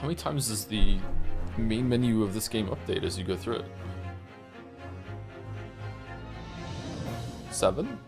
How many times does the main menu of this game update as you go through it? 7?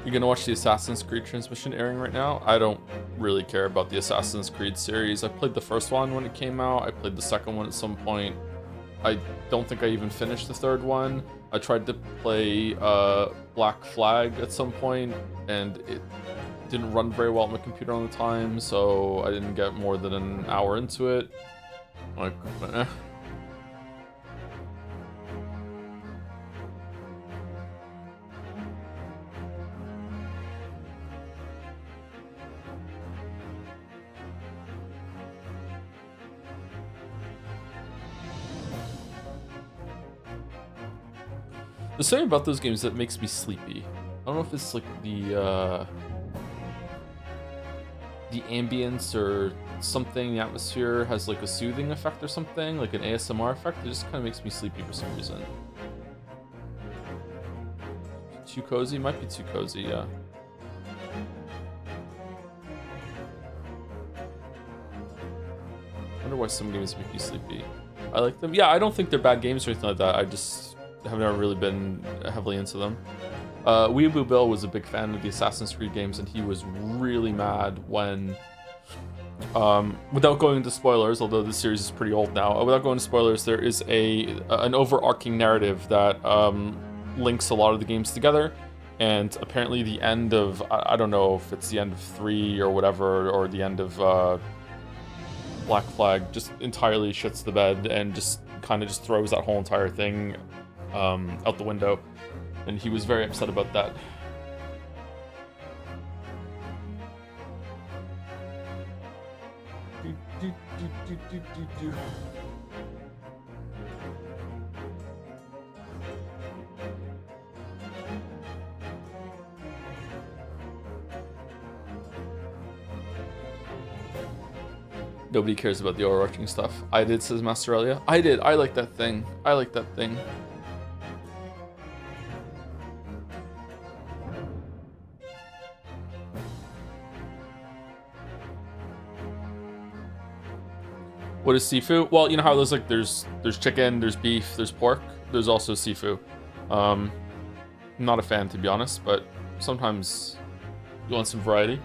You're gonna watch the Assassin's Creed transmission airing right now? I don't really care about the Assassin's Creed series. I played the first one when it came out. I played the second one at some point. I don't think I even finished the third one. I tried to play Black Flag at some point, and it didn't run very well on my computer on the time, so I didn't get more than an hour into it. Like, eh. There's something about those games that makes me sleepy. I don't know if it's like the ambience or something, the atmosphere has like a soothing effect or something, like an ASMR effect. It just kind of makes me sleepy for some reason. Too cozy? Might be too cozy, yeah. I wonder why some games make you sleepy. I like them. Yeah, I don't think they're bad games or anything like that. I just have never really been heavily into them. Weeaboo Bill was a big fan of the Assassin's Creed games, and he was really mad when, without going into spoilers, although the series is pretty old now, without going into spoilers, there is an overarching narrative that links a lot of the games together, and apparently the end of, I don't know if it's the end of 3 or whatever, or the end of Black Flag, just entirely shits the bed and just kind of just throws that whole entire thing out the window, and he was very upset about that. Nobody cares about the overarching stuff. I did, says Masterelia. I did. I like that thing. I like that thing. What is Sifu? Well, you know how there's chicken, there's beef, there's pork. There's also Sifu. Not a fan, to be honest, but sometimes you want some variety.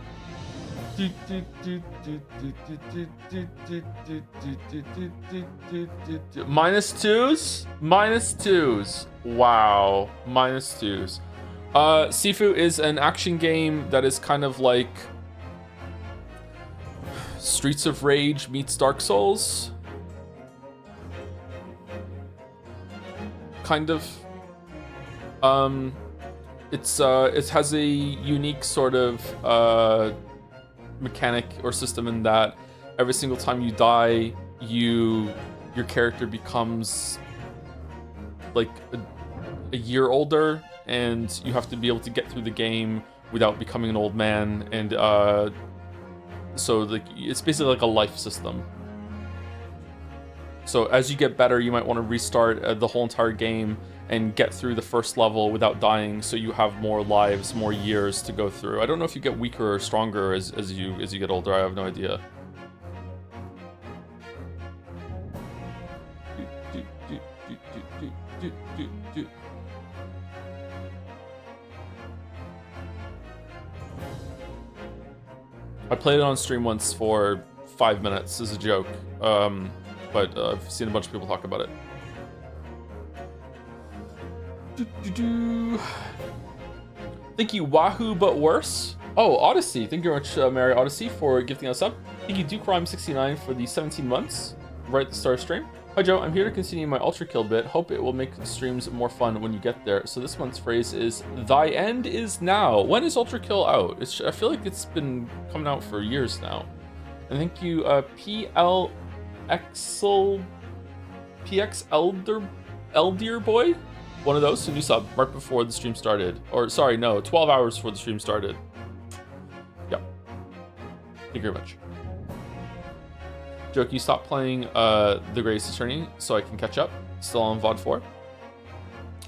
Minus twos? Minus twos. Wow. Minus twos. Sifu is an action game that is kind of like Streets of Rage meets Dark Souls. Kind of. It has a unique sort of mechanic or system in that every single time you die, your character becomes like a year older, and you have to be able to get through the game without becoming an old man, and so like it's basically like a life system. So as you get better, you might want to restart the whole entire game and get through the first level without dying, so you have more lives, more years to go through. I don't know if you get weaker or stronger as you get older. I have no idea. I played it on stream once for 5 minutes as a joke, but I've seen a bunch of people talk about it. Thank you, Wahoo, but worse. Oh, Odyssey. Thank you very much, Mary Odyssey, for gifting us up. Thank you, DukeRhyme69, for the 17 months right at the start of stream. Hi, Joe. I'm here to continue my Ultra Kill bit. Hope it will make streams more fun when you get there. So this month's phrase is, "Thy end is now." When is Ultra Kill out? I feel like it's been coming out for years now. And thank you, PX Elder Boy. One of those, a new sub right before the stream started. Or, sorry, no, 12 hours before the stream started. Yep. Thank you very much. Joe, can you stop playing The Greatest Attorney so I can catch up? Still on VOD 4.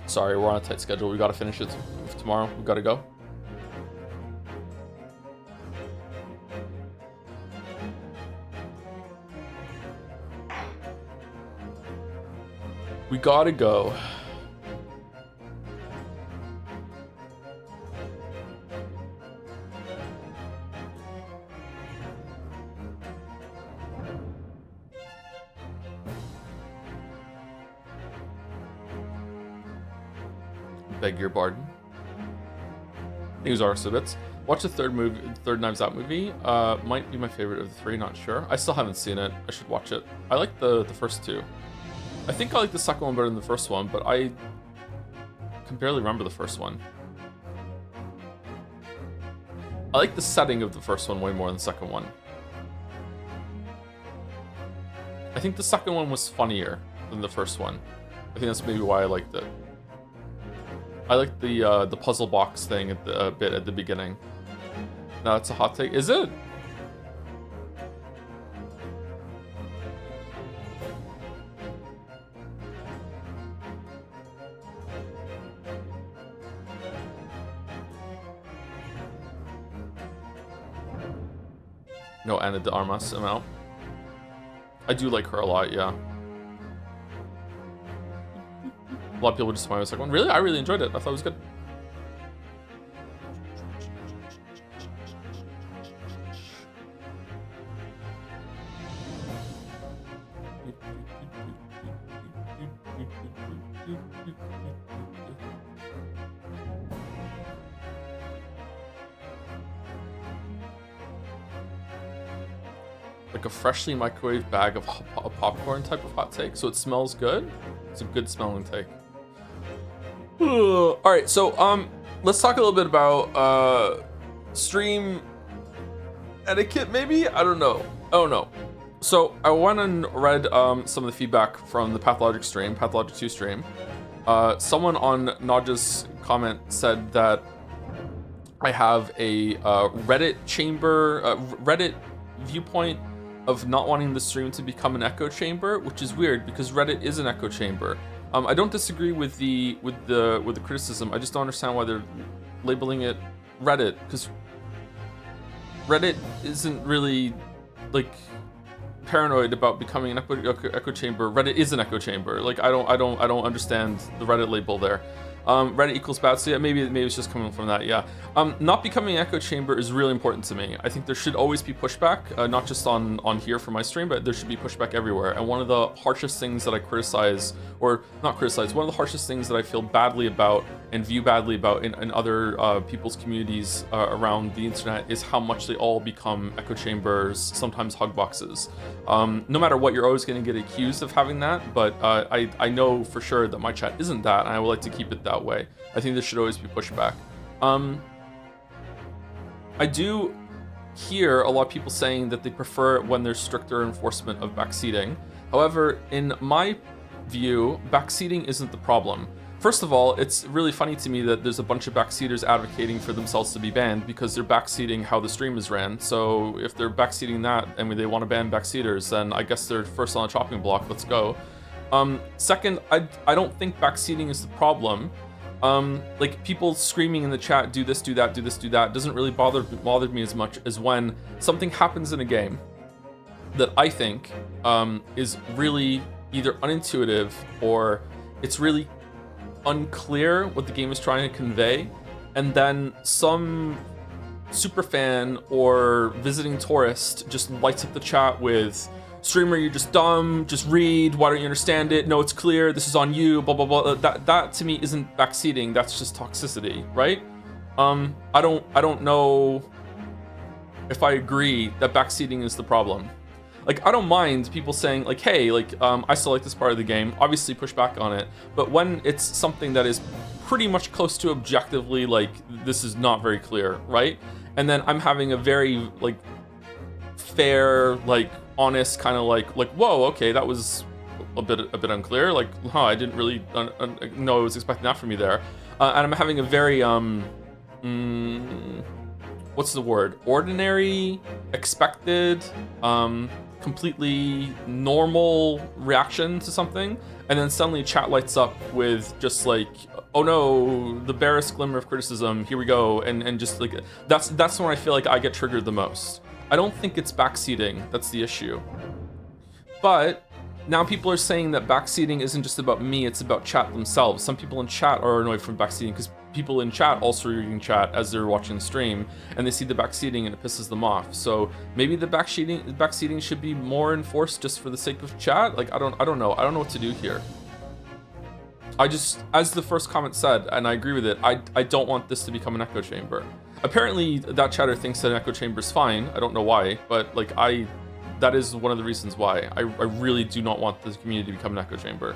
Sorry, we're on a tight schedule. We gotta finish it tomorrow. We gotta go. We gotta go. Beg your pardon. News article bits. Watch the third Knives Out movie. Might be my favorite of the three. Not sure. I still haven't seen it. I should watch it. I like the first two. I think I like the second one better than the first one, but I can barely remember the first one. I like the setting of the first one way more than the second one. I think the second one was funnier than the first one. I think that's maybe why I liked it. I like the puzzle box thing at the bit at the beginning. No, that's a hot take. Is it? No, Ana de Armas amount. I do like her a lot, yeah. A lot of people just find the second one. Really? I really enjoyed it. I thought it was good. Like a freshly microwaved bag of popcorn type of hot take. So it smells good? It's a good smelling take. All right, so let's talk a little bit about stream etiquette. Maybe I don't know. So I went and read some of the feedback from the Pathologic stream, Pathologic 2 stream. Someone on Naja's comment said that I have a Reddit viewpoint of not wanting the stream to become an echo chamber, which is weird because Reddit is an echo chamber. I don't disagree with the criticism. I just don't understand why they're labeling it Reddit, because Reddit isn't really like paranoid about becoming an echo chamber. Reddit is an echo chamber. Like I don't understand the Reddit label there. Reddit equals bad, so yeah, maybe it's just coming from that, yeah. Not becoming an echo chamber is really important to me. I think there should always be pushback, not just on here for my stream, but there should be pushback everywhere. And one of the harshest things that I criticize, or not criticize, one of the harshest things that I feel badly about and view badly about in other people's communities around the internet is how much they all become echo chambers, sometimes hug boxes. No matter what, you're always going to get accused of having that, but I know for sure that my chat isn't that, and I would like to keep it that way. I think there should always be pushback. I do hear a lot of people saying that they prefer it when there's stricter enforcement of backseating. However, in my view, backseating isn't the problem. First of all, it's really funny to me that there's a bunch of backseaters advocating for themselves to be banned because they're backseating how the stream is ran. So if they're backseating that, I mean, they want to ban backseaters, then I guess they're first on the chopping block. Let's go. Second, I don't think backseating is the problem. Like people screaming in the chat, do this, do that, do this, do that, doesn't really bother me as much as when something happens in a game that I think is really either unintuitive or it's really unclear what the game is trying to convey, and then some super fan or visiting tourist just lights up the chat with, streamer, you're just dumb, just read, why don't you understand it, no, it's clear, this is on you, blah blah blah, that to me isn't backseating, that's just toxicity, right? I don't know if I agree that backseating is the problem. Like, I don't mind people saying, like, hey, like, I still like this part of the game, obviously push back on it, but when it's something that is pretty much close to objectively, like, this is not very clear, right? And then I'm having a very, like, fair, like, honest kind of like, whoa, okay, that was a bit unclear, like, huh, I didn't really know I was expecting that from you there. And I'm having a very, what's the word? Ordinary, expected, completely normal reaction to something, and then suddenly chat lights up with just like, oh no, the barest glimmer of criticism, here we go, and just like, that's when I feel like I get triggered the most. I don't think it's backseating, that's the issue. But now people are saying that backseating isn't just about me, it's about chat themselves. Some people in chat are annoyed from backseating because people in chat also reading chat as they're watching the stream, and they see the backseating and it pisses them off. So maybe the backseating should be more enforced just for the sake of chat. Like, I don't know what to do here. I just, as the first comment said, and I agree with it, I don't want this to become an echo chamber. Apparently that chatter thinks that an echo chamber is fine. I don't know why, but like, that is one of the reasons why I really do not want this community to become an echo chamber.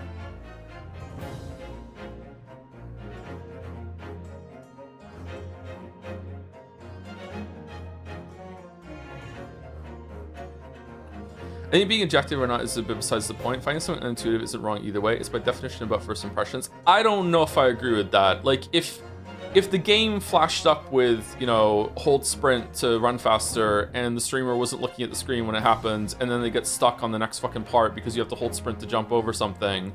I think being objective or not is a bit besides the point. Finding something unintuitive isn't wrong either way. It's by definition about first impressions. I don't know if I agree with that. Like, if the game flashed up with, you know, hold sprint to run faster, and the streamer wasn't looking at the screen when it happens, and then they get stuck on the next fucking part because you have to hold sprint to jump over something,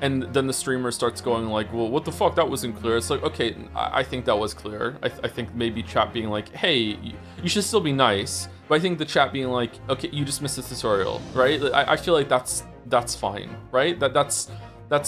and then the streamer starts going like, well, what the fuck, that wasn't clear. It's like, okay, I think that was clear. I think maybe chat being like, hey, you should still be nice. But I think the chat being like, okay, you just missed the tutorial, right? I feel like that's fine, right? That's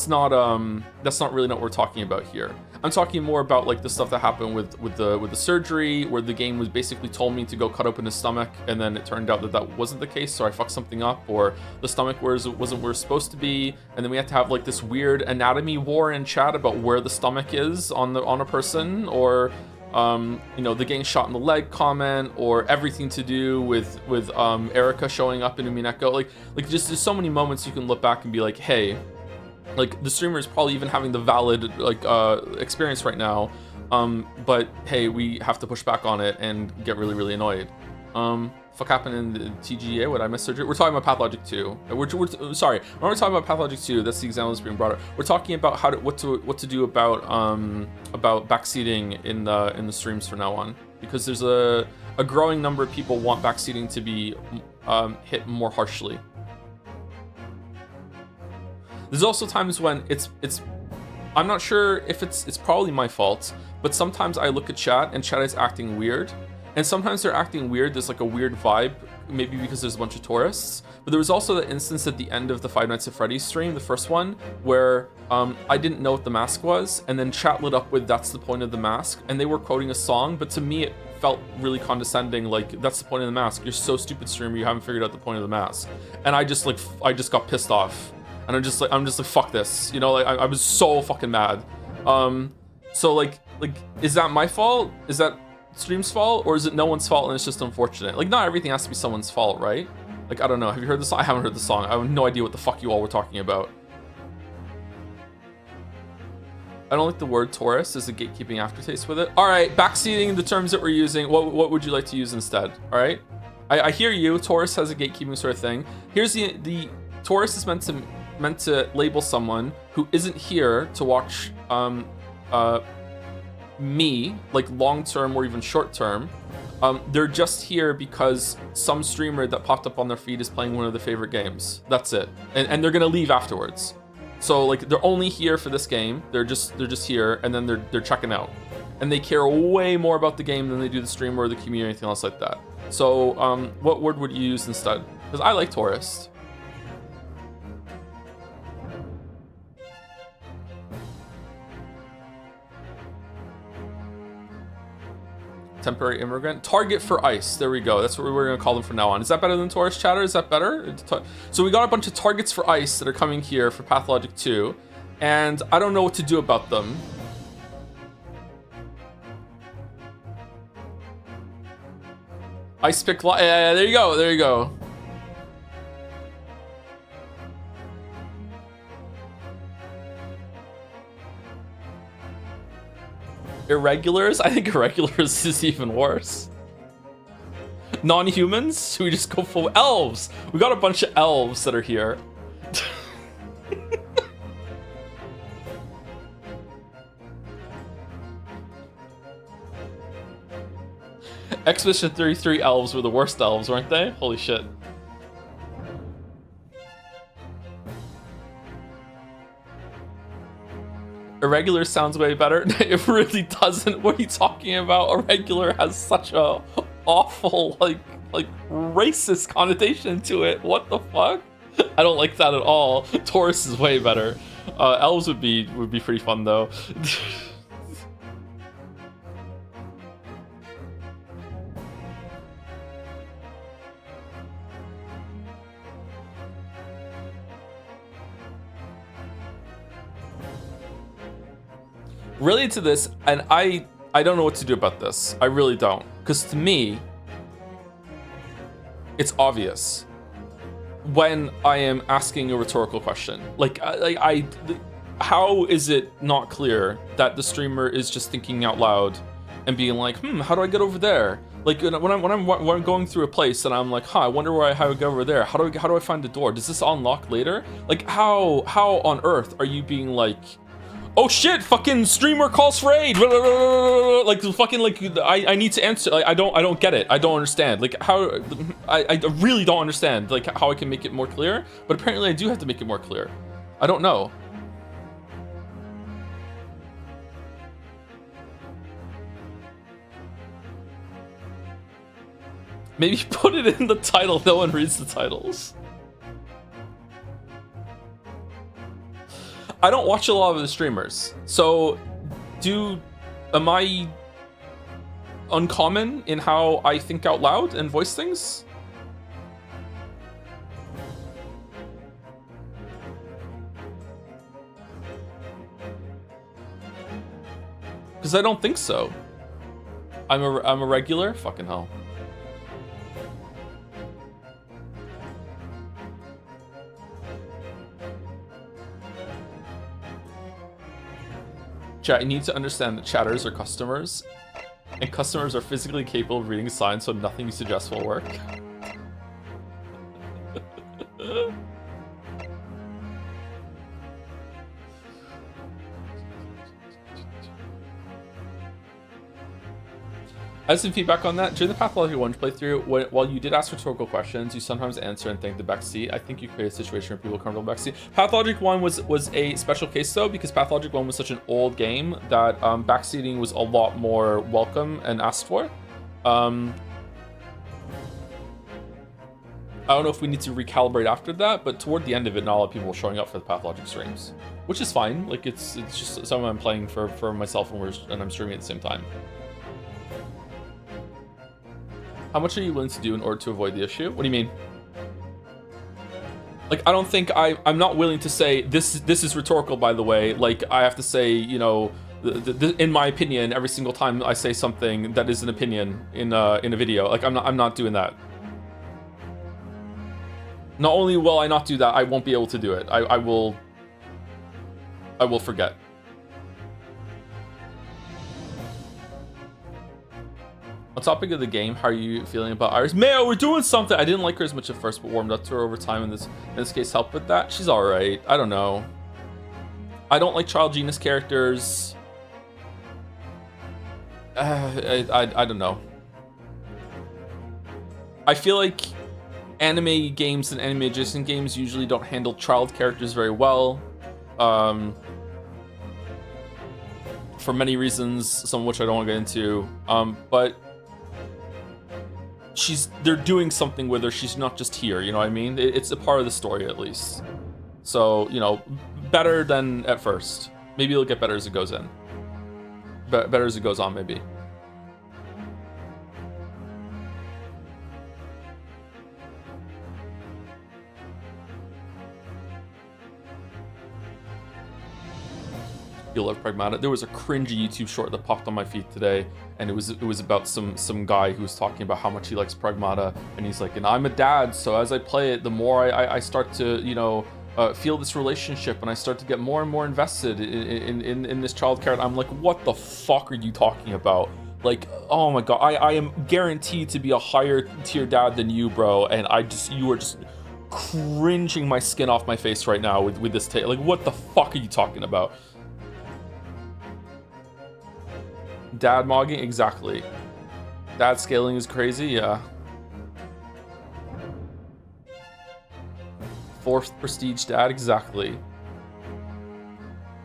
not really not what we're talking about here. I'm talking more about like the stuff that happened with the surgery, where the game was basically told me to go cut open his stomach, and then it turned out that wasn't the case, so I fucked something up, or the stomach wasn't where it's supposed to be, and then we had to have like this weird anatomy war in chat about where the stomach is on a person, or you know, the getting shot in the leg comment, or everything to do with Erica showing up in Umineko. Like just there's so many moments you can look back and be like, hey, like the streamer is probably even having the valid like experience right now, but hey, we have to push back on it and get really annoyed. Fuck happened in the TGA? What I missed surgery? We're talking about Pathologic 2. We're sorry. When we're talking about Pathologic 2, that's the example that's being brought up. We're talking about what to do about backseating in the streams from now on, because there's a growing number of people want backseating to be hit more harshly. There's also times when it's I'm not sure if it's probably my fault, but sometimes I look at chat and chat is acting weird. And sometimes they're acting weird, there's like a weird vibe, maybe because there's a bunch of tourists. But there was also the instance at the end of the Five Nights at Freddy's stream, the first one, where I didn't know what the mask was, and then chat lit up with "that's the point of the mask," and they were quoting a song, but to me it felt really condescending, like, that's the point of the mask, you're so stupid, streamer, you haven't figured out the point of the mask. And I just got pissed off. And I'm just like, fuck this, you know, like, I was so fucking mad. So like, is that my fault? Is that stream's fault? Or is it no one's fault and it's just unfortunate? Like, not everything has to be someone's fault, right? Like, I don't know, have you heard the song? I haven't heard the song. I have no idea what the fuck you all were talking about. I don't like the word tourist. There's a gatekeeping aftertaste with it. All right, backseating the terms that we're using. What would you like to use instead? All right, I hear you. Tourist has a gatekeeping sort of thing. Here's the tourist is meant to label someone who isn't here to watch me, like long term or even short term. They're just here because some streamer that popped up on their feed is playing one of their favorite games. That's it, and they're gonna leave afterwards. So like, they're only here for this game. They're just here, and then they're checking out, and they care way more about the game than they do the streamer or the community or anything else like that. So what word would you use instead? Because I like tourist. Temporary immigrant. Target for ICE. There we go. That's what we're going to call them from now on. Is that better than tourist chatter? Is that better? So we got a bunch of targets for ICE that are coming here for Pathologic 2. And I don't know what to do about them. ICE pick... there you go. There you go. Irregulars? I think irregulars is even worse. Non-humans? Should we just go full elves? We got a bunch of elves that are here. Expedition 33 elves were the worst elves, weren't they? Holy shit. Irregular sounds way better. It really doesn't. What are you talking about? Irregular has such a awful, like racist connotation to it. What the fuck? I don't like that at all. Taurus is way better. Elves would be pretty fun though. Related to this, and I don't know what to do about this. I really don't, because to me, it's obvious when I am asking a rhetorical question. How is it not clear that the streamer is just thinking out loud and being like, how do I get over there? Like when I'm going through a place and I'm like, I wonder how I get over there. How do I find the door? Does this unlock later? Like how on earth are you being like, oh shit, fucking streamer calls for aid. Like fucking I need to answer. Like I don't get it. I don't understand. Like how I really don't understand like how I can make it more clear, but apparently I do have to make it more clear. I don't know. Maybe put it in the title. No one reads the titles. I don't watch a lot of the streamers, so am I uncommon in how I think out loud and voice things? Because I don't think so. I'm a regular? Fucking hell. Chat, you need to understand that chatters are customers, and customers are physically capable of reading signs, so nothing you suggest will work. I have some feedback on that. During the Pathologic 1 playthrough, while you did ask rhetorical questions, you sometimes answer and thank the backseat. I think you create a situation where people are comfortable backseat. Pathologic 1 was a special case though, because Pathologic 1 was such an old game that backseating was a lot more welcome and asked for. I don't know if we need to recalibrate after that, but toward the end of it, not a lot of people were showing up for the Pathologic streams, which is fine. Like it's just something I'm playing for myself and I'm streaming at the same time. How much are you willing to do in order to avoid the issue? What do you mean? Like, I don't think I'm not willing to say this is rhetorical, by the way. Like, I have to say, you know, in my opinion, every single time I say something that is an opinion in a video. Like, I'm not doing that. Not only will I not do that, I won't be able to do it. I will forget. On topic of the game, how are you feeling about Iris? Mayo, we're doing something. I didn't like her as much at first, but warmed up to her over time. In this case, helped with that. She's all right. I don't know. I don't like child genius characters. I don't know. I feel like anime games and anime adjacent games usually don't handle child characters very well. For many reasons, some of which I don't want to get into. But they're doing something with her. She's not just here, you know what I mean? It's a part of the story at least. So, you know, better than at first. Maybe it'll get better as it goes in. Better as it goes on, maybe. You'll love Pragmata. There was a cringy YouTube short that popped on my feed today, and it was about some guy who was talking about how much he likes Pragmata, and he's like, and I'm a dad, so as I play it, the more I start to, you know, feel this relationship, and I start to get more and more invested in this child character. I'm like, what the fuck are you talking about? Like, oh my god, I am guaranteed to be a higher tier dad than you, bro, and you are just cringing my skin off my face right now with this take. Like, what the fuck are you talking about? Dad mogging, exactly. Dad scaling is crazy, yeah. Fourth prestige dad, exactly.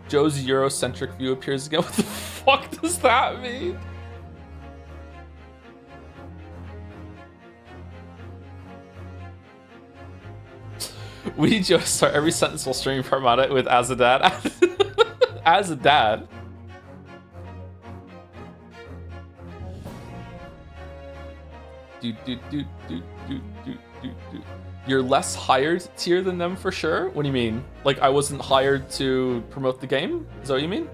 Joe's Eurocentric view appears again. What the fuck does that mean? We need Joe to start every sentence while streaming Pragmata with as a dad. As a dad. You're less hired tier than them for sure? What do you mean? Like, I wasn't hired to promote the game? Is that what you mean?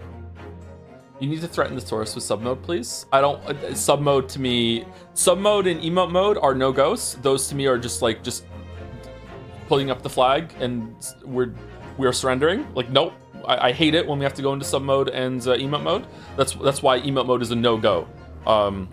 You need to threaten the tourist with sub mode, please. I don't, sub mode to me, sub mode and emote mode are no-goes. Those to me are just like, putting up the flag and we're surrendering. Like, nope. I hate it when we have to go into sub mode and emote mode. That's why emote mode is a no-go.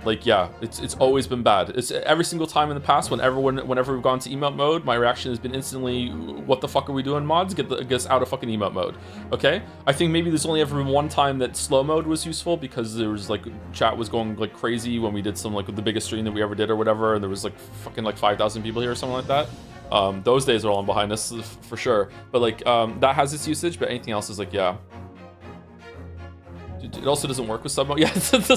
Like, yeah, it's always been bad. It's every single time in the past whenever we've gone to emote mode, my reaction has been instantly, what the fuck are we doing, mods? Get us out of fucking emote mode. Okay, I think maybe there's only ever been one time that slow mode was useful, because there was like, chat was going like crazy when we did some, like, the biggest stream that we ever did or whatever, and there was like fucking like 5,000 people here or something like that. Those days are all behind us for sure, but like, that has its usage, but anything else is like, yeah. It also doesn't work with sub mode. Yeah, sometimes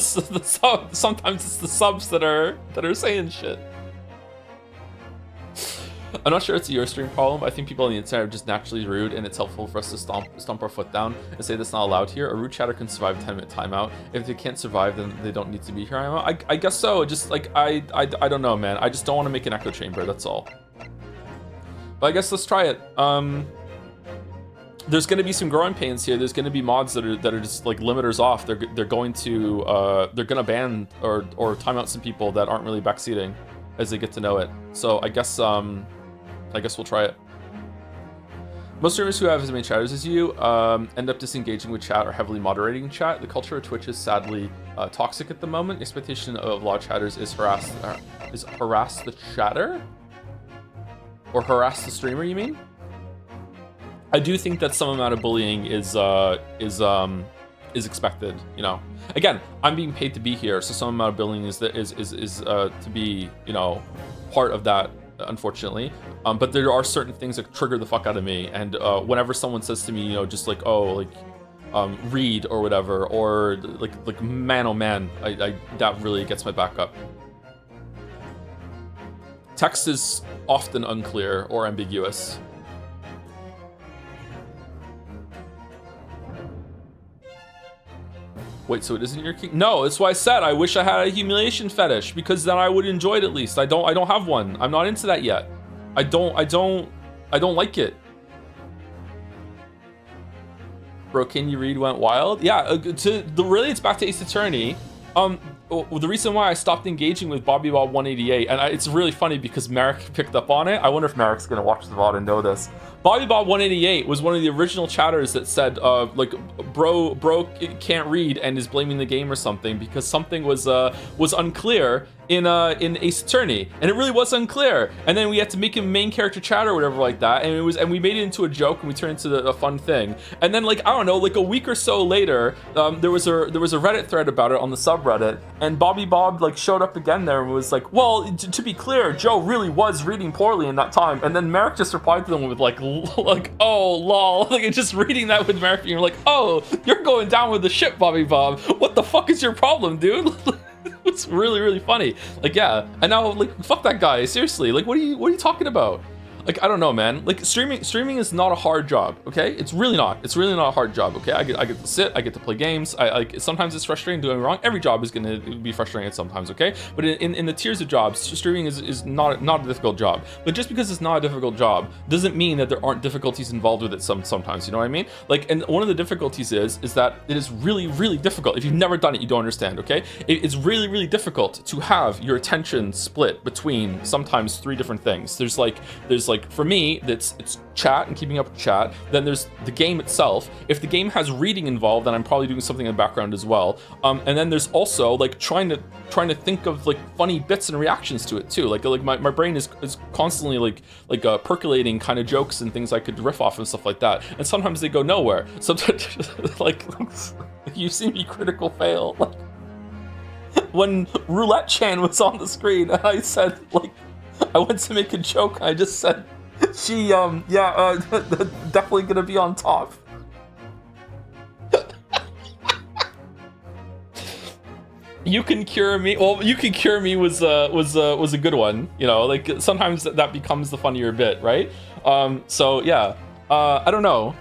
it's the subs that are saying shit. I'm not sure it's a your stream problem. I think people on the internet are just naturally rude, and it's helpful for us to stomp our foot down and say that's not allowed here. A rude chatter can survive a 10-minute timeout. If they can't survive, then they don't need to be here. I guess so. Just like, I don't know, man. I just don't want to make an echo chamber. That's all. But I guess let's try it. There's going to be some growing pains here. There's going to be mods that are just like limiters off. They're going to ban or timeout some people that aren't really backseating as they get to know it. So I guess we'll try it. Most streamers who have as many chatters as you end up disengaging with chat or heavily moderating chat. The culture of Twitch is sadly toxic at the moment. The expectation of a lot of chatters is harass the chatter, or harass the streamer, you mean? I do think that some amount of bullying is expected. You know, again, I'm being paid to be here, so some amount of bullying is to be, you know, part of that, unfortunately. But there are certain things that trigger the fuck out of me, and whenever someone says to me, you know, just like, oh, like, read or whatever, or like man, oh man, I that really gets my back up. Text is often unclear or ambiguous. Wait, so it isn't your king? No, that's why I said I wish I had a humiliation fetish, because then I would enjoy it at least. I don't have one. I'm not into that yet. I don't like it. Bro, can you read went wild? Yeah, really it's back to Ace Attorney. The reason why I stopped engaging with Bobby Bob 188, and it's really funny because Merrick picked up on it. I wonder if Merrick's gonna watch the VOD and know this. Bobby Bob 188 was one of the original chatters that said, like, bro can't read and is blaming the game or something because something was unclear in Ace Attorney, and it really was unclear. And then we had to make him main character chatter or whatever like that, and we made it into a joke and we turned it into a fun thing. And then, like, I don't know, like a week or so later, there was a Reddit thread about it on the subreddit, and Bobby Bob like showed up again there and was like, well, to be clear, Joe really was reading poorly in that time. And then Merrick just replied to them with like oh lol, like just reading that with Merrick, and you're like, oh, you're going down with the ship, Bobby Bob. What the fuck is your problem, dude? It's really, really funny. Like, yeah, and now, like, fuck that guy, seriously. Like, what are you talking about? Like, I don't know, man. Like, streaming is not a hard job, okay? It's really not. It's really not a hard job, okay? I get to sit, I get to play games. Sometimes it's frustrating doing wrong. Every job is gonna be frustrating at sometimes, okay? But in the tiers of jobs, streaming is not a difficult job. But just because it's not a difficult job doesn't mean that there aren't difficulties involved with it sometimes, you know what I mean? Like, and one of the difficulties is that it is really, really difficult. If you've never done it, you don't understand, okay? It's really, really difficult to have your attention split between sometimes 3 different things. There's like for me, it's chat and keeping up with chat. Then there's the game itself. If the game has reading involved, then I'm probably doing something in the background as well. And then there's also like trying to think of like funny bits and reactions to it too. Like my brain is constantly like percolating kind of jokes and things I could riff off and stuff like that. And sometimes they go nowhere. Sometimes like you've seen me critical fail. Like when Roulette Chan was on the screen and I said like I went to make a joke. I just said, she, definitely gonna be on top. You Can Cure Me. Well, You Can Cure Me was a good one. You know, like sometimes that becomes the funnier bit, right? So yeah, I don't know.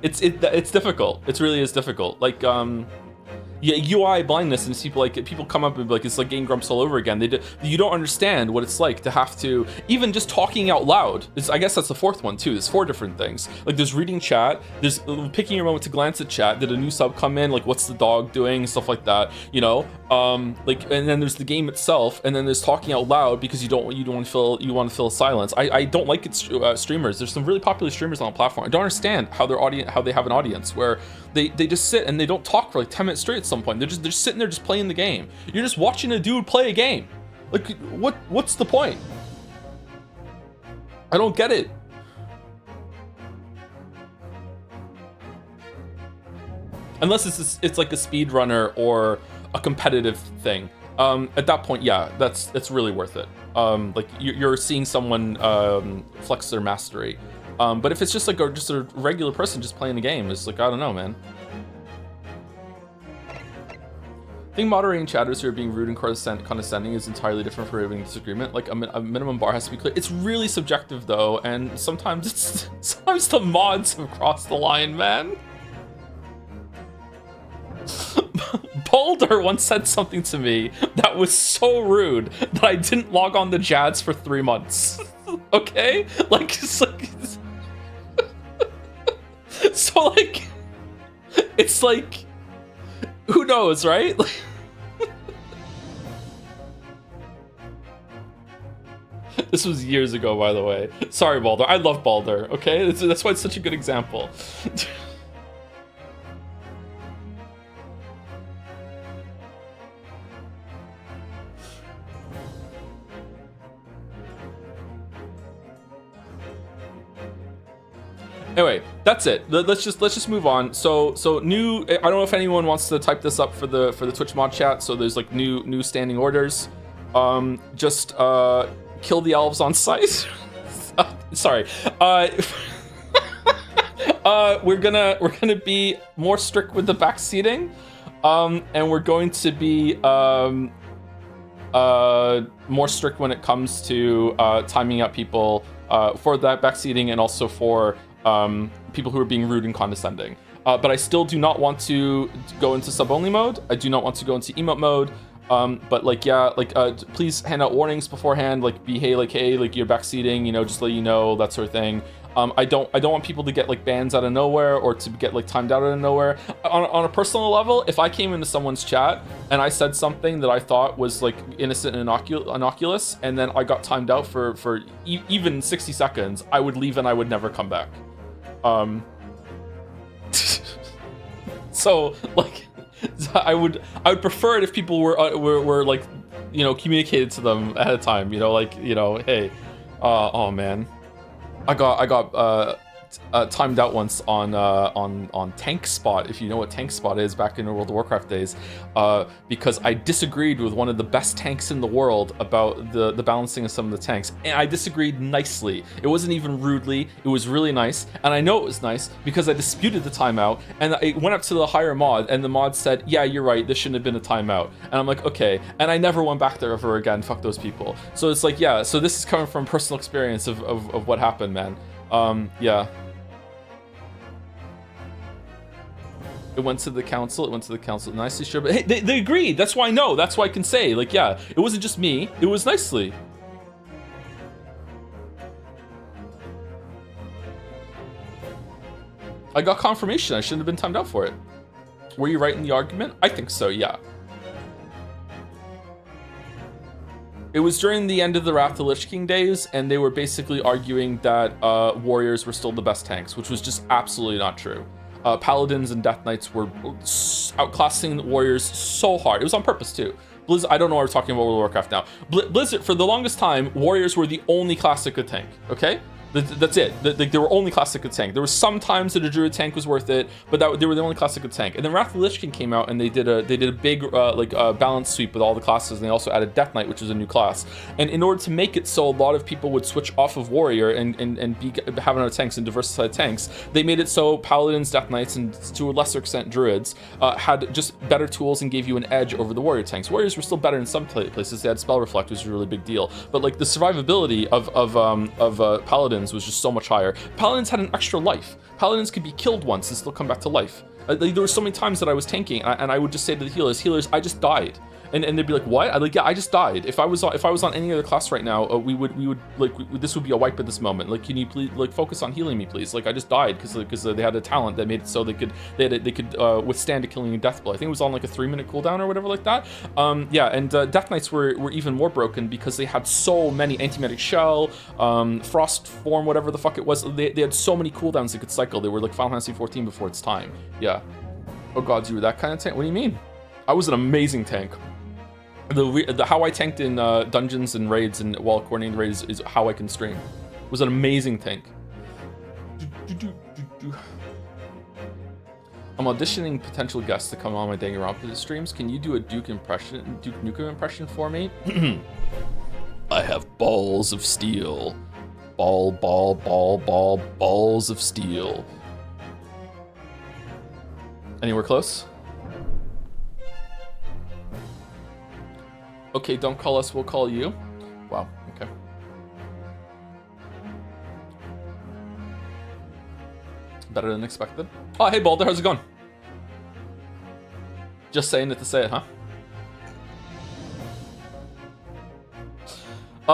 It's difficult. It really is difficult. Like yeah, UI blindness, and people come up and be like, it's like Game Grumps all over again. You don't understand what it's like to have to, even just talking out loud. I guess that's the 4th one too. There's 4 different things. Like there's reading chat, there's picking your moment to glance at chat. Did a new sub come in? Like what's the dog doing? Stuff like that, you know? Like, and then there's the game itself, and then there's talking out loud because you want to fill silence. I don't like it. Streamers. There's some really popular streamers on the platform. I don't understand how they have an audience where they just sit and they don't talk for like 10 minutes straight at some point. They're just sitting there just playing the game. You're just watching a dude play a game. Like what's the point? I don't get it. Unless it's like a speedrunner or a competitive thing. At that point, yeah, that's really worth it. Like you're seeing someone flex their mastery. But if it's just like just a regular person just playing the game, it's like, I don't know, man. I think moderating chatters who are being rude and condescending is entirely different from having disagreement. Like a minimum bar has to be clear. It's really subjective though, and sometimes the mods have crossed the line, man. Boulder once said something to me that was so rude that I didn't log on to Jads for 3 months. Okay? Like, it's like... So, like... It's like... Who knows, right? This was years ago, by the way. Sorry, Baldur. I love Baldur, okay? That's why it's such a good example. Anyway, that's it. Let's just move on. So new. I don't know if anyone wants to type this up for the Twitch mod chat. So there's like new standing orders. Just kill the elves on site. Sorry. We're gonna be more strict with the backseating, and we're going to be more strict when it comes to timing out people for that backseating, and also for people who are being rude and condescending. But I still do not want to go into sub-only mode. I do not want to go into emote mode. But like, yeah, like, please hand out warnings beforehand, like hey, like you're backseating, you know, just let you know, that sort of thing. I don't want people to get like bans out of nowhere or to get like timed out of nowhere. On a personal level, if I came into someone's chat and I said something that I thought was like innocent and innocuous, and then I got timed out for even 60 seconds, I would leave and I would never come back. So like, I would prefer it if people were like, you know, communicated to them ahead of time, you know, like, you know, hey, oh man, I got timed out once on Tank Spot, if you know what Tank Spot is, back in the World of Warcraft days, because I disagreed with one of the best tanks in the world about the balancing of some of the tanks, and I disagreed nicely. It wasn't even rudely, it was really nice, and I know it was nice because I disputed the timeout, and I went up to the higher mod, and the mod said, yeah, you're right, this shouldn't have been a timeout. And I'm like, okay, and I never went back there ever again, fuck those people. So it's like, yeah, so this is coming from personal experience of what happened, man. Yeah. It went to the council, nicely, sure, but hey, they agreed, that's why I know, that's why I can say, like, yeah, it wasn't just me, it was nicely. I got confirmation, I shouldn't have been timed out for it. Were you right in the argument? I think so, yeah. It was during the end of the Wrath of the Lich King days, and they were basically arguing that warriors were still the best tanks, which was just absolutely not true. Paladins and Death Knights were outclassing the warriors so hard. It was on purpose too. Blizzard, I don't know why we're talking about World of Warcraft now. Blizzard, for the longest time, warriors were the only class that could tank, okay? That's it. They were only class that could tank. There were some times that a druid tank was worth it, but they were the only class that could tank. And then Wrath of the Lich King came out, and they did a big balance sweep with all the classes, and they also added Death Knight, which was a new class. And in order to make it so a lot of people would switch off of warrior and be having other tanks and diversified tanks, they made it so paladins, Death Knights, and to a lesser extent druids had just better tools and gave you an edge over the warrior tanks. Warriors were still better in some places. They had spell reflect, which was a really big deal. But like the survivability of paladins was just so much higher. Paladins had an extra life. Paladins could be killed once and still come back to life. There were so many times that I was tanking, and I would just say to the healers, I just died. And they'd be like, what? I'd like, yeah, I just died. If I was on any other class right now, this would be a wipe at this moment. Like, can you please focus on healing me, please? Like, I just died because they had a talent that made it so they could withstand a killing death blow. I think it was on like a 3-minute cooldown or whatever like that. Yeah, and Death Knights were even more broken because they had so many anti-magic shell, frost form, whatever the fuck it was. They had so many cooldowns they could cycle. They were like Final Fantasy 14 before its time. Yeah. Oh god, you were that kind of tank? What do you mean? I was an amazing tank. The how I tanked in dungeons and raids and while coordinating raids is how I can stream. It was an amazing tank. I'm auditioning potential guests to come on my Danganronpa streams. Can you do a Duke Nukem impression for me? I have balls of steel. Balls of steel. Anywhere close? Okay, don't call us, we'll call you. Wow, okay. Better than expected. Oh, hey Balder, how's it going? Just saying it to say it, huh?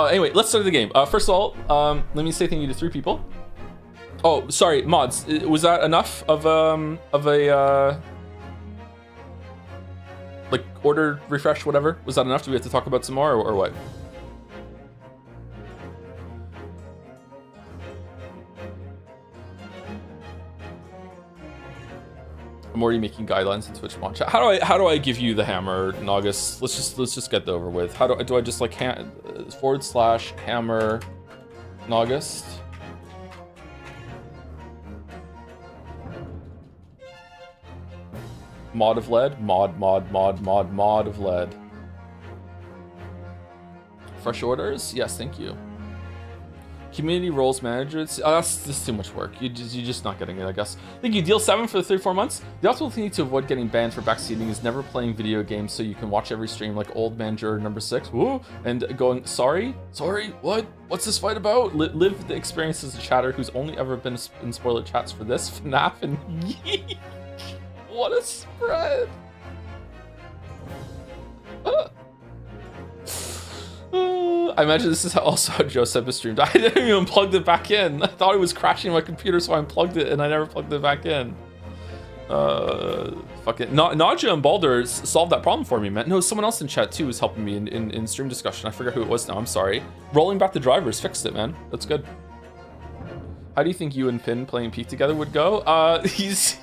Anyway, let's start the game. First of all, let me say thank you to 3 people. Oh, sorry, mods. Was that enough of a like order refresh, whatever? Was that enough? Do we have to talk about some more or what? I'm already making guidelines in Twitch mod chat. How do I give you the hammer, Naugus? Let's just get that over with. How do I just like / hammer Naugus? Mod of lead? Mod of lead. Fresh orders? Yes, thank you. Community roles manager. That's just too much work. You're just not getting it, I guess. Thank you. Deal 7 for the 3-4 months. The optimal thing to avoid getting banned for backseating is never playing video games so you can watch every stream like Old Man Juror number 6. Woo! And going, sorry? What? What's this fight about? Live the experience as a chatter who's only ever been in spoiler chats for this, FNAF, and what a spread! I imagine this is also how Joseph streamed. I didn't even plug it back in. I thought it was crashing my computer, so I unplugged it, and I never plugged it back in. Fuck it. Naja and Baldur solved that problem for me, man. No, someone else in chat too was helping me in stream discussion. I forget who it was now. I'm sorry. Rolling back the drivers fixed it, man. That's good. How do you think you and Finn playing Peak together would he's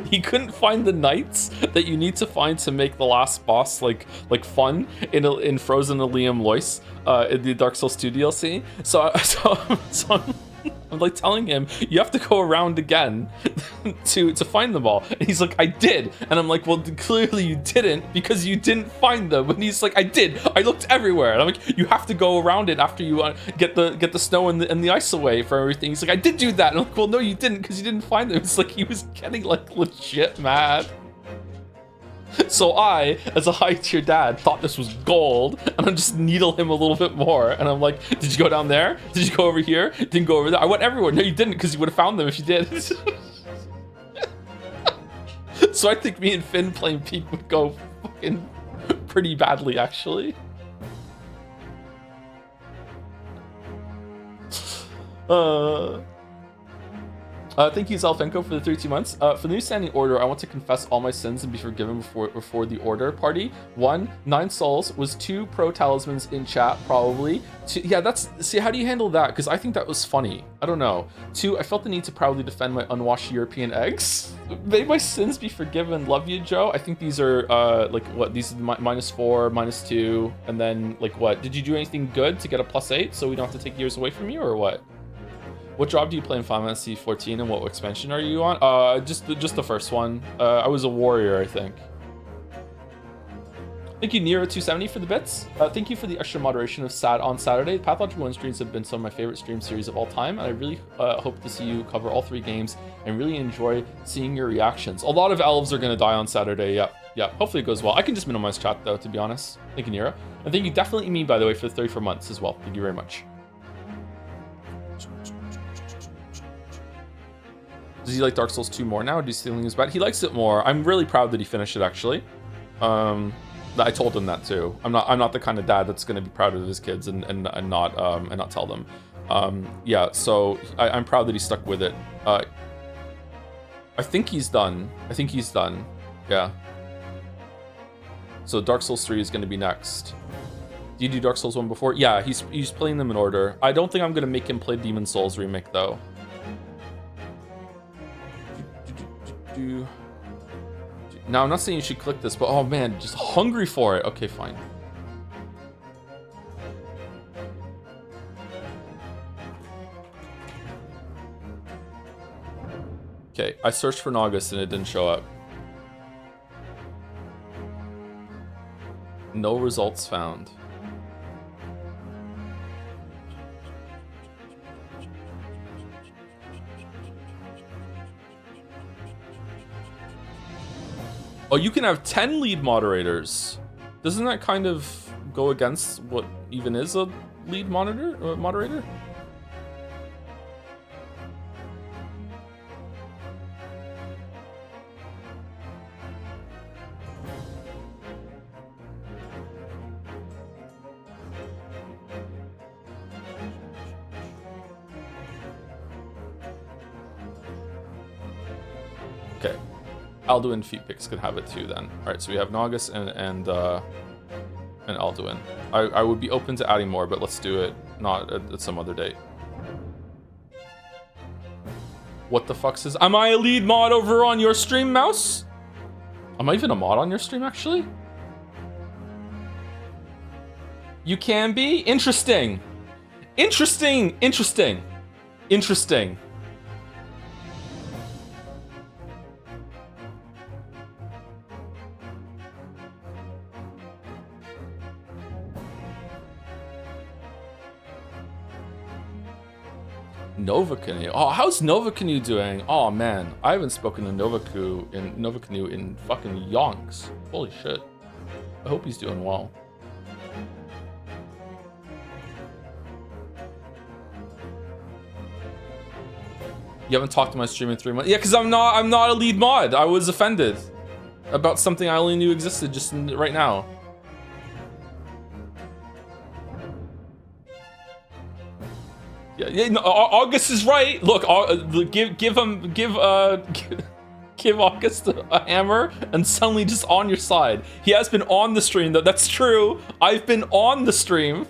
he couldn't find the knights that you need to find to make the last boss like fun in Frozen Liam Lois in the Dark Souls 2 DLC. So I'm like telling him you have to go around again to find them all, and he's like, I did, and I'm like, well, clearly you didn't because you didn't find them. And he's like, I did, I looked everywhere. And I'm like, you have to go around it after you get the snow and the ice away from everything. He's like, I did do that. And I'm like, well, no, you didn't because you didn't find them. It's like he was getting like legit mad. So I, as a high-tier dad, thought this was gold, and I just needle him a little bit more. And I'm like, did you go down there? Did you go over here? Didn't go over there? I went everywhere. No, you didn't, because you would have found them if you did. So I think me and Finn playing Peak would go fucking pretty badly, actually. Thank you, Zelfenko, for the 32 months. For the new standing order, I want to confess all my sins and be forgiven before the order party. 1, 9 souls. Was 2 pro talismans in chat, probably. 2, yeah, see, how do you handle that? Because I think that was funny. I don't know. 2, I felt the need to proudly defend my unwashed European eggs. May my sins be forgiven. Love you, Joe. I think these are, like, what? These are -4, -2, and then, like, what? Did you do anything good to get a +8 so we don't have to take years away from you, or what? What job do you play in Final Fantasy 14 and what expansion are you on? Just the first one. I was a warrior, I think. Thank you, Nero270, for the bits. Thank you for the extra moderation of Sad on Saturday. Pathologic 1 streams have been some of my favorite stream series of all time, and I really hope to see you cover all 3 games and really enjoy seeing your reactions. A lot of elves are going to die on Saturday, yeah. Hopefully it goes well. I can just minimize chat, though, to be honest. Thank you, Nero. And thank you definitely me, by the way, for the 34 months as well. Thank you very much. Does he like Dark Souls 2 more now? Do you still think it's bad? He likes it more. I'm really proud that he finished it, actually. I told him that too. I'm not the kind of dad that's going to be proud of his kids and not tell them. Yeah, so I'm proud that he stuck with it. I think he's done. Yeah. So Dark Souls 3 is going to be next. Did you do Dark Souls 1 before? Yeah, he's playing them in order. I don't think I'm going to make him play Demon Souls remake though. Now, I'm not saying you should click this, but oh man, just hungry for it. Okay, fine. Okay, I searched for Naugus and it didn't show up. No results found. Oh, you can have 10 lead moderators. Doesn't that kind of go against what even is a lead moderator? Okay. Alduin Feet Picks can have it too then. Alright, so we have Naugus and Alduin. I would be open to adding more, but let's do it not at some other date. What the fuck says? Am I a lead mod over on your stream, Mouse? Am I even a mod on your stream, actually? You can be? Interesting. Interesting. Nova Canoe. Oh, how's Nova Canoe doing? Oh man, I haven't spoken to Nova Canoe in fucking yonks. Holy shit. I hope he's doing well. You haven't talked to my stream in 3 months. Yeah, because I'm not a lead mod. I was offended about something I only knew existed just right now. Yeah, no, August is right. Look, give August a hammer and suddenly just on your side. He has been on the stream though. That's true. I've been on the stream.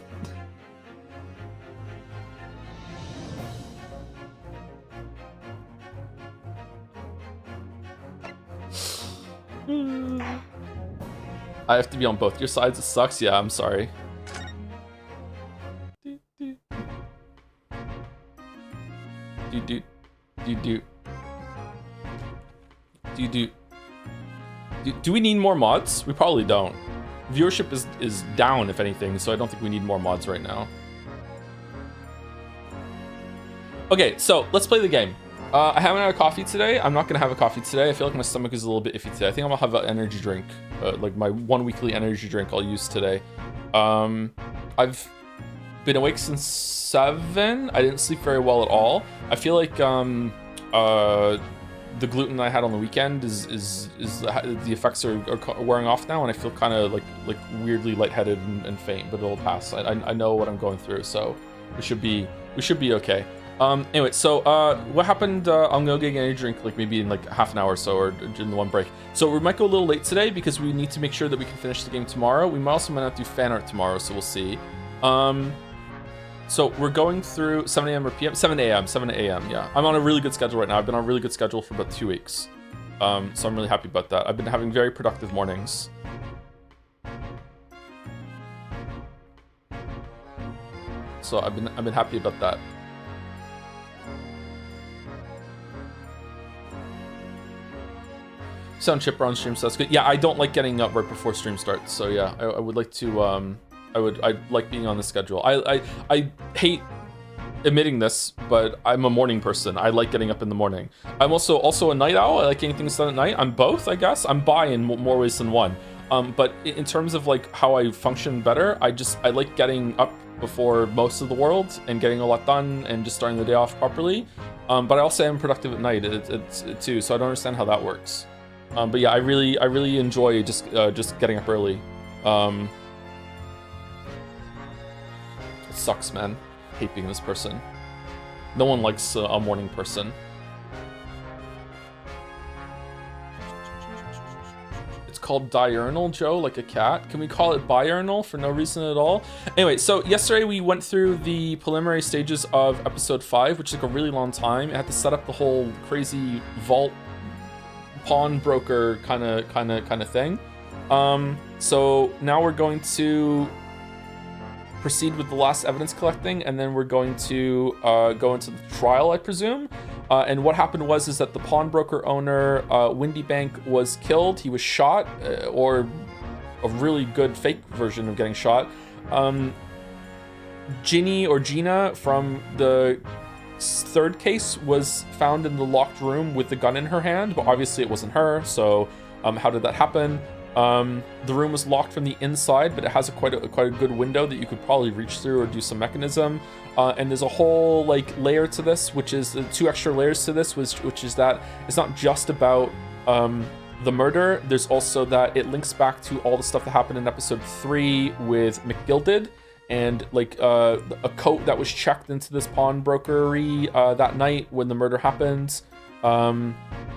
I have to be on both your sides. It sucks. Yeah, I'm sorry. Do we need more mods? We probably don't. Viewership is down, if anything, so I don't think we need more mods right now. Okay, so let's play the game. I haven't had a coffee today. I'm not gonna have a coffee today. I feel like my stomach is a little bit iffy today. I think I'm gonna have an energy drink, like my 1 weekly energy drink I'll use today. I've been awake since 7. I didn't sleep very well at all. I feel like the gluten I had on the weekend is the effects are wearing off now, and I feel kind of like weirdly lightheaded and faint, but it'll pass. I know what I'm going through, so we should be okay. Anyway, so what happened? I'm gonna get a drink like maybe in like half an hour or so, or during the one break. So we might go a little late today because we need to make sure that we can finish the game tomorrow. We might not do fan art tomorrow, so we'll see. So we're going through 7 a.m. or p.m. 7 a.m. Yeah, I'm on a really good schedule right now. I've been on a really good schedule for about 2 weeks. So I'm really happy about that. I've been having very productive mornings. So I've been happy about that. Sound chipper on stream, so that's good. Yeah, I don't like getting up right before stream starts. So yeah, I would like to I like being on the schedule. I hate admitting this, but I'm a morning person. I like getting up in the morning. I'm also a night owl. I like getting things done at night. I'm both, I guess. I'm bi in more ways than one. But in terms of like how I function better, I like getting up before most of the world and getting a lot done and just starting the day off properly. But I also am productive at night it's too, so I don't understand how that works. But yeah, I really enjoy just getting up early. It sucks, man. Hate being this person. No one likes a morning person. It's called diurnal, Joe, like a cat. Can we call it biurnal for no reason at all? Anyway, so yesterday we went through the preliminary stages of episode 5, which took a really long time. It had to set up the whole crazy vault pawnbroker kind of thing. So now we're going to proceed with the last evidence collecting, and then we're going to go into the trial, I presume. And what happened is that the pawnbroker owner, Windy Bank, was killed. He was shot, or a really good fake version of getting shot. Ginny or Gina from the third case was found in the locked room with the gun in her hand, but obviously it wasn't her. So how did that happen? The room was locked from the inside, but it has quite a good window that you could probably reach through or do some mechanism. And there's a whole like layer to this, which is 2 extra layers to this, which is that it's not just about the murder. There's also that it links back to all the stuff that happened in episode 3 with McGilded, and like a coat that was checked into this pawnbrokery that night when the murder happened.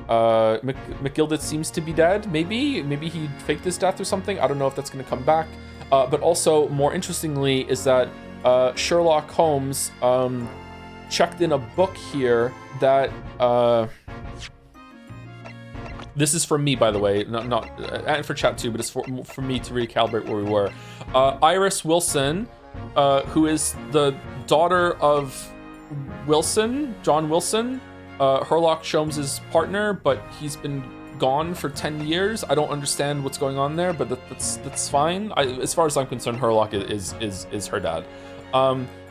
McGilded seems to be dead. Maybe he faked his death or something. I don't know if that's going to come back. But also, more interestingly, is that Sherlock Holmes checked in a book here that this is from me, by the way, not and for chat too, but it's for me to recalibrate where we were. Iris Wilson, who is the daughter of Wilson, John Wilson, Sherlock Holmes' partner, but he's been gone for 10 years. I don't understand what's going on there, but that's fine. As far as I'm concerned, Sherlock is her dad.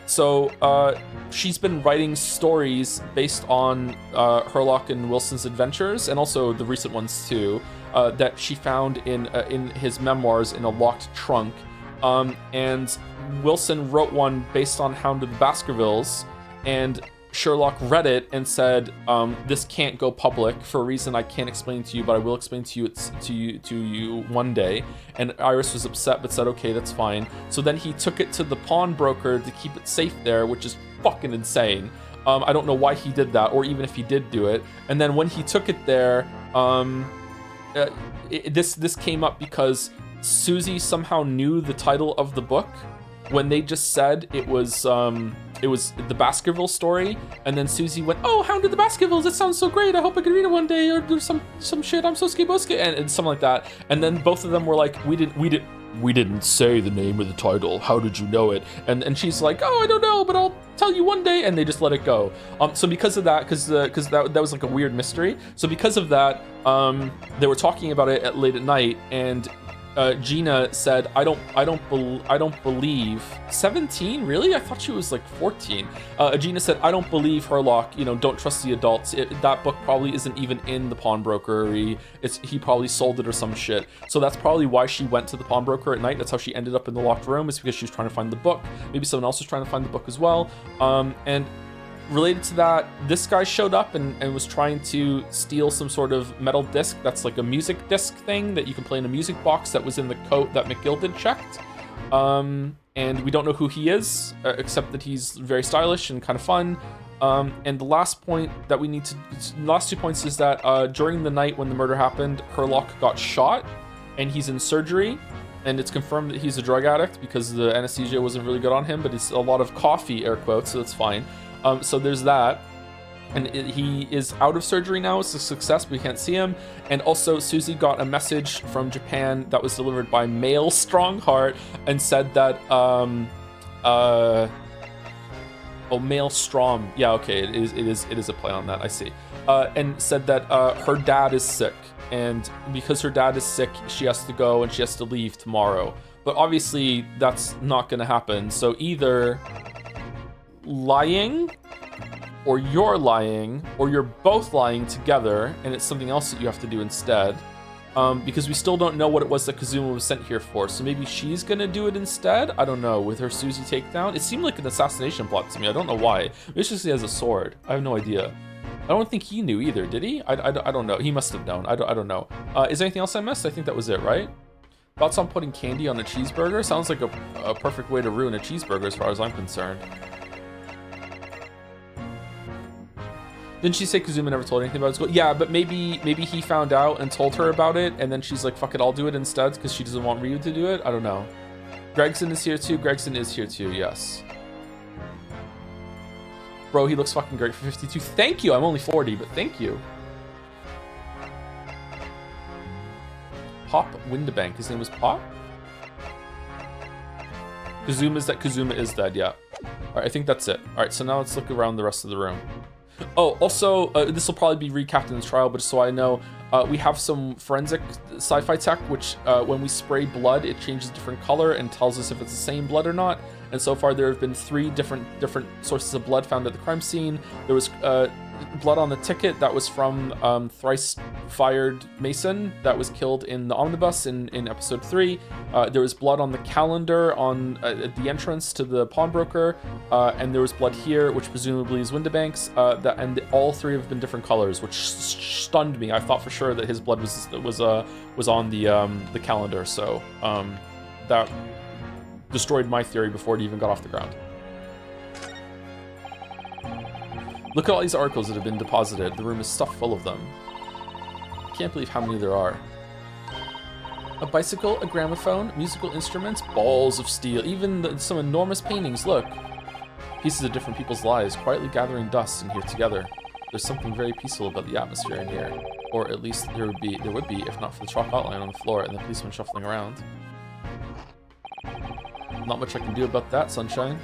So she's been writing stories based on Sherlock and Wilson's adventures, and also the recent ones too, that she found in his memoirs in a locked trunk. And Wilson wrote one based on Hound of the Baskervilles, and Sherlock read it and said, "This can't go public for a reason I can't explain to you, but I will explain to you one day." And Iris was upset, but said, "Okay, that's fine." So then he took it to the pawnbroker to keep it safe there, which is fucking insane. I don't know why he did that, or even if he did do it. And then when he took it there, this came up because Susie somehow knew the title of the book when they just said it was it was the Baskerville story, and then Susie went, "Oh, Hound of the Baskervilles! It sounds so great. I hope I can read it one day." Or there's some shit. I'm so skiboski, and something like that. And then both of them were like, "We didn't say the name of the title. How did you know it?" And she's like, "Oh, I don't know, but I'll tell you one day." And they just let it go. So because of that, because that was like a weird mystery. So because of that, they were talking about it late at night, and Gina said, I don't believe 17. Really? I thought she was like 14. Gina said, "I don't believe Herlock. Don't trust the adults. That book probably isn't even in the pawnbroker. He probably sold it or some shit." So that's probably why she went to the pawnbroker at night. That's how she ended up in the locked room. It's because she was trying to find the book. Maybe someone else was trying to find the book as well. And related to that, this guy showed up and was trying to steal some sort of metal disc that's like a music disc thing that you can play in a music box that was in the coat that McGilded checked. And we don't know who he is, except that he's very stylish and kind of fun. And the last point that last 2 points is that during the night when the murder happened, Herlock got shot and he's in surgery. And it's confirmed that he's a drug addict because the anesthesia wasn't really good on him, but it's a lot of coffee, air quotes, so that's fine. So there's that, and he is out of surgery now. It's a success, but we can't see him. And also, Susie got a message from Japan that was delivered by Mail Strongheart and said that, Maelstrom. Yeah, okay, it is a play on that. I see. And said that her dad is sick, and because her dad is sick, she has to go and she has to leave tomorrow. But obviously, that's not going to happen. So either lying, or you're lying, or you're both lying together, and it's something else that you have to do instead. Because we still don't know what it was that Kazuma was sent here for. So maybe she's gonna do it instead? I don't know, with her Susie takedown? It seemed like an assassination plot to me. I don't know why. Maybe it's just he has a sword. I have no idea. I don't think he knew either, did he? I don't know. He must have known. I don't know. Is there anything else I missed? I think that was it, right? Thoughts on putting candy on a cheeseburger? Sounds like a perfect way to ruin a cheeseburger as far as I'm concerned. Didn't she say Kazuma never told anything about school? Yeah, but maybe he found out and told her about it, and then she's like, fuck it, I'll do it instead, because she doesn't want Ryu to do it? I don't know. Gregson is here too. Gregson is here too, yes. Bro, he looks fucking great for 52. Thank you! I'm only 40, but thank you. Pop Windabank. His name was Pop? Kazuma is dead, yeah. Alright, I think that's it. Alright, so now let's look around the rest of the room. Oh, also, this will probably be recapped in the trial, but just so I know, we have some forensic sci-fi tech, which when we spray blood, it changes a different color and tells us if it's the same blood or not. And so far, there have been 3 different sources of blood found at the crime scene. There was blood on the ticket that was from thrice-fired Mason that was killed in the omnibus in episode 3. There was blood on the calendar at the entrance to the pawnbroker, and there was blood here, which presumably is Windabank's. And all 3 have been different colors, which stunned me. I thought for sure that his blood was on the calendar, so that destroyed my theory before it even got off the ground. Look at all these articles that have been deposited. The room is stuffed full of them. I can't believe how many there are. A bicycle, a gramophone, musical instruments, balls of steel, even some enormous paintings, look. Pieces of different people's lives, quietly gathering dust in here together. There's something very peaceful about the atmosphere in here. Or at least there would be, if not for the chalk outline on the floor and the policeman shuffling around. Not much I can do about that, sunshine.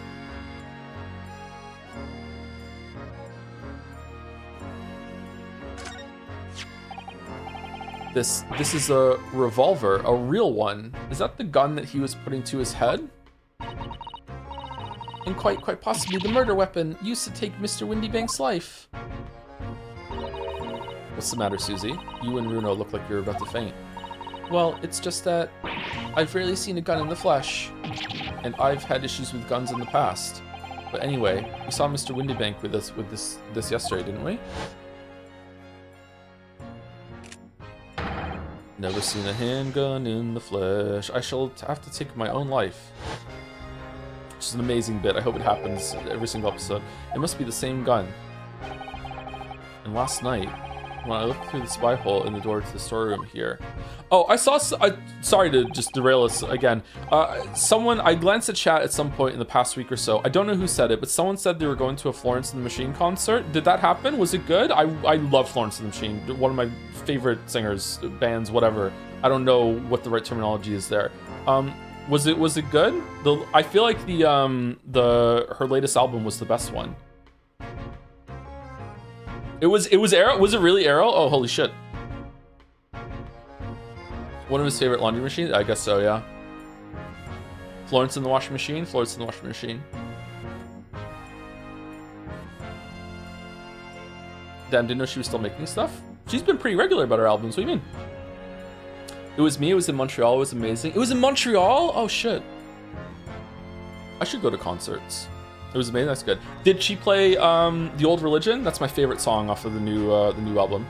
This is a revolver, a real one. Is that the gun that he was putting to his head? And quite possibly the murder weapon used to take Mr. Windabank's life. What's the matter, Susie? You and Runo look like you're about to faint. Well, it's just that I've rarely seen a gun in the flesh, and I've had issues with guns in the past. But anyway, we saw Mr. Windabank with this yesterday, didn't we? Never seen a handgun in the flesh. I shall have to take my own life. Which is an amazing bit. I hope it happens every single episode. It must be the same gun. And last night, When I look through the spy hole in the door to the storeroom here. Oh, I saw. Sorry to just derail us again. Someone, I glanced at chat at some point in the past week or so. I don't know who said it, but someone said they were going to a Florence and the Machine concert. Did that happen? Was it good? I love Florence and the Machine. One of my favorite singers, bands, whatever. I don't know what the right terminology is there. Was it good? I feel like her latest album was the best one. It was Arrow. Was it really Arrow? Oh, holy shit. One of his favorite laundry machines? I guess so, yeah. Florence in the Washing Machine? Florence in the Washing Machine. Damn, didn't know she was still making stuff? She's been pretty regular about her albums. What do you mean? It was me. It was in Montreal. It was amazing. It was in Montreal? Oh, shit. I should go to concerts. It was amazing. That's good. Did she play The Old Religion? That's my favorite song off of the new album.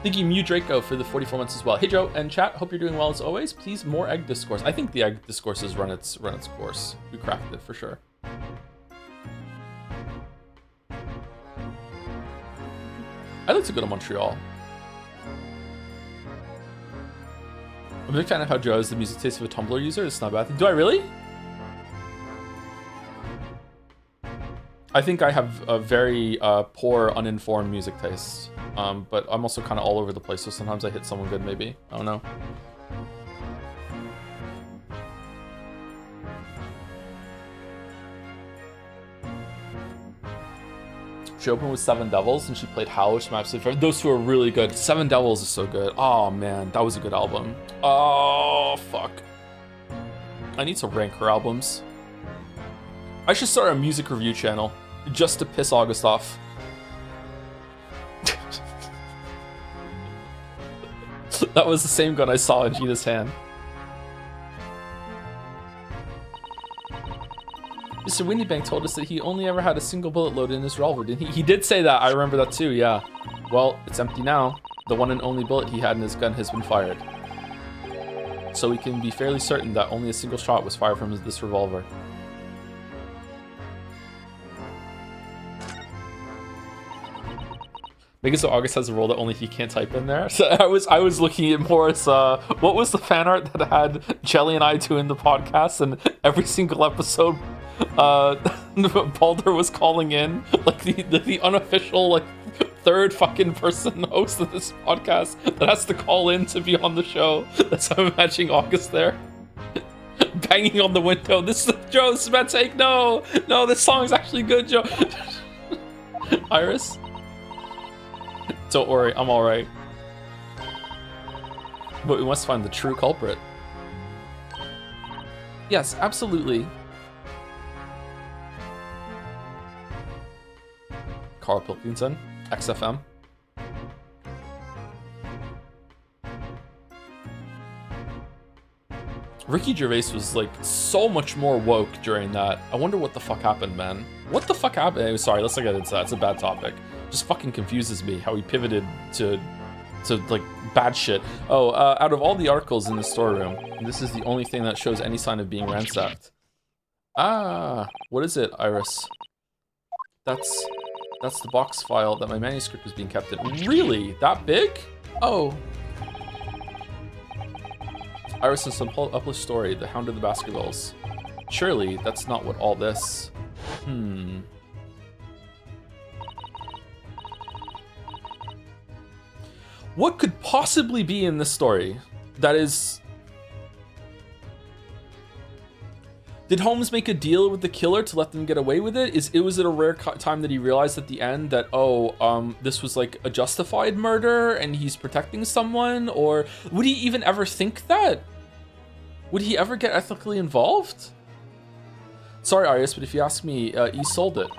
Thank you, Mew Draco, for the 44 months as well. Hey, Joe and chat. Hope you're doing well as always. Please, more egg discourse. I think the egg discourse has run its course. We cracked it for sure. I'd like to go to Montreal. I'm a big fan of how Joe has the music taste of a Tumblr user. It's not a bad thing. Do I really? I think I have a very poor, uninformed music taste. But I'm also kind of all over the place, so sometimes I hit someone good, maybe. I don't know. She opened with Seven Devils, and she played Howl, which is my absolute favorite. Those two are really good. Seven Devils is so good. Oh, man, that was a good album. Oh, fuck. I need to rank her albums. I should start a music review channel, just to piss August off. That was the same gun I saw in Gina's hand. Mr. Windybank told us that he only ever had a single bullet loaded in his revolver, didn't he? He did say that. I remember that too, yeah. Well, it's empty now. The one and only bullet he had in his gun has been fired. So we can be fairly certain that only a single shot was fired from this revolver. Make it so August has a role that only he can't type in there. So I was looking at more as what was the fan art that had Jelly and I doing the podcast, and every single episode Baldur was calling in like the unofficial like third fucking person host of this podcast that has to call in to be on the show. That's how I'm imagining August there. Banging on the window. This is Joe, this is my take. No, this song's actually good, Joe. Iris? Don't worry, I'm alright. But we must find the true culprit. Yes, absolutely. Carl Pilkington, XFM. Ricky Gervais was like so much more woke during that. I wonder what the fuck happened, man. What the fuck happened? Sorry, let's not get into that. It's a bad topic. Just fucking confuses me how he pivoted to like bad shit. Oh, out of all the articles in the storeroom, this is the only thing that shows any sign of being ransacked. Ah, what is it, Iris? That's the box file that my manuscript was being kept in. Really? That big? Oh. Iris's published story, The Hound of the Baskervilles. Surely that's not what all this... What could possibly be in this story that is... Did Holmes make a deal with the killer to let them get away with it? Was it a rare time that he realized at the end that, this was like a justified murder and he's protecting someone? Or would he even ever think that? Would he ever get ethically involved? Sorry, Arias, but if you ask me, he sold it.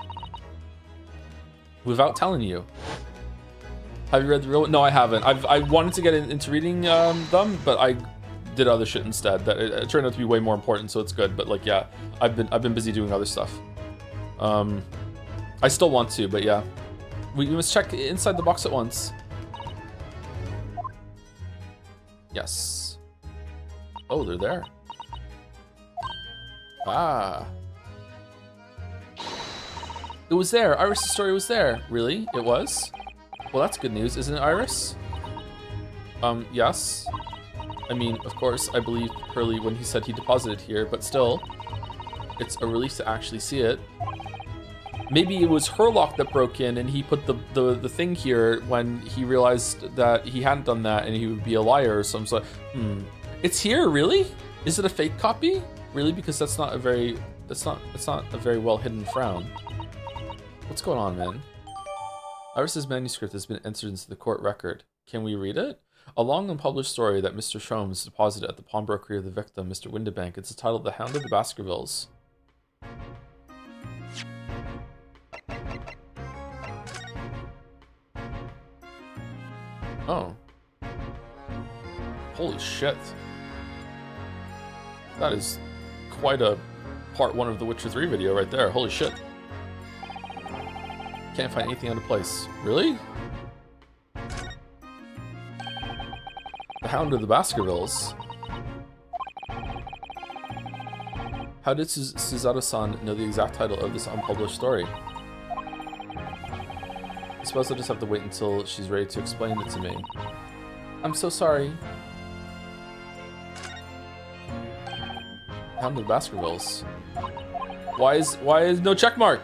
Without telling you. Have you read the real? No, I haven't. I wanted to get into reading them, but I did other shit instead. That it turned out to be way more important, so it's good. But like, yeah, I've been busy doing other stuff. I still want to, but yeah, we must check inside the box at once. Yes. Oh, they're there. Ah. It was there. Iris' story was there. Really? It was? Well, that's good news, isn't it, Iris? Yes. I mean, of course, I believe Hurley when he said he deposited here, but still, it's a relief to actually see it. Maybe it was Herlock that broke in and he put the thing here when he realized that he hadn't done that and he would be a liar or some sort. It's here, really? Is it a fake copy? Really? Because that's not a very well hidden frown. What's going on, man? Iris's manuscript has been entered into the court record. Can we read it? A long unpublished story that Mr. Sholmes deposited at the pawnbrokery of the victim, Mr. Windibank. It's titled The Hound of the Baskervilles. Oh. Holy shit. That is quite a part 1 of the Witcher 3 video right there. Holy shit. Can't find anything out of place. Really? The Hound of the Baskervilles? How did Suzato-san know the exact title of this unpublished story? I suppose I'll just have to wait until she's ready to explain it to me. I'm so sorry. Hound of the Baskervilles. Why is no check mark?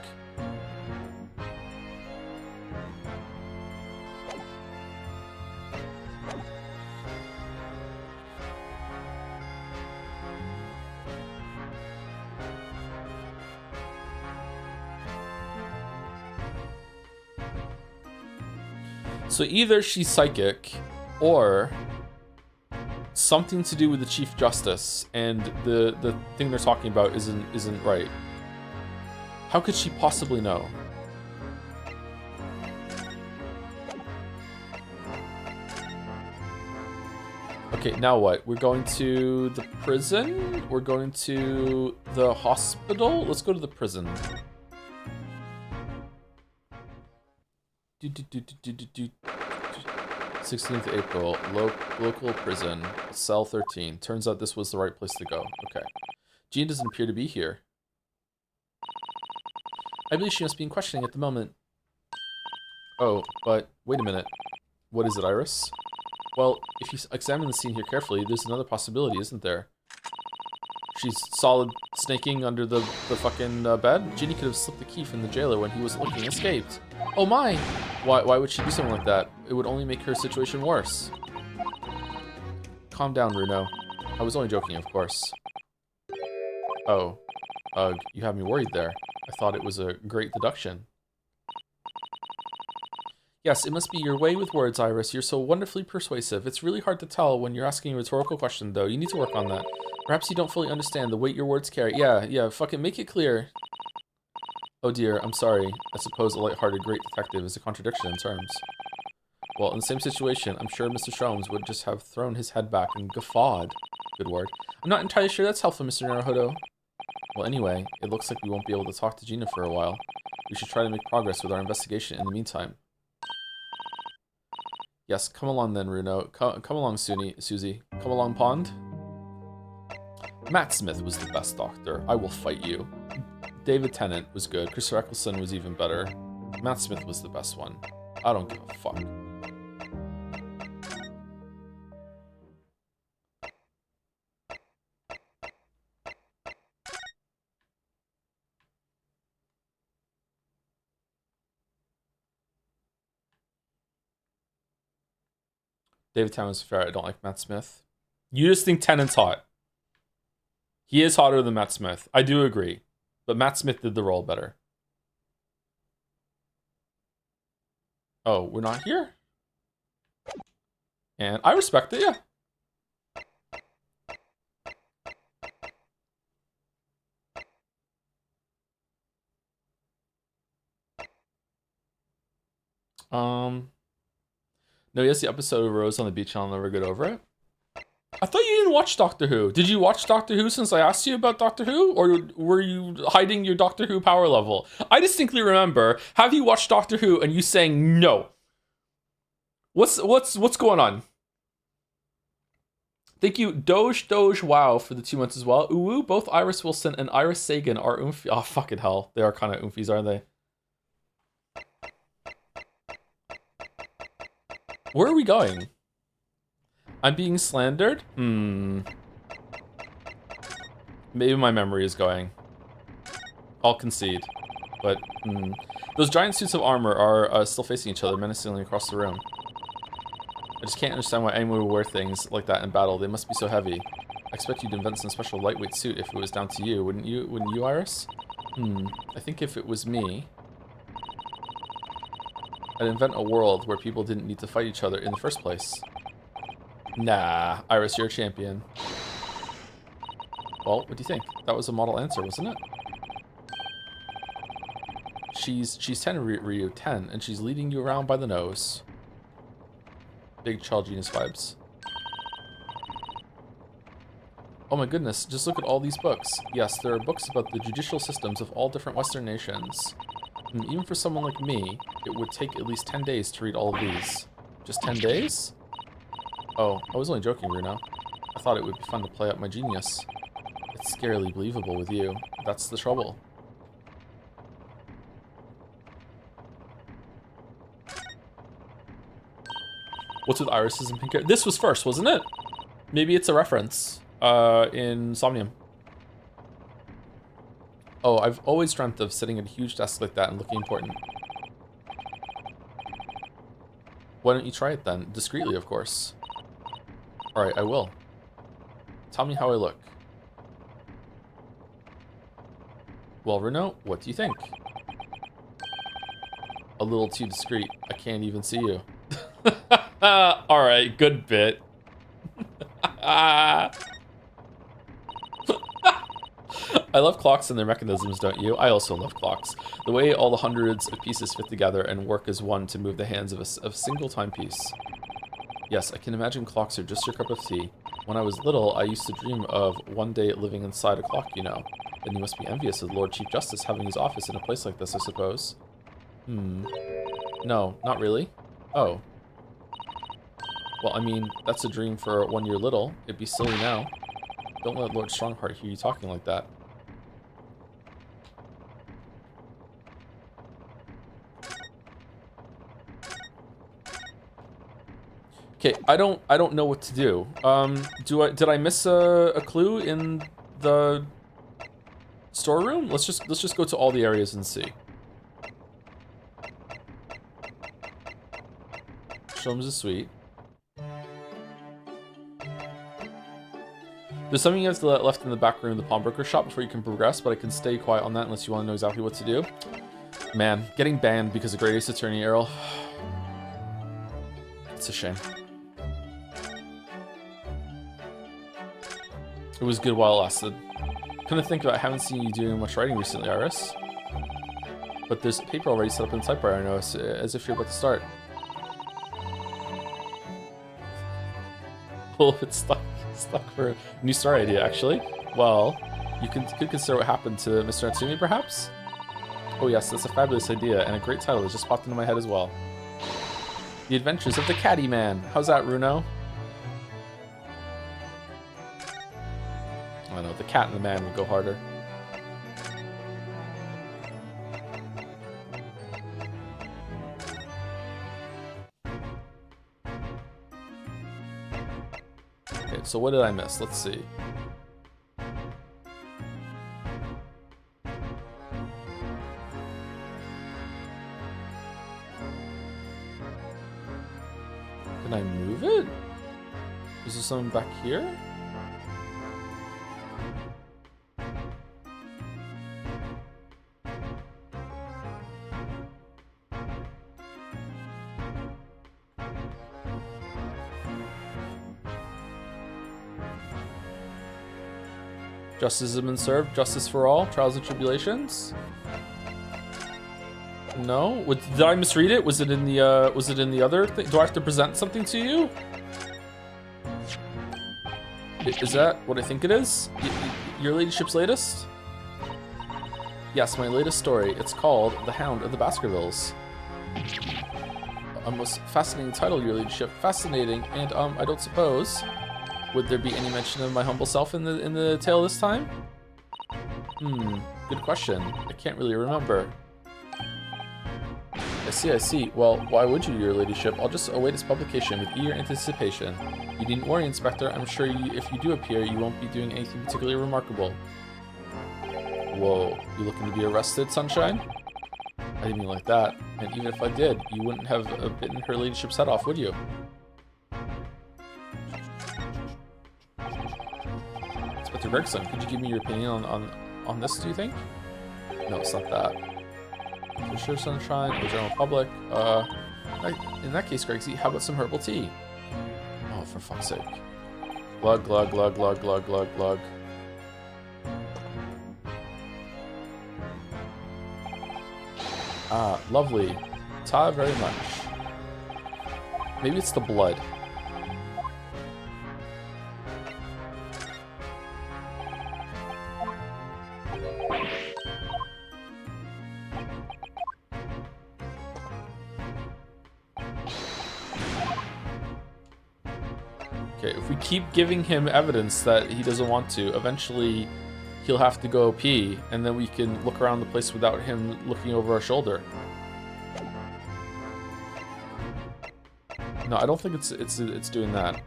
So either she's psychic, or something to do with the Chief Justice, and the thing they're talking about isn't right. How could she possibly know? Okay, now what? We're going to the prison? We're going to the hospital? Let's go to the prison. 16th April, local prison, cell 13. Turns out this was the right place to go. Okay. Jean doesn't appear to be here. I believe she must be in questioning at the moment. Oh, but wait a minute. What is it, Iris? Well, if you examine the scene here carefully, there's another possibility, isn't there? She's solid snaking under the fucking bed? Ginny could have slipped the key from the jailer when he was looking and escaped. Oh my! Why would she do something like that? It would only make her situation worse. Calm down, Bruno. I was only joking, of course. Oh. Ugh, you have me worried there. I thought it was a great deduction. Yes, it must be your way with words, Iris. You're so wonderfully persuasive. It's really hard to tell when you're asking a rhetorical question, though. You need to work on that. Perhaps you don't fully understand the weight your words carry. Yeah, fucking make it clear. Oh dear, I'm sorry. I suppose a light-hearted great detective is a contradiction in terms. Well, in the same situation, I'm sure Mr. Sholmes would just have thrown his head back and guffawed. Good word. I'm not entirely sure that's helpful, Mr. Naruhodo. Well, anyway, it looks like we won't be able to talk to Gina for a while. We should try to make progress with our investigation in the meantime. Yes, come along then, Runo. Come along, Susie. Come along, Pond. Matt Smith was the best doctor. I will fight you. David Tennant was good. Chris Eccleston was even better. Matt Smith was the best one. I don't give a fuck. David Tennant was fair. I don't like Matt Smith. You just think Tennant's hot. He is hotter than Matt Smith. I do agree. But Matt Smith did the role better. Oh, we're not here? And I respect it, yeah. No, yes, the episode of Rose on the Beach, and I'll never get over it. I thought you didn't watch Doctor Who. Did you watch Doctor Who since I asked you about Doctor Who? Or were you hiding your Doctor Who power level? I distinctly remember, have you watched Doctor Who and you saying no? What's going on? Thank you, Doge Wow, for the 2 months as well. Ooh, both Iris Wilson and Iris Sagan are oomphy. Oh, fucking hell. They are kind of oomfies, aren't they? Where are we going? I'm being slandered? Maybe my memory is going. I'll concede. But, Those giant suits of armor are still facing each other menacingly across the room. I just can't understand why anyone would wear things like that in battle. They must be so heavy. I expect you to invent some special lightweight suit if it was down to you, wouldn't you? Wouldn't you, Iris? I think if it was me, I'd invent a world where people didn't need to fight each other in the first place. Nah, Iris, you're a champion. Well, what do you think? That was a model answer, wasn't it? She's 10, Ryu, 10, and she's leading you around by the nose. Big child genius vibes. Oh my goodness, just look at all these books. Yes, there are books about the judicial systems of all different Western nations. And even for someone like me, it would take at least 10 days to read all of these. Just 10 days? Oh, I was only joking, Bruno. I thought it would be fun to play up my genius. It's scarily believable with you. That's the trouble. What's with irises and pink hair? This was first, wasn't it? Maybe it's a reference in Somnium. Oh, I've always dreamt of sitting at a huge desk like that and looking important. Why don't you try it then? Discreetly, of course. Alright, I will. Tell me how I look. Well, Renault, what do you think? A little too discreet. I can't even see you. Alright, good bit. I love clocks and their mechanisms, don't you? I also love clocks. The way all the hundreds of pieces fit together and work as one to move the hands of a single timepiece. Yes, I can imagine clocks are just your cup of tea. When I was little, I used to dream of one day living inside a clock, you know. Then you must be envious of the Lord Chief Justice having his office in a place like this, I suppose. No, not really. Oh. Well, I mean, that's a dream for when you're little. It'd be silly now. Don't let Lord Strongheart hear you talking like that. Okay, I don't know what to do. Did I miss a clue in the storeroom? Let's just go to all the areas and see. Sholmes is sweet. There's something you have left in the back room of the pawnbroker shop before you can progress, but I can stay quiet on that unless you want to know exactly what to do. Man, getting banned because of Great Ace Attorney, Errol. It's a shame. It was good while it lasted. Couldn't think about, I haven't seen you doing much writing recently, Iris. But there's paper already set up in the typewriter, I know, as if you're about to start. Well, it's stuck for a new story idea, actually. Well, you could consider what happened to Mr. Natsumi, perhaps? Oh yes, that's a fabulous idea, and a great title that just popped into my head as well. The Adventures of the Caddy Man. How's that, Runo? I don't know, the cat and the man would go harder. Okay, so what did I miss? Let's see. Can I move it? Is there something back here? Justice has been served. Justice for all. Trials and tribulations. No. Did I misread it? Was it in the? Was it in the other thing? Do I have to present something to you? Is that what I think it is? Your ladyship's latest? Yes, my latest story. It's called The Hound of the Baskervilles. A most fascinating title, your ladyship. Fascinating, and I don't suppose. Would there be any mention of my humble self in the tale this time? Good question. I can't really remember. I see, I see. Well, why would you, your ladyship? I'll just await its publication with eager anticipation. You needn't worry, Inspector. I'm sure if you do appear, you won't be doing anything particularly remarkable. Whoa, you looking to be arrested, Sunshine? I didn't mean like that. And even if I did, you wouldn't have bitten her ladyship's head off, would you? Inspector Gregson, could you give me your opinion on this, do you think? No, it's not that. For sure, Sunshine, the general public. In that case, Gregsy, how about some herbal tea? Oh, for fuck's sake. Glug, glug, glug, glug, glug, glug, glug. Ah, lovely. Ta very much. Maybe it's the blood. Okay, if we keep giving him evidence that he doesn't want to, eventually he'll have to go pee, and then we can look around the place without him looking over our shoulder. No, I don't think it's doing that.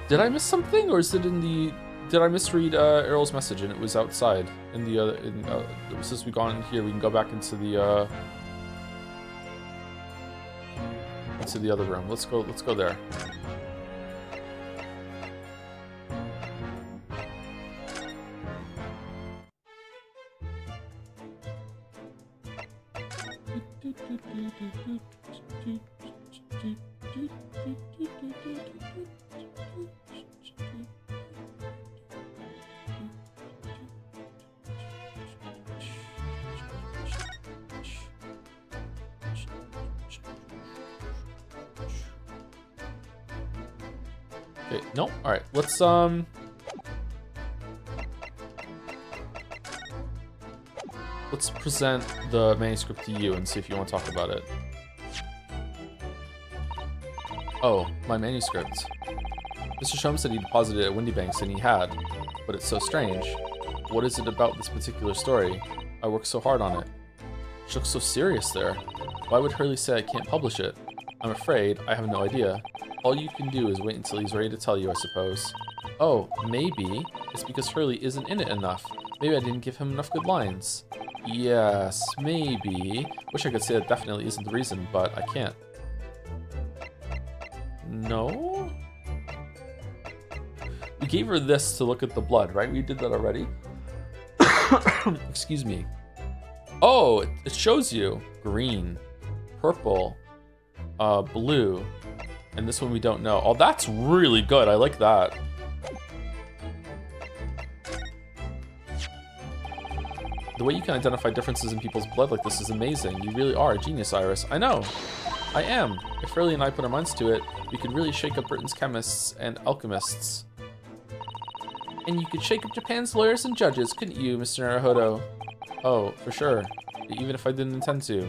Did I miss something, or is it in the? Did I misread Errol's message and it was outside in the other? Since we've gone in here, we can go back into the other room. Let's go there. Okay, no, all right, let's present the manuscript to you and see if you want to talk about it. Oh, my manuscript. Mr. Shum said he deposited it at Windybanks, and he had, but it's so strange. What is it about this particular story? I worked so hard on it. She looks so serious there. Why would Hurley say I can't publish it? I'm afraid I have no idea. All you can do is wait until he's ready to tell you, I suppose. Oh, maybe it's because Hurley isn't in it enough. Maybe I didn't give him enough good lines. Yes, maybe. Wish I could say that definitely isn't the reason, but I can't. No? We gave her this to look at the blood, right? We did that already. Excuse me. Oh, it shows you green, purple, blue, and this one we don't know. Oh, that's really good. I like that. The way you can identify differences in people's blood like this is amazing. You really are a genius, Iris. I know. I am. If Hurley and I put our minds to it, we could really shake up Britain's chemists and alchemists. And you could shake up Japan's lawyers and judges, couldn't you, Mr. Naruhodo? Oh, for sure. Even if I didn't intend to.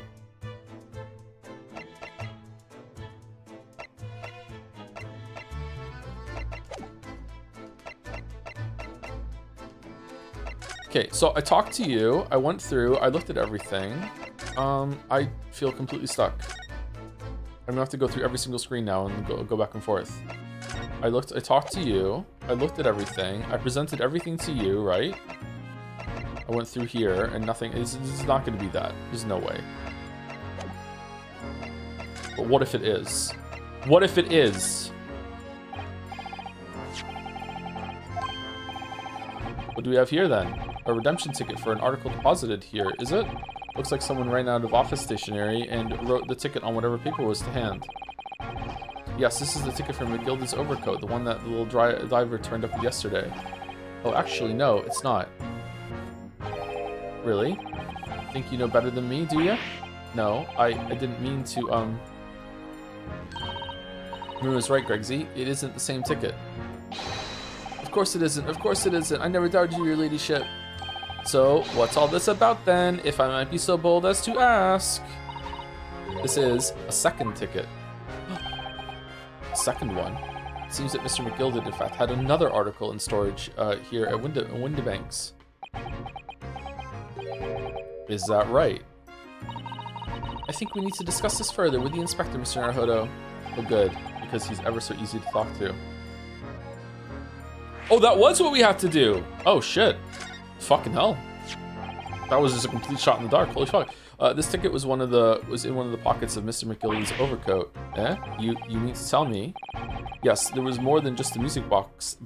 Okay, so I talked to you, I went through, I looked at everything. I feel completely stuck. I'm gonna have to go through every single screen now and go back and forth. I talked to you, I looked at everything, I presented everything to you, right? I went through here and nothing, this is not gonna be that. There's no way. But what if it is? What if it is? What do we have here then? A redemption ticket for an article deposited here, is it? Looks like someone ran out of office stationery and wrote the ticket on whatever paper was to hand. Yes, this is the ticket from McGilda's overcoat, the one that the little diver turned up with yesterday. Oh, actually, no, it's not. Really? Think you know better than me, do you? No, I didn't mean to, Maru was right, Gregsy. It isn't the same ticket. Of course it isn't, of course it isn't. I never doubted you, your ladyship. So, what's all this about then, if I might be so bold as to ask? This is a second ticket. Second one. It seems that Mr. McGilded, in fact, had another article in storage here at Windibanks. Is that right? I think we need to discuss this further with the inspector, Mr. Naruhodo. Oh, good, because he's ever so easy to talk to. Oh, that was what we had to do! Oh, shit. Fucking hell. That was just a complete shot in the dark. Holy fuck. This ticket was in one of the pockets of Mr. McGilly's overcoat. Eh? You mean to tell me? Yes, there was more than just the music box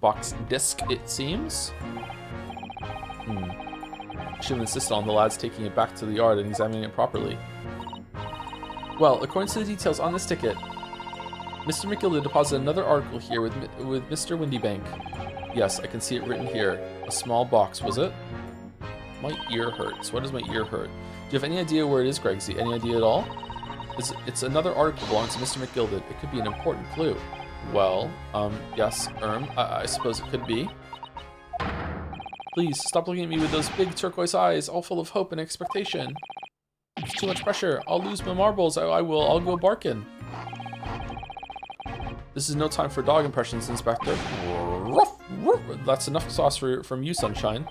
disc, it seems. Should have insisted on the lads taking it back to the yard and examining it properly. Well, according to the details on this ticket, Mr. McGilly deposited another article here with Mr. Windibank. Yes, I can see it written here. A small box, was it? My ear hurts. Why does my ear hurt? Do you have any idea where it is, Gregsy? Any idea at all? It's another article belonging to Mr. McGilded. It could be an important clue. Well, yes, I suppose it could be. Please, stop looking at me with those big turquoise eyes, all full of hope and expectation. It's too much pressure. I'll lose my marbles. I'll go barking. This is no time for dog impressions, Inspector. That's enough sauce from you, Sunshine.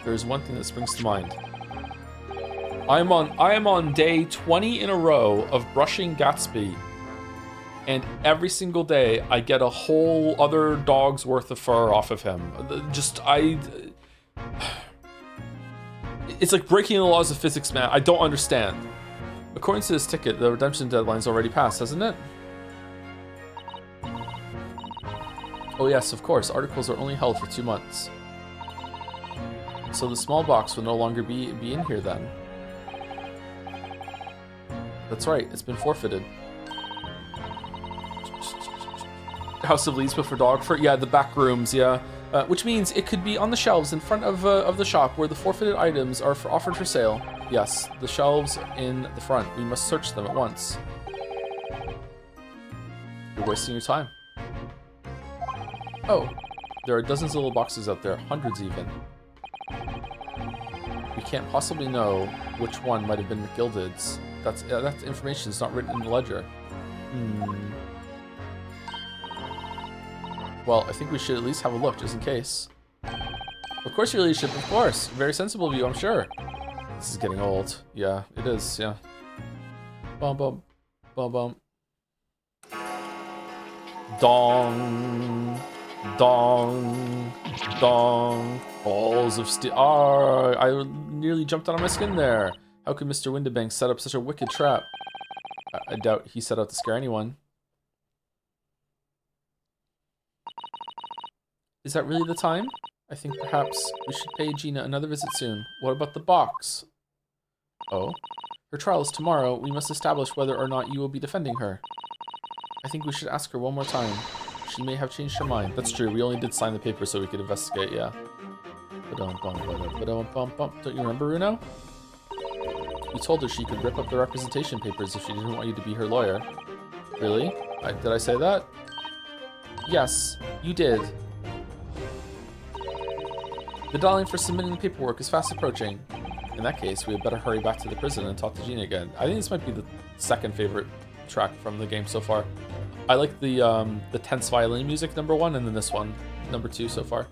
There's one thing that springs to mind. I am on day 20 in a row of brushing Gatsby. And every single day, I get a whole other dog's worth of fur off of him. It's like breaking the laws of physics, man. I don't understand. According to this ticket, the redemption deadline's already passed, hasn't it? Oh yes, of course. Articles are only held for 2 months. So the small box will no longer be in here then. That's right, it's been forfeited. House of Leads, but for dog fur? Yeah, the back rooms, yeah. Which means it could be on the shelves in front of the shop where the forfeited items are offered for sale. Yes, the shelves in the front. We must search them at once. You're wasting your time. Oh, there are dozens of little boxes out there, hundreds even. We can't possibly know which one might have been McGilded's. That information is not written in the ledger. Well, I think we should at least have a look, just in case. Of course, your ladyship, of course. Very sensible of you, I'm sure. This is getting old. Yeah, it is, yeah. Bum bum. Bum bum. Dong. Dong. Dong. Balls of steel. Ah, I nearly jumped out of my skin there. How could Mr. Windibank set up such a wicked trap? I doubt he set out to scare anyone. Is that really the time? I think perhaps we should pay Gina another visit soon. What about the box? Oh? Her trial is tomorrow. We must establish whether or not you will be defending her. I think we should ask her one more time. She may have changed her mind. That's true. We only did sign the paper so we could investigate, yeah. Don't you remember, Runo? You told her she could rip up the representation papers if she didn't want you to be her lawyer. Really? Did I say that? Yes, you did. The deadline for submitting the paperwork is fast approaching. In that case, we had better hurry back to the prison and talk to Gina again. I think this might be the second favorite track from the game so far. I like the tense violin music, number 1, and then this one, number 2 so far.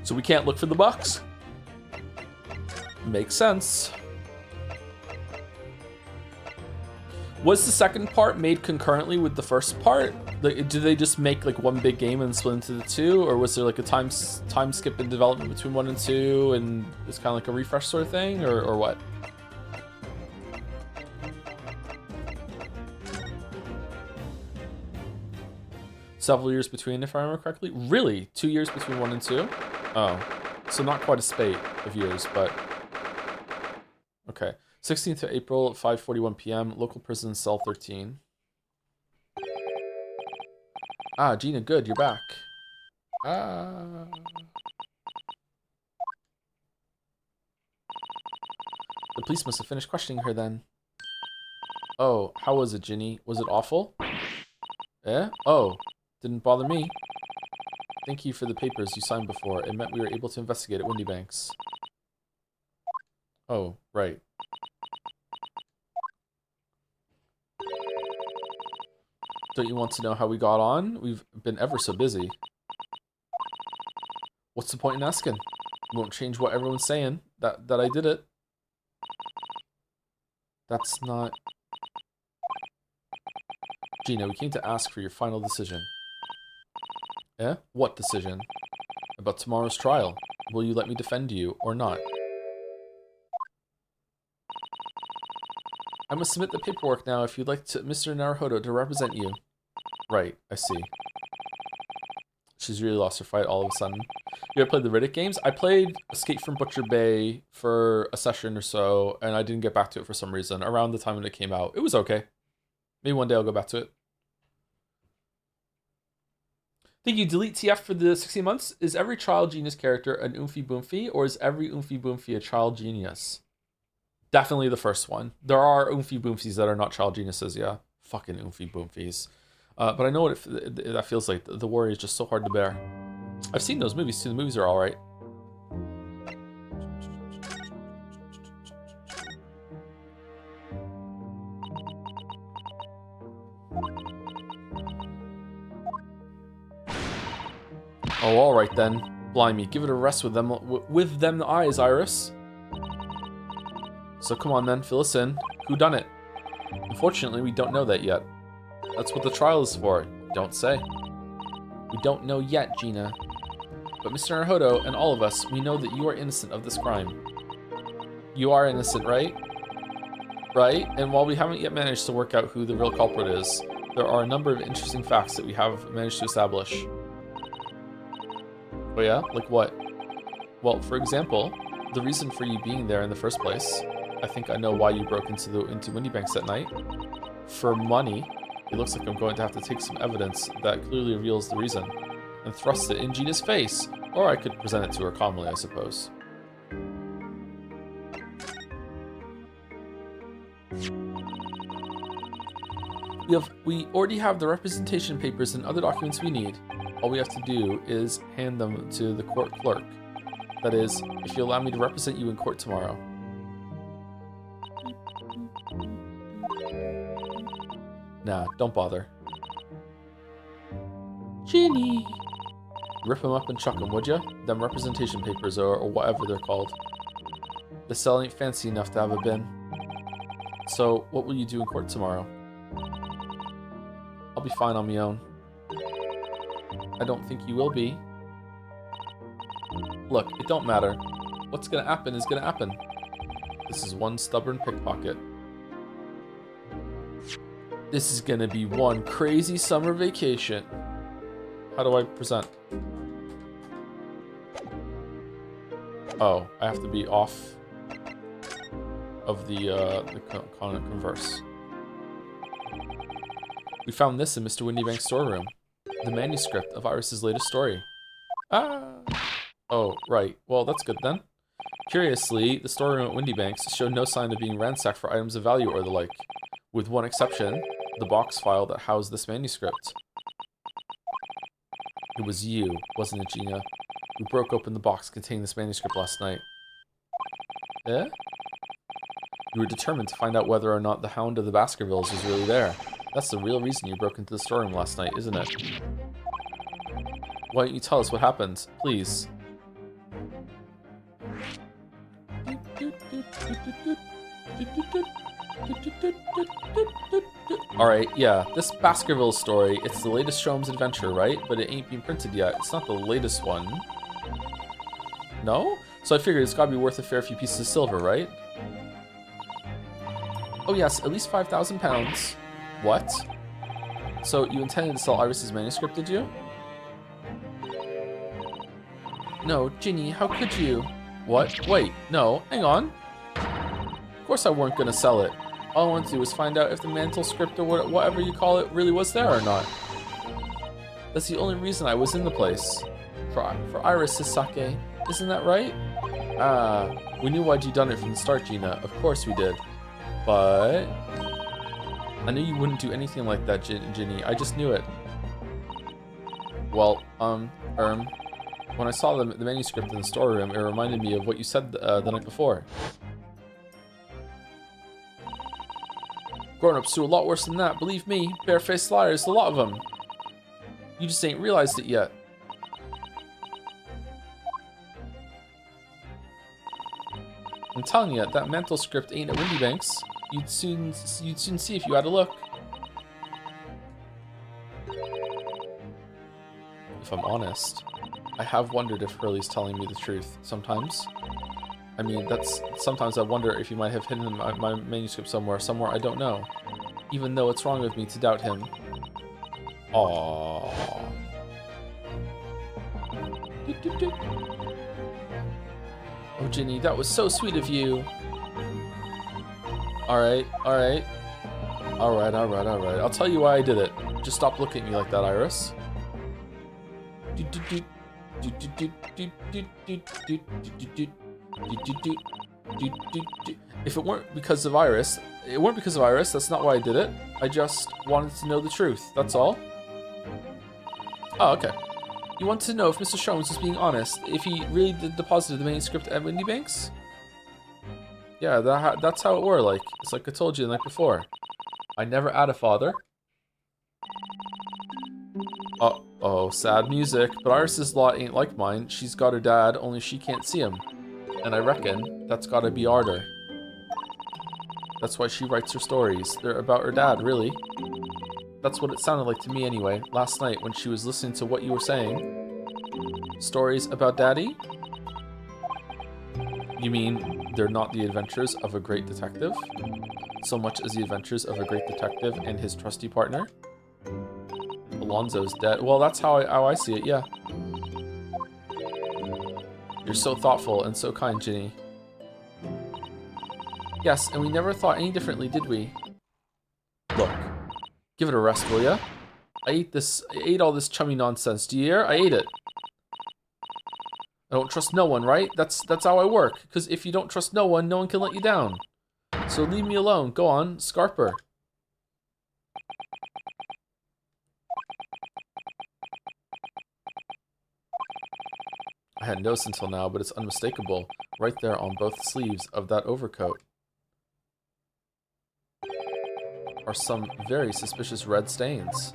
So we can't look for the box? Makes sense. Was the second part made concurrently with the first part? Like, did they just make like one big game and split into the 2, or was there like a time skip in development between 1 and 2, and it's kind of like a refresh sort of thing, or what? Several years between, if I remember correctly. Really? 2 years between 1 and 2? Oh, so not quite a spate of years, but okay. 16th of April at 5:41 p.m. Local prison, cell 13. Ah, Gina, good, you're back. Ah. The police must have finished questioning her then. Oh, how was it, Ginny? Was it awful? Eh? Oh, didn't bother me. Thank you for the papers you signed before. It meant we were able to investigate at Windy Banks. Oh, right. Don't you want to know how we got on? We've been ever so busy. What's the point in asking? It won't change what everyone's saying. That I did it. That's not... Gina, we came to ask for your final decision. Eh? What decision? About tomorrow's trial. Will you let me defend you or not? I must submit the paperwork now if you'd like Mr. Naruhodo to represent you. Right, I see. She's really lost her fight all of a sudden. You ever played the Riddick games? I played Escape from Butcher Bay for a session or so, and I didn't get back to it for some reason. Around the time when it came out, it was okay. Maybe one day I'll go back to it. Think you delete TF for the 16 months? Is every child genius character an Oomphy Boomfy, or is every Oomphy Boomfy a child genius? Definitely the first one. There are Oomphy Boomfies that are not child geniuses, yeah. Fucking Oomphy Boomfies. But I know what that feels like. The worry is just so hard to bear. I've seen those movies too. The movies are alright. Oh, alright then. Blimey, give it a rest with them the eyes, Iris. So come on then, fill us in. Who done it? Unfortunately, we don't know that yet. That's what the trial is for. Don't say. We don't know yet, Gina. But Mr. Naruhodo and all of us, we know that you are innocent of this crime. You are innocent, right? Right? And while we haven't yet managed to work out who the real culprit is, there are a number of interesting facts that we have managed to establish. Oh yeah? Like what? Well, for example, the reason for you being there in the first place. I think I know why you broke into Windy Banks that night. For money. It looks like I'm going to have to take some evidence that clearly reveals the reason and thrust it in Gina's face. Or I could present it to her calmly, I suppose. We already have the representation papers and other documents we need. All we have to do is hand them to the court clerk. That is, if you allow me to represent you in court tomorrow. Nah, don't bother. Ginny! Rip them up and chuck them, would ya? Them representation papers or whatever they're called. The cell ain't fancy enough to have a bin. So, what will you do in court tomorrow? I'll be fine on my own. I don't think you will be. Look, it don't matter. What's gonna happen is gonna happen. This is one stubborn pickpocket. This is gonna be one crazy summer vacation. How do I present? Oh, I have to be off of the converse. We found this in Mr. Windybank's storeroom. The manuscript of Iris's latest story. Ah! Oh, right. Well, that's good then. Curiously, the storeroom at Windybanks showed no sign of being ransacked for items of value or the like. With one exception, the box file that housed this manuscript. It was you, wasn't it, Gina, who broke open the box containing this manuscript last night. Eh? You were determined to find out whether or not the Hound of the Baskervilles was really there. That's the real reason you broke into the storeroom last night, isn't it? Why don't you tell us what happened, please? Alright, yeah, this Baskerville story, it's the latest Sholmes adventure, right? But it ain't been printed yet. It's not the latest one. No? So I figured it's gotta be worth a fair few pieces of silver, right? Oh yes, at least 5,000 pounds. What? So you intended to sell Iris's manuscript, did you? No, Ginny, how could you? What? Wait, no, hang on. Of course I weren't gonna sell it. All I wanted to do was find out if the mantle script or whatever you call it really was there or not. That's the only reason I was in the place. For Iris's sake, isn't that right? Ah, we knew why'd you done it from the start, Gina. Of course we did. But I knew you wouldn't do anything like that, Ginny. I just knew it. Well, when I saw the manuscript in the storeroom, it reminded me of what you said the night before. Grown-ups do a lot worse than that, believe me. Barefaced liars, a lot of them. You just ain't realized it yet. I'm telling you, that mantle script ain't at Windybanks. You'd soon see if you had a look. If I'm honest, I have wondered if Hurley's telling me the truth sometimes. I mean, sometimes I wonder if he might have hidden my manuscript somewhere I don't know. Even though it's wrong of me to doubt him. Aww. Doot, doot, doot. Oh, Ginny, that was so sweet of you. Alright. I'll tell you why I did it. Just stop looking at me like that, Iris. If it weren't because of Iris, that's not why I did it. I just wanted to know the truth, that's all. Oh, okay. You wanted to know if Mr. Sholmes was being honest, if he really deposited the manuscript at Windybanks? Yeah, that's how it were, like. It's like I told you the night before. I never had a father. Uh-oh, sad music. But Iris's lot ain't like mine. She's got her dad, only she can't see him. And I reckon that's gotta be harder. That's why she writes her stories. They're about her dad, really. That's what it sounded like to me anyway, last night when she was listening to what you were saying. Stories about Daddy? You mean they're not the adventures of a great detective? So much as the adventures of a great detective and his trusty partner? Alonzo's dead. Well, that's how I see it, yeah. You're so thoughtful and so kind, Ginny. Yes, and we never thought any differently, did we? Look, give it a rest, will ya? I ate all this chummy nonsense. Do you hear? I ate it. I don't trust no one, right? That's how I work. Because if you don't trust no one can let you down. So leave me alone. Go on, Scarper. I hadn't noticed until now, but it's unmistakable. Right there on both sleeves of that overcoat are some very suspicious red stains.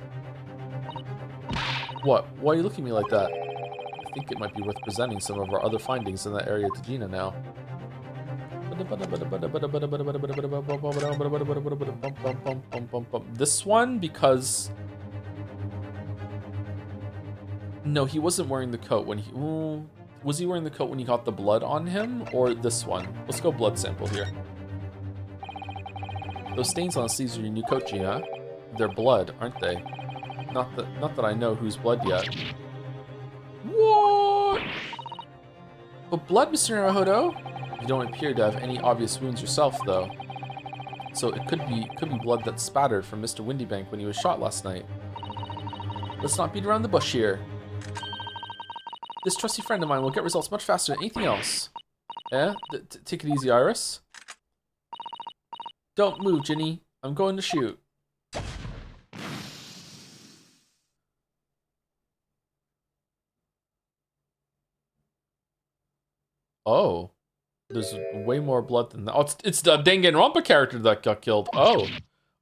What? Why are you looking at me like that? I think it might be worth presenting some of our other findings in that area to Gina now. This one, because... No, he wasn't wearing the coat when he... was he wearing the coat when he got the blood on him? Or this one? Let's go blood sample here. Those stains on the sleeves of your new coat, Gina. They're blood, aren't they? Not that I know whose blood yet. What? But blood, Mr. Naruhodo? You don't appear to have any obvious wounds yourself, though. So it could be blood that spattered from Mr. Windybank when he was shot last night. Let's not beat around the bush here. This trusty friend of mine will get results much faster than anything else. Eh? Take it easy, Iris. Don't move, Ginny. I'm going to shoot. Oh. There's way more blood than that. Oh, it's the Danganronpa character that got killed. Oh.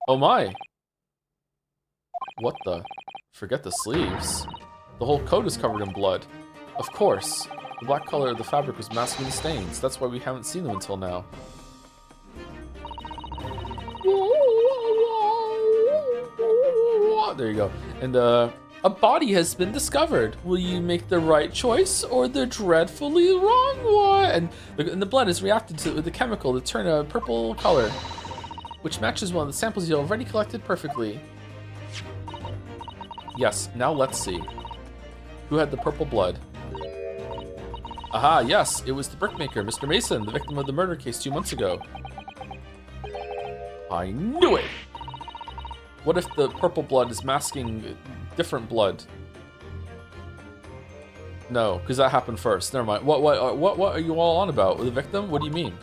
Oh my. What the? Forget the sleeves. The whole coat is covered in blood. Of course. The black color of the fabric was masking the stains. That's why we haven't seen them until now. There you go. And a body has been discovered. Will you make the right choice or the dreadfully wrong one? And the blood has reacted to the chemical to turn a purple color, which matches one of the samples you already collected perfectly. Yes, now let's see. Who had the purple blood? Aha, yes, it was the brickmaker, Mr. Mason, the victim of the murder case 2 months ago. I knew it! What if the purple blood is masking different blood? No, because that happened first. Never mind. What are you all on about? The victim? What do you mean?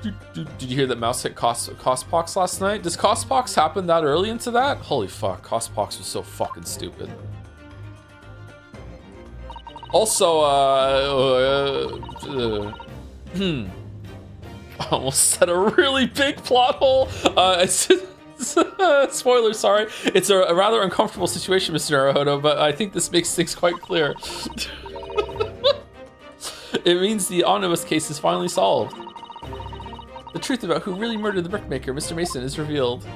Did you hear that Mouse hit Cospox last night? Does Cospox happen that early into that? Holy fuck, Cospox was so fucking stupid. Also, almost said a really big plot hole. Spoiler, sorry. It's a rather uncomfortable situation, Mr. Naruhodo, but I think this makes things quite clear. It means the omnibus case is finally solved. The truth about who really murdered the brickmaker, Mr. Mason, is revealed.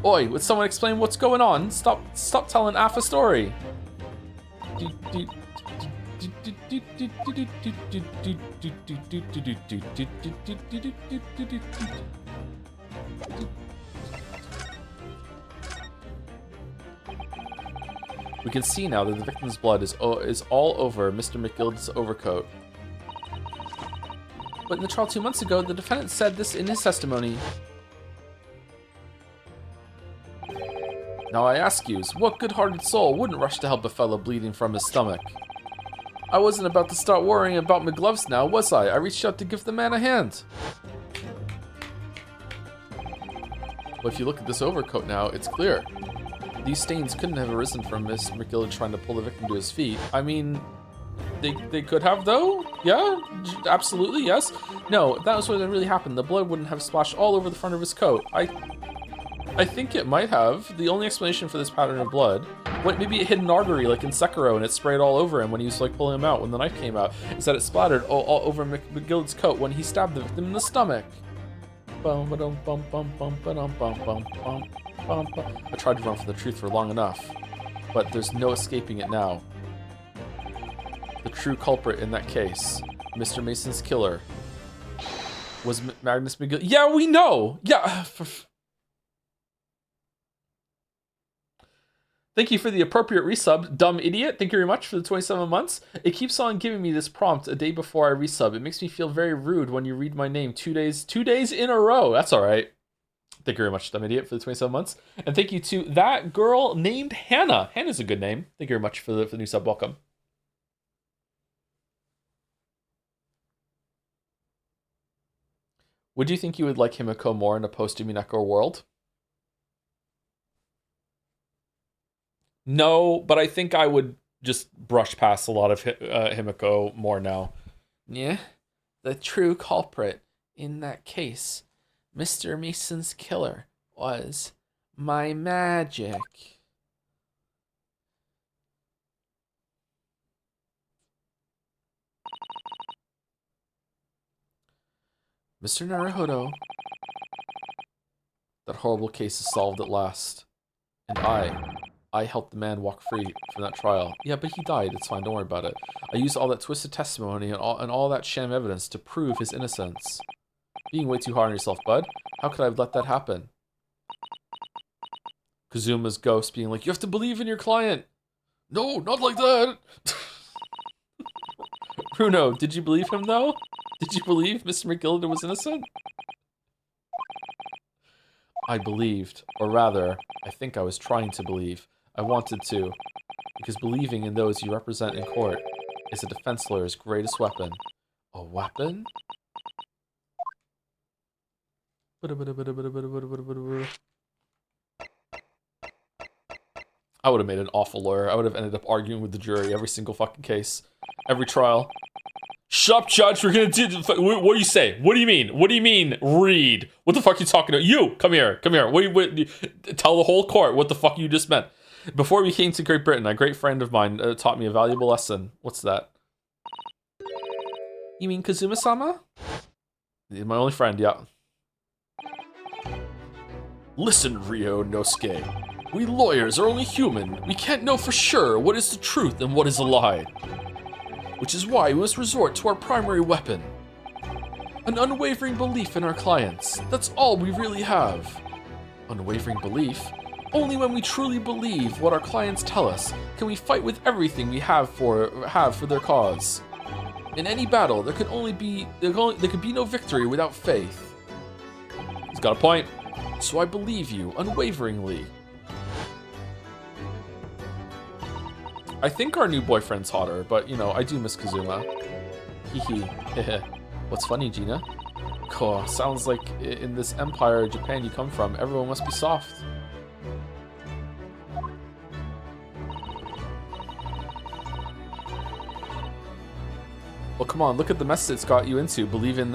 Oi, would someone explain what's going on? Stop telling half a story. We can see now that the victim's blood is all over Mr. McGilld's overcoat. But in the trial 2 months ago, the defendant said this in his testimony. Now I ask you, what good-hearted soul wouldn't rush to help a fellow bleeding from his stomach? I wasn't about to start worrying about my gloves now, was I? I reached out to give the man a hand. But if you look at this overcoat now, it's clear. These stains couldn't have arisen from Miss McGill trying to pull the victim to his feet. I mean, they could have, though? Yeah, absolutely, yes. No, if that was what really happened, the blood wouldn't have splashed all over the front of his coat. I think it might have. The only explanation for this pattern of blood, maybe it hit an artery like in Sekiro and it sprayed all over him when he was like pulling him out, when the knife came out, is that it splattered all over McGilld's coat when he stabbed the victim in the stomach. I tried to run for the truth for long enough, but there's no escaping it now. The true culprit in that case, Mr. Mason's killer, was Magnus McGill. Yeah, we know! Yeah! Thank you for the appropriate resub, dumb idiot. Thank you very much for the 27 months. It keeps on giving me this prompt a day before I resub. It makes me feel very rude when you read my name 2 days in a row. That's all right. Thank you very much, dumb idiot, for the 27 months. And thank you to that girl named Hannah. Hannah's a good name. Thank you very much for the new sub. Welcome. Would you think you would like Himiko more in a post-Umineko world? No, but I think I would just brush past a lot of Himiko more now. Yeah, the true culprit in that case, Mr. Mason's killer, was my magic. Mr. Naruhodo, that horrible case is solved at last. And I helped the man walk free from that trial. Yeah, but he died. It's fine. Don't worry about it. I used all that twisted testimony and all that sham evidence to prove his innocence. Being way too hard on yourself, bud. How could I have let that happen? Kazuma's ghost being like, you have to believe in your client. No, not like that. Bruno, did you believe him, though? Did you believe Mr. McGilden was innocent? I believed, or rather, I think I was trying to believe. I wanted to, because believing in those you represent in court is a defense lawyer's greatest weapon. A weapon? I would have made an awful lawyer. I would have ended up arguing with the jury every single fucking case. Every trial. Shut up, Judge. We're gonna do... What do you say? What do you mean? What do you mean, read? What the fuck are you talking about? You! Come here. Come here. Tell the whole court what the fuck you just meant. Before we came to Great Britain, a great friend of mine taught me a valuable lesson. What's that? You mean Kazuma-sama? My only friend, yeah. Listen, Ryo-Nosuke. We lawyers are only human. We can't know for sure what is the truth and what is a lie. Which is why we must resort to our primary weapon. An unwavering belief in our clients. That's all we really have. Unwavering belief? Only when we truly believe what our clients tell us can we fight with everything we have for their cause. In any battle, there could be no victory without faith. He's got a point. So I believe you unwaveringly. I think our new boyfriend's hotter, but, you know, I do miss Kazuma. Hee. What's funny, Gina? Cool. Sounds like in this empire of Japan you come from, everyone must be soft. Well, come on, look at the mess it's got you into. Believe in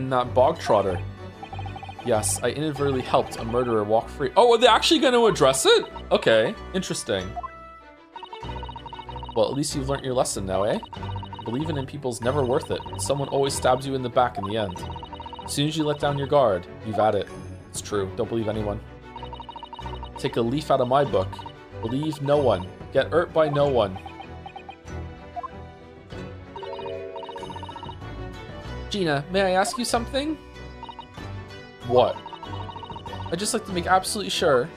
that bog trotter. Yes, I inadvertently helped a murderer walk free. Oh, are they actually going to address it? Okay, interesting. Well, at least you've learned your lesson now, eh? Believing in people's never worth it. Someone always stabs you in the back in the end. As soon as you let down your guard, you've had it. It's true, don't believe anyone. Take a leaf out of my book. Believe no one. Get hurt by no one. Gina, may I ask you something? What? I'd just like to make absolutely sure.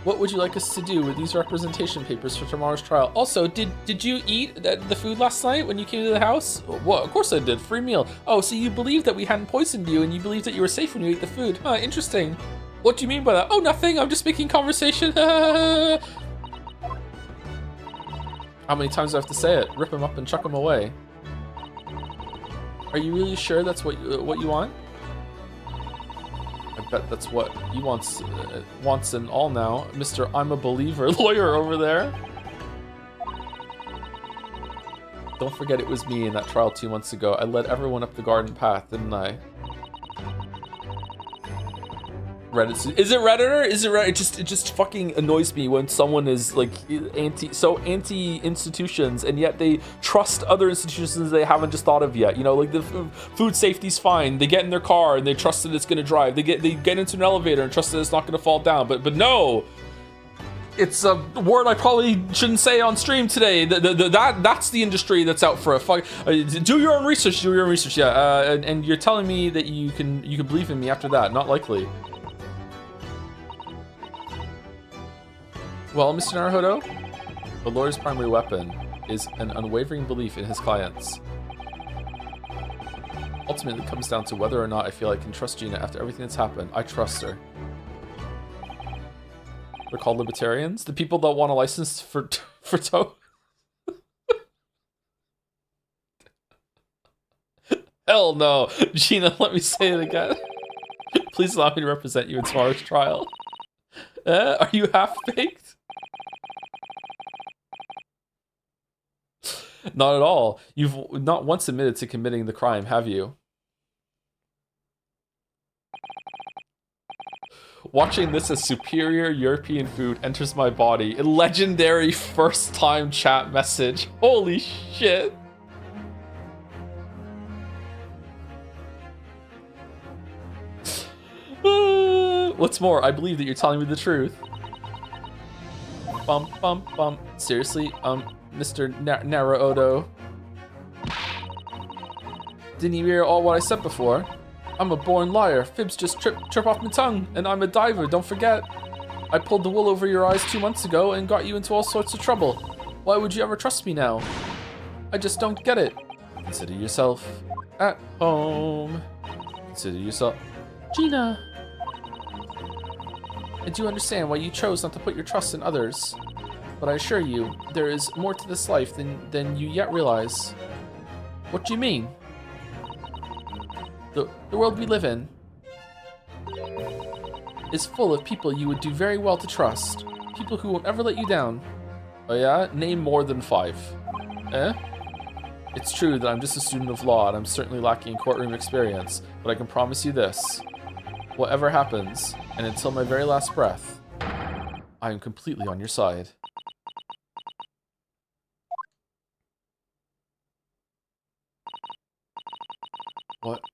What would you like us to do with these representation papers for tomorrow's trial? Also, did you eat the food last night when you came to the house? Well, of course I did. Free meal. Oh, so you believed that we hadn't poisoned you and you believed that you were safe when you ate the food. Huh, interesting. What do you mean by that? Oh, nothing. I'm just making conversation. How many times do I have to say it? Rip him up and chuck him away. Are you really sure that's what you want? I bet that's what he wants and all now. Mr. I'm a believer lawyer over there. Don't forget it was me in that trial 2 months ago. I led everyone up the garden path, didn't I? Reddit. Is it Redditor? Is it Reddit? It just fucking annoys me when someone is like anti institutions and yet they trust other institutions they haven't just thought of yet. You know, like the food safety's fine. They get in their car and they trust that it's gonna drive. They get into an elevator and trust that it's not gonna fall down. But no. It's a word I probably shouldn't say on stream today. That's the industry that's out for a fuck. Do your own research. Do your own research. Yeah. And you're telling me that you can believe in me after that? Not likely. Well, Mr. Naruhodo, the lawyer's primary weapon is an unwavering belief in his clients. Ultimately, it comes down to whether or not I feel I can trust Gina after everything that's happened. I trust her. They're called libertarians? The people that want a license for toe? Hell no. Gina, let me say it again. Please allow me to represent you in tomorrow's trial. Are you half-baked? Not at all. You've not once admitted to committing the crime, have you? Watching this as superior European food enters my body. A legendary first-time chat message. Holy shit. What's more, I believe that you're telling me the truth. Bum. Seriously, Mr. Naruhodo. Didn't you hear all what I said before? I'm a born liar. Fibs just trip off my tongue, and I'm a diver, don't forget. I pulled the wool over your eyes 2 months ago and got you into all sorts of trouble. Why would you ever trust me now? I just don't get it. Consider yourself at home. Consider yourself... Gina! I do understand why you chose not to put your trust in others. But I assure you, there is more to this life than you yet realize. What do you mean? The world we live in is full of people you would do very well to trust. People who won't ever let you down. Oh yeah? Name more than 5. Eh? It's true that I'm just a student of law and I'm certainly lacking in courtroom experience, but I can promise you this. Whatever happens, and until my very last breath, I am completely on your side.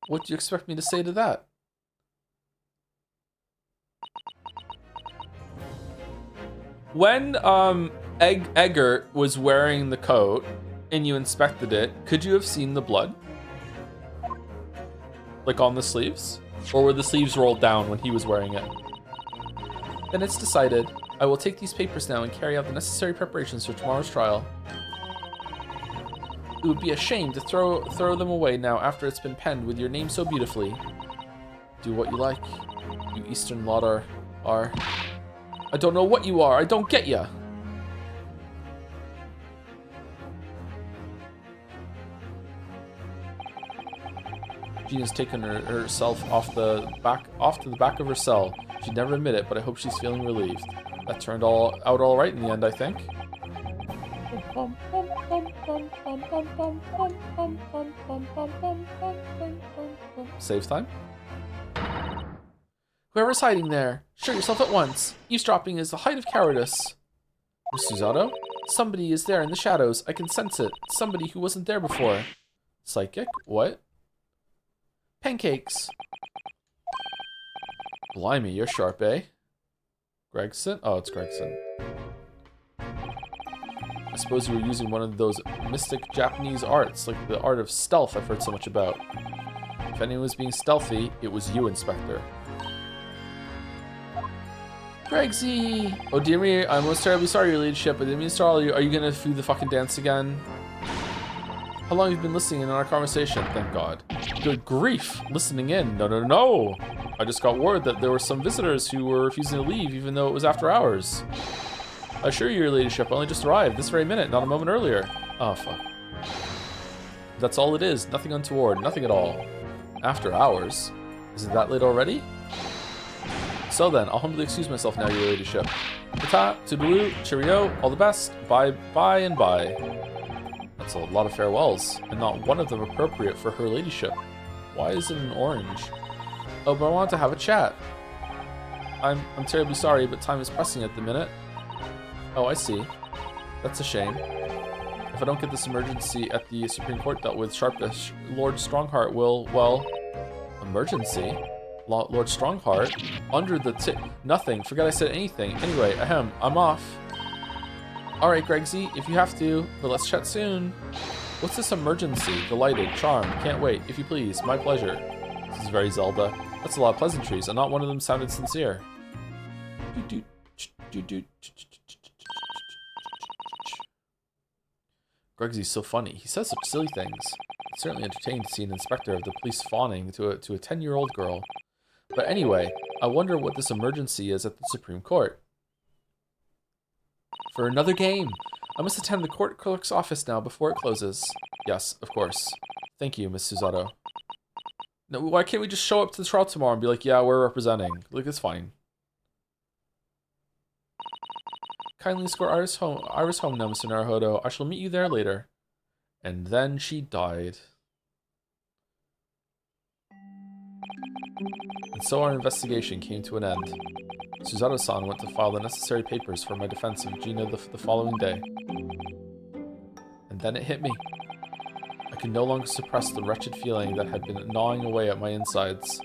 What do you expect me to say to that? When Eggert was wearing the coat and you inspected it, could you have seen the blood? Like on the sleeves? Or were the sleeves rolled down when he was wearing it? Then it's decided. I will take these papers now and carry out the necessary preparations for tomorrow's trial. It would be a shame to throw them away now after it's been penned with your name so beautifully. Do what you like. You Eastern lot are... I don't know what you are. I don't get ya. Gina's taken herself off to the back of her cell. She'd never admit it, but I hope she's feeling relieved. That turned out all right in the end, I think. Save time. Whoever's hiding there, show yourself at once. Eavesdropping is the height of cowardice. Miss Susato? Somebody is there in the shadows. I can sense it. Somebody who wasn't there before. Psychic? What? Pancakes. Blimey, you're sharp, eh? Gregson? Oh, it's Gregson. I suppose you were using one of those mystic Japanese arts, like the art of stealth I've heard so much about. If anyone was being stealthy, it was you, Inspector. Gregsy! Oh dear me, I'm most terribly sorry, your ladyship. I didn't mean to startle you. Are you gonna do the fucking dance again? How long have you been listening in on our conversation? Thank God. Good grief! Listening in. No. I just got word that there were some visitors who were refusing to leave even though it was after hours. I assure you, your ladyship, I only just arrived this very minute, not a moment earlier. Oh, fuck. That's all it is. Nothing untoward. Nothing at all. After hours? Is it that late already? So then, I'll humbly excuse myself now, your ladyship. Ta-ta, toodaloo, cheerio, all the best, bye, and bye. That's a lot of farewells, and not one of them appropriate for her ladyship. Why is it an orange? Oh, but I want to have a chat. I'm terribly sorry, but time is pressing at the minute. Oh, I see. That's a shame. If I don't get this emergency at the Supreme Court dealt with sharpish, Lord Strongheart will, well... Emergency? Lord Strongheart? Under the nothing. Forgot I said anything. Anyway, ahem, I'm off. Alright, Gregsy, if you have to, but let's chat soon. What's this emergency? Delighted. Charm. Can't wait. If you please. My pleasure. This is very Zelda. That's a lot of pleasantries, and not one of them sounded sincere. Gregsy's so funny. He says such silly things. It's certainly entertaining to see an inspector of the police fawning to a 10-year-old girl. But anyway, I wonder what this emergency is at the Supreme Court. For another game! I must attend the court clerk's office now before it closes. Yes, of course. Thank you, Miss Susato. No, why can't we just show up to the trial tomorrow and be like, yeah, we're representing. Like, it's fine. Kindly escort Iris home now, Mr. Naruhodo. I shall meet you there later. And then she died. And so our investigation came to an end. Susato-san went to file the necessary papers for my defense of Gina the following day. And then it hit me. I could no longer suppress the wretched feeling that had been gnawing away at my insides.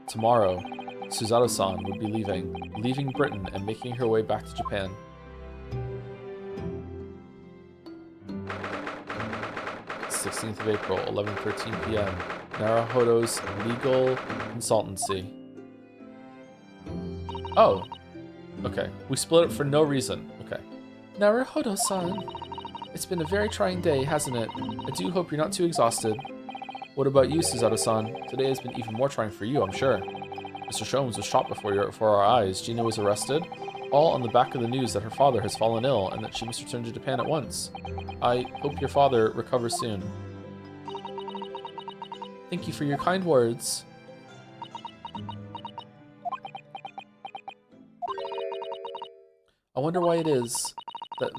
Tomorrow, Susato-san would be leaving Britain and making her way back to Japan. 16th of April, 11:13 p.m. Naruhodo's legal consultancy. Oh, okay. We split up for no reason. Okay. Naruhodo-san, it's been a very trying day, hasn't it? I do hope you're not too exhausted. What about you, Susato-san? Today has been even more trying for you, I'm sure. Mr. Sholmes was shot before our eyes. Gina was arrested, all on the back of the news that her father has fallen ill and that she must return to Japan at once. I hope your father recovers soon. Thank you for your kind words. I wonder why it is that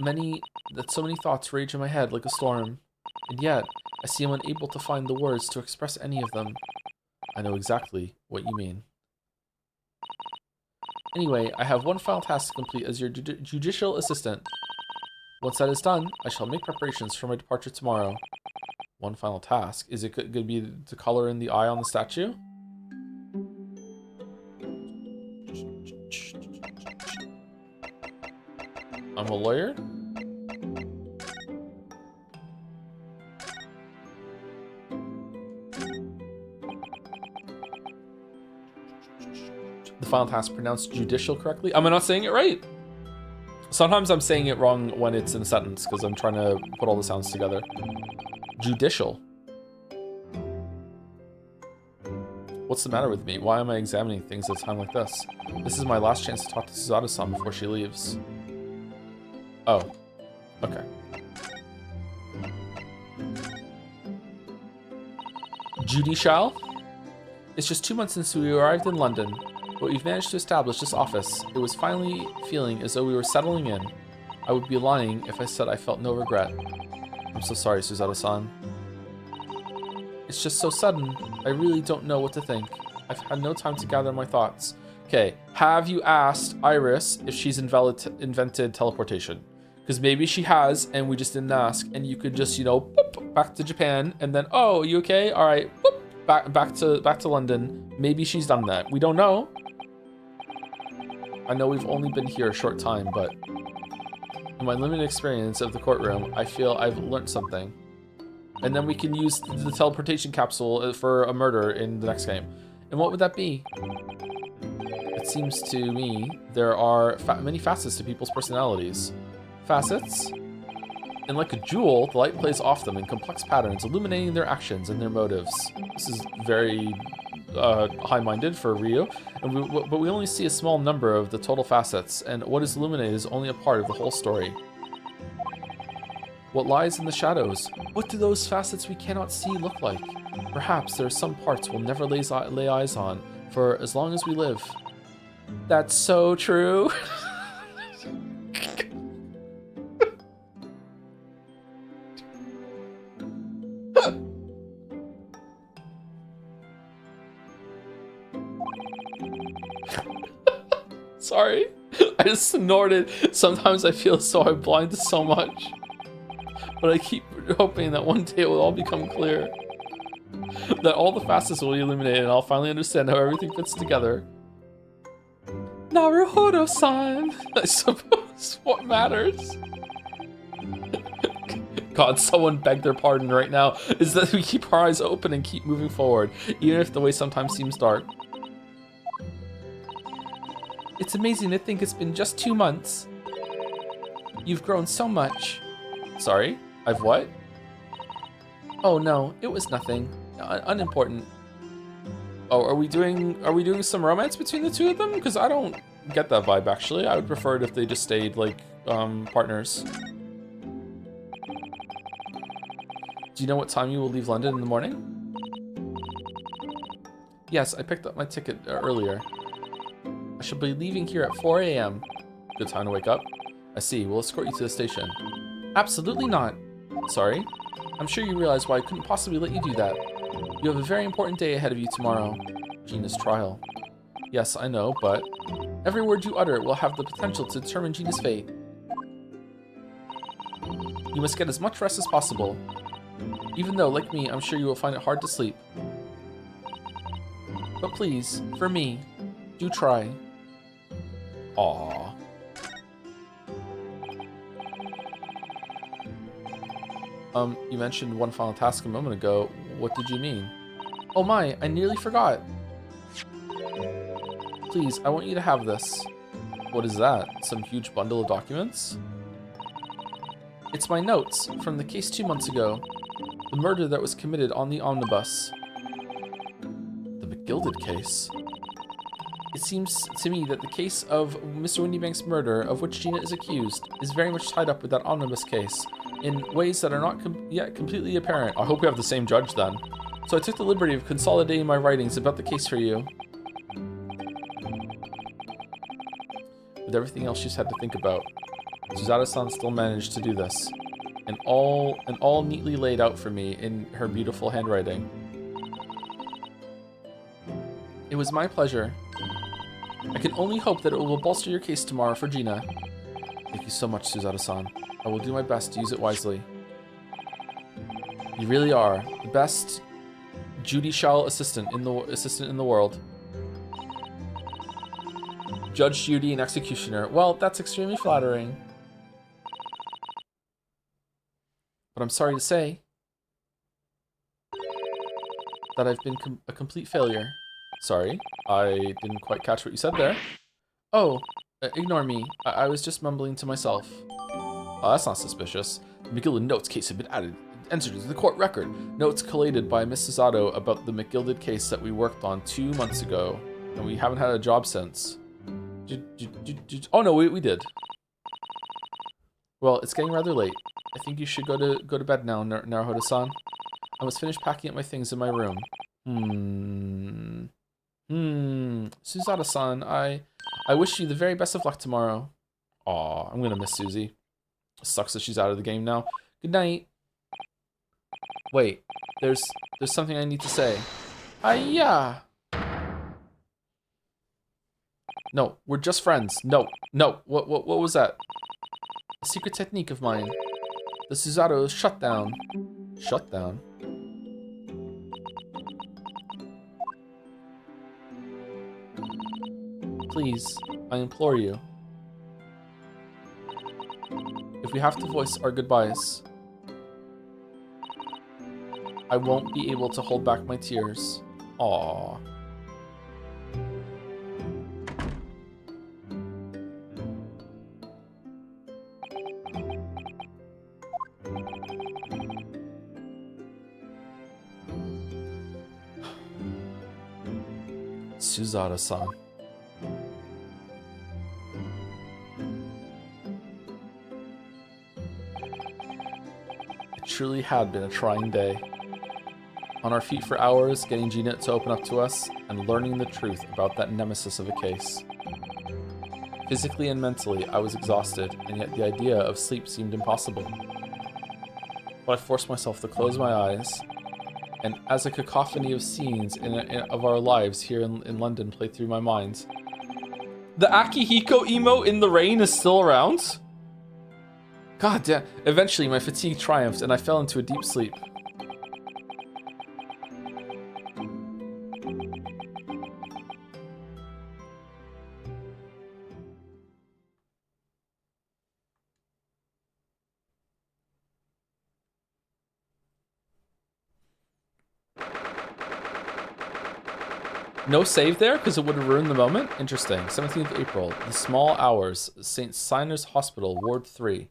so many thoughts rage in my head like a storm, and yet I seem unable to find the words to express any of them. I know exactly what you mean. Anyway, I have one final task to complete as your judicial assistant. Once that is done, I shall make preparations for my departure tomorrow. One final task? Is it going to be to color in the eye on the statue? I'm a lawyer? The final task pronounced judicial correctly? Am I not saying it right? Sometimes I'm saying it wrong when it's in a sentence because I'm trying to put all the sounds together. Judicial. What's the matter with me? Why am I examining things at a time like this? This is my last chance to talk to Susato-san before she leaves. Oh. Okay. Judicial? It's just 2 months since we arrived in London, but we've managed to establish this office. It was finally feeling as though we were settling in. I would be lying if I said I felt no regret. I'm so sorry, Suzato-san. It's just so sudden. I really don't know what to think. I've had no time to gather my thoughts. Okay, have you asked Iris if she's invented teleportation? Because maybe she has, and we just didn't ask, and you could just, you know, boop, back to Japan, and then, oh, you okay? All right, boop, back to London. Maybe she's done that. We don't know. I know we've only been here a short time, but in my limited experience of the courtroom, I feel I've learned something. And then we can use the teleportation capsule for a murder in the next game. And what would that be? It seems to me there are many facets to people's personalities. Facets? And like a jewel, the light plays off them in complex patterns, illuminating their actions and their motives. This is very high-minded for Ryu, but we only see a small number of the total facets, and what is illuminated is only a part of the whole story. What lies in the shadows? What do those facets we cannot see look like? Perhaps there are some parts we'll never lay eyes on for as long as we live. That's so true. Sorry, I just snorted. Sometimes I feel so I'm blind to so much. But I keep hoping that one day it will all become clear. That all the facets will be illuminated and I'll finally understand how everything fits together. Naruhodo-san! I suppose what matters. God, someone beg their pardon right now. Is that we keep our eyes open and keep moving forward, even if the way sometimes seems dark. It's amazing to think it's been just 2 months. You've grown so much. Sorry? I've what? Oh no, it was nothing. Unimportant. Oh, are we doing some romance between the two of them? Because I don't get that vibe actually. I would prefer it if they just stayed like partners. Do you know what time you will leave London in the morning? Yes, I picked up my ticket earlier. I should be leaving here at 4 a.m. Good time to wake up. I see. We'll escort you to the station. Absolutely not. Sorry. I'm sure you realize why I couldn't possibly let you do that. You have a very important day ahead of you tomorrow. Gina's trial. Yes, I know, but every word you utter will have the potential to determine Gina's fate. You must get as much rest as possible. Even though, like me, I'm sure you will find it hard to sleep. But please, for me, do try. Aww. You mentioned one final task a moment ago. What did you mean? Oh my, I nearly forgot. Please, I want you to have this. What is that? Some huge bundle of documents? It's my notes from the case 2 months ago. The murder that was committed on the omnibus. The McGilded case. It seems to me that the case of Mr. Windybank's murder, of which Gina is accused, is very much tied up with that omnibus case, in ways that are not yet completely apparent. I hope we have the same judge then. So I took the liberty of consolidating my writings about the case for you. With everything else she's had to think about, Suzato-san still managed to do this. And all neatly laid out for me in her beautiful handwriting. It was my pleasure. I can only hope that it will bolster your case tomorrow for Gina. Thank you so much, Suzato-san. I will do my best to use it wisely. You really are the best judicial assistant in the world. Judge Judy and executioner. Well, that's extremely flattering. But I'm sorry to say that I've been a complete failure. Sorry, I didn't quite catch what you said there. Oh, ignore me. I was just mumbling to myself. Oh, that's not suspicious. The McGilded notes case had been entered into the court record. Notes collated by Miss Suzato about the McGilded case that we worked on 2 months ago, and we haven't had a job since. Oh no, we did. Well, it's getting rather late. I think you should go to bed now, Naruhodo-san. I must finish packing up my things in my room. Hmm. Suzada-san, I wish you the very best of luck tomorrow. Aw, I'm gonna miss Susie. Sucks that she's out of the game now. Good night. Wait, there's something I need to say. Hiya! No, we're just friends. No, no. What was that? A secret technique of mine. The Suzato shutdown. Shutdown? Please, I implore you. If we have to voice our goodbyes, I won't be able to hold back my tears. Aww. Suzada-san. It truly had been a trying day. On our feet for hours, getting Gina to open up to us, and learning the truth about that nemesis of a case. Physically and mentally, I was exhausted, and yet the idea of sleep seemed impossible. But I forced myself to close my eyes, and as a cacophony of scenes of our lives here in London played through my mind. The Akihiko emote in the rain is still around? God damn. Eventually, my fatigue triumphed, and I fell into a deep sleep. No save there because it would have ruined the moment? Interesting. 17th April. The Small Hours. St. Siner's Hospital, Ward 3.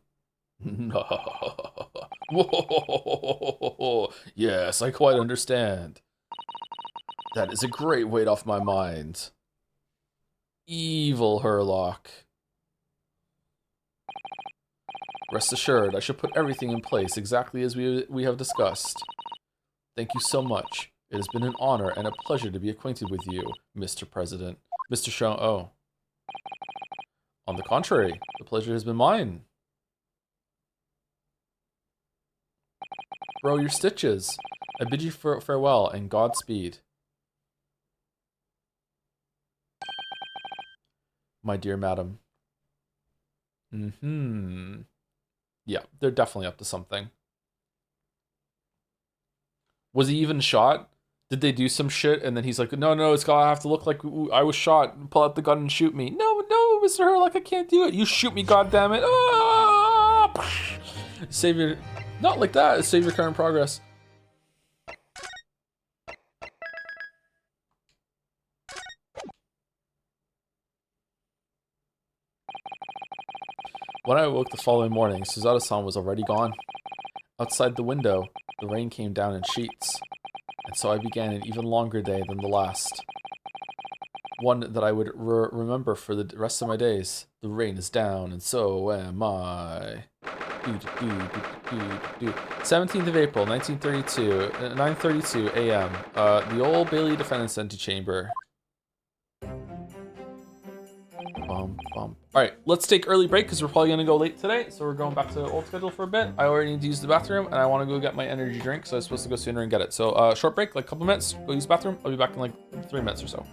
Yes, I quite understand. That is a great weight off my mind. Evil Herlock. Rest assured, I shall put everything in place exactly as we have discussed. Thank you so much. It has been an honor and a pleasure to be acquainted with you, Mr. President. Mr. Shaw. Oh. On the contrary, the pleasure has been mine. Bro, your stitches. I bid you farewell and Godspeed. My dear madam. Yeah, they're definitely up to something. Was he even shot? Did they do some shit and then he's like, no, it's gotta have to look like I was shot. Pull out the gun and shoot me. No, Mr. Herlock, I can't do it. You shoot me, goddammit. Ah! Save your... Not like that. Save your current progress. When I awoke the following morning, Suzada-san was already gone. Outside the window, the rain came down in sheets. And so I began an even longer day than the last. One that I would remember for the rest of my days. The rain is down, and so am I. 17th of April, 1932, 9:32 a.m. The Old Bailey Defendant's Antechamber. Alright, let's take early break because we're probably going to go late today. So we're going back to the old schedule for a bit. I already need to use the bathroom and I want to go get my energy drink. So I was supposed to go sooner and get it. So short break, like a couple minutes, go use the bathroom. I'll be back in like 3 minutes or so.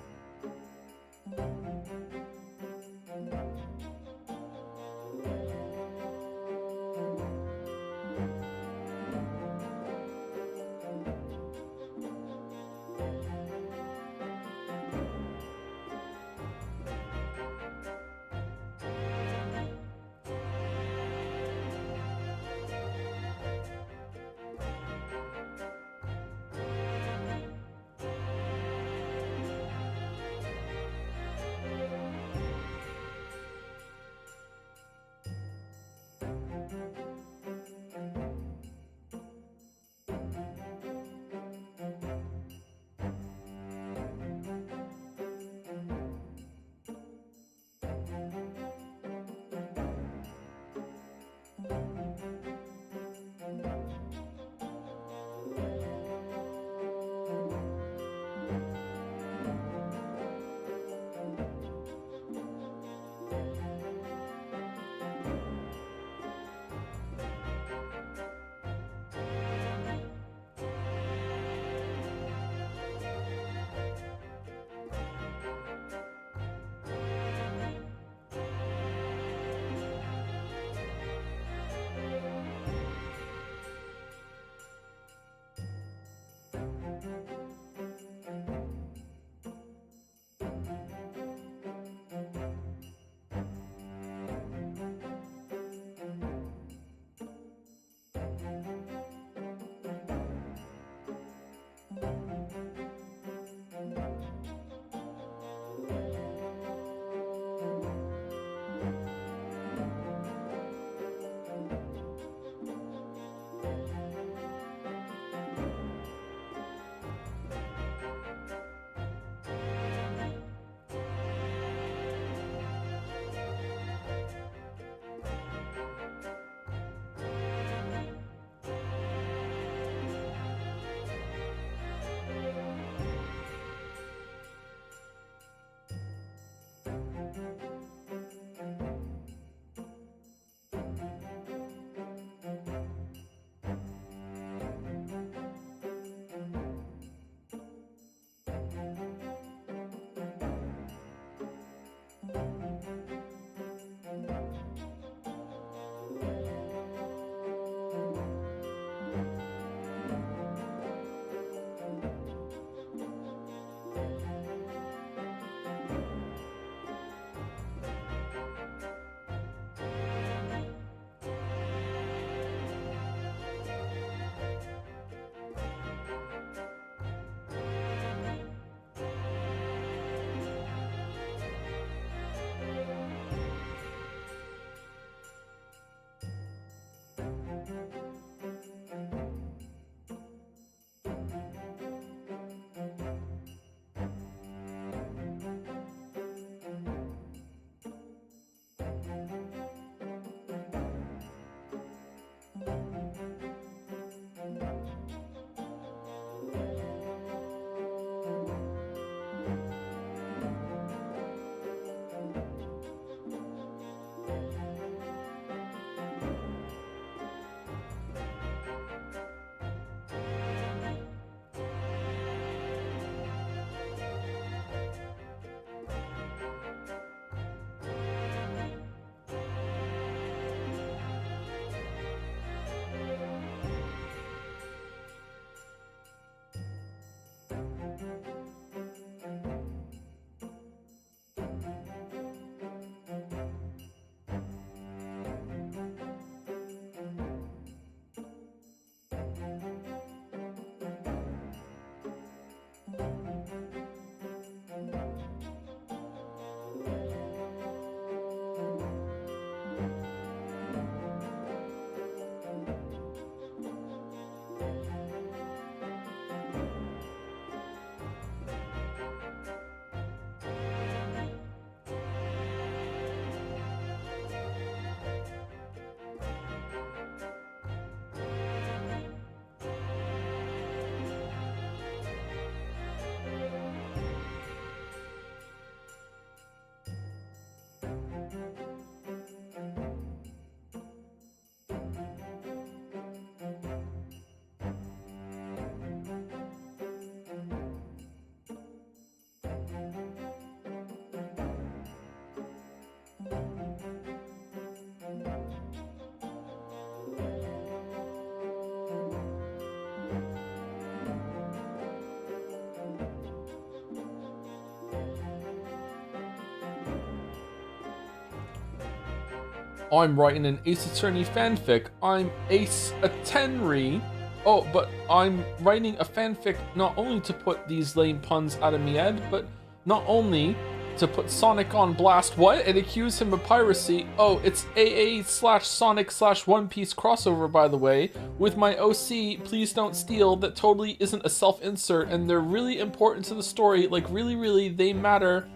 I'm writing an Ace Attorney fanfic. I'm Ace Attorney. Oh, but I'm writing a fanfic not only to put these lame puns out of me head, but not only to put Sonic on blast. What? And accuse him of piracy. Oh, it's AA/Sonic/One Piece crossover, by the way. With my OC, please don't steal. That totally isn't a self-insert, and they're really important to the story. Like, really, they matter.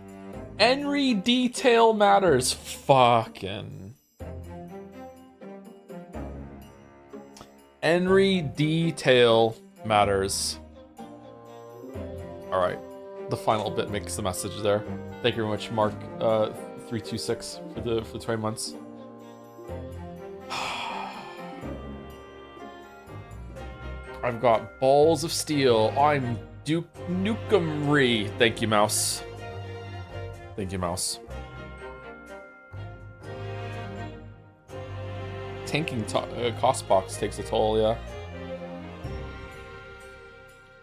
Every detail matters. Fucking... Every detail matters. Alright. The final bit makes the message there. Thank you very much, Mark 326 for the 20 months. I've got balls of steel. I'm Duke Nukem-Ree. Thank you, Mouse. Thank you, Mouse. Tanking cost box takes a toll, yeah.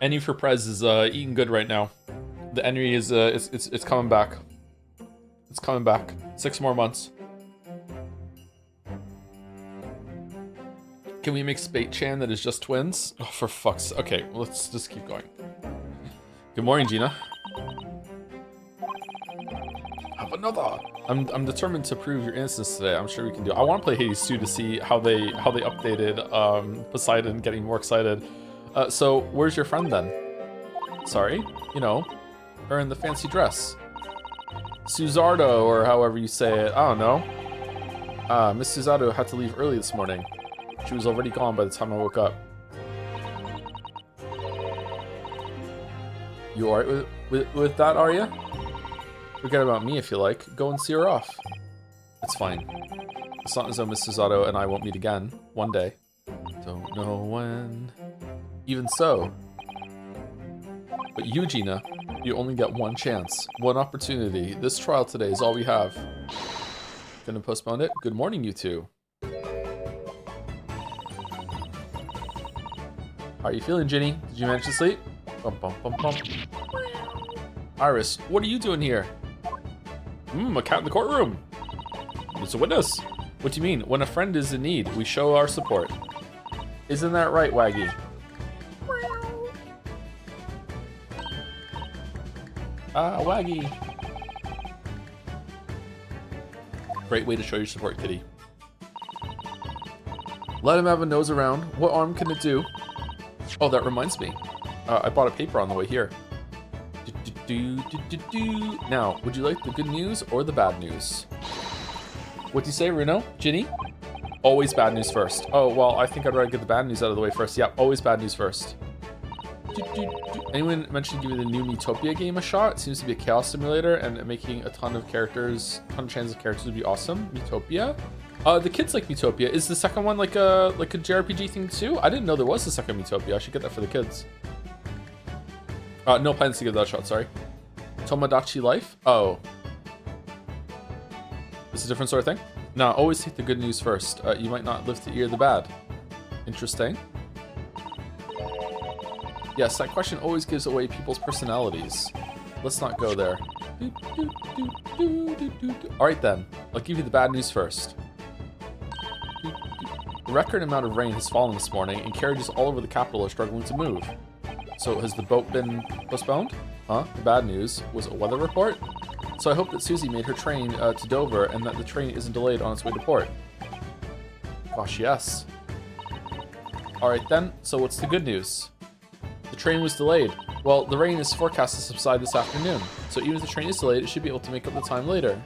Any for Prez is eating good right now. The Henry is it's coming back. It's coming back. 6 more months. Can we make Spate Chan that is just twins? Oh, for fuck's sake. Okay, let's just keep going. Good morning, Gina. Have another. I'm determined to prove your innocence today. I'm sure we can do it. I want to play Hades 2 to see how they updated Poseidon, getting more excited. So where's your friend then? Sorry, you know, her in the fancy dress. Suzardo, or however you say it. I don't know. Miss Suzardo had to leave early this morning. She was already gone by the time I woke up. You alright with that, are you? Forget about me if you like. Go and see her off. It's fine. It's not as though Miss Suzardo and I won't meet again. One day. Don't know when. Even so. But you, Gina, you only get one chance. One opportunity. This trial today is all we have. Gonna postpone it? Good morning, you two. How are you feeling, Ginny? Did you manage to sleep? Bum, bum, bum, bum. Iris, what are you doing here? A cat in the courtroom. It's a witness. What do you mean? When a friend is in need, we show our support. Isn't that right, Waggy? Ah, Waggy. Great way to show your support, kitty. Let him have a nose around. What harm can it do? Oh, that reminds me. I bought a paper on the way here. Now, would you like the good news or the bad news? What do you say, Runo? Ginny? Always bad news first. Oh, well, I think I'd rather get the bad news out of the way first. Yeah, always bad news first. Anyone mentioned giving the new Metopia game a shot? It seems to be a chaos simulator, and making a ton of chance of characters would be awesome. Metopia? The kids like Metopia. Is the second one like a JRPG thing too? I didn't know there was a second Metopia. I should get that for the kids. No plans to give that a shot, sorry. Tomodachi Life? Oh. It's a different sort of thing? No, always take the good news first. You might not live to hear the bad. Interesting. Yes, that question always gives away people's personalities. Let's not go there. Alright then, I'll give you the bad news first. A record amount of rain has fallen this morning, and carriages all over the capital are struggling to move. So has the boat been postponed? Huh? The bad news was a weather report? So I hope that Susie made her train to Dover and that the train isn't delayed on its way to port. Gosh, yes. Alright then, so what's the good news? The train was delayed. Well, the rain is forecast to subside this afternoon, so even if the train is delayed, it should be able to make up the time later.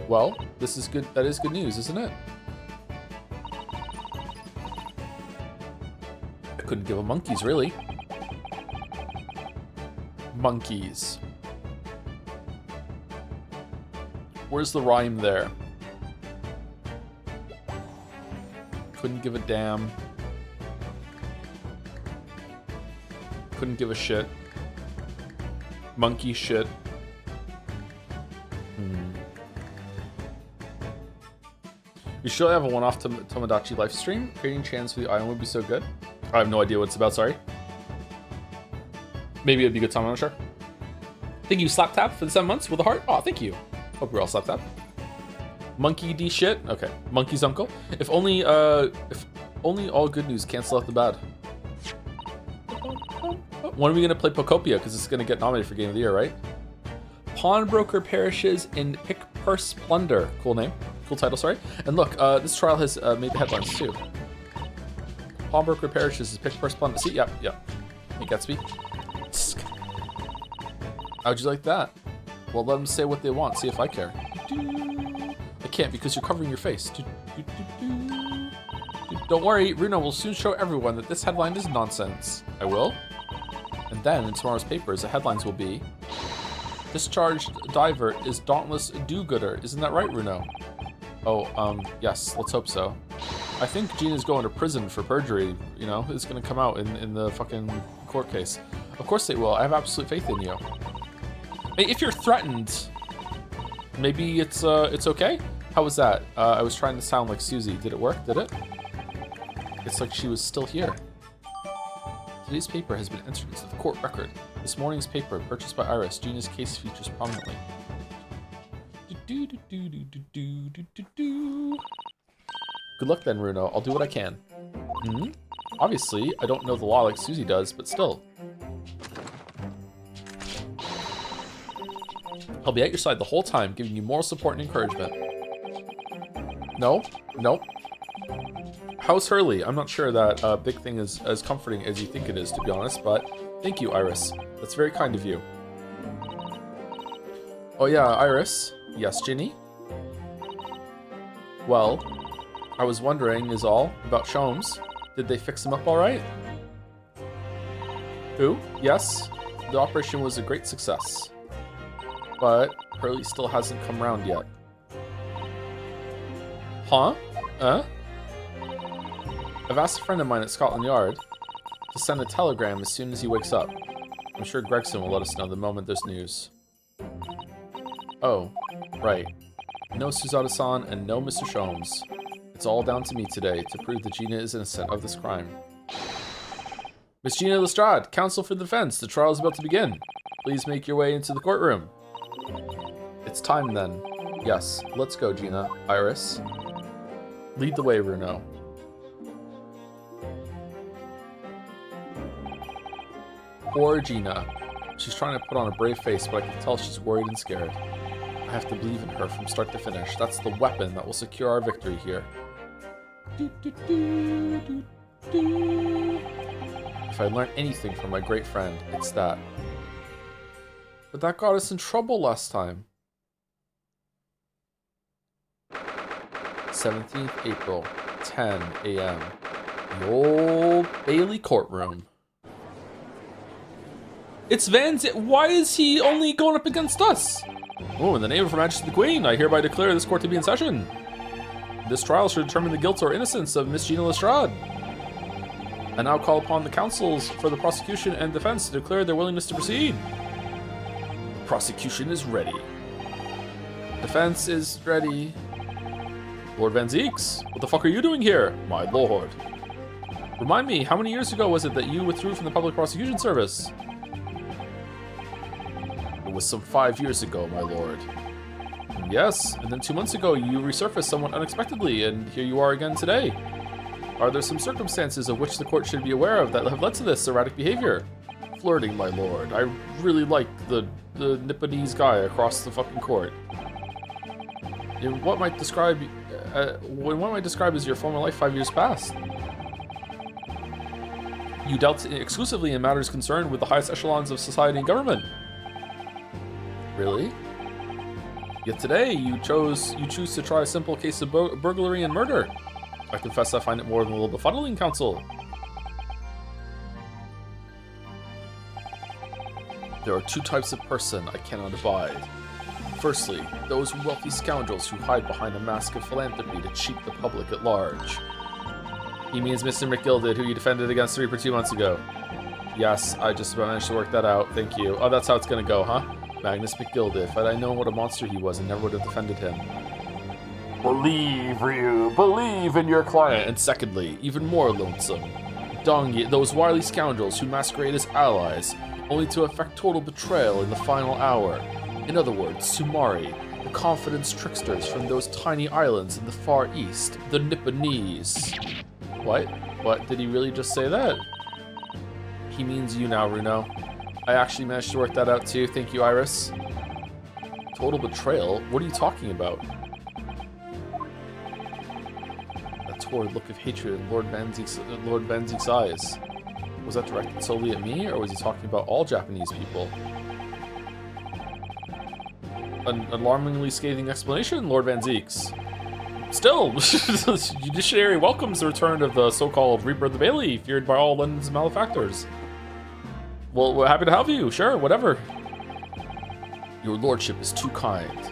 Well, this is good. That is good news, isn't it? I couldn't give a monkeys, really. Monkeys. Where's the rhyme there? Couldn't give a damn. Couldn't give a shit. Monkey shit. We should have a one-off Tomodachi live stream. Creating channels for the island would be so good. I have no idea what it's about, sorry. Maybe it'd be a good time, I'm not sure. Thank you, Slap Tap, for the 7 months with a heart. Oh, thank you. Hope you're all Slap Tap. Monkey D shit. Okay, Monkey's uncle. If only all good news cancel out the bad. When are we gonna play Pocopia? Because it's gonna get nominated for Game of the Year, right? Pawnbroker perishes in Pick Purse Plunder. Cool name. Cool title, sorry. And look, this trial has made the headlines too. Pawnbroker perishes in Pick Purse Plunder. See, yep. Hey, Gatsby. How'd you like that? Well, let them say what they want. See if I care. I can't because you're covering your face. Don't worry, Runo will soon show everyone that this headline is nonsense. I will. And then, in tomorrow's papers, the headlines will be... Discharged diver is dauntless do-gooder. Isn't that right, Runo? Oh, yes, let's hope so. I think Gina's going to prison for perjury, you know? It's gonna come out in the fucking court case. Of course they will. I have absolute faith in you. Hey, if you're threatened, maybe it's okay? How was that? I was trying to sound like Susie. Did it work? Did it? It's like she was still here. Today's paper has been entered into the court record. This morning's paper, purchased by Iris, Gina's case features prominently. Good luck then, Runo. I'll do what I can. Obviously, I don't know the law like Susie does, but still. I'll be at your side the whole time, giving you moral support and encouragement. No. How's Hurley? I'm not sure that big thing is as comforting as you think it is, to be honest, but thank you, Iris. That's very kind of you. Oh yeah, Iris. Yes, Ginny? Well, I was wondering is all about Sholmes. Did they fix him up all right? Who? Yes, the operation was a great success. But Hurley still hasn't come around yet. Huh? I've asked a friend of mine at Scotland Yard to send a telegram as soon as he wakes up. I'm sure Gregson will let us know the moment there's news. Oh, right. No Suzada-san and no Mr. Sholmes. It's all down to me today to prove that Gina is innocent of this crime. Miss Gina Lestrade, counsel for the defense. The trial is about to begin. Please make your way into the courtroom. It's time then. Yes, let's go, Gina. Iris. Lead the way, Runo. Poor Gina. She's trying to put on a brave face, but I can tell she's worried and scared. I have to believe in her from start to finish. That's the weapon that will secure our victory here. If I learned anything from my great friend, it's that. But that got us in trouble last time. 17th April, 10 a.m. The old Bailey courtroom. It's Van's. Why is he only going up against us? Oh, in the name of Her Majesty the Queen, I hereby declare this court to be in session. This trial should determine the guilt or innocence of Miss Gina Lestrade. I now call upon the counsels for the prosecution and defense to declare their willingness to proceed. The prosecution is ready. Defense is ready. Lord Van Zeeks, what the fuck are you doing here? My lord. Remind me, how many years ago was it that you withdrew from the Public Prosecution Service? It was some 5 years ago, my lord. Yes, and then 2 months ago you resurfaced somewhat unexpectedly, and here you are again today. Are there some circumstances of which the court should be aware of that have led to this erratic behavior? Flirting, my lord. I really like the Nipponese guy across the fucking court. In what might describe as your former life 5 years past. You dealt exclusively in matters concerned with the highest echelons of society and government. Really? Yet today, you choose to try a simple case of burglary and murder. I confess I find it more than a little befuddling, Counsel. There are 2 types of person I cannot abide. Firstly, those wealthy scoundrels who hide behind a mask of philanthropy to cheat the public at large. He means Mr. McGilded, who you defended against 3 for 2 months ago. Yes, I just managed to work that out, thank you. Oh, that's how it's gonna go, huh? Magnus McGilded. Had I known what a monster he was, I never would have defended him. Believe, Ryu, believe in your client. And secondly, even more lonesome. Dongi, those wily scoundrels who masquerade as allies, only to effect total betrayal in the final hour. In other words, Sumari, the confidence tricksters from those tiny islands in the Far East, the Nipponese. What? What? Did he really just say that? He means you now, Runo. I actually managed to work that out too. Thank you, Iris. Total betrayal? What are you talking about? That torrid look of hatred in Lord Van Zeke's eyes. Was that directed solely at me, or was he talking about all Japanese people? An alarmingly scathing explanation, Lord Van Zeke's. Still, the judiciary welcomes the return of the so-called Reaper of the Bailey, feared by all London's malefactors. Well, we're happy to help you. Sure, whatever. Your lordship is too kind.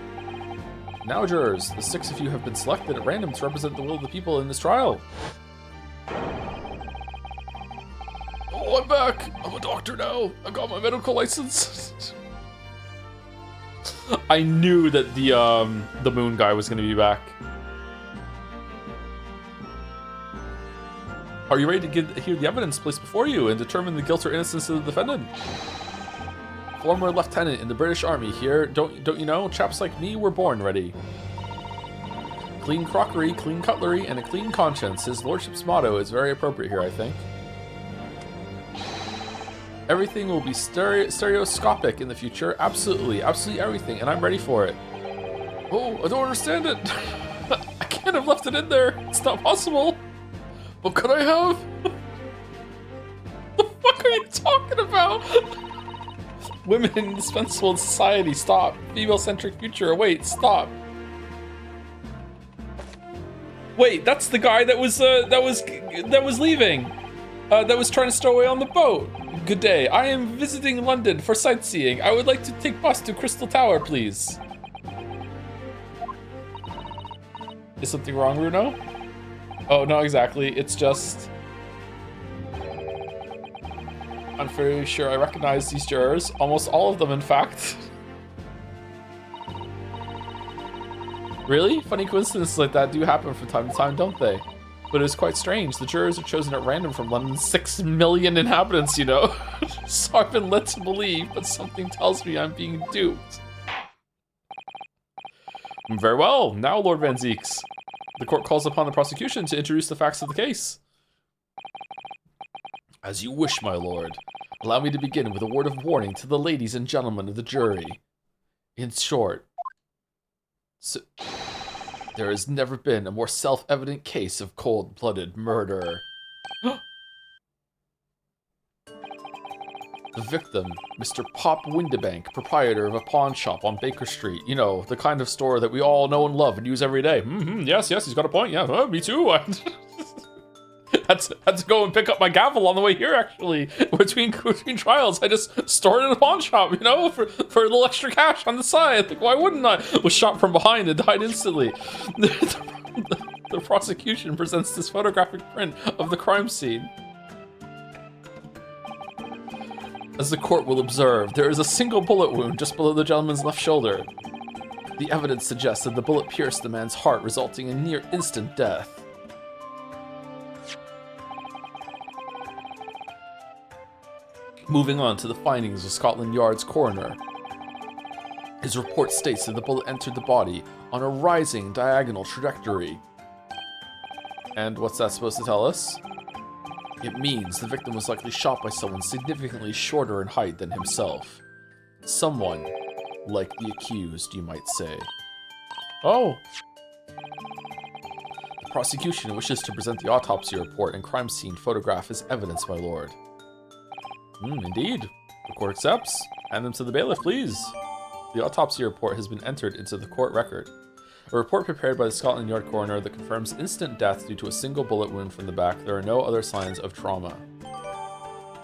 Now, jurors, the 6 of you have been selected at random to represent the will of the people in this trial. Oh, I'm back. I'm a doctor now. I got my medical license. I knew that the moon guy was going to be back. Are you ready to hear the evidence placed before you and determine the guilt or innocence of the defendant? Former lieutenant in the British Army here, don't you know? Chaps like me were born ready. Clean crockery, clean cutlery, and a clean conscience. His lordship's motto is very appropriate here, I think. Everything will be stereoscopic in the future. Absolutely everything, and I'm ready for it. Oh, I don't understand it. I can't have left it in there. It's not possible. What could I have? The fuck are you talking about? Women indispensable in society. Stop. Female-centric future. Wait. Stop. Wait. That's the guy that was leaving. That was trying to stow away on the boat. Good day. I am visiting London for sightseeing. I would like to take bus to Crystal Tower, please. Is something wrong, Runo? Oh, no, exactly. It's just... I'm fairly sure I recognize these jurors. Almost all of them, in fact. Really? Funny coincidences like that do happen from time to time, don't they? But it is quite strange. The jurors are chosen at random from London's 6 million inhabitants, you know? So I've been led to believe, but something tells me I'm being duped. Very well. Now, Lord Van Zeeks. The court calls upon the prosecution to introduce the facts of the case. As you wish, my lord. Allow me to begin with a word of warning to the ladies and gentlemen of the jury. In short, there has never been a more self-evident case of cold-blooded murder. The victim, Mr. Pop Windebank, proprietor of a pawn shop on Baker Street. You know, the kind of store that we all know and love and use every day. Yes, he's got a point. Yeah, me too. Had to go and pick up my gavel on the way here, actually. Between trials, I just stored it in a pawn shop, you know, for a little extra cash on the side. Like, why wouldn't I? Was shot from behind and died instantly. The prosecution presents this photographic print of the crime scene. As the court will observe, there is a single bullet wound just below the gentleman's left shoulder. The evidence suggests that the bullet pierced the man's heart, resulting in near instant death. Moving on to the findings of Scotland Yard's coroner. His report states that the bullet entered the body on a rising diagonal trajectory. And what's that supposed to tell us? It means the victim was likely shot by someone significantly shorter in height than himself. Someone like the accused, you might say. Oh. The prosecution wishes to present the autopsy report and crime scene photograph as evidence, my lord. Indeed. The court accepts. Hand them to the bailiff, please. The autopsy report has been entered into the court record. A report prepared by the Scotland Yard coroner that confirms instant death due to a single bullet wound from the back. There are no other signs of trauma.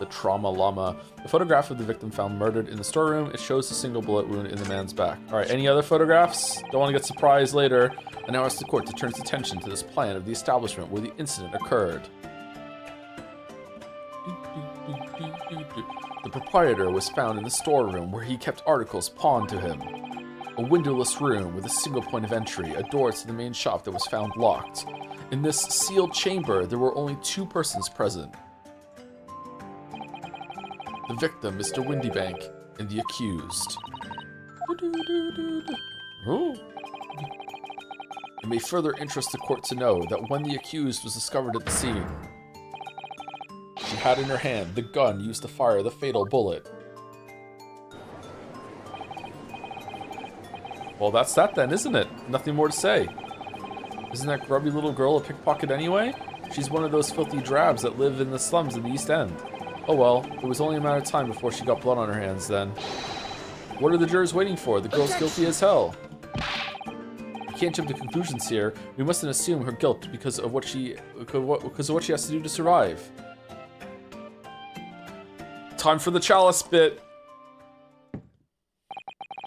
The trauma llama. The photograph of the victim found murdered in the storeroom. It shows a single bullet wound in the man's back. Alright, any other photographs? Don't want to get surprised later. I now ask the court to turn its attention to this plan of the establishment where the incident occurred. The proprietor was found in the storeroom where he kept articles pawned to him. A windowless room with a single point of entry, a door to the main shop that was found locked. In this sealed chamber, there were only 2 persons present. The victim, Mr. Windybank, and the accused. Oh. It may further interest the court to know that when the accused was discovered at the scene, she had in her hand the gun used to fire the fatal bullet. Well, that's that then, isn't it? Nothing more to say. Isn't that grubby little girl a pickpocket anyway? She's one of those filthy drabs that live in the slums in the East End. Oh well, it was only a matter of time before she got blood on her hands then. What are the jurors waiting for? The girl's guilty as hell. We can't jump to conclusions here. We mustn't assume her guilt because of what she has to do to survive. Time for the chalice bit.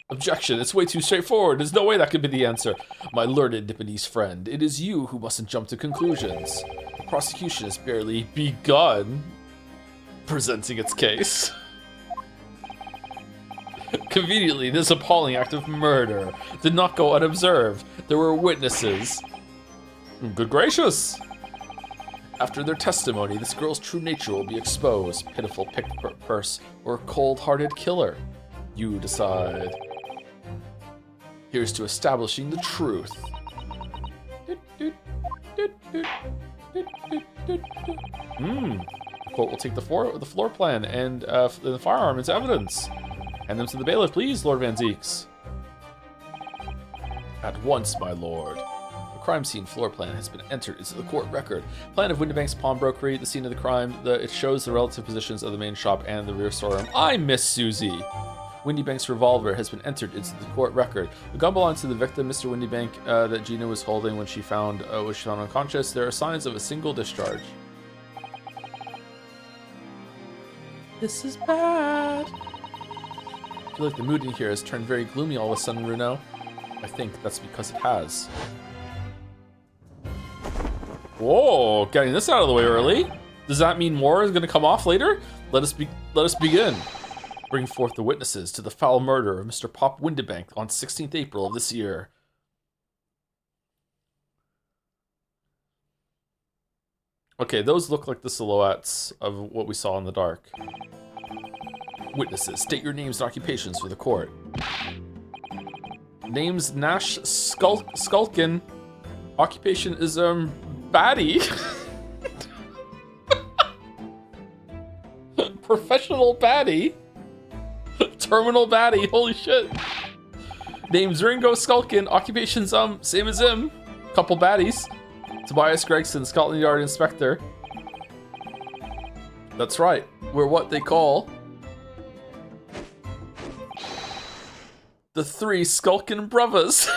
Objection, it's way too straightforward. There's no way that could be the answer. My learned Nipponese friend, it is you who mustn't jump to conclusions. The prosecution has barely begun presenting its case. Conveniently, this appalling act of murder did not go unobserved. There were witnesses. Good gracious! After their testimony, this girl's true nature will be exposed. Pitiful picked purse or cold-hearted killer. You decide. Here's to establishing the truth. The court will take the floor plan and the firearm as evidence. Hand them to the bailiff, please, Lord Van Zeeks. At once, my lord. The crime scene floor plan has been entered into the court record. Plan of Windybank's pawnbrokery, the scene of the crime. It shows the relative positions of the main shop and the rear storeroom. I miss Susie. Windybank's revolver has been entered into the court record. The gun belongs to the victim, Mr. Windybank, that Gina was holding when she found unconscious. There are signs of a single discharge. This is bad. I feel like the mood in here has turned very gloomy all of a sudden, Runo. I think that's because it has. Whoa, getting this out of the way early. Does that mean more is going to come off later? Let us begin. Bring forth the witnesses to the foul murder of Mr. Pop Windybank on 16th April of this year. Okay, those look like the silhouettes of what we saw in the dark. Witnesses, state your names and occupations for the court. Names Nash Skulkin. Occupation is baddie. Professional baddie. Terminal baddie, holy shit. Name's Ringo Skulkin, occupation's same as him. Couple baddies. Tobias Gregson, Scotland Yard Inspector. That's right, we're what they call the 3 Skulkin brothers.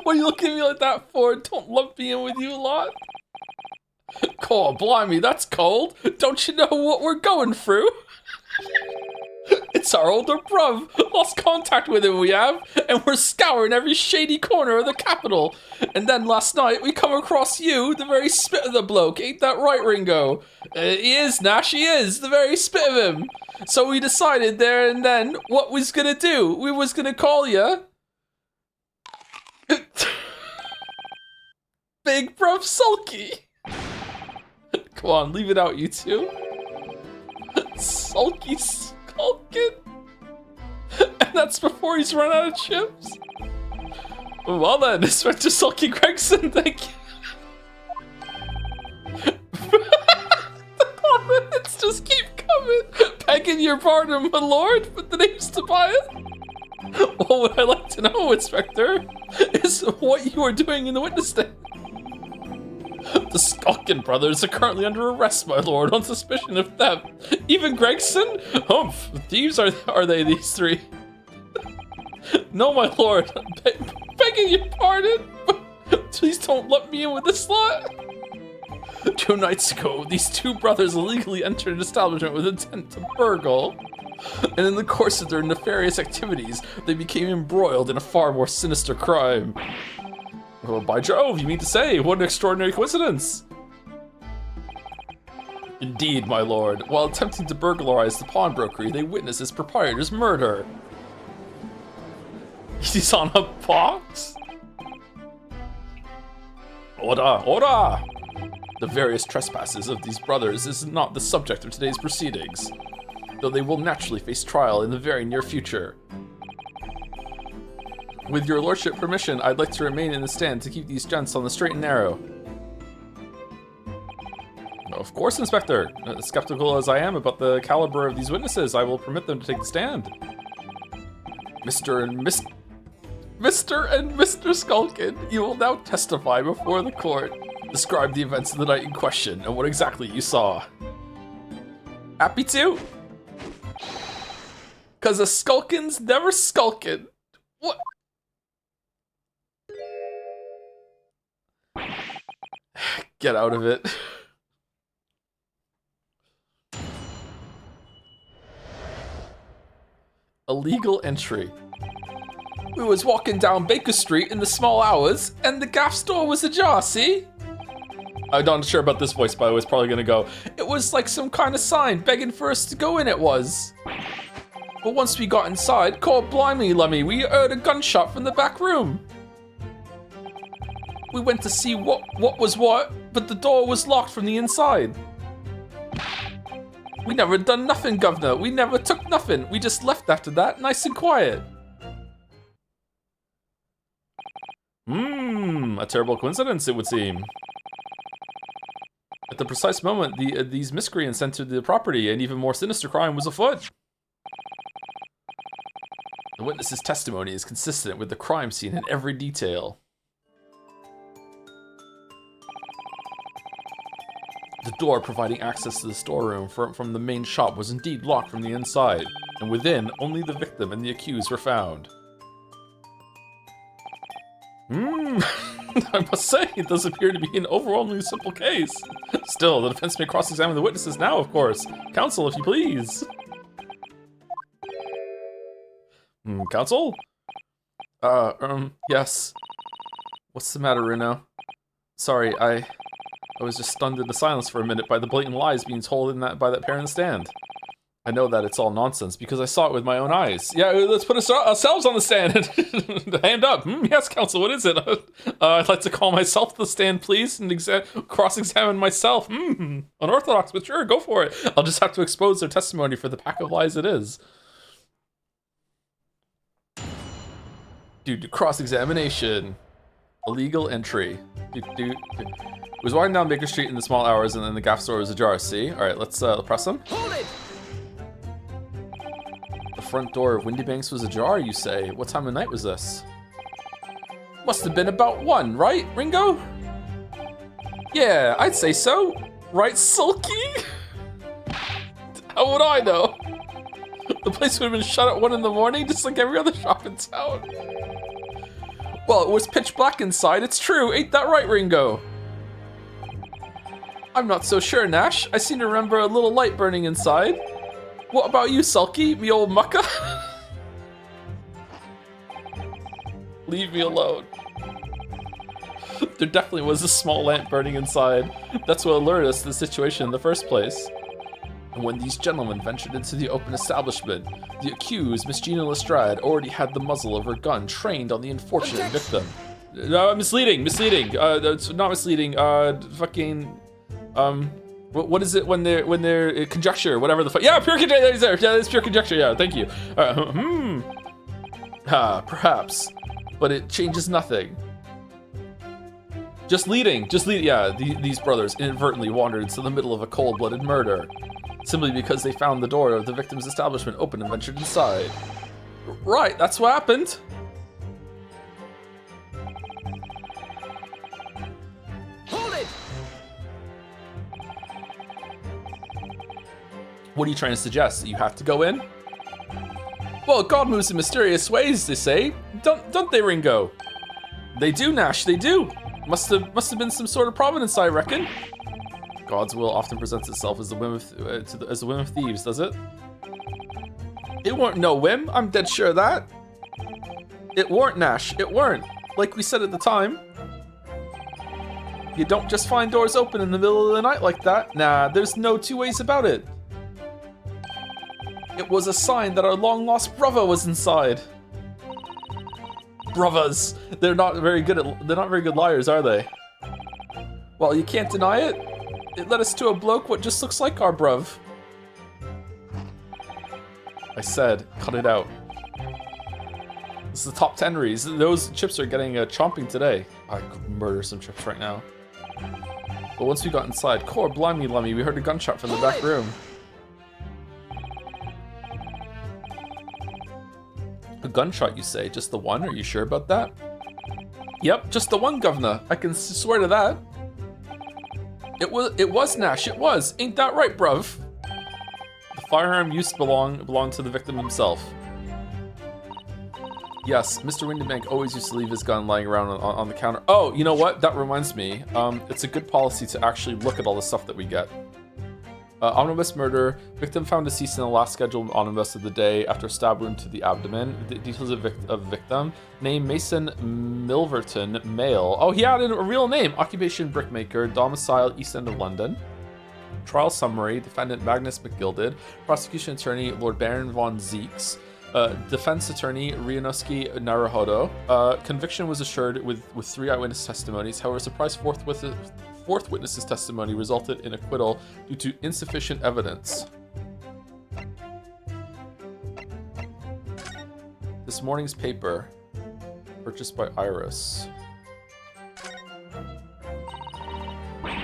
What are you looking at me like that for? Don't love being with you a lot. God, blimey, that's cold. Don't you know what we're going through? It's our older bruv. Lost contact with him we have, and we're scouring every shady corner of the capital. And then last night we come across you, the very spit of the bloke. Ain't that right, Ringo? He is, Nash, he is. The very spit of him. So we decided there and then what we was gonna do. We was gonna call you. Big bruv Sulky! Come on, leave it out, you two. Sulky skulking? And that's before he's run out of chips? Well then, Inspector Sulky Gregson, thank you. The comments just keep coming. Begging your pardon, my lord, but the name's Tobias. What would I like to know, Inspector, is what you are doing in the witness stand. The Skulkin brothers are currently under arrest, my lord, on suspicion of theft. Even Gregson? Humph, thieves are they, these three? No, my lord, begging your pardon, but please don't let me in with this lot. 2 nights ago, these 2 brothers illegally entered an establishment with intent to burgle. And in the course of their nefarious activities, they became embroiled in a far more sinister crime. Well, by Jove, you mean to say, what an extraordinary coincidence! Indeed, my lord, while attempting to burglarize the pawnbrokery, they witnessed its proprietor's murder. He's on a box? Order, order! The various trespasses of these brothers is not the subject of today's proceedings, though they will naturally face trial in the very near future. With your lordship permission, I'd like to remain in the stand to keep these gents on the straight and narrow. Of course, Inspector. Skeptical as I am about the caliber of these witnesses, I will permit them to take the stand. Mr. and Mr. Skulkin, you will now testify before the court. Describe the events of the night in question and what exactly you saw. Happy to? Cause a Skulkin's never skulkin'. What? Get out of it. Illegal entry. We was walking down Baker Street in the small hours, and the gaff store was ajar, see? I'm not sure about this voice, by the way, it's probably gonna go. It was like some kind of sign begging for us to go in, it was. But once we got inside, God blimey, Lemmy, we heard a gunshot from the back room. We went to see what was what, but the door was locked from the inside. We never done nothing, governor. We never took nothing. We just left after that, nice and quiet. A terrible coincidence, it would seem. At the precise moment these miscreants entered the property, an even more sinister crime was afoot. The witness's testimony is consistent with the crime scene in every detail. The door providing access to the storeroom from the main shop was indeed locked from the inside, and within, only the victim and the accused were found. I must say, it does appear to be an overwhelmingly simple case. Still, the defense may cross-examine the witnesses now, of course. Counsel, if you please. Counsel? Yes. What's the matter, Runo? Sorry, I was just stunned into silence for a minute by the blatant lies being told by that pair in the stand. I know that it's all nonsense because I saw it with my own eyes. Yeah, let's put ourselves on the stand. Hand up. Yes, counsel, what is it? I'd like to call myself to the stand, please, and cross-examine myself. Unorthodox, but sure, go for it. I'll just have to expose their testimony for the pack of lies it is. Dude, cross-examination. Illegal entry. It was walking down Baker Street in the small hours, and then the gaff store was ajar, see? Alright, let's press them. Hold it! The front door of Windybanks was ajar, you say? What time of night was this? Must have been about 1, right, Ringo? Yeah, I'd say so. Right, Sulky? How would I know? The place would have been shut at 1 in the morning, just like every other shop in town. Well, it was pitch black inside, it's true. Ain't that right, Ringo? I'm not so sure, Nash. I seem to remember a little light burning inside. What about you, Sulky, me old mucka? Leave me alone. There definitely was a small lamp burning inside. That's what alerted us to the situation in the first place. And when these gentlemen ventured into the open establishment, the accused, Miss Gina Lestrade, already had the muzzle of her gun trained on the unfortunate victim. No, misleading. It's not misleading. Fucking, what is it when they're conjecture, whatever the fuck? Yeah, pure conjecture. Yeah, it's pure conjecture. Yeah, thank you. Perhaps, but it changes nothing. Just leading. Yeah, these brothers inadvertently wandered into the middle of a cold-blooded murder, simply because they found the door of the victim's establishment open and ventured inside. Right, that's what happened. Hold it! What are you trying to suggest? That you have to go in? Well, God moves in mysterious ways, they say. Don't they, Ringo? They do, Nash, they do. Must have been some sort of providence, I reckon. God's will often presents itself as the whim of thieves, does it? It weren't no whim, I'm dead sure of that. It weren't, Nash, it weren't. Like we said at the time. You don't just find doors open in the middle of the night like that. Nah, there's no two ways about it. It was a sign that our long-lost brother was inside. Brothers, they're not very good liars, are they? Well, you can't deny it. It led us to a bloke what just looks like our bruv. I said, cut it out. This is the top 10 reads. Those chips are getting chomping today. I could murder some chips right now. But once we got inside, core blimey lummy, we heard a gunshot from the back room. A gunshot, you say? Just the one? Are you sure about that? Yep, just the one, governor. I can swear to that. It was Nash, it was. Ain't that right, bruv? The firearm used belonged to the victim himself. Yes, Mr. Windybank always used to leave his gun lying around on the counter. Oh, you know what? That reminds me. It's a good policy to actually look at all the stuff that we get. Omnibus murder. Victim found deceased in the last scheduled omnibus of the day after a stab wound to the abdomen. The details of victim. Name Mason Milverton, male. Oh, he added a real name. Occupation brickmaker. Domicile East End of London. Trial summary. Defendant Magnus McGilded. Prosecution attorney Lord Baron von Zeeks. Defense attorney Ryunosuke Naruhodo. Conviction was assured with 3 eyewitness testimonies. However, surprise fourth witness's testimony resulted in acquittal due to insufficient evidence. This morning's paper, purchased by Iris.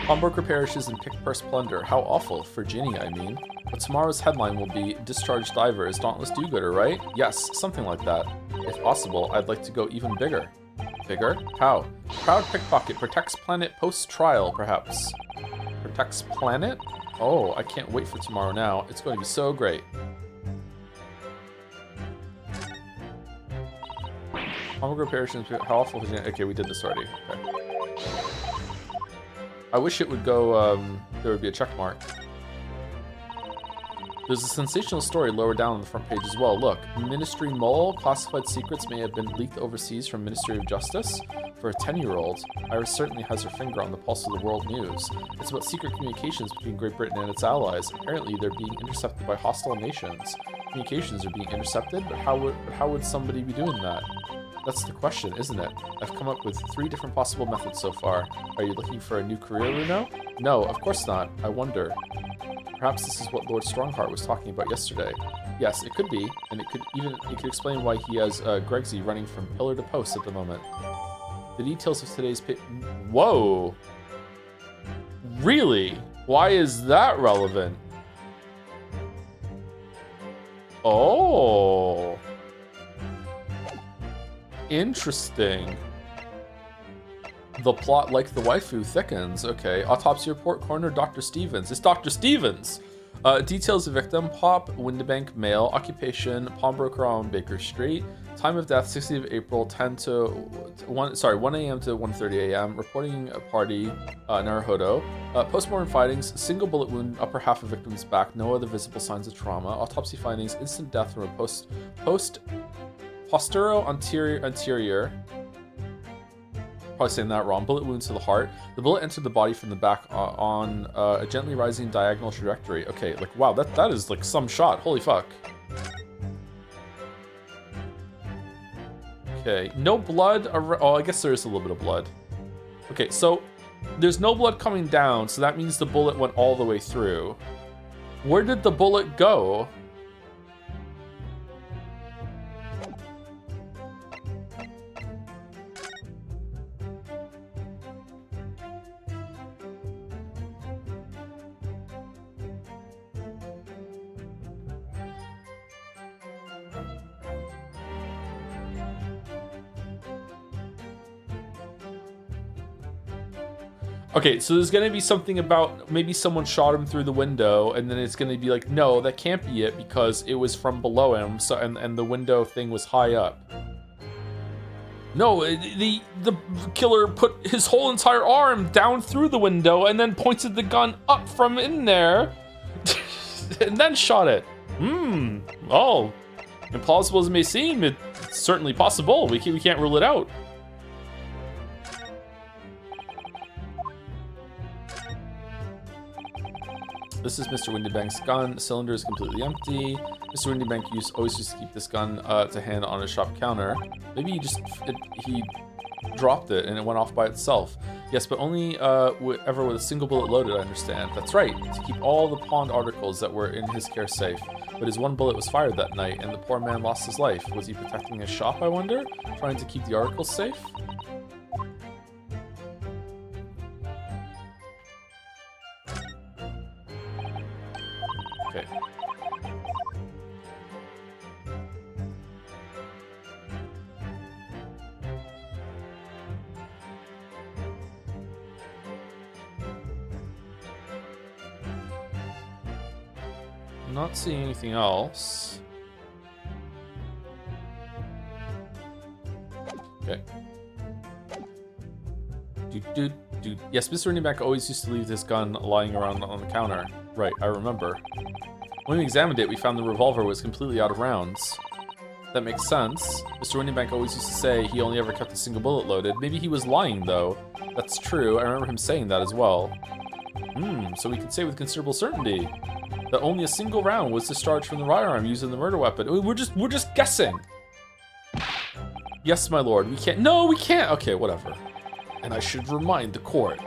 Pawnbroker perishes in pick purse plunder. How awful, for Ginny, I mean. But tomorrow's headline will be Discharged Diver is Dauntless Do-Gooder, right? Yes, something like that. If possible, I'd like to go even bigger. Bigger? How? Proud pickpocket protects planet post-trial, perhaps. Protects planet? Oh, I can't wait for tomorrow now. It's going to be so great. Pawnbroker perishes. How awful is it? Okay, we did this already. Okay. I wish it would go, there would be a check mark. There's a sensational story lower down on the front page as well. Look, Ministry Mole, classified secrets may have been leaked overseas from Ministry of Justice. For a 10-year-old, Iris certainly has her finger on the pulse of the world news. It's about secret communications between Great Britain and its allies. Apparently, they're being intercepted by hostile nations. Communications are being intercepted, but how would somebody be doing that? That's the question, isn't it? I've come up with 3 different possible methods so far. Are you looking for a new career, Runo? No, of course not. I wonder. Perhaps this is what Lord Strongheart was talking about yesterday. Yes, it could be, and it could explain why he has Gregsy running from pillar to post at the moment. The details of today's Whoa! Really? Why is that relevant? Oh! Interesting. The plot, like the waifu, thickens. Okay. Autopsy report, coroner Dr. Stevens. It's Dr. Stevens! Details of victim, Pop, Windybank, male, occupation, pawnbroker on Baker Street. Time of death, 16th of April, 1 a.m. to 1:30 a.m. Reporting a party, Naruhodo. Postmortem findings, single bullet wound, upper half of victim's back, no other visible signs of trauma. Autopsy findings, instant death from a postero-anterior, probably saying that wrong, bullet wound to the heart. The bullet entered the body from the back on a gently rising diagonal trajectory. Okay, like, wow, that is like some shot. Holy fuck. Okay, no blood. Oh, I guess there is a little bit of blood. Okay, so there's no blood coming down, so that means the bullet went all the way through. Where did the bullet go? Okay, so there's gonna be something about maybe someone shot him through the window, and then it's gonna be like, no, that can't be it because it was from below him. So and the window thing was high up. No, the killer put his whole entire arm down through the window and then pointed the gun up from in there, and then shot it. Oh, implausible as it may seem, it's certainly possible. We can't rule it out. This is Mr. Windybank's gun. The cylinder is completely empty. Mr. Windybank always used to keep this gun to hand on his shop counter. Maybe he dropped it and it went off by itself. Yes, but only ever with a single bullet loaded, I understand. That's right, to keep all the pawned articles that were in his care safe. But his one bullet was fired that night and the poor man lost his life. Was he protecting his shop, I wonder? Trying to keep the articles safe? Okay. I'm not seeing anything else. Okay. Yes, Mr. Windybank always used to leave this gun lying around on the counter. Right, I remember. When we examined it, we found the revolver was completely out of rounds. That makes sense. Mr. Windybank always used to say he only ever kept a single bullet loaded. Maybe he was lying, though. That's true. I remember him saying that as well. So we can say with considerable certainty that only a single round was discharged from the firearm used in the murder weapon. We're just guessing. Yes, my lord. We can't. No, we can't. Okay, whatever. And I should remind the court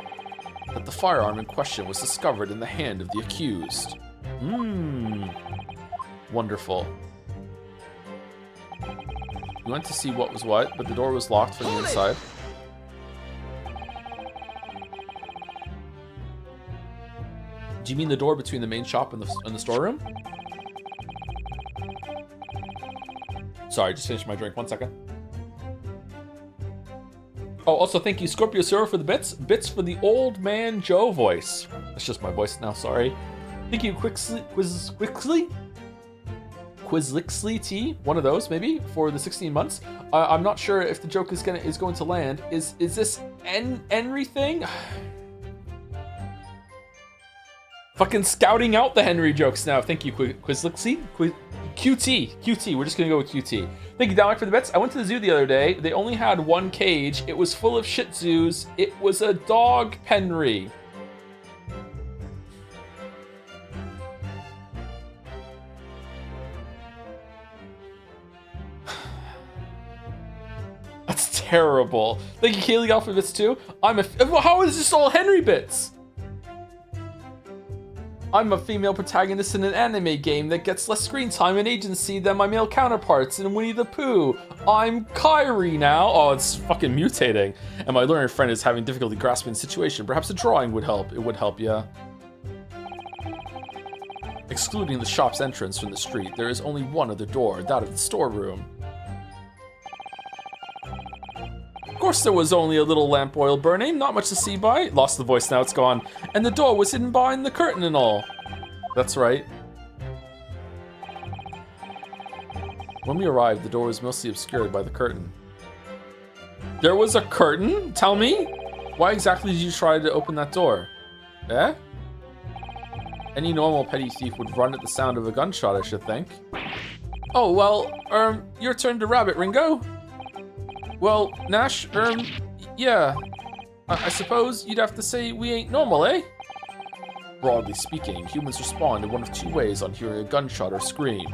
that the firearm in question was discovered in the hand of the accused. Wonderful. We went to see what was what, but the door was locked from the inside. Do you mean the door between the main shop and the storeroom? Sorry, just finished my drink. 1 second. Oh, also thank you, Scorpio Zero, for the bits. Bits for the old man Joe voice. That's just my voice now, sorry. Thank you, Quizlixly T, one of those maybe, for the 16 months. I'm not sure if the joke is going to land. Is this Henry thing? Fucking scouting out the Henry jokes now. Thank you, Quizlixly. QT. We're just gonna go with QT. Thank you, Dominic, for the bets. I went to the zoo the other day. They only had one cage. It was full of Shih Tzus. It was a dog Henry. That's terrible. Thank you, Kaylee, Gal, for the bits too. How is this all Henry bits? I'm a female protagonist in an anime game that gets less screen time and agency than my male counterparts in Winnie the Pooh. I'm Kyrie now. Oh, it's fucking mutating. And my learner friend is having difficulty grasping the situation. Perhaps a drawing would help. It would help, yeah. Excluding the shop's entrance from the street, there is only one other door, that of the storeroom. Of course there was only a little lamp oil burning, not much to see by. Lost the voice, now it's gone. And the door was hidden behind the curtain and all. That's right. When we arrived, the door was mostly obscured by the curtain. There was a curtain? Tell me? Why exactly did you try to open that door? Eh? Any normal petty thief would run at the sound of a gunshot, I should think. Oh, well, your turn to rabbit, Ringo. Well, Nash, yeah. I suppose you'd have to say we ain't normal, eh? Broadly speaking, humans respond in one of two ways on hearing a gunshot or scream.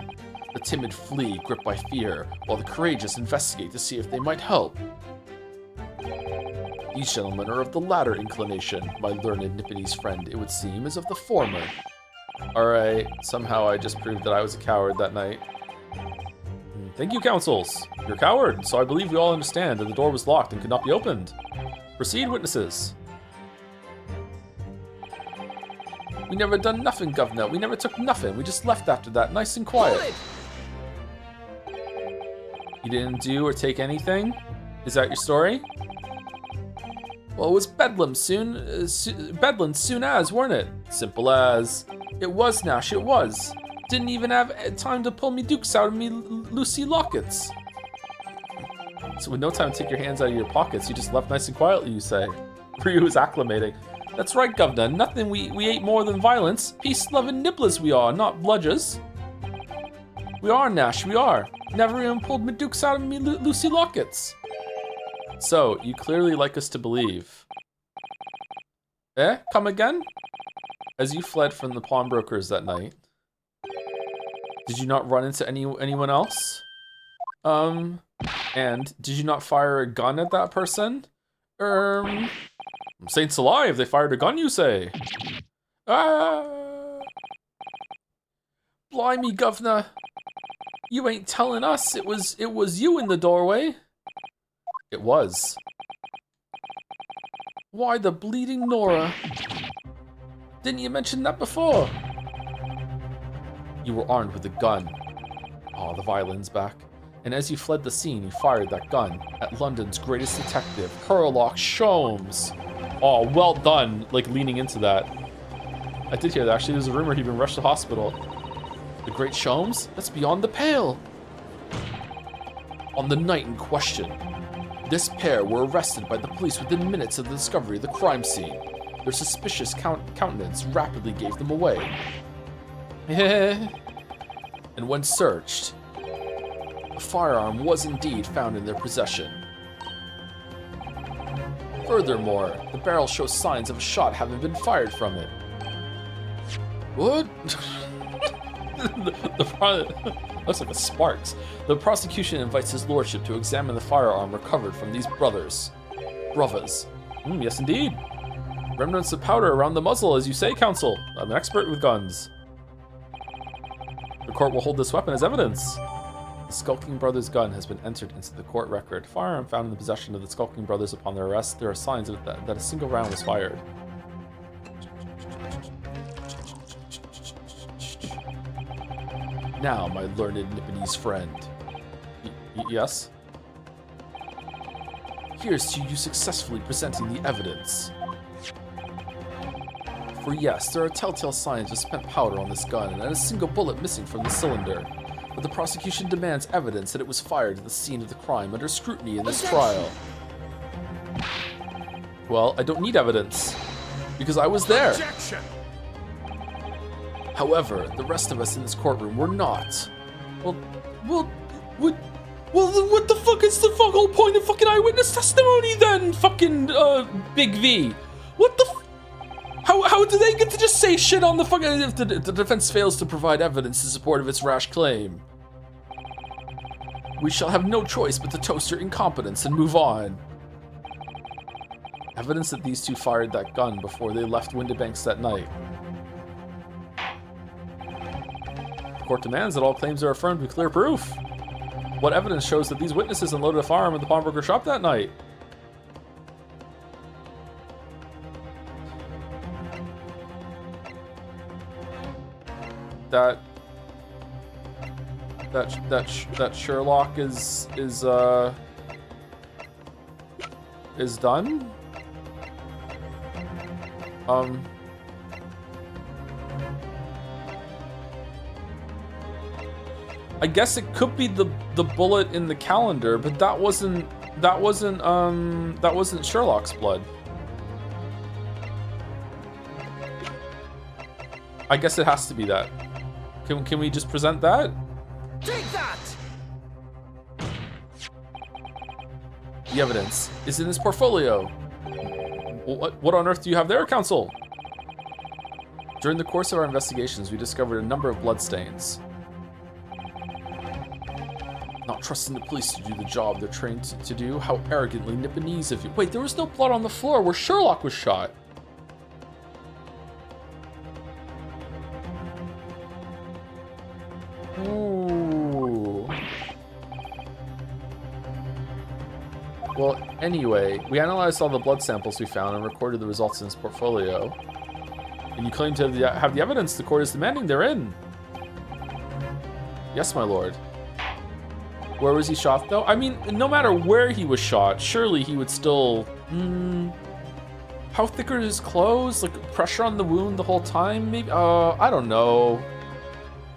The timid flee, gripped by fear, while the courageous investigate to see if they might help. These gentlemen are of the latter inclination. My learned Nipponese friend, it would seem, is of the former. Alright, somehow I just proved that I was a coward that night. Thank you, counsels. You're a coward, so I believe we all understand that the door was locked and could not be opened. Proceed, witnesses. We never done nothing, governor. We never took nothing. We just left after that, nice and quiet. You didn't do or take anything? Is that your story? Well, it was bedlam soon as, weren't it? Simple as. It was, Nash, it was. Didn't even have time to pull me dukes out of me Lucy lockets. So with no time to take your hands out of your pockets, you just left nice and quietly, you say. Ryu is acclimating. That's right, governor. Nothing we ate more than violence. Peace-loving nibblers we are, not bludgers. We are, Nash, we are. Never even pulled me dukes out of me Lucy lockets. So, you clearly like us to believe. Eh? Come again? As you fled from the pawnbrokers that night, did you not run into anyone else? And did you not fire a gun at that person? Saints alive, they fired a gun, you say? Ah! Blimey, governor. You ain't telling us it was you in the doorway. It was. Why the bleeding Nora? Didn't you mention that before? You were armed with a gun. Oh, the violin's back. And as you fled the scene, you fired that gun at London's greatest detective, Sherlock Sholmes. Oh, well done, like leaning into that. I did hear that, actually. There's a rumor he'd been rushed to hospital. The great Sholmes? That's beyond the pale. On the night in question, this pair were arrested by the police within minutes of the discovery of the crime scene. Their suspicious countenance rapidly gave them away. And when searched, a firearm was indeed found in their possession. Furthermore, the barrel shows signs of a shot having been fired from it. What? Looks like a sparks. The prosecution invites his lordship to examine the firearm recovered from these brothers. Yes, indeed. Remnants of powder around the muzzle, as you say, counsel. I'm an expert with guns. The court will hold this weapon as evidence. The Skulking Brothers' gun has been entered into the court record. Firearm found in the possession of the Skulking Brothers upon their arrest. There are signs of that a single round was fired. Now, my learned Nipponese friend. Yes? Here's to you successfully presenting the evidence. For yes, there are telltale signs of spent powder on this gun and a single bullet missing from the cylinder. But the prosecution demands evidence that it was fired at the scene of the crime under scrutiny in this trial. Well, I don't need evidence, because I was there. Objection. However, the rest of us in this courtroom were not. Well, then what the fuck is the whole point of fucking eyewitness testimony then, fucking, Big V? What the How do they get to just say shit on the fucking, if the defense fails to provide evidence in support of its rash claim? We shall have no choice but to toast your incompetence and move on. Evidence that these two fired that gun before they left Windibanks that night. The court demands that all claims are affirmed with clear proof. What evidence shows that these witnesses unloaded a firearm at the pawnbroker shop that night? That Sherlock is done? I guess it could be the bullet in the calendar, but that wasn't Sherlock's blood. I guess it has to be that. Can we just present that? Take that! The evidence is in this portfolio. What on earth do you have there, counsel? During the course of our investigations, we discovered a number of bloodstains. Not trusting the police to do the job they're trained to do. How arrogantly Nipponese of you. Wait, there was no blood on the floor where Sherlock was shot. Ooh. Well, anyway, we analyzed all the blood samples we found and recorded the results in his portfolio. And you claim to have the evidence the court is demanding therein. Yes, my lord. Where was he shot, though? I mean, no matter where he was shot, surely he would still... How thick are his clothes? Like, pressure on the wound the whole time, maybe? I don't know.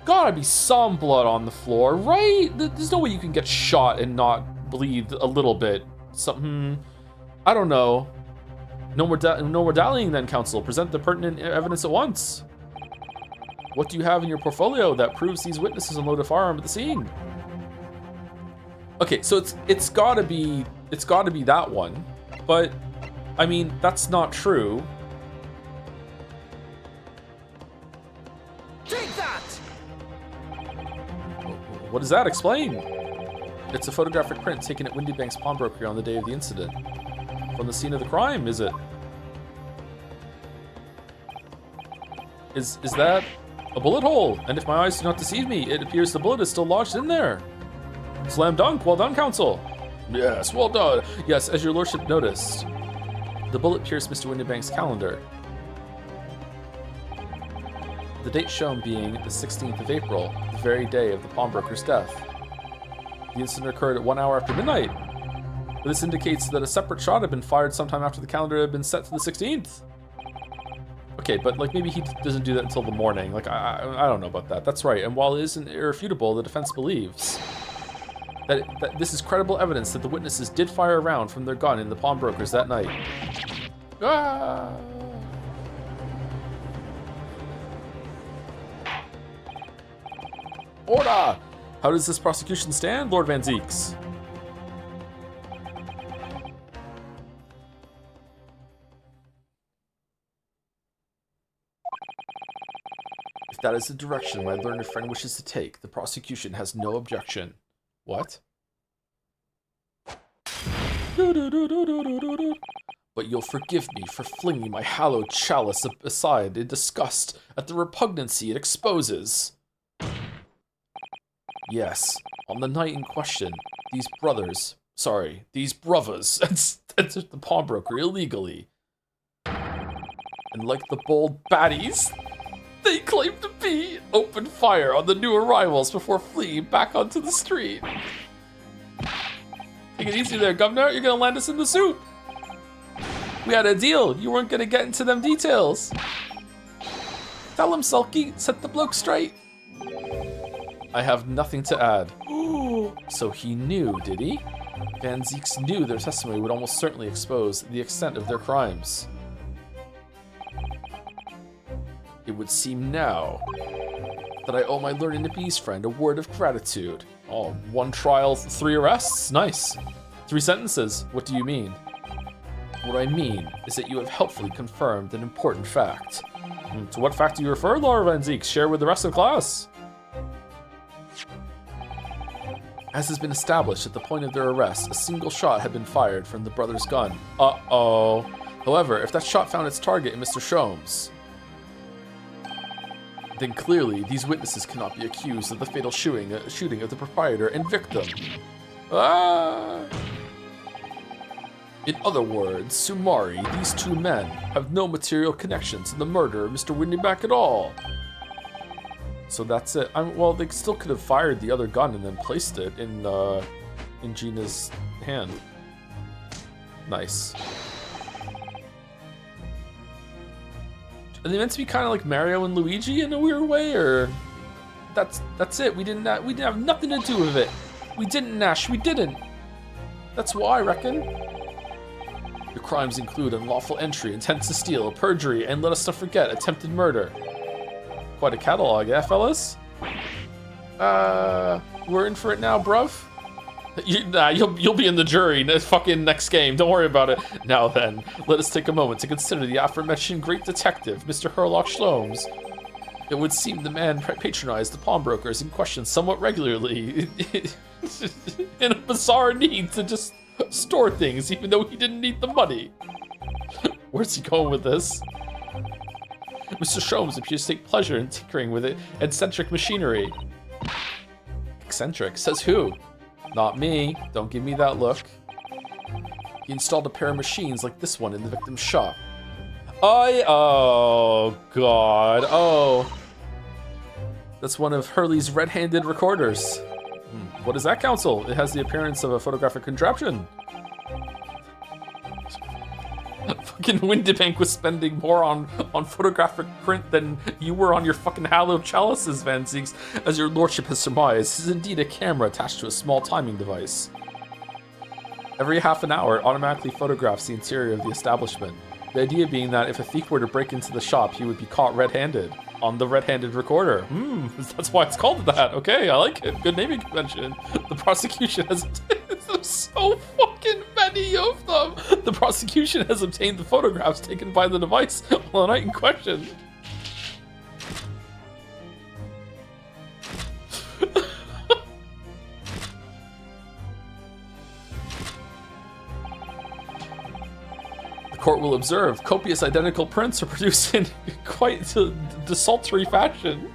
Gotta be some blood on the floor, right? There's no way you can get shot and not bleed a little bit. Something... I don't know. No more dallying then, counsel. Present the pertinent evidence at once. What do you have in your portfolio that proves these witnesses unloaded a firearm at the scene? Okay, so it's gotta be that one, but I mean that's not true. Take that! What does that explain? It's a photographic print taken at Windybank's pawnbroker on the day of the incident. From the scene of the crime, is it? Is that a bullet hole? And if my eyes do not deceive me, it appears the bullet is still lodged in there. Slam dunk, well done, counsel. Yes, well done. Yes, as your lordship noticed, the bullet pierced Mr. Windybank's calendar. The date shown being the 16th of April, the very day of the pawnbroker's death. The incident occurred at 1 hour after midnight. This indicates that a separate shot had been fired sometime after the calendar had been set to the 16th. Okay, but like maybe he doesn't do that until the morning. Like I don't know about that. That's right. And while it isn't irrefutable, the defense believes that this is credible evidence that the witnesses did fire a round from their gun in the pawnbrokers that night. Ah! Order! How does this prosecution stand, Lord Van Zeeks? If that is the direction my learned friend wishes to take, the prosecution has no objection. What? But you'll forgive me for flinging my hallowed chalice aside in disgust at the repugnancy it exposes. Yes, on the night in question, these brothers entered the pawnbroker illegally. And like the bold baddies they claimed to be, opened fire on the new arrivals before fleeing back onto the street. Take it easy there, governor. You're gonna land us in the soup. We had a deal. You weren't gonna get into them details. Tell him, Sulky. Set the bloke straight. I have nothing to add. So he knew, did he? Van Zeeks knew their testimony would almost certainly expose the extent of their crimes. It would seem now that I owe my learned Nippese friend a word of gratitude. Oh, 1 trial, 3 arrests? Nice. 3 sentences. What do you mean? What I mean is that you have helpfully confirmed an important fact. To what fact do you refer, Laura Van Zeeks? Share with the rest of the class. As has been established at the point of their arrest, a single shot had been fired from the brother's gun. Uh-oh. However, if that shot found its target in Mr. Sholmes, then clearly these witnesses cannot be accused of the fatal shooting of the proprietor and victim. Ah! In other words, sumari, these 2 men have no material connection to the murder of Mr. Windybank at all. So that's it. Well, they still could have fired the other gun and then placed it in Gina's hand. Nice. Are they meant to be kind of like Mario and Luigi in a weird way, or that's it? We didn't have nothing to do with it. We didn't, Nash. We didn't. That's why, I reckon. Your crimes include unlawful entry, intent to steal, perjury, and let us not forget attempted murder. Quite a catalog, eh, fellas? We're in for it now, bruv. You'll be in the jury fucking next game. Don't worry about it. Now then, let us take a moment to consider the aforementioned great detective, Mr. Herlock Sholmes. It would seem the man patronized the pawnbrokers in question somewhat regularly. in a bizarre need to just store things, even though he didn't need the money. Where's he going with this? Mr. Sholmes appears to take pleasure in tinkering with eccentric machinery. Eccentric? Says who? Not me. Don't give me that look. He installed a pair of machines like this one in the victim's shop. Oh, God. Oh. That's one of Hurley's red-handed recorders. What is that, Counsel? It has the appearance of a photographic contraption. Fucking Windibank was spending more on photographic print than you were on your fucking hallowed chalices, Van Zieks. As your lordship has surmised, this is indeed a camera attached to a small timing device. Every half an hour, it automatically photographs the interior of the establishment. The idea being that if a thief were to break into the shop, he would be caught red-handed on the red-handed recorder. That's why it's called that. Okay, I like it. Good naming convention. The prosecution has... There's so fucking many of them. The prosecution has obtained the photographs taken by the device on the night in question. The court will observe copious identical prints are produced in quite desultory fashion.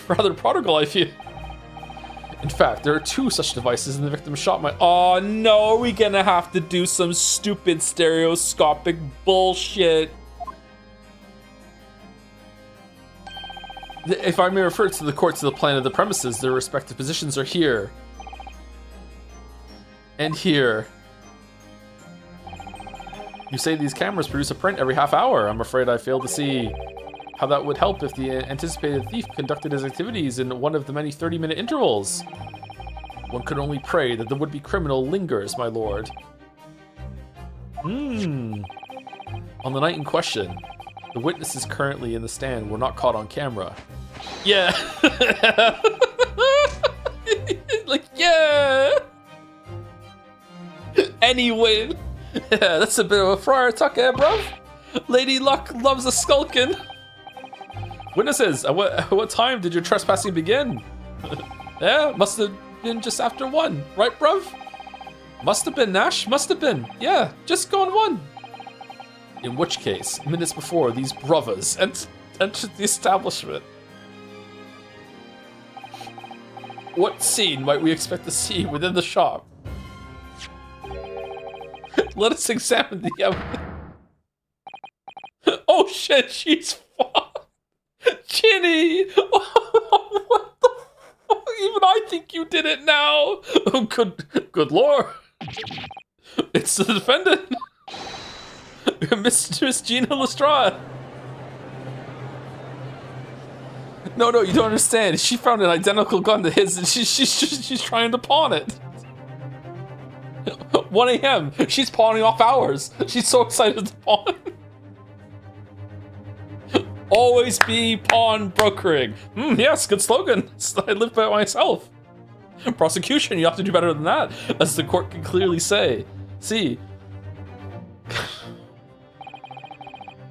Rather prodigal, I feel. In fact, there are 2 such devices in the victim's shop. Oh no, are we gonna have to do some stupid stereoscopic bullshit? If I may refer to the court to the plan of the premises, their respective positions are here. And here. You say these cameras produce a print every half hour. I'm afraid I fail to see how that would help if the anticipated thief conducted his activities in one of the many 30-minute intervals. One could only pray that the would-be criminal lingers, my lord. On the night in question, the witnesses currently in the stand were not caught on camera. Yeah. Like, yeah. Anyway. Yeah, that's a bit of a friar tuck, eh, bruv? Lady Luck loves a skulkin'. Witnesses, at what time did your trespassing begin? Yeah, must have been just after 1, right, bruv? Must have been, Nash, must have been. Yeah, just gone 1. In which case, minutes before these brothers entered the establishment. What scene might we expect to see within the shop? Let us examine the evidence. Oh shit, she's fucked. Ginny! What the fuck? Even I think you did it now. Oh, good lord. It's the defendant. Mistress Gina Lestrade. No, you don't understand. She found an identical gun to his and she's trying to pawn it. 1 a.m. She's pawning off ours. She's so excited to pawn. Always be pawn brokering. Yes, good slogan. I live by it myself. Prosecution, you have to do better than that, as the court can clearly say. See.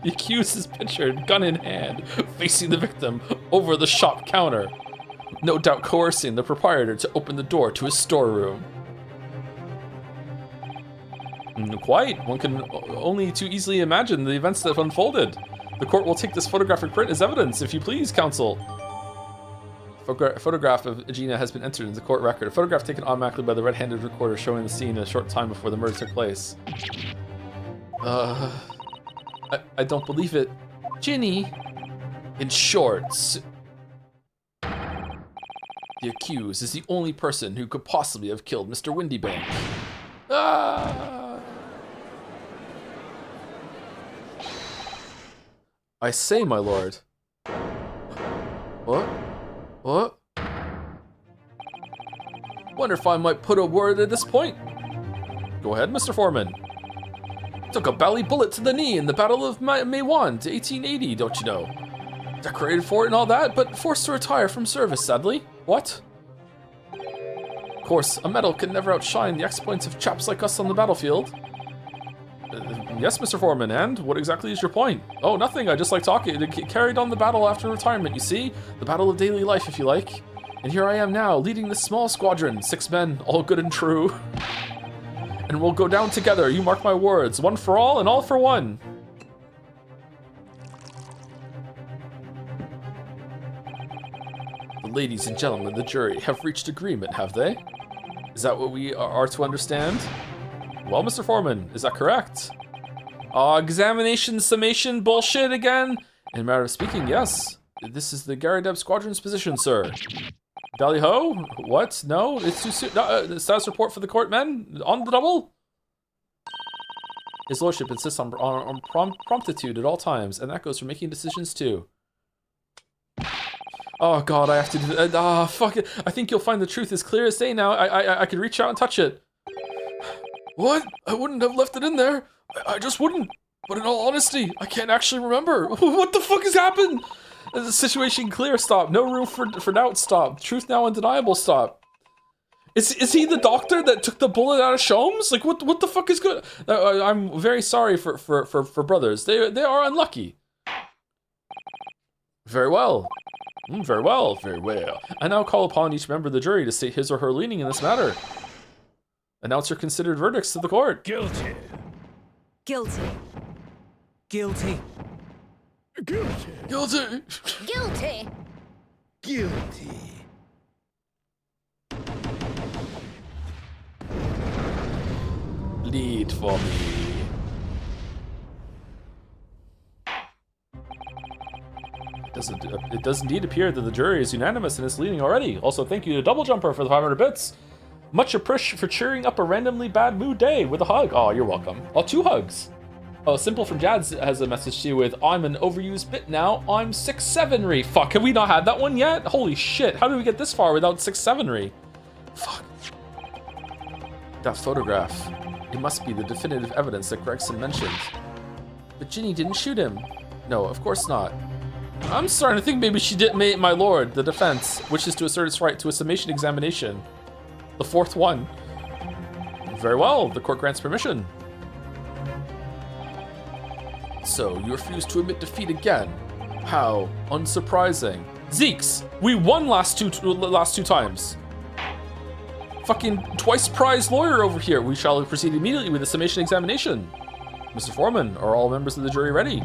The accused is pictured, gun in hand, facing the victim over the shop counter. No doubt coercing the proprietor to open the door to his storeroom. Quite. One can only too easily imagine the events that have unfolded. The court will take this photographic print as evidence, if you please, counsel. A photograph of Gina has been entered into the court record. A photograph taken automatically by the red-handed recorder showing the scene a short time before the murder took place. I don't believe it. Ginny! In short, the accused is the only person who could possibly have killed Mr. Windibank. I say, my lord. What? Wonder if I might put a word at this point. Go ahead, Mr. Foreman. Took a bally bullet to the knee in the Battle of Maiwan to 1880, don't you know? Decorated for it and all that, but forced to retire from service, sadly. What? Of course, a medal can never outshine the exploits of chaps like us on the battlefield. Yes, Mr. Foreman, and what exactly is your point? Oh, nothing, I just like talking. Carried on the battle after retirement, you see? The battle of daily life, if you like. And here I am now, leading this small squadron. 6 men, all good and true. And we'll go down together, you mark my words. One for all and all for one. The ladies and gentlemen of the jury have reached agreement, have they? Is that what we are to understand? Well, Mr. Foreman, is that correct? Examination summation bullshit again? In a matter of speaking, yes. This is the Garadeb Squadron's position, sir. Dally ho? What? No, it's too soon. No, status report for the court, men? On the double? His lordship insists on promptitude at all times, and that goes for making decisions too. Oh god, I have to do that. Fuck it. I think you'll find the truth as clear as day now. I could reach out and touch it. What? I wouldn't have left it in there. I just wouldn't. But in all honesty, I can't actually remember. What the fuck has happened? The situation clear, stop. No room for doubt, stop. Truth now undeniable, stop. Is he the doctor that took the bullet out of Sholmes? Like, what the fuck is good? I'm very sorry for brothers. They are unlucky. Very well. Very well, very well. I now call upon each member of the jury to state his or her leaning in this matter. Announce your considered verdicts to the court. Guilty. Guilty. Guilty. Guilty. Guilty. Guilty. Guilty. Lead for me. It does indeed appear that the jury is unanimous in its leading already. Also, thank you to Double Jumper for the 500 bits. Much appreciated for cheering up a randomly bad mood day with a hug. Oh, you're welcome. Oh, 2 hugs. Oh, Simple from Jads has a message to you with, I'm an overused bit now, I'm 6'7"ry. Fuck, have we not had that one yet? Holy shit, how did we get this far without 6'7"ry? Fuck. That photograph. It must be the definitive evidence that Gregson mentioned. But Ginny didn't shoot him. No, of course not. I'm starting to think maybe she did, my lord. The defense wishes to assert its right to a summation examination. The 4th one. Very well, the court grants permission. So, you refuse to admit defeat again. How unsurprising. Zeeks, we won last two times. Fucking twice prize lawyer over here. We shall proceed immediately with the summation examination. Mr. Foreman, are all members of the jury ready?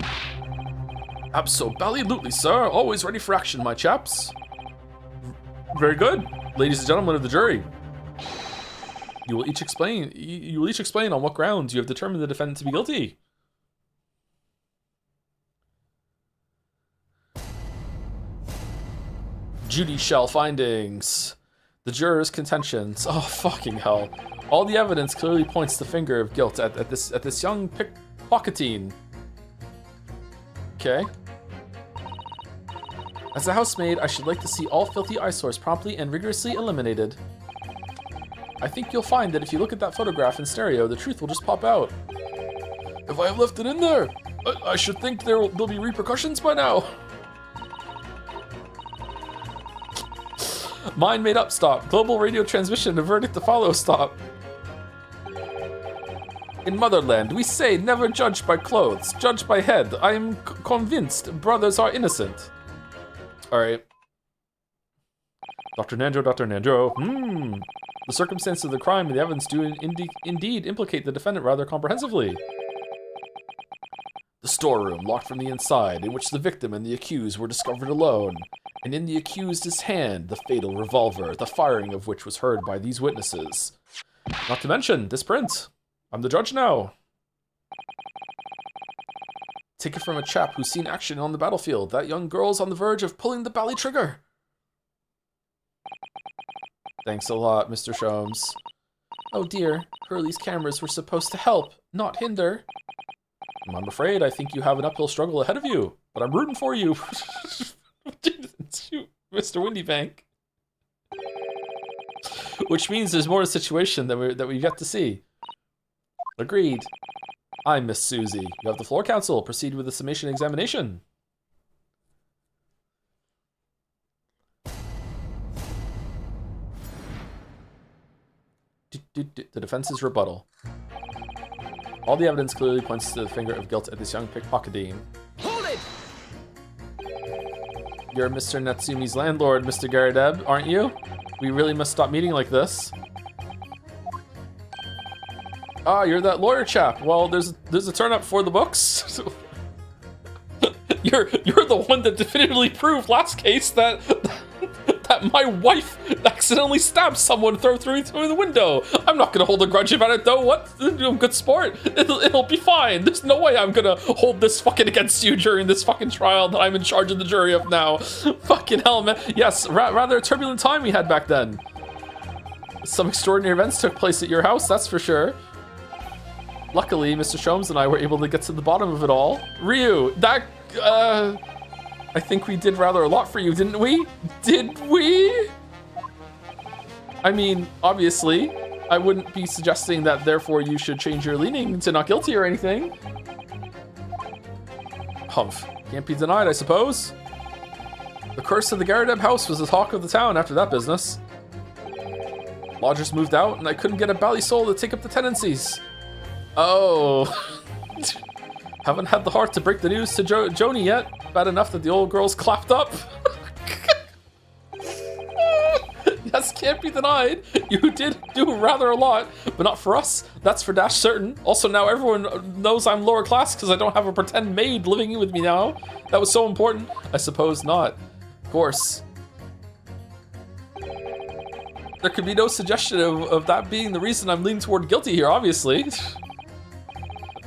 Absolutely, sir. Always ready for action, my chaps. Very good. Ladies and gentlemen of the jury. You will each explain on what grounds you have determined the defendant to be guilty. Judicial findings. The jurors' contentions. Oh, fucking hell. All the evidence clearly points the finger of guilt at this young pickpocketine. Okay. As a housemaid, I should like to see all filthy eyesores promptly and rigorously eliminated. I think you'll find that if you look at that photograph in stereo, the truth will just pop out. If I have left it in there, I should think there'll be repercussions by now. Mind made up, stop. Global radio transmission, a verdict to follow, stop. In Motherland, we say never judge by clothes, judge by head. I am convinced brothers are innocent. Alright. Dr. Nanjo. The circumstances of the crime and the evidence do indeed implicate the defendant rather comprehensively. The storeroom, locked from the inside, in which the victim and the accused were discovered alone, and in the accused's hand, the fatal revolver, the firing of which was heard by these witnesses. Not to mention, this print. I'm the judge now. Take it from a chap who's seen action on the battlefield. That young girl's on the verge of pulling the bally trigger. Thanks a lot, Mr. Sholmes. Oh dear, Hurley's cameras were supposed to help, not hinder. I'm afraid I think you have an uphill struggle ahead of you, but I'm rooting for you. Shoot, Mr. Windybank. Which means there's more to the situation that we get to see. Agreed. I'm Miss Susie. You have the floor, counsel. Proceed with the summation examination. The defense's rebuttal. All the evidence clearly points to the finger of guilt at this young pickpocketine. Hold it! You're Mr. Natsumi's landlord, Mr. Garadeb, aren't you? We really must stop meeting like this. Ah, you're that lawyer chap. Well, there's a turn up for the books. you're the one that definitively proved last case that that my wife accidentally stabbed someone through the window. I'm not gonna hold a grudge about it though. What? Good sport. It'll be fine. There's no way I'm gonna hold this fucking against you during this fucking trial that I'm in charge of the jury of now. Fucking hell, man. Yes, rather a turbulent time we had back then. Some extraordinary events took place at your house, that's for sure. Luckily, Mr. Sholmes and I were able to get to the bottom of it all. Ryu, that, I think we did rather a lot for you, didn't we? Did we? I mean, obviously, I wouldn't be suggesting that therefore you should change your leaning to not guilty or anything. Humph. Can't be denied, I suppose. The curse of the Garadeb house was the talk of the town after that business. Lodgers moved out, and I couldn't get a bally soul to take up the tenancies. Oh. Haven't had the heart to break the news to Joni yet. Bad enough that the old girl's clapped up. Yes, can't be denied. You did do rather a lot, but not for us. That's for dash certain. Also, now everyone knows I'm lower class because I don't have a pretend maid living with me now. That was so important. I suppose not. Of course. There could be no suggestion of that being the reason I'm leaning toward guilty here, obviously.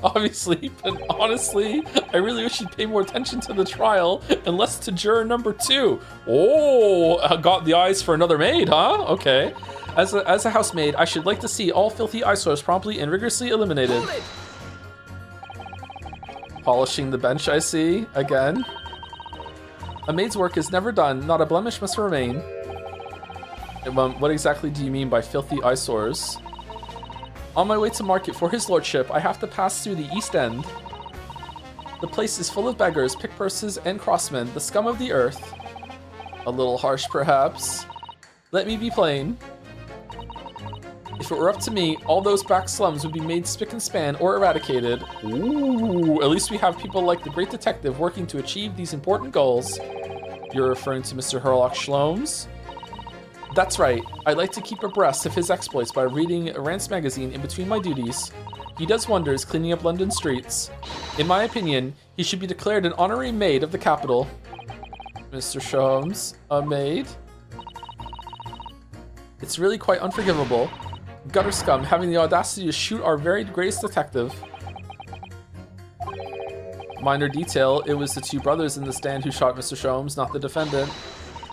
Obviously, but honestly, I really wish you'd pay more attention to the trial and less to juror number 2. Oh, I got the eyes for another maid, huh? Okay. As a housemaid, I should like to see all filthy eyesores promptly and rigorously eliminated. Polishing the bench, I see. Again. A maid's work is never done. Not a blemish must remain. What exactly do you mean by filthy eyesores? On my way to market for his lordship, I have to pass through the East End. The place is full of beggars, pickpurses, and crossmen, the scum of the earth. A little harsh, perhaps. Let me be plain. If it were up to me, all those back slums would be made spick and span or eradicated. Ooh, at least we have people like the great detective working to achieve these important goals. You're referring to Mr. Herlock Sholmes? That's right. I like to keep abreast of his exploits by reading Rance magazine in between my duties. He does wonders cleaning up London streets. In my opinion, he should be declared an honorary maid of the capital. Mr. Sholmes, a maid? It's really quite unforgivable. Gutter scum having the audacity to shoot our very greatest detective. Minor detail, it was the 2 brothers in the stand who shot Mr. Sholmes, not the defendant.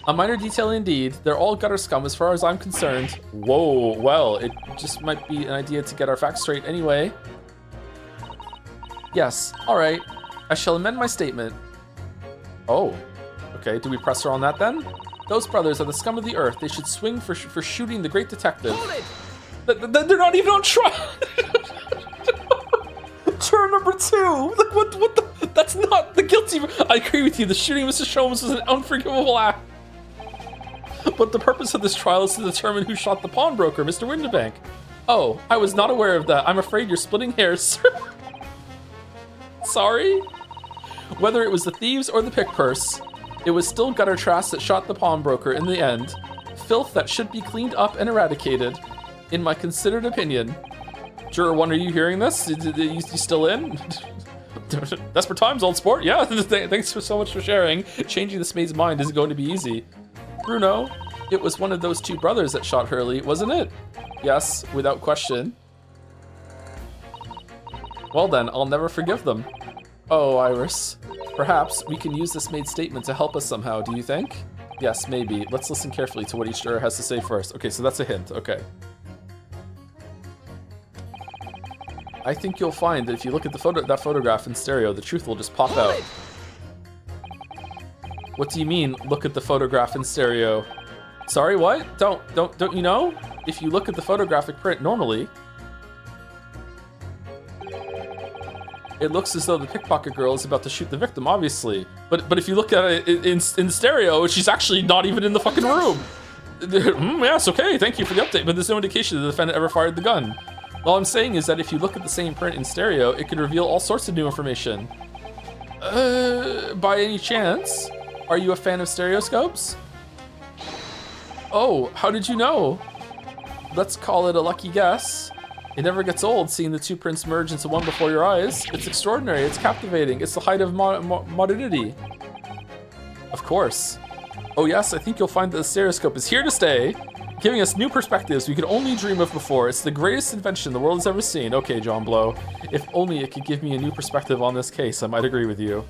A minor detail indeed. They're all gutter scum as far as I'm concerned. Whoa, well, it just might be an idea to get our facts straight anyway. Yes, alright. I shall amend my statement. Oh, okay, do we press her on that then? Those brothers are the scum of the earth. They should swing for shooting the great detective. They're not even on trial! Juror number 2! Like, what the? That's not the guilty... I agree with you, the shooting of Mr. Sholmes was an unforgivable act. But the purpose of this trial is to determine who shot the pawnbroker, Mr. Winterbank. Oh, I was not aware of that. I'm afraid you're splitting hairs, sir. Sorry? Whether it was the thieves or the pickpurse, it was still gutter trash that shot the pawnbroker in the end. Filth that should be cleaned up and eradicated, in my considered opinion. Juror 1, are you hearing this? You still in? Desperate times, old sport. Yeah, thanks so much for sharing. Changing this maid's mind isn't going to be easy. Bruno, it was one of those 2 brothers that shot Hurley, wasn't it? Yes, without question. Well then, I'll never forgive them. Oh, Iris. Perhaps we can use this maid's statement to help us somehow, do you think? Yes, maybe. Let's listen carefully to what each juror has to say first. Okay, so that's a hint. Okay. I think you'll find that if you look at that photograph in stereo, the truth will just pop out. What do you mean, look at the photograph in stereo? Sorry, what? Don't you know? If you look at the photographic print normally, it looks as though the pickpocket girl is about to shoot the victim, obviously. But if you look at it in stereo, she's actually not even in the fucking room. Yes, okay, thank you for the update, but there's no indication the defendant ever fired the gun. All I'm saying is that if you look at the same print in stereo, it could reveal all sorts of new information. By any chance, are you a fan of stereoscopes? Oh, how did you know? Let's call it a lucky guess. It never gets old seeing the two prints merge into one before your eyes. It's extraordinary, it's captivating, it's the height of modernity. Of course. Oh yes, I think you'll find that the stereoscope is here to stay, giving us new perspectives we could only dream of before. It's the greatest invention the world has ever seen. Okay, John Blow. If only it could give me a new perspective on this case, I might agree with you.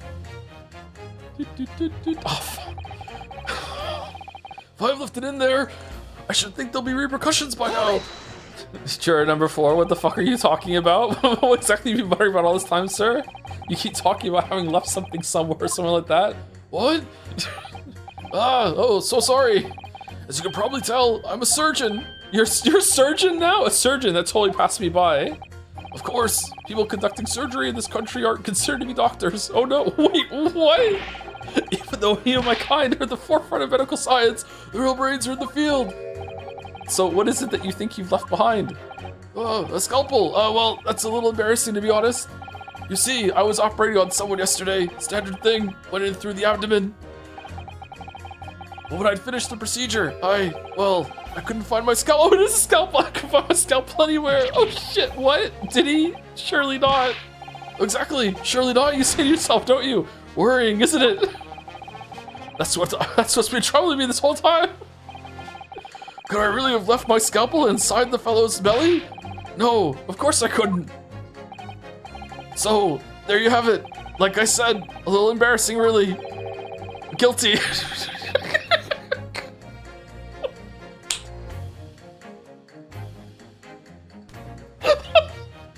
Oh, fuck. If I've left it in there, I should think there'll be repercussions by now. Juror number 4, what the fuck are you talking about? What exactly have you been muttering about all this time, sir? You keep talking about having left something somewhere or something like that. What? Oh, so sorry. As you can probably tell, I'm a surgeon. You're a surgeon now? A surgeon that totally passed me by. Of course, people conducting surgery in this country aren't considered to be doctors. Oh no, wait, what? Even though me and my kind are at the forefront of medical science, the real brains are in the field. So what is it that you think you've left behind? Oh, a scalpel. Well, that's a little embarrassing to be honest. You see, I was operating on someone yesterday. Standard thing, went in through the abdomen. But when I'd finished the procedure, I couldn't find my scalpel. Oh, it is a scalpel. I couldn't find my scalpel anywhere. Oh shit, what? Did he? Surely not. Exactly, surely not, you say to yourself, don't you? Worrying, isn't it? That's what's been troubling me this whole time. Could I really have left my scalpel inside the fellow's belly? No, of course I couldn't. So, there you have it. Like I said, a little embarrassing really. Guilty.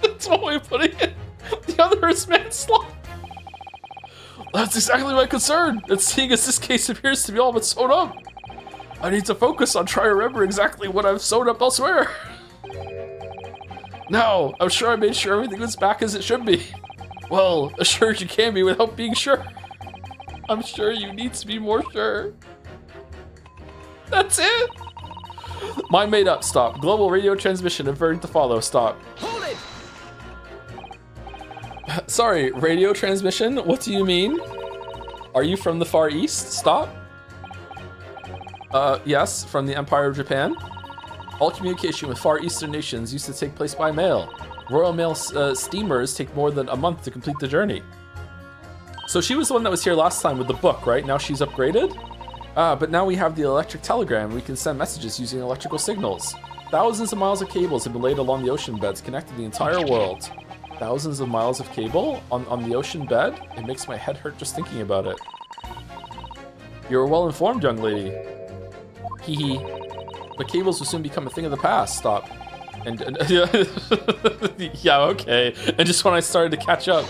That's one way of putting it. The other is manslaughter. That's exactly my concern. And seeing as this case appears to be all but sewn up, I need to focus on trying to remember exactly what I've sewn up elsewhere. Now, I'm sure I made sure everything was back as it should be. Well, as sure as you can be without being sure. I'm sure you need to be more sure. That's it. Mind made up, stop. Global radio transmission averting to follow, stop. Hold it! Sorry, radio transmission? What do you mean? Are you from the Far East? Stop. Yes, from the Empire of Japan. All communication with Far Eastern nations used to take place by mail. Royal Mail steamers take more than a month to complete the journey. So she was the one that was here last time with the book, right? Now she's upgraded? But now we have the electric telegram. We can send messages using electrical signals. Thousands of miles of cables have been laid along the ocean beds, connecting the entire world. Thousands of miles of cable on the ocean bed? It makes my head hurt just thinking about it. You're well informed, young lady. Hee hee. But cables will soon become a thing of the past. Stop. And yeah, okay. And just when I started to catch up.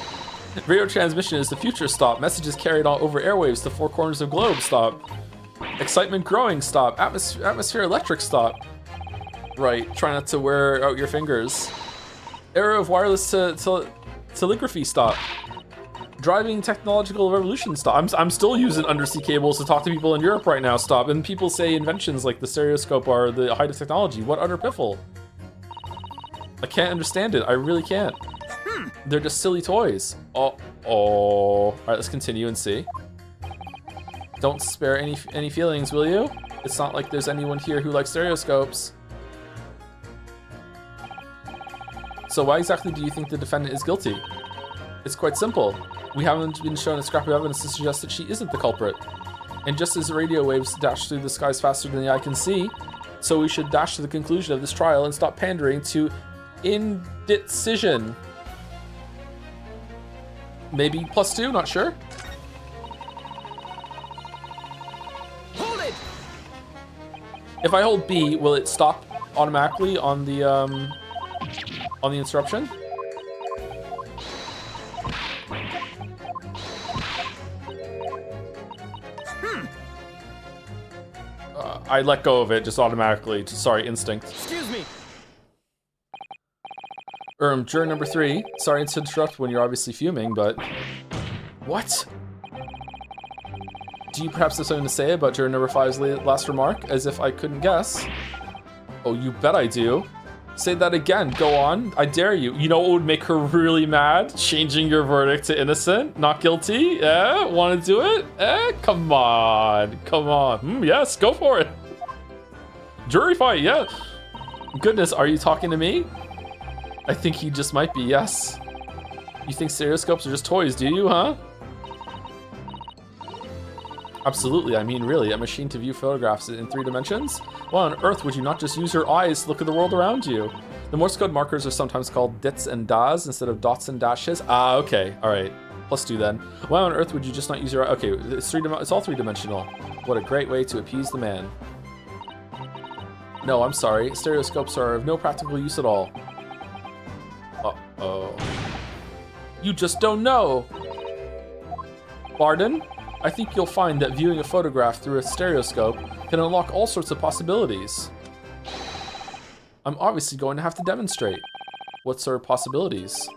Radio transmission is the future. Stop. Messages carried all over airwaves to four corners of globe. Stop. Excitement growing. Stop. Atmosphere electric. Stop. Right. Try not to wear out your fingers. Era of wireless telegraphy. Stop. Driving technological revolution. Stop. I'm still using undersea cables to talk to people in Europe right now. Stop. And people say inventions like the stereoscope are the height of technology. What utter piffle. I can't understand it. I really can't. They're just silly toys. Oh. All right, let's continue and see. Don't spare any feelings, will you? It's not like there's anyone here who likes stereoscopes. So why exactly do you think the defendant is guilty? It's quite simple. We haven't been shown a scrap of evidence to suggest that she isn't the culprit. And just as radio waves dash through the skies faster than the eye can see, so we should dash to the conclusion of this trial and stop pandering to indecision. Maybe +2, not sure. Hold it! If I hold B, will it stop automatically on the interruption? I let go of it just automatically. Sorry, instinct. Excuse me. Juror number 3. Sorry to interrupt when you're obviously fuming, but... What? Do you perhaps have something to say about juror number 5's last remark, as if I couldn't guess? Oh, you bet I do. Say that again. Go on. I dare you. You know what would make her really mad? Changing your verdict to innocent, not guilty. Want to do it? Come on. Come on. Yes, go for it. Jury fight, yeah. Goodness, are you talking to me? I think he just might be, yes. You think stereoscopes are just toys, do you, huh? Absolutely, I mean really, a machine to view photographs in 3 dimensions? Why on earth would you not just use your eyes to look at the world around you? The Morse code markers are sometimes called dits and das instead of dots and dashes. Ah, okay, alright. +2 then. Why on earth would you just not use your... Okay, it's all 3-dimensional. What a great way to appease the man. No, I'm sorry. Stereoscopes are of no practical use at all. Uh-oh. You just don't know! Pardon? I think you'll find that viewing a photograph through a stereoscope can unlock all sorts of possibilities. I'm obviously going to have to demonstrate. What sort of possibilities?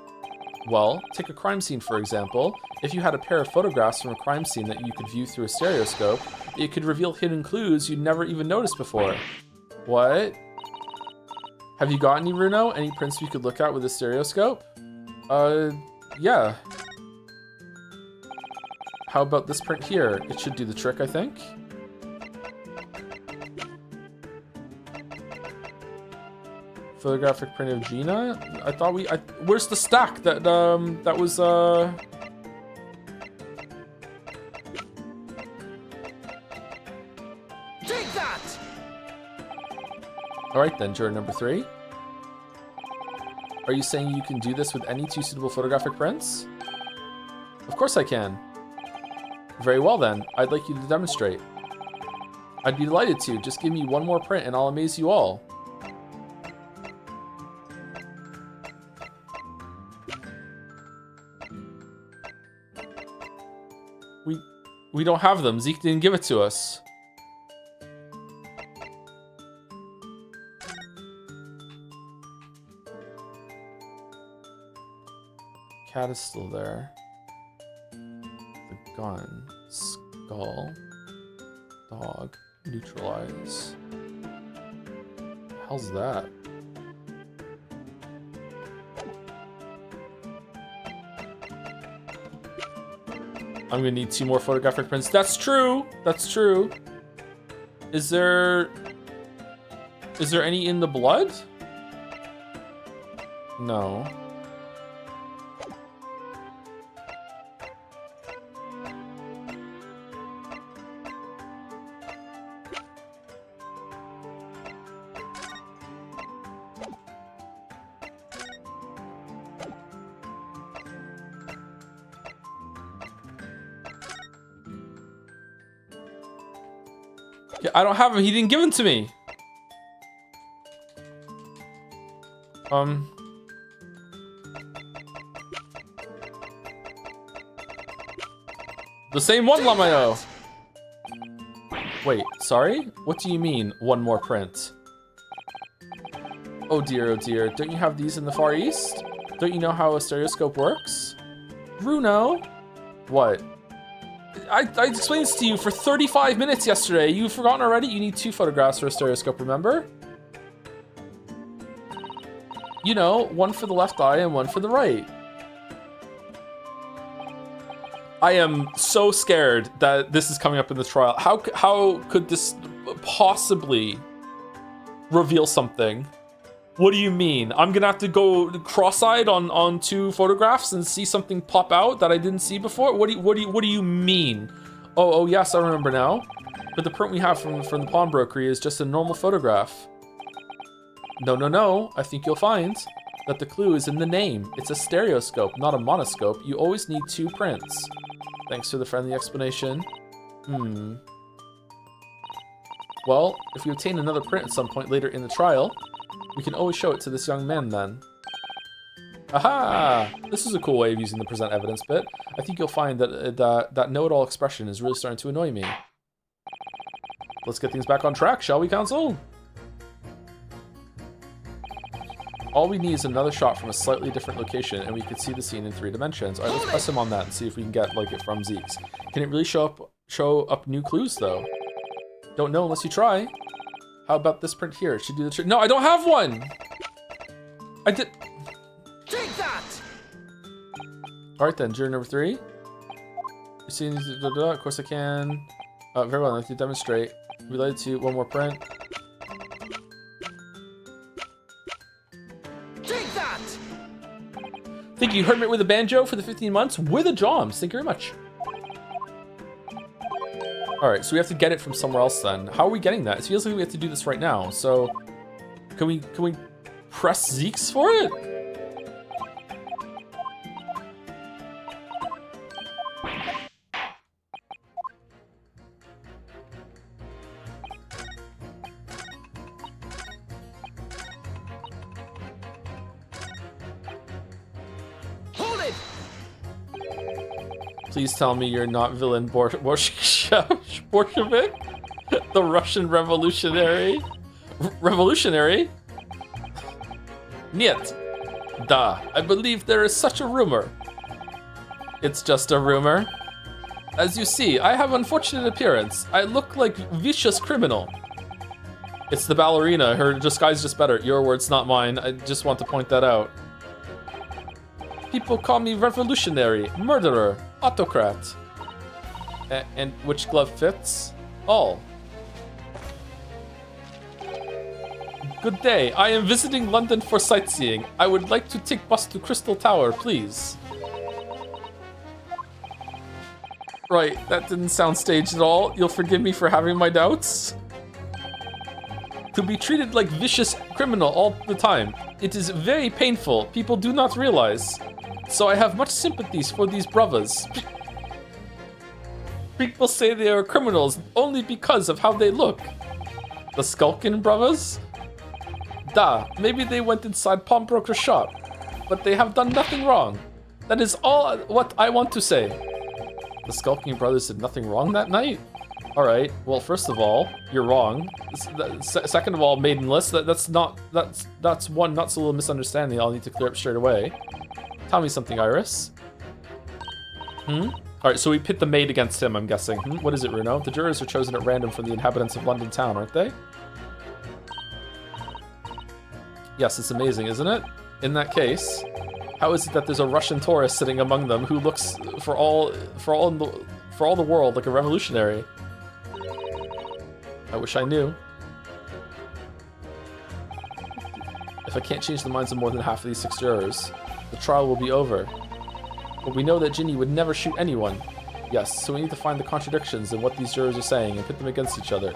Well, take a crime scene for example. If you had a pair of photographs from a crime scene that you could view through a stereoscope, it could reveal hidden clues you'd never even noticed before. What? Have you got any, Runo? Any prints we could look at with a stereoscope? Yeah. How about this print here? It should do the trick, I think. Photographic print of Gina? I thought where's the stack that was, Take that! Alright then, juror number 3. Are you saying you can do this with any 2 suitable photographic prints? Of course I can. Very well then, I'd like you to demonstrate. I'd be delighted to. Just give me one more print and I'll amaze you all. We don't have them. Zeke didn't give it to us. Cat is still there. The gun. Skull. Dog. Neutralize. The hell's that? I'm gonna need 2 more photographic prints. That's true. That's true. Is there any in the blood? No. I don't have him. He didn't give him to me. The same one, Lamayo. Wait, sorry? What do you mean, one more print? Oh dear, oh dear. Don't you have these in the Far East? Don't you know how a stereoscope works? Bruno? What? I explained this to you for 35 minutes yesterday. You've forgotten already? You need 2 photographs for a stereoscope, remember? You know, one for the left eye and one for the right. I am so scared that this is coming up in the trial. How could this possibly reveal something? What do you mean? I'm gonna have to go cross-eyed on 2 photographs and see something pop out that I didn't see before? What do you mean? Oh yes, I remember now. But the print we have from the pawnbrokery is just a normal photograph. No. I think you'll find that the clue is in the name. It's a stereoscope, not a monoscope. You always need 2 prints. Thanks for the friendly explanation. Well, if we obtain another print at some point later in the trial, we can always show it to this young man then. Aha! This is a cool way of using the present evidence bit. I think you'll find that that know-it-all expression is really starting to annoy me. Let's get things back on track, shall we, Council? All we need is another shot from a slightly different location, and we can see the scene in 3 dimensions. Alright, let's press him on that and see if we can get like it from Zeke's. Can it really show up new clues, though? Don't know unless you try. How about this print here? It should do the trick. No, I don't have one! I did. Take that! Alright then, jury number 3. You see, of course I can. Very well, I'd like to demonstrate. Related to one more print. Take that! Thank you, Hermit with a banjo for the 15 months with a Joms. Thank you very much. Alright, so we have to get it from somewhere else then. How are we getting that? It feels like we have to do this right now. So can we press Zeeks for it? Please tell me you're not villain Bolshevik? The Russian revolutionary? Revolutionary? Niet. Da. I believe there is such a rumor. It's just a rumor. As you see, I have unfortunate appearance. I look like vicious criminal. It's the ballerina. Her disguise just better. Your words, not mine. I just want to point that out. People call me revolutionary, murderer, autocrat. And which glove fits? All. Good day. I am visiting London for sightseeing. I would like to take bus to Crystal Tower, please. Right, that didn't sound staged at all. You'll forgive me for having my doubts. To be treated like vicious criminal all the time. It is very painful. People do not realize. So I have much sympathies for these brothers. People say they are criminals only because of how they look. The Skulkin brothers? Da, maybe they went inside pawnbroker's shop, but they have done nothing wrong. That is all what I want to say. The Skulking brothers did nothing wrong that night? Alright, well, first of all, you're wrong. Second of all, maidenless, that's one not so little misunderstanding I'll need to clear up straight away. Tell me something, Iris. Alright, so we pit the maid against him, I'm guessing. What is it, Runo? The jurors are chosen at random from the inhabitants of London town, aren't they? Yes, it's amazing, isn't it? In that case, how is it that there's a Russian tourist sitting among them who looks for all the world like a revolutionary? I wish I knew. If I can't change the minds of more than half of these 6 jurors, the trial will be over. But we know that Ginny would never shoot anyone. Yes, so we need to find the contradictions in what these jurors are saying and pit them against each other.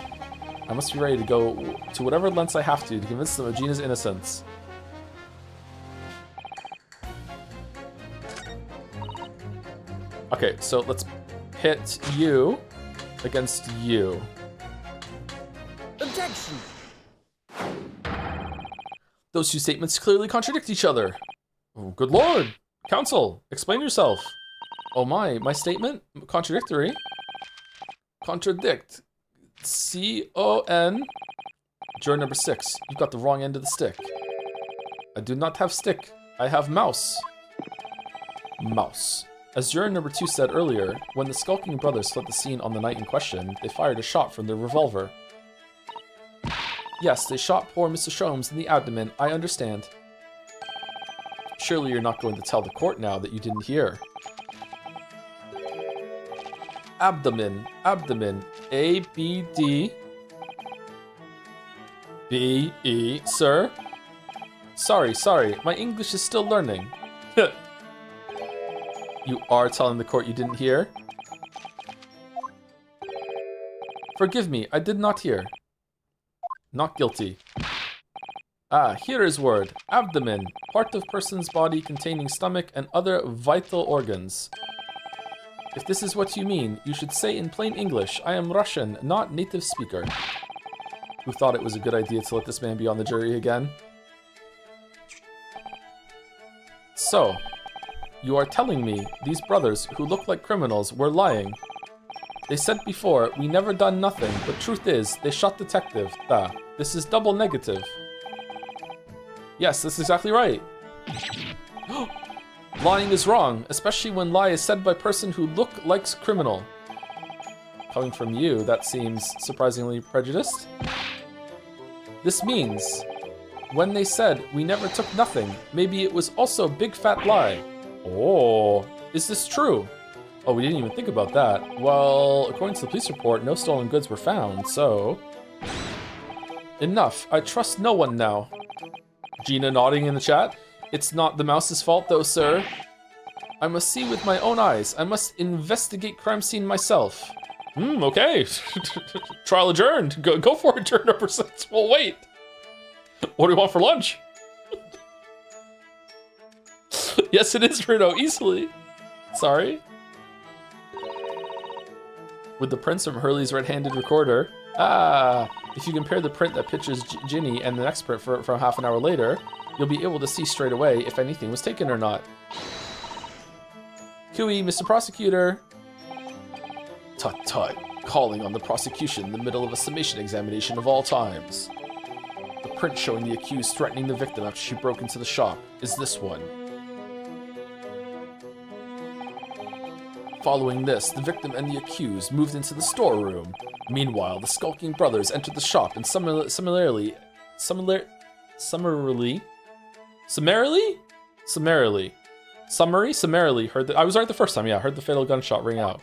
I must be ready to go to whatever lengths I have to convince them of Gina's innocence. Okay, so let's pit you against you. Objection! Those two statements clearly contradict each other. Oh, good lord! Counsel, explain yourself. Oh my statement? Contradictory? Contradict. C-O-N. Juror number 6, you've got the wrong end of the stick. I do not have stick. I have mouse. Mouse. As juror number 2 said earlier, when the Skulking brothers fled the scene on the night in question, they fired a shot from their revolver. Yes, they shot poor Mr. Sholmes in the abdomen, I understand. Surely you're not going to tell the court now that you didn't hear. Abdomen, abdomen, A-B-D... B-E, sir? Sorry, my English is still learning. You are telling the court you didn't hear? Forgive me, I did not hear. Not guilty. Ah, here is word. Abdomen, part of person's body containing stomach and other vital organs. If this is what you mean, you should say in plain English, I am Russian, not native speaker. Who thought it was a good idea to let this man be on the jury again? So, you are telling me these brothers, who look like criminals, were lying. They said before, we never done nothing, but truth is, they shot detective. Da. This is double negative. Yes, that's exactly right. Lying is wrong, especially when lie is said by person who look like criminal. Coming from you, that seems surprisingly prejudiced. This means When they said we never took nothing, maybe it was also a big fat lie. Oh, is this true? Oh, we didn't even think about that. Well, according to the police report, no stolen goods were found, so... Enough. I trust no one now. Gina nodding in the chat. It's not the mouse's fault though, sir. I must see with my own eyes. I must investigate crime scene myself. Okay. Trial adjourned. Go for it, turn number 6. We'll wait. What do we want for lunch? Yes, it is, Bruno. Easily. Sorry. With the prints from Hurley's red-handed recorder. If you compare the print that pictures Ginny and the next print from half an hour later, you'll be able to see straight away if anything was taken or not. Cooey, Mr. Prosecutor. Tut-tut. Calling on the prosecution in the middle of a summation examination of all times. The print showing the accused threatening the victim after she broke into the shop is this one. Following this, the victim and the accused moved into the storeroom. Meanwhile, the skulking brothers entered the shop and summarily heard the... I was right the first time, yeah, heard the fatal gunshot ring out.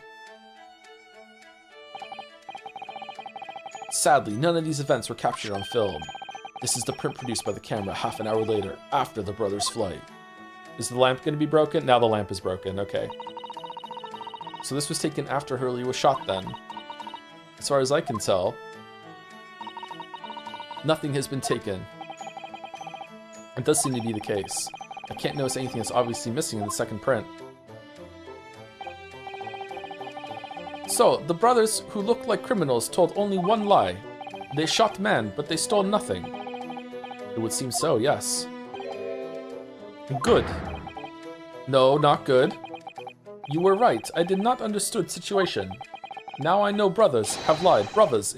Sadly, none of these events were captured on film. This is the print produced by the camera half an hour later, after the brothers' flight. Is the lamp going to be broken? Now the lamp is broken, okay. So this was taken after Hurley was shot then. As far as I can tell, nothing has been taken. It does seem to be the case. I can't notice anything that's obviously missing in the second print. So, the brothers who looked like criminals told only one lie. They shot man, but they stole nothing. It would seem so, yes. Good. No, not good. You were right. I did not understood situation. Now I know brothers have lied. Brothers,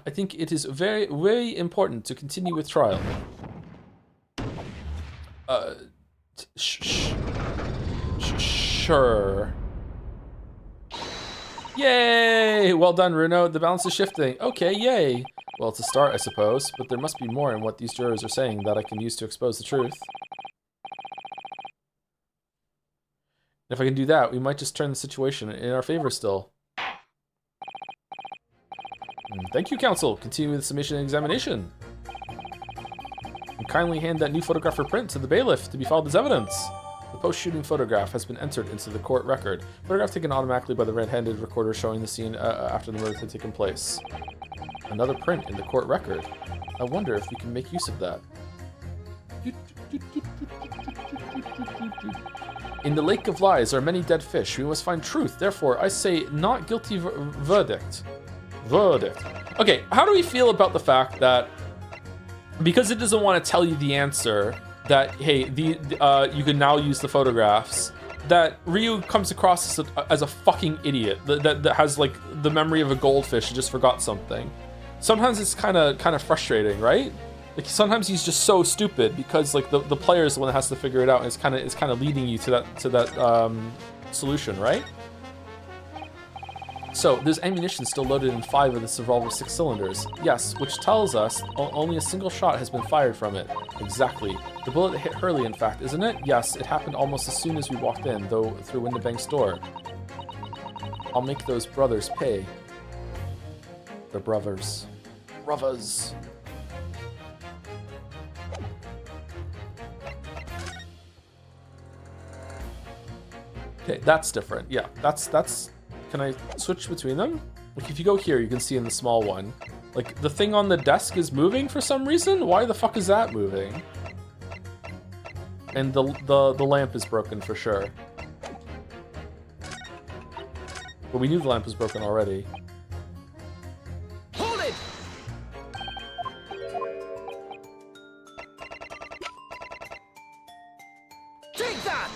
I think it is very, very important to continue with trial. Sure. Yay! Well done, Runo. The balance is shifting. Okay, yay. Well, it's a start, I suppose, but there must be more in what these jurors are saying that I can use to expose the truth. If I can do that, we might just turn the situation in our favor still. Thank you, counsel. Continue with the summation and examination. And kindly hand that new photograph for print to the bailiff to be filed as evidence. The post-shooting photograph has been entered into the court record. Photograph taken automatically by the red-handed recorder showing the scene after the murder had taken place. Another print in the court record. I wonder if we can make use of that. In the lake of lies are many dead fish. We must find truth. Therefore, I say not guilty verdict. Verdict. Okay, how do we feel about the fact that because it doesn't want to tell you the answer, that hey, you can now use the photographs, that Ryu comes across as a fucking idiot that has like the memory of a goldfish and just forgot something. Sometimes it's kind of frustrating, right? Like sometimes he's just so stupid because like the player is the one that has to figure it out, and it's kind of leading you to that solution, right? So there's ammunition still loaded in 5 of this revolver's 6 cylinders. Yes, which tells us only a single shot has been fired from it. Exactly. The bullet hit Hurley, in fact, isn't it? Yes, it happened almost as soon as we walked in, though through Windibank's door. I'll make those brothers pay. The brothers. Brothers. Okay, that's different. Yeah, that's... Can I switch between them? Like, if you go here, you can see in the small one. Like, the thing on the desk is moving for some reason? Why the fuck is that moving? And the lamp is broken for sure. But we knew the lamp was broken already. Hold it! Take that!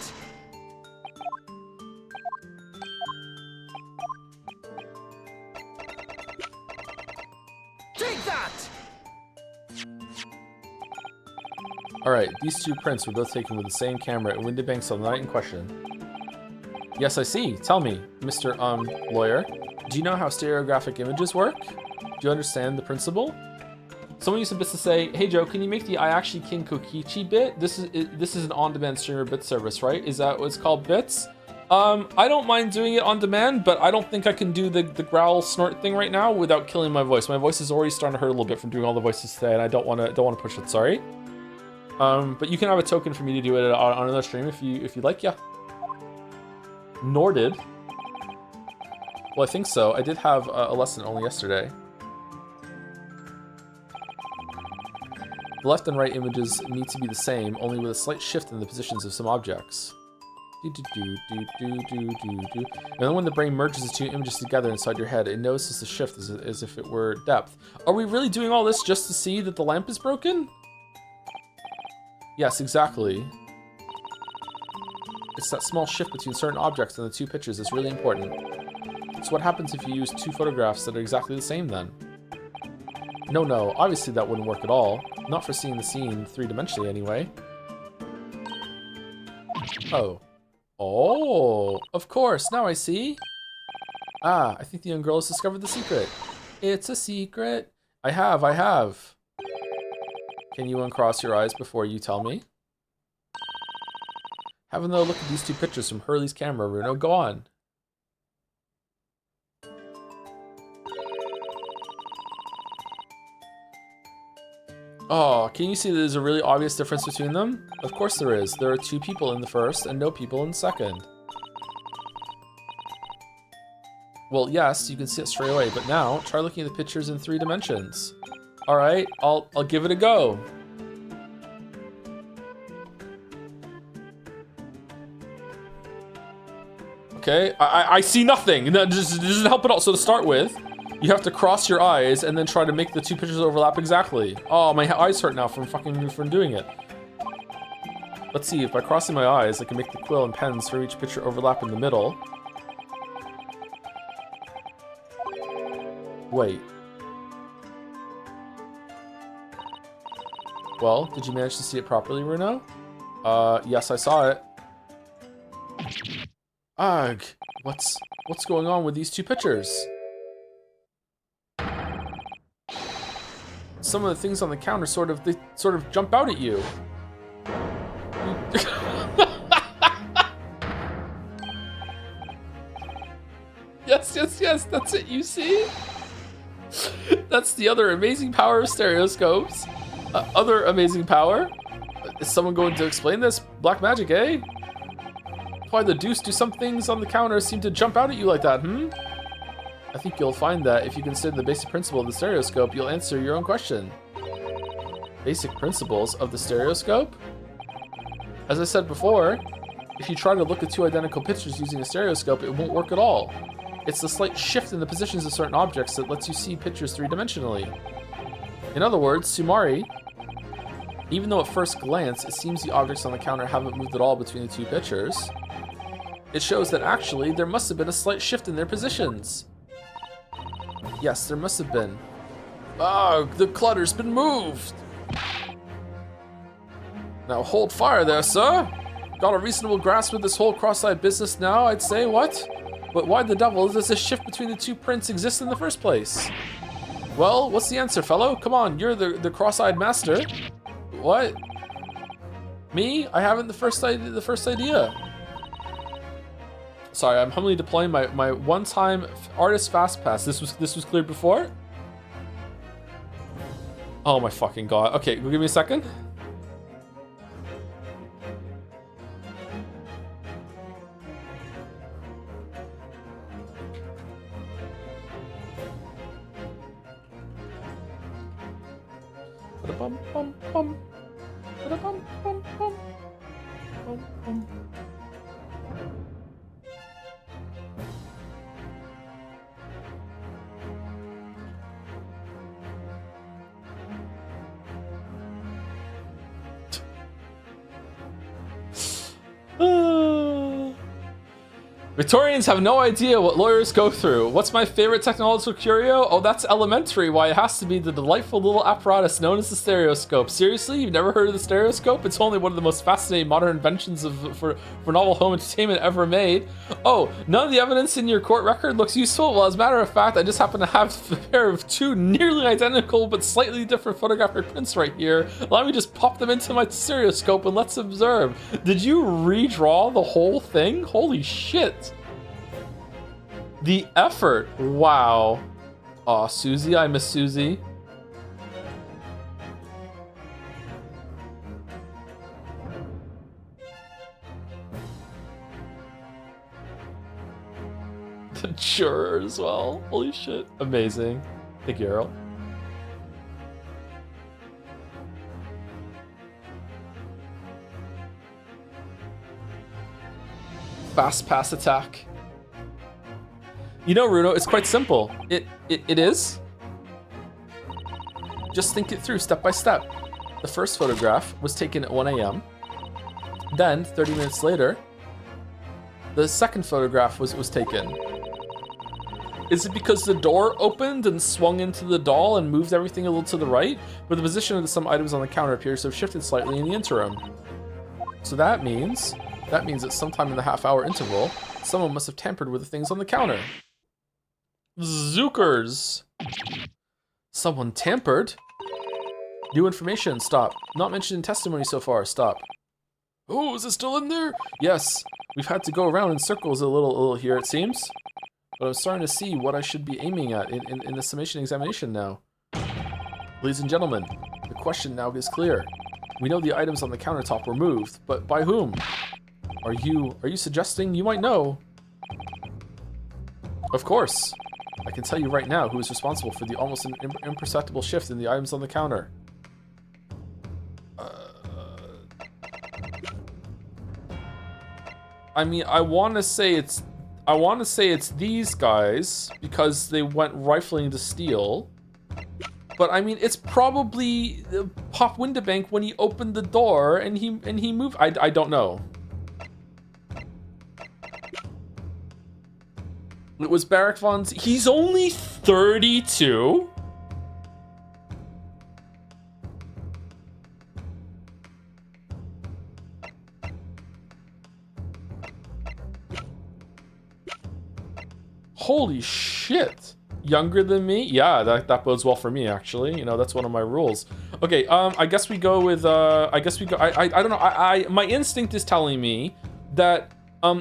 Take that! Alright, these 2 prints were both taken with the same camera at Windibanks on the night in question. Yes, I see. Tell me, Mr. Lawyer, do you know how stereographic images work? Do you understand the principle? Someone used some bits to say, "Hey Joe, can you make the I actually king Kokichi bit? This is an on-demand streamer bit service, right? Is that what it's called, bits?" I don't mind doing it on demand, but I don't think I can do the growl snort thing right now without killing my voice. My voice is already starting to hurt a little bit from doing all the voices today, and I don't want to push it. Sorry. But you can have a token for me to do it on another stream if you like. Yeah. Nor did. Well, I think so. I did have a lesson only yesterday. The left and right images need to be the same, only with a slight shift in the positions of some objects. And then when the brain merges the two images together inside your head, it notices the shift as if it were depth. Are we really doing all this just to see that the lamp is broken? Yes, exactly. It's that small shift between certain objects in the two pictures that's really important. So what happens if you use two photographs that are exactly the same then? No, obviously that wouldn't work at all. Not for seeing the scene three-dimensionally anyway. Oh, of course, now I see. Ah, I think the young girl has discovered the secret. It's a secret. I have. Can you uncross your eyes before you tell me? Have another look at these two pictures from Hurley's camera, Bruno. Go on. Oh, can you see there's a really obvious difference between them? Of course there is. There are two people in the first and no people in the second. Well, yes, you can see it straight away, but now try looking at the pictures in 3 dimensions. All right, I'll give it a go. Okay, I see nothing. That just doesn't help at all. So to start with, you have to cross your eyes and then try to make the two pictures overlap exactly. Oh, my eyes hurt now from doing it. Let's see, if by crossing my eyes, I can make the quill and pens for each picture overlap in the middle. Wait. Well, did you manage to see it properly, Bruno? Yes, I saw it. Ugh, what's going on with these two pictures? Some of the things on the counter sort of jump out at you. Yes, that's it, you see? That's the other amazing power of stereoscopes. Other amazing power? Is someone going to explain this? Black magic, eh? Why the deuce do some things on the counter seem to jump out at you like that, I think you'll find that if you consider the basic principle of the stereoscope, you'll answer your own question. Basic principles of the stereoscope? As I said before, if you try to look at two identical pictures using a stereoscope, it won't work at all. It's the slight shift in the positions of certain objects that lets you see pictures three-dimensionally. In other words, Sumari, even though at first glance it seems the objects on the counter haven't moved at all between the two pictures, it shows that actually there must have been a slight shift in their positions. Yes, there must have been. Oh, the clutter's been moved! Now hold fire there, sir! Got a reasonable grasp of this whole cross-eyed business now, I'd say, what? But why the devil does this shift between the two prints exist in the first place? Well, what's the answer, fellow? Come on, you're the cross-eyed master. What? Me? I haven't the first idea. Sorry, I'm humbly deploying my one-time artist fast pass. This was cleared before? Oh my fucking god. Okay, give me a second. Ba-da-bum-bum-bum. Ba-da-bum-bum-bum. Bum-bum. Victorians have no idea what lawyers go through. What's my favorite technological curio? Oh, that's elementary. Why, it has to be the delightful little apparatus known as the stereoscope. Seriously? You've never heard of the stereoscope? It's only one of the most fascinating modern inventions for novel home entertainment ever made. Oh, none of the evidence in your court record looks useful? Well, as a matter of fact, I just happen to have a pair of two nearly identical but slightly different photographic prints right here. Let me just pop them into my stereoscope and let's observe. Did you redraw the whole thing? Holy shit. The effort. Wow. Aw, Susie. I miss Susie. The juror as well. Holy shit. Amazing. Thank you, Errol. Fast pass attack. You know, Runo, it's quite simple. It is. Just think it through step by step. The first photograph was taken at 1 a.m. Then, 30 minutes later, the second photograph was taken. Is it because the door opened and swung into the doll and moved everything a little to the right? But the position of some items on the counter appears to have shifted slightly in the interim. So that means that sometime in the half-hour interval, someone must have tampered with the things on the counter. Zookers. Someone tampered? New information, stop. Not mentioned in testimony so far, stop. Oh, is it still in there? Yes. We've had to go around in circles a little here, it seems. But I'm starting to see what I should be aiming at in the summation examination now. Ladies and gentlemen, the question now is clear. We know the items on the countertop were moved, but by whom? Are you suggesting you might know? Of course. I can tell you right now who is responsible for the almost imperceptible shift in the items on the counter. I mean, I want to say it's these guys because they went rifling to steal. But I mean, it's probably Pop Windabank when he opened the door and he moved. I don't know. It was Barrack Von's. He's only 32. Holy shit. Younger than me? Yeah, that bodes well for me, actually. You know, that's one of my rules. Okay, I guess we go with, I don't know. My instinct is telling me that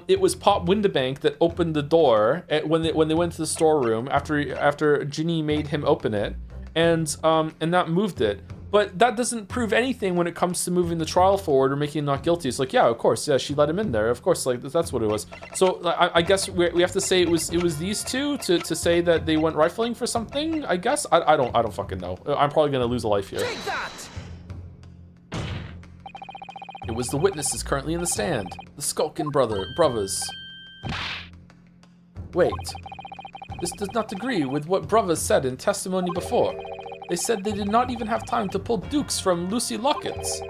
it was Pop Windabank that opened the door when they went to the storeroom after Ginny made him open it, and that moved it. But that doesn't prove anything when it comes to moving the trial forward or making him not guilty. It's like, yeah, of course, yeah, she let him in there. Of course, like that's what it was. So I guess we have to say it was these two to say that they went rifling for something. I guess I don't fucking know. I'm probably gonna lose a life here. Take that! It was the witnesses currently in the stand, the Skulkin brothers. Wait, this does not agree with what brothers said in testimony before. They said they did not even have time to pull dukes from Lucy Lockets.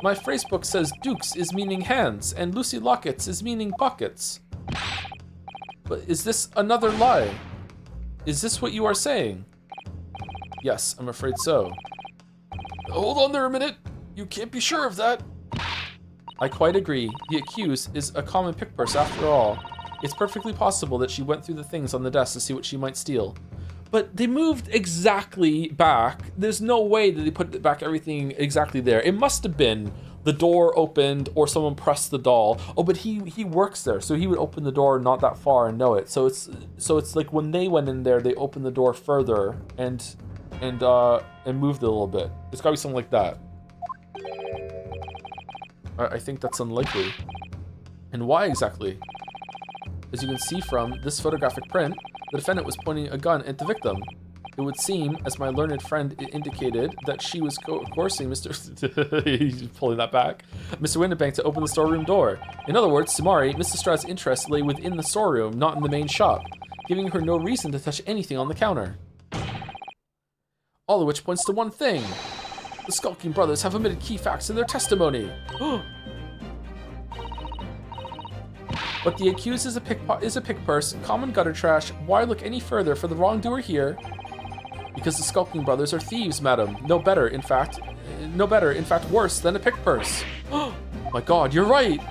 My phrasebook says dukes is meaning hands, and Lucy Lockets is meaning pockets. But is this another lie? Is this what you are saying? Yes, I'm afraid so. Hold on there a minute. You can't be sure of that. I quite agree. The accused is a common pickpurse after all. It's perfectly possible that she went through the things on the desk to see what she might steal. But they moved exactly back. There's no way that they put back everything exactly there. It must have been the door opened or someone pressed the doll. Oh, but he works there, so he would open the door not that far and know it. So it's like when they went in there, they opened the door further and moved it a little bit. It's gotta be something like that. I think that's unlikely. And why exactly? As you can see from this photographic print, the defendant was pointing a gun at the victim. It would seem, as my learned friend indicated, that she was coercing Mr. He's pulling that back. Mr. Windabank to open the storeroom door. In other words, Samari, Mrs. Stroud's interest lay within the storeroom, not in the main shop, giving her no reason to touch anything on the counter. All of which points to one thing. The Skulking brothers have omitted key facts in their testimony. But the accused is a pickpurse, common gutter trash. Why look any further for the wrongdoer here? Because the skulking brothers are thieves, madam. No better, in fact, worse than a pickpurse. Oh my God, you're right.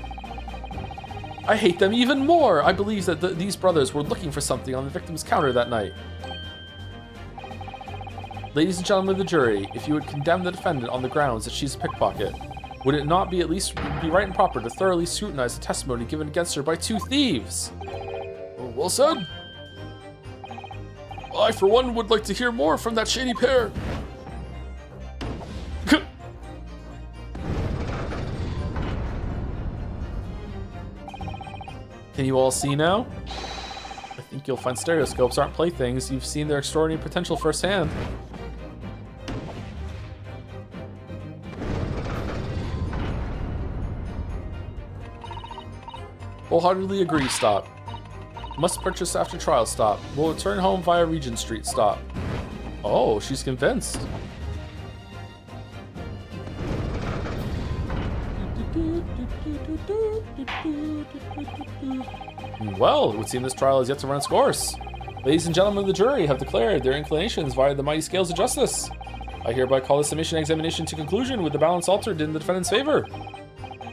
I hate them even more. I believe that these brothers were looking for something on the victim's counter that night. Ladies and gentlemen of the jury, if you would condemn the defendant on the grounds that she's a pickpocket, would it not be at least be right and proper to thoroughly scrutinize the testimony given against her by two thieves? Well said. I, for one, would like to hear more from that shady pair. Can you all see now? I think you'll find stereoscopes aren't playthings. You've seen their extraordinary potential firsthand. Wholeheartedly agree, stop. Must purchase after trial, stop. Will return home via Regent Street, stop. Oh, she's convinced. Well, it would seem this trial has yet to run its course. Ladies and gentlemen of the jury have declared their inclinations via the mighty scales of justice. I hereby call the summation examination to conclusion with the balance altered in the defendant's favor.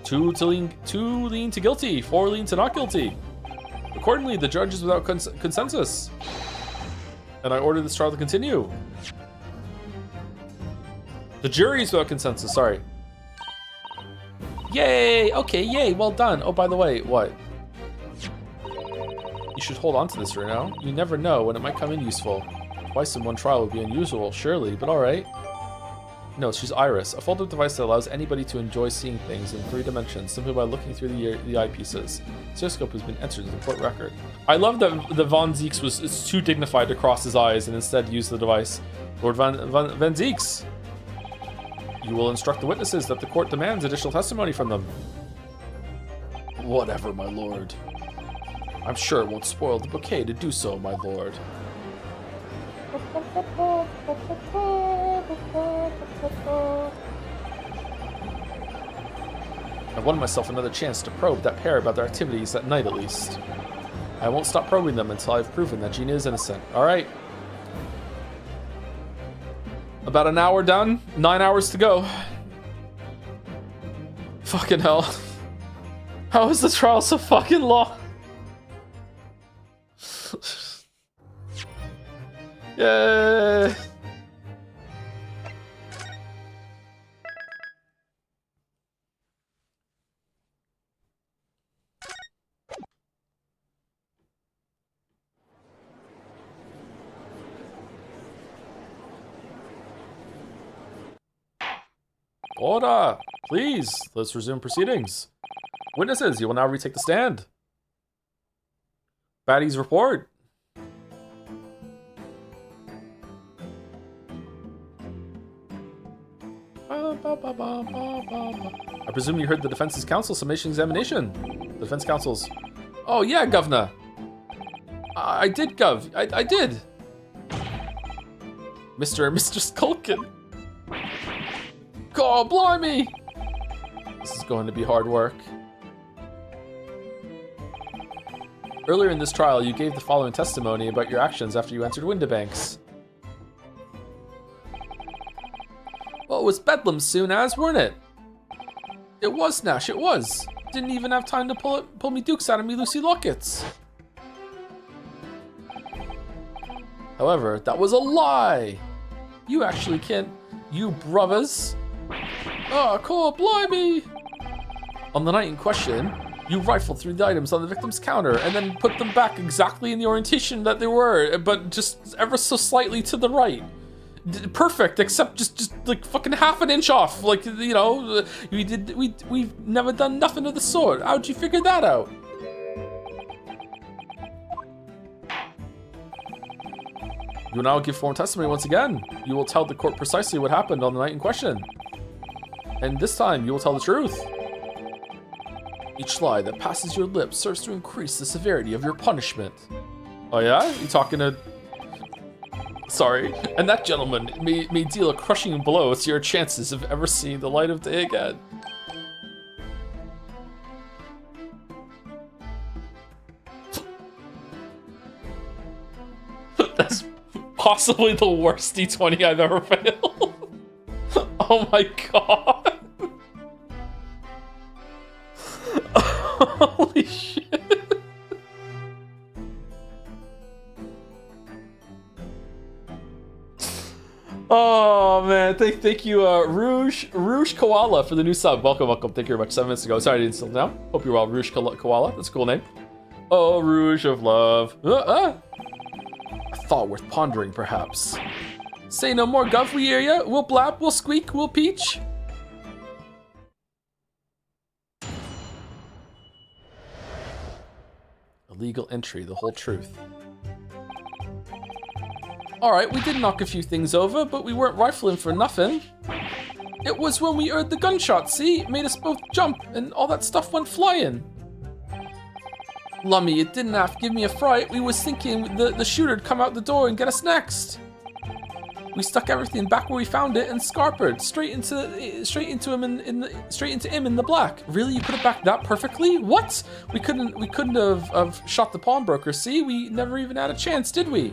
2 lean to guilty, 4 lean to not guilty. Accordingly, the judge is without consensus. And I order this trial to continue. The jury is without consensus, sorry. Yay, okay, yay, well done. Oh, by the way, what? You should hold on to this for now. You never know when it might come in useful. Twice in one trial would be unusual, surely, but alright. No, she's Iris, a folded device that allows anybody to enjoy seeing things in 3 dimensions simply by looking through the eyepieces. Stereoscope has been entered in the court record. I love that the Von Zieks is too dignified to cross his eyes and instead use the device. Lord Van Zieks, you will instruct the witnesses that the court demands additional testimony from them. Whatever, my lord. I'm sure it won't spoil the bouquet to do so, my lord. I won myself another chance to probe that pair about their activities that night, at least. I won't stop probing them until I've proven that Gina is innocent. Alright. About an hour done. 9 hours to go. Fucking hell. How is the trial so fucking long? Yay! Order! Please, let's resume proceedings. Witnesses, you will now retake the stand. Baddies report. I presume you heard the defense's counsel summation examination. The defense counsel's. Oh yeah, governor. I did, Gov. I did. Mr. Skulkin. God blimey. This is going to be hard work. Earlier in this trial, you gave the following testimony about your actions after you entered Windibanks. Well, it was bedlam soon as, weren't it? It was, Nash, it was. Didn't even have time to pull me dukes out of me Lucy lockets. However, that was a lie. You actually can't, you brothers. Oh, cool, blimey. On the night in question, you rifled through the items on the victim's counter and then put them back exactly in the orientation that they were, but just ever so slightly to the right. Perfect, except just like fucking half an inch off. Like, you know, we've never done nothing of the sort. How'd you figure that out? You will now give formal testimony once again. You will tell the court precisely what happened on the night in question. And this time, you will tell the truth. Each lie that passes your lips serves to increase the severity of your punishment. Oh yeah? You talking to... Sorry. And that gentleman may deal a crushing blow to your chances of ever seeing the light of day again. possibly the worst D20 I've ever failed. Oh my god. Holy shit. Oh man, thank you, Rouge Koala for the new sub. Welcome. Thank you very much. 7 minutes ago. Sorry I didn't still now. Hope you're well, Rouge Koala. That's a cool name. Oh, Rouge of Love. A thought worth pondering, perhaps. Say no more, Gov. We hear ya. We'll blap. We'll squeak. We'll peach. Illegal entry. The whole truth. Alright, we did knock a few things over, but we weren't rifling for nothing. It was when we heard the gunshot, see? It made us both jump, and all that stuff went flying. Lummy, it didn't have to give me a fright. We was thinking the shooter'd come out the door and get us next. We stuck everything back where we found it and scarpered straight into him in the black. Really, you put it back that perfectly? What? We couldn't have shot the pawnbroker. See, we never even had a chance, did we?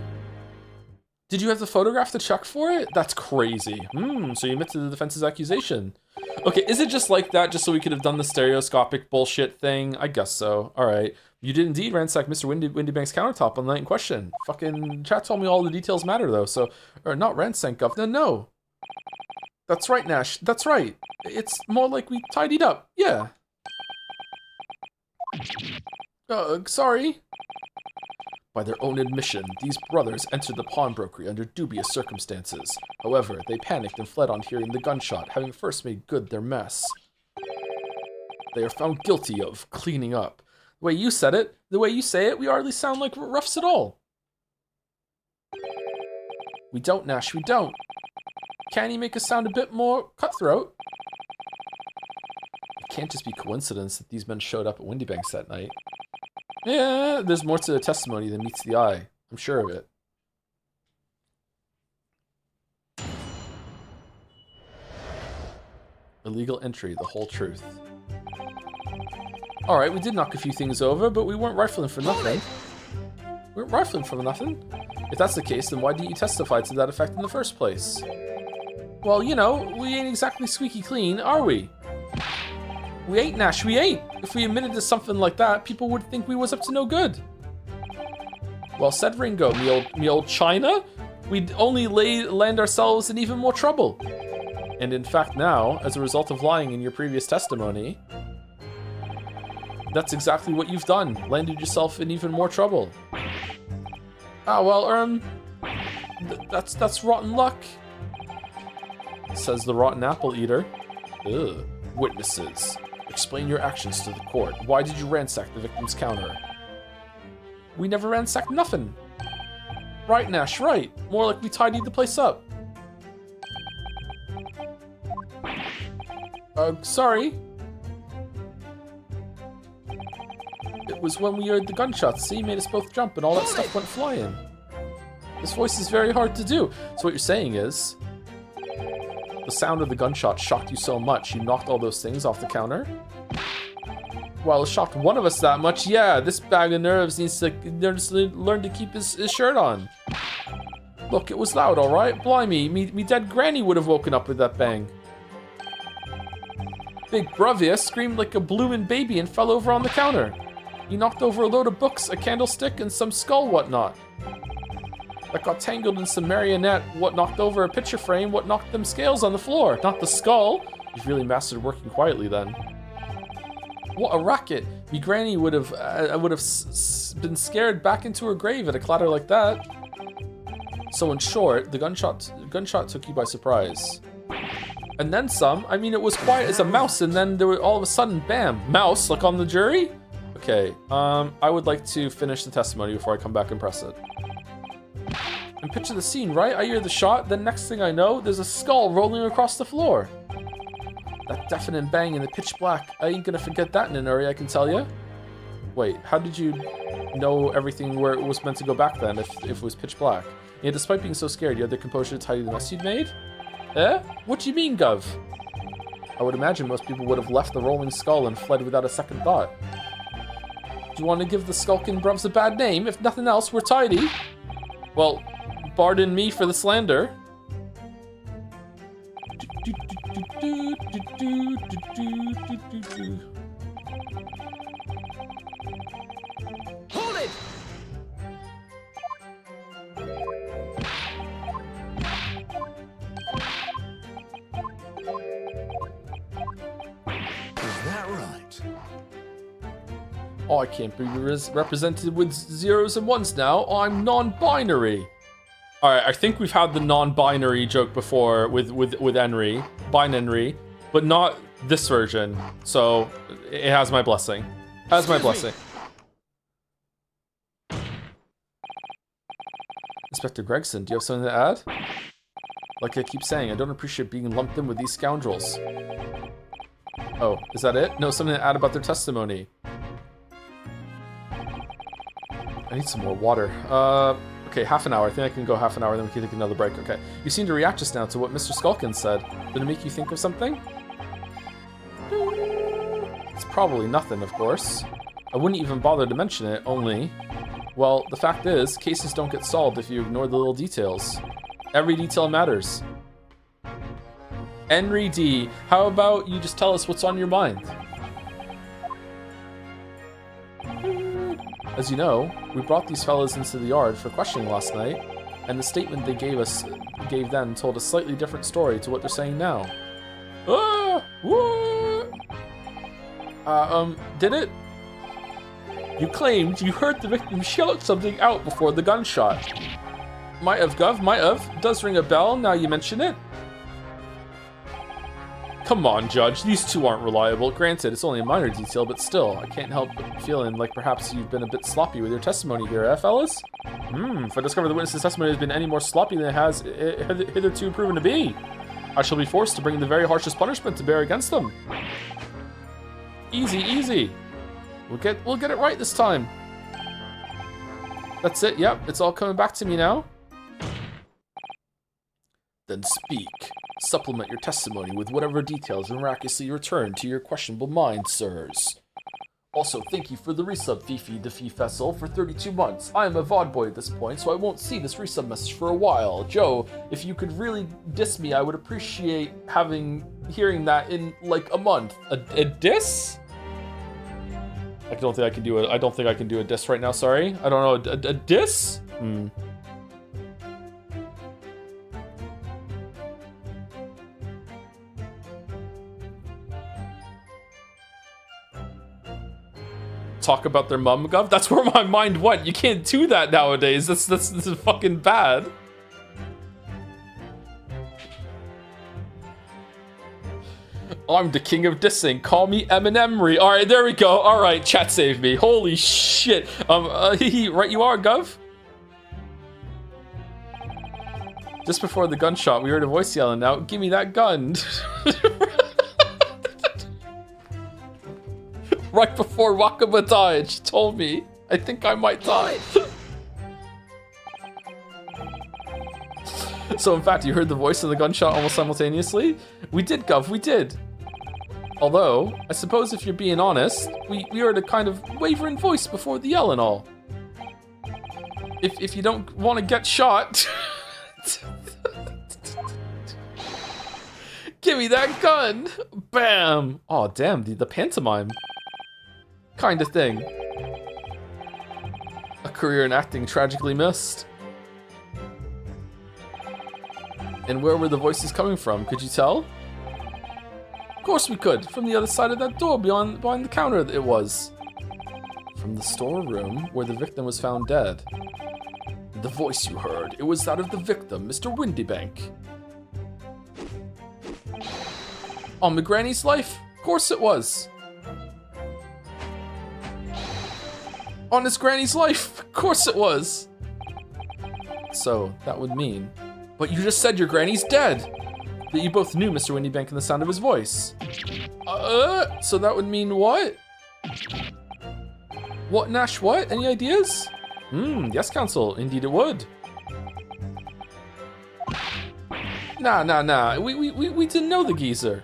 Did you have to photograph the check for it? That's crazy. So you admit to the defense's accusation. Okay, is it just like that, just so we could have done the stereoscopic bullshit thing? I guess so. All right. You did indeed ransack Mr. Windybank's countertop on the night in question. Fucking chat told me all the details matter, though, so... Or not ransack, Gov. No. That's right, Nash. That's right. It's more like we tidied up. Yeah. Sorry. By their own admission, these brothers entered the pawnbrokery under dubious circumstances. However, they panicked and fled on hearing the gunshot, having first made good their mess. They are found guilty of cleaning up. The way you said it, the way you say it, we hardly sound like roughs at all. We don't, Nash, we don't. Can you make us sound a bit more cutthroat? It can't just be coincidence that these men showed up at Windybank's that night. Yeah, there's more to the testimony than meets the eye. I'm sure of it. Illegal entry, the whole truth. Alright, we did knock a few things over, but we weren't rifling for nothing. We weren't rifling for nothing. If that's the case, then why didn't you testify to that effect in the first place? Well, you know, we ain't exactly squeaky clean, are we? We ain't, Nash, we ain't. If we admitted to something like that, people would think we was up to no good. Well said, Ringo, me old China. We'd only land ourselves in even more trouble. And in fact now, as a result of lying in your previous testimony, that's exactly what you've done. Landed yourself in even more trouble. Ah, well, that's rotten luck, says the rotten apple eater. Ugh. Witnesses. Explain your actions to the court. Why did you ransack the victim's counter? We never ransacked nothing. Right, Nash, right. More like we tidied the place up. Sorry. It was when we heard the gunshots, see? Made us both jump and all that stuff went flying. This voice is very hard to do. So what you're saying is, the sound of the gunshot shocked you so much, you knocked all those things off the counter? Well, it shocked one of us that much. Yeah, this bag of nerves needs to learn to keep his shirt on. Look, it was loud, all right? Blimey, me dead granny would have woken up with that bang. Big Bravia screamed like a bloomin' baby and fell over on the counter. He knocked over a load of books, a candlestick, and some skull whatnot. That got tangled in some marionette, what knocked over a picture frame, what knocked them scales on the floor. Not the skull. You've really mastered working quietly then. What a racket. Me granny would have been scared back into her grave at a clatter like that. So in short, the gunshot took you by surprise. And then some. I mean, it was quiet as a mouse, and then there were all of a sudden, bam, mouse, like on the jury? Okay, I would like to finish the testimony before I come back and press it. And picture the scene, right? I hear the shot, then next thing I know, there's a skull rolling across the floor. That deafening bang in the pitch black, I ain't gonna forget that in an hurry, I can tell you. Wait, how did you know everything where it was meant to go back then, if it was pitch black? Yeah, despite being so scared, you had the composure to tidy the mess you'd made? Eh? What do you mean, Gov? I would imagine most people would have left the rolling skull and fled without a second thought. Do you want to give the skulking bruvs a bad name? If nothing else, we're tidy. Well, pardon me for the slander. Hold it! Is that right? Oh, I can't be represented with zeros and ones now. I'm non-binary. All right, I think we've had the non-binary joke before with Henry, binary, but not this version. So it has my blessing. Has my blessing. Inspector Gregson, do you have something to add? Like I keep saying, I don't appreciate being lumped in with these scoundrels. Oh, is that it? No, something to add about their testimony. I need some more water. Okay, half an hour. I think I can go half an hour, then we can take another break. Okay. You seem to react just now to what Mr. Skulkin said. Did it make you think of something? It's probably nothing, of course. I wouldn't even bother to mention it, only... Well, the fact is, cases don't get solved if you ignore the little details. Every detail matters. Henry D, how about you just tell us what's on your mind? As you know, we brought these fellas into the yard for questioning last night, and the statement they gave then told a slightly different story to what they're saying now. Ah! What? Did it? You claimed you heard the victim shout something out before the gunshot. Might have, Gov, might have. Does ring a bell now you mention it. Come on, Judge, these two aren't reliable. Granted, it's only a minor detail, but still, I can't help but feeling like perhaps you've been a bit sloppy with your testimony here, eh, fellas? If I discover the witness's testimony has been any more sloppy than it has hitherto proven to be, I shall be forced to bring the very harshest punishment to bear against them. Easy, easy. We'll get it right this time. That's it, yep, it's all coming back to me now. Then speak. Supplement your testimony with whatever details miraculously return to your questionable mind, sirs. Also, thank you for the resub, Fifi the Fee-Fessel, for 32 months. I am a VOD boy at this point, so I won't see this resub message for a while. Joe, if you could really diss me, I would appreciate hearing that in, like, a month. A diss? I don't think I can do it. I don't think I can do a diss right now, sorry. I don't know, a diss? Talk about their mum, Gov? That's where my mind went. You can't do that nowadays. This is fucking bad. I'm the king of dissing. Call me Eminemry. All right, there we go. All right, chat saved me. Holy shit. Right you are, Gov. Just before the gunshot, we heard a voice yelling out, "Give me that gun." Right before Wakaba died, she told me, I think I might die. So in fact, you heard the voice and the gunshot almost simultaneously? We did, Gov, we did. Although, I suppose if you're being honest, we heard a kind of wavering voice before the yell and all. If you don't want to get shot... Give me that gun! Bam! Oh, damn, the pantomime. Kind of thing. A career in acting tragically missed. And where were the voices coming from? Could you tell? Of course we could. From the other side of that door behind the counter it was. From the storeroom where the victim was found dead. The voice you heard, it was that of the victim, Mr. Windybank. On my granny's life? Of course it was. On his granny's life? Of course it was. So, that would mean... But you just said your granny's dead! That you both knew Mr. Windybank in the sound of his voice. So that would mean what? What, Nash, what? Any ideas? Yes, Counsel, indeed it would. Nah. We didn't know the geezer.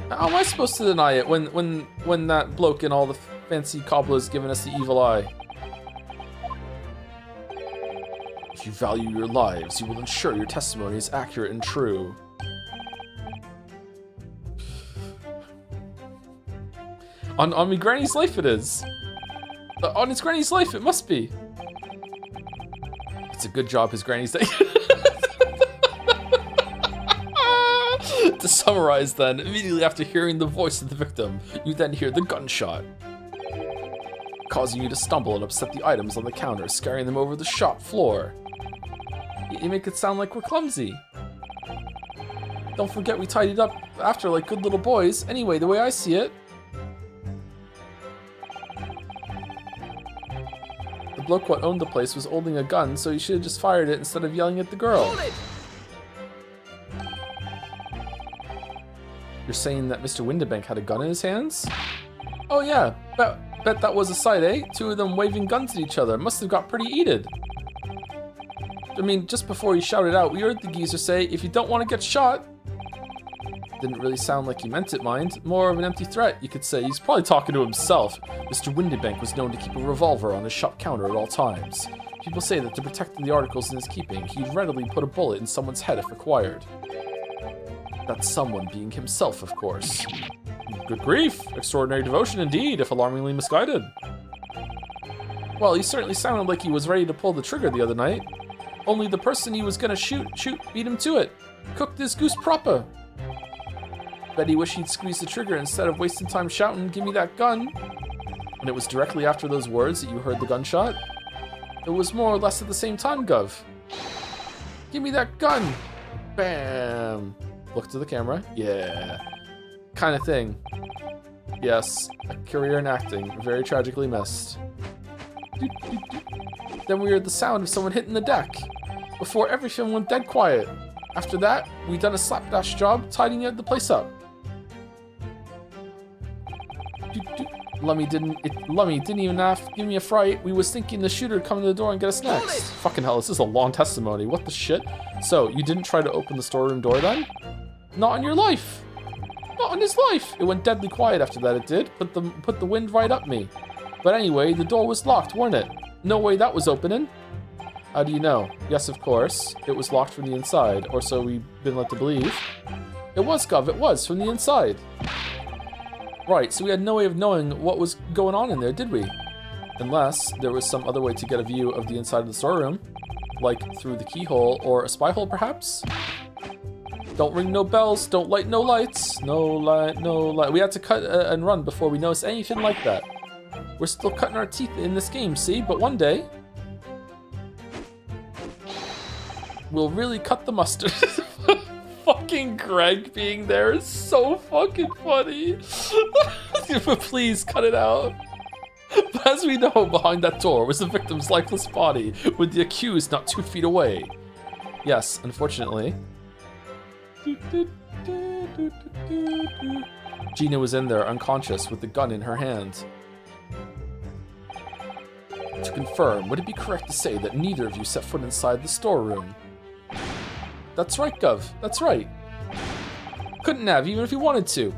How am I supposed to deny it when that bloke and all the fancy cobblers giving us the evil eye? If you value your lives, you will ensure your testimony is accurate and true. On me granny's life it is. On his granny's life it must be. It's a good job his granny's dead. To summarize then, immediately after hearing the voice of the victim, you then hear the gunshot, causing you to stumble and upset the items on the counter, scaring them over the shop floor. You make it sound like we're clumsy. Don't forget we tidied up after like good little boys. Anyway, the way I see it, the bloke what owned the place was holding a gun, so he should have just fired it instead of yelling at the girl. You're saying that Mr. Windibank had a gun in his hands? Oh yeah, bet that was a sight, eh? Two of them waving guns at each other. Must have got pretty heated. I mean, just before he shouted out, we heard the geezer say, if you don't want to get shot. Didn't really sound like he meant it, mind. More of an empty threat, you could say. He's probably talking to himself. Mr. Windibank was known to keep a revolver on his shop counter at all times. People say that to protect the articles in his keeping, he'd readily put a bullet in someone's head if required. That someone being himself, of course. Good grief! Extraordinary devotion indeed, if alarmingly misguided. Well, he certainly sounded like he was ready to pull the trigger the other night. Only the person he was gonna shoot beat him to it. Cooked this goose proper. Bet he wished he'd squeeze the trigger instead of wasting time shouting, give me that gun. And it was directly after those words that you heard the gunshot? It was more or less at the same time, Gov. Give me that gun! Bam! Look to the camera. Yeah. Kind of thing. Yes. A career in acting. Very tragically missed. Then we heard the sound of someone hitting the deck. Before everything went dead quiet. After that, we done a slapdash job tidying the place up. Lummy didn't even have to give me a fright. We was thinking the shooter'd come to the door and get us next. Fucking hell, this is a long testimony. What the shit? So, you didn't try to open the storeroom door then? Not on your life. Not on his life. It went deadly quiet after that, it did. Put the wind right up me. But anyway, the door was locked, weren't it? No way that was opening. How do you know? Yes, of course. It was locked from the inside, or so we've been led to believe. It was, Gov, it was, from the inside. Right, so we had no way of knowing what was going on in there, did we? Unless there was some other way to get a view of the inside of the storeroom. Like through the keyhole or a spy hole, perhaps? Don't ring no bells, don't light no lights. No light, no light. We had to cut and run before we noticed anything like that. We're still cutting our teeth in this game, see? But one day, we'll really cut the mustard. Fucking Greg being there is so fucking funny. But please cut it out. But as we know, behind that door was the victim's lifeless body, with the accused not 2 feet away. Yes, unfortunately. Gina was in there, unconscious, with the gun in her hand. To confirm, would it be correct to say that neither of you set foot inside the storeroom? That's right, Gov. That's right. Couldn't have, even if you wanted to.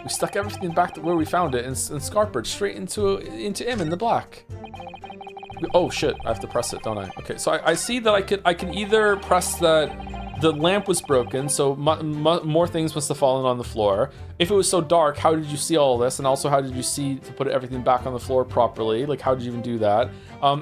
We stuck everything back to where we found it and scarpered straight into him in the black. Oh shit! I have to press it, don't I? Okay, so I see that I can either press that the lamp was broken, so more things must have fallen on the floor. If it was so dark, how did you see all this? And also, how did you see to put everything back on the floor properly? Like, how did you even do that?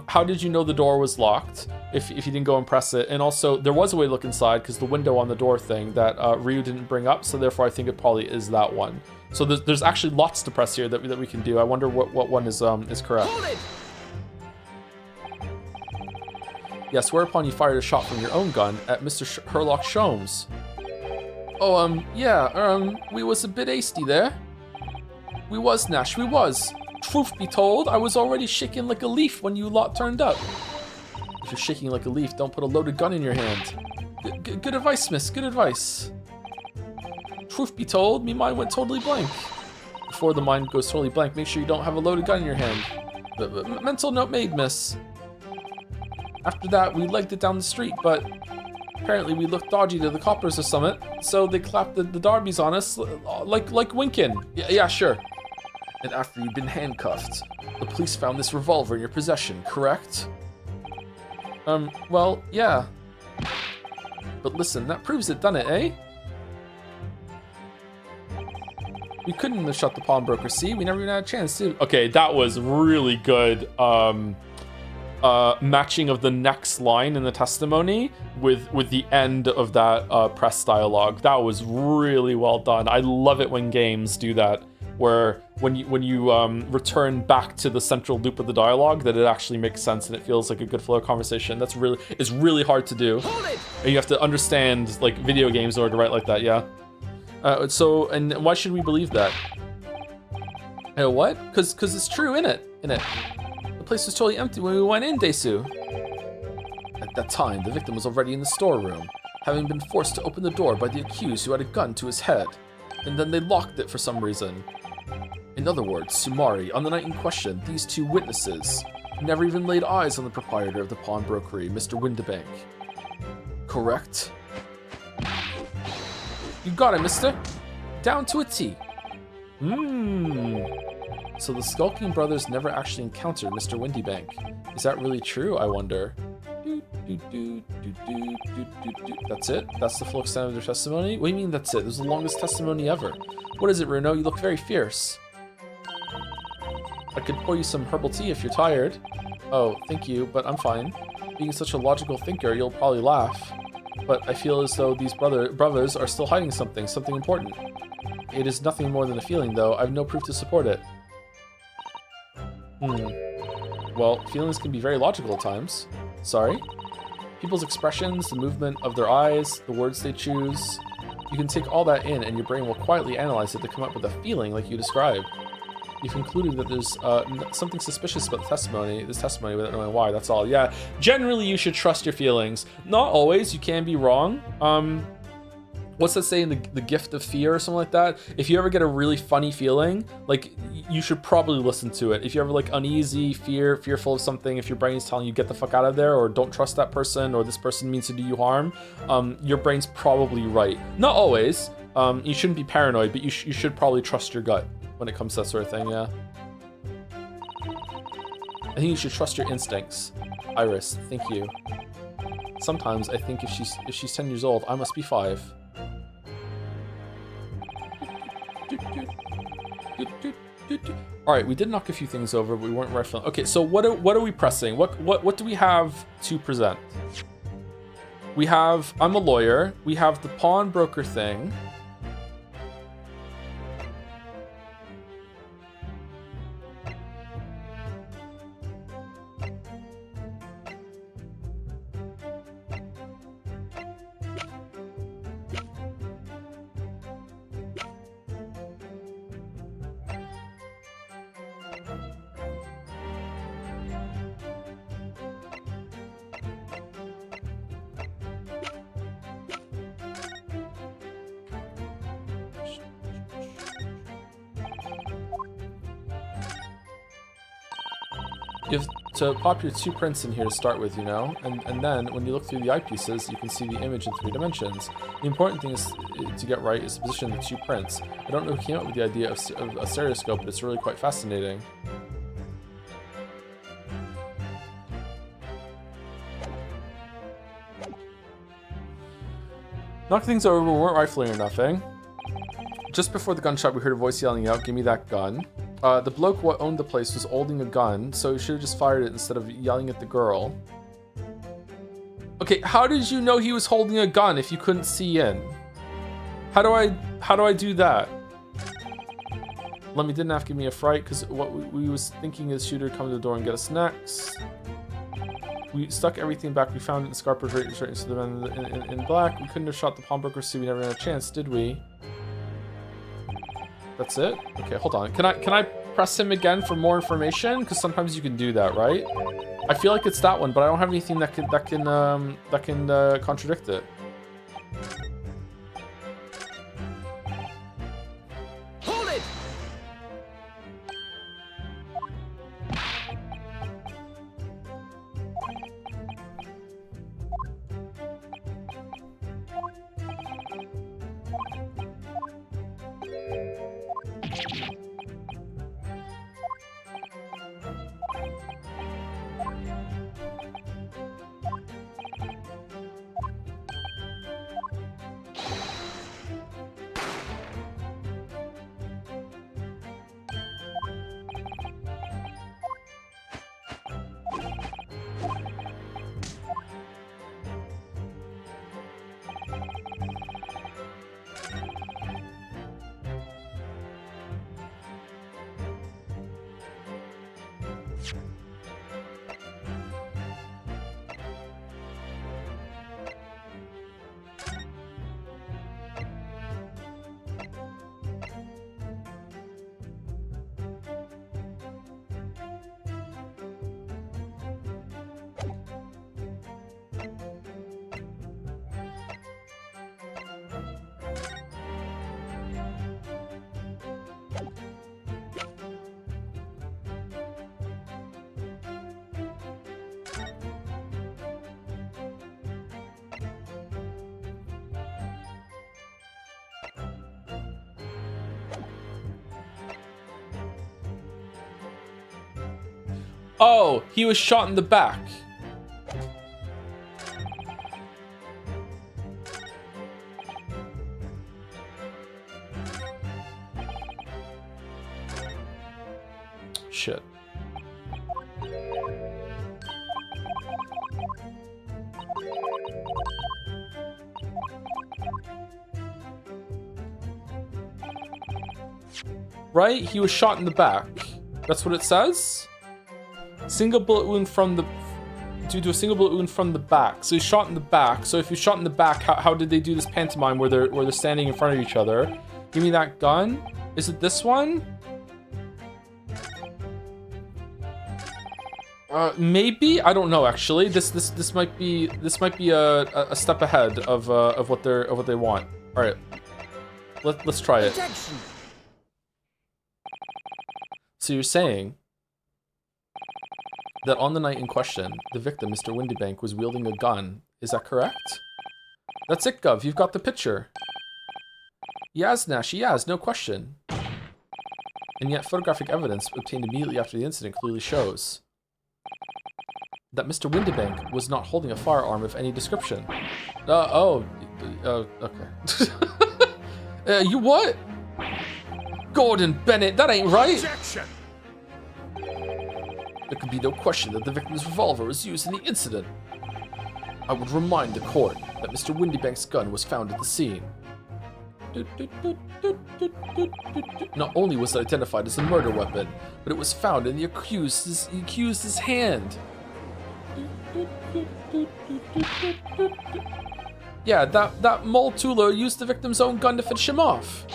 How did you know the door was locked if you didn't go and press it? And also, there was a way to look inside because the window on the door thing that Ryu didn't bring up, so therefore I think it probably is that one. So there's actually lots to press here that we can do. I wonder what one is correct. Yes, whereupon you fired a shot from your own gun at Mr. Herlock Sholmes. Oh, yeah, we was a bit hasty there. We was, Nash, we was. Truth be told, I was already shaking like a leaf when you lot turned up. If you're shaking like a leaf, don't put a loaded gun in your hand. Good advice, miss, good advice. Truth be told, me mind went totally blank. Before the mind goes totally blank, make sure you don't have a loaded gun in your hand. Mental note made, miss. After that, we legged it down the street, but apparently we looked dodgy to the coppers or summit, so they clapped the darbies on us like winking. Yeah, sure. And after you'd been handcuffed, the police found this revolver in your possession, correct? Well, yeah. But listen, that proves it, doesn't it, eh? We couldn't have shut the pawnbroker, see? We never even had a chance to. Okay, that was really good matching of the next line in the testimony with the end of that press dialogue. That was really well done. I love it when games do that, where when you return back to the central loop of the dialogue, that it actually makes sense and it feels like a good flow of conversation. It's really hard to do. And you have to understand like video games in order to write like that, yeah. And why should we believe that? What? Because it's true, innit? The place was totally empty when we went in, Desu. At that time, the victim was already in the storeroom, having been forced to open the door by the accused who had a gun to his head, and then they locked it for some reason. In other words, Sumari, on the night in question, these two witnesses never even laid eyes on the proprietor of the pawnbrokery, Mr. Windibank. Correct? You got it, mister. Down to a T. So the skulking brothers never actually encountered Mr. Windibank. Is that really true, I wonder? That's it? That's the full extent of their testimony? What do you mean that's it? This is the longest testimony ever. What is it, Runo? You look very fierce. I could pour you some herbal tea if you're tired. Oh, thank you, but I'm fine. Being such a logical thinker, you'll probably laugh. But I feel as though these brothers are still hiding something important. It is nothing more than a feeling, though. I have no proof to support it. Well, feelings can be very logical at times. Sorry? People's expressions, the movement of their eyes, the words they choose. You can take all that in and your brain will quietly analyze it to come up with a feeling like you described. You've concluded that there's something suspicious about this testimony without knowing why, that's all. Yeah, generally you should trust your feelings. Not always, you can be wrong. What's that saying, the gift of fear or something like that? If you ever get a really funny feeling, like, you should probably listen to it. If you're ever like uneasy, fearful of something, if your brain's telling you get the fuck out of there, or don't trust that person, or this person means to do you harm, your brain's probably right. Not always. You shouldn't be paranoid, but you should probably trust your gut when it comes to that sort of thing, yeah. I think you should trust your instincts. Iris, thank you. Sometimes I think if she's 10 years old, I must be 5. All right, we did knock a few things over, but we weren't rifling. Okay, so what are we pressing? What do we have to present? We have I'm a lawyer. We have the pawnbroker thing. You have to pop your 2 prints in here to start with, you know? And then, when you look through the eyepieces, you can see the image in 3 dimensions. The important thing is to get right is to position the 2 prints. I don't know who came up with the idea of a stereoscope, but it's really quite fascinating. Knock things over, we weren't rifling or nothing. Just before the gunshot, we heard a voice yelling out, "Give me that gun." The bloke who owned the place was holding a gun, so he should have just fired it instead of yelling at the girl. Okay, how did you know he was holding a gun if you couldn't see in? How do I do that? Lemmy didn't have to give me a fright, because what we was thinking is shooter come to the door and get us next. We stuck everything back. We found it in Scarpa's right into the men in black. We couldn't have shot the pawnbroker, so we never had a chance, did we? That's it? Okay, hold on. Can I press him again for more information? Because sometimes you can do that, right? I feel like it's that one, but I don't have anything that can contradict it. Hold it! Oh, he was shot in the back. Shit. Right? He was shot in the back. That's what it says? Single bullet wound from the... Due to a single bullet wound from the back. So he's shot in the back. So if he's shot in the back, how did they do this pantomime where they're standing in front of each other? Give me that gun. Is it this one? Maybe? I don't know actually. This might be a step ahead of what they want. Alright. Let's try it. Protection. So you're saying that on the night in question, the victim, Mr. Windybank, was wielding a gun. Is that correct? That's it, Gov. You've got the picture. Yes, Nash, he has, no question. And yet photographic evidence obtained immediately after the incident clearly shows that Mr. Windybank was not holding a firearm of any description. Okay. You what? Gordon Bennett, that ain't right! Objection. There could be no question that the victim's revolver was used in the incident. I would remind the court that Mr. Windybank's gun was found at the scene. Not only was it identified as a murder weapon, but it was found in the accused's hand. Yeah, that mole Tula used the victim's own gun to finish him off.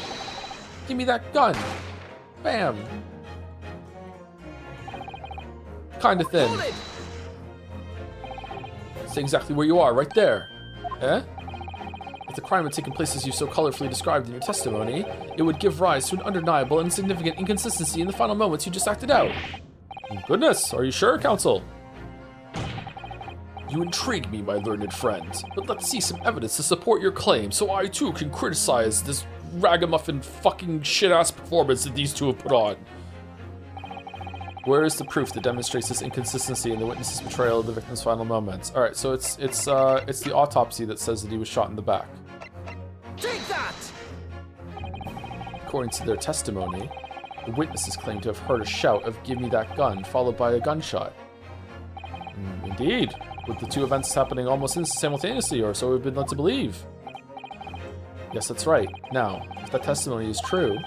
Give me that gun. Bam. Kind of thin. Say exactly where you are, right there. Eh? If the crime had taken place as you so colorfully described in your testimony, it would give rise to an undeniable and significant inconsistency in the final moments you just acted out. Goodness, are you sure, counsel? You intrigue me, my learned friend, but let's see some evidence to support your claim so I too can criticize this ragamuffin fucking shit-ass performance that these two have put on. Where is the proof that demonstrates this inconsistency in the witness's portrayal of the victim's final moments? All right, so it's the autopsy that says that he was shot in the back. Take that! According to their testimony, the witnesses claim to have heard a shout of "Give me that gun," followed by a gunshot. Indeed, with the two events happening almost simultaneously, or so we've been led to believe. Yes, that's right. Now, if that testimony is true,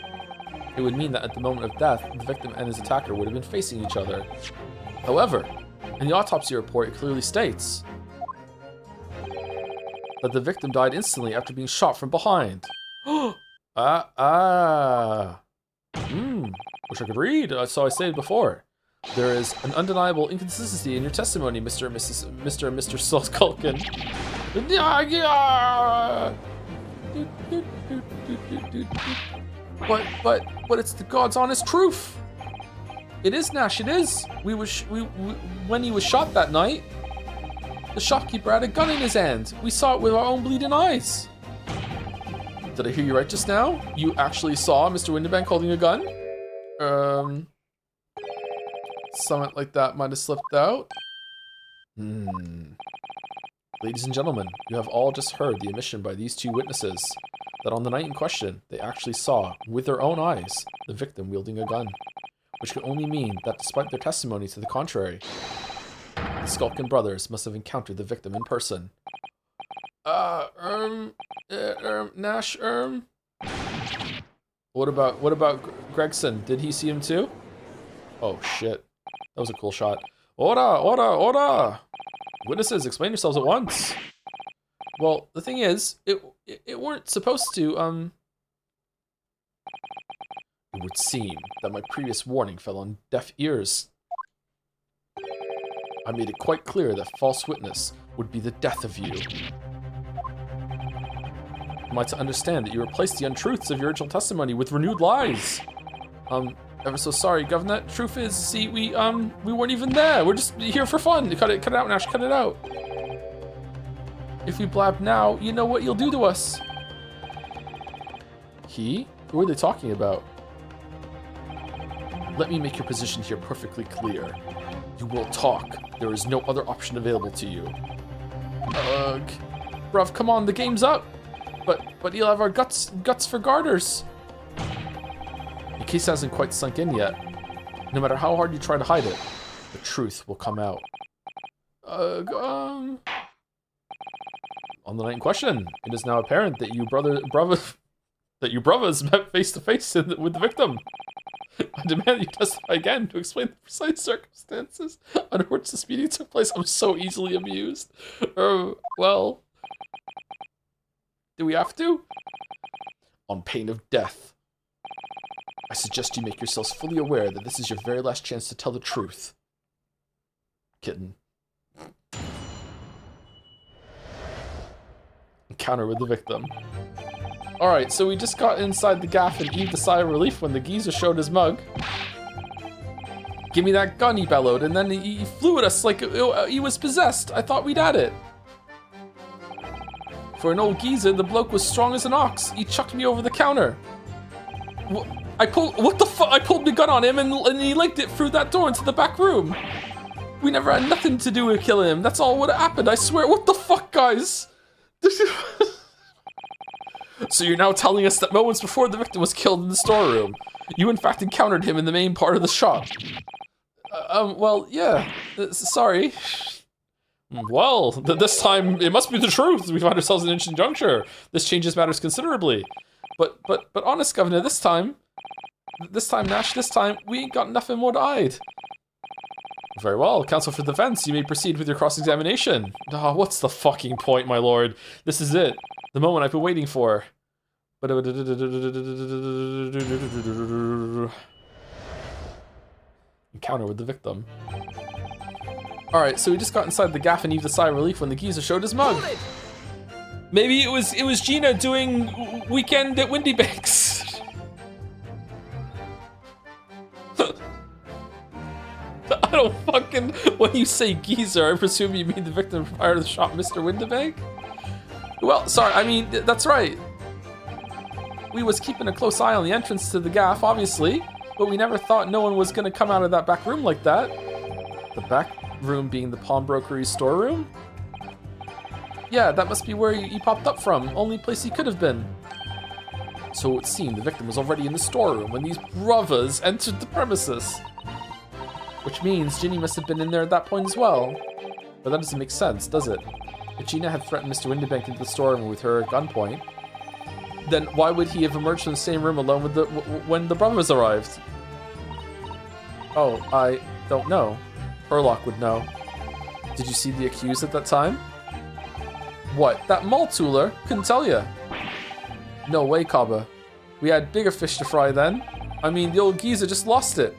it would mean that at the moment of death, the victim and his attacker would have been facing each other. However, in the autopsy report, it clearly states that the victim died instantly after being shot from behind. Wish I could read, so I stated before. There is an undeniable inconsistency in your testimony, Mr. and Mr. Skulkin. But it's the God's honest truth. It is, Nash, it is. When he was shot that night, the shopkeeper had a gun in his hand. We saw it with our own bleeding eyes. Did I hear you right just now? You actually saw Mr. Windybank holding a gun? Something like that might have slipped out. Ladies and gentlemen, you have all just heard the admission by these two witnesses that on the night in question, they actually saw, with their own eyes, the victim wielding a gun. Which could only mean that despite their testimony to the contrary, the Skulkin brothers must have encountered the victim in person. Nash, What about Gregson? Did he see him too? Oh shit. That was a cool shot. Order! Witnesses, explain yourselves at once. Well, the thing is, it weren't supposed to, It would seem that my previous warning fell on deaf ears. I made it quite clear that false witness would be the death of you. Am I to understand that you replaced the untruths of your original testimony with renewed lies? Ever so sorry, Governor. Truth is, see, we weren't even there. We're just here for fun. Cut it out, Nash, cut it out. If we blab now, you know what you'll do to us. He? Who are they talking about? Let me make your position here perfectly clear. You will talk. There is no other option available to you. Ugh. Bruv, come on, the game's up. But you'll have our guts for garters. The case hasn't quite sunk in yet. No matter how hard you try to hide it, the truth will come out. On the night in question, it is now apparent that you brothers met face to face with the victim. I demand you testify again to explain the precise circumstances under which this meeting took place. I'm so easily amused. Well, do we have to? On pain of death. I suggest you make yourselves fully aware that this is your very last chance to tell the truth. Kitten. Encounter with the victim. Alright, so we just got inside the gaff and heaved a sigh of relief when the geezer showed his mug. Give me that gun, he bellowed, and then he flew at us like he was possessed. I thought we'd had it. For an old geezer, the bloke was strong as an ox. He chucked me over the counter. I pulled the gun on him and he legged it through that door into the back room. We never had nothing to do with killing him. That's all what happened, I swear. What the fuck, guys? So you're now telling us that moments before the victim was killed in the storeroom, you in fact encountered him in the main part of the shop? Well, yeah. Sorry. Well, this time it must be the truth. We find ourselves in an interesting juncture. This changes matters considerably. But honest, Governor, this time, Nash, we ain't got nothing more to hide. Very well, counsel for defense, you may proceed with your cross-examination. Oh, what's the fucking point, my lord? This is it. The moment I've been waiting for. Encounter with the victim. Alright, so we just got inside the gaff and heaved a sigh of relief when the geezer showed his mug. Maybe it was Gina doing weekend at Windy Banks. I don't fucking... When you say geezer, I presume you mean the victim prior to the shop, Mr. Windibank? Well, sorry, I mean, that's right. We was keeping a close eye on the entrance to the gaff, obviously, but we never thought no one was gonna come out of that back room like that. The back room being the pawnbrokery storeroom? Yeah, that must be where he popped up from, only place he could have been. So it seemed the victim was already in the storeroom when these brothers entered the premises. Which means Ginny must have been in there at that point as well. But that doesn't make sense, does it? If Gina had threatened Mr. Windibank into the storeroom with her at gunpoint, then why would he have emerged from the same room alone with when the brothers arrived? Oh, I don't know. Herlock would know. Did you see the accused at that time? What, that mall tooler? Couldn't tell ya. No way, Kaba. We had bigger fish to fry then. I mean, the old geezer just lost it.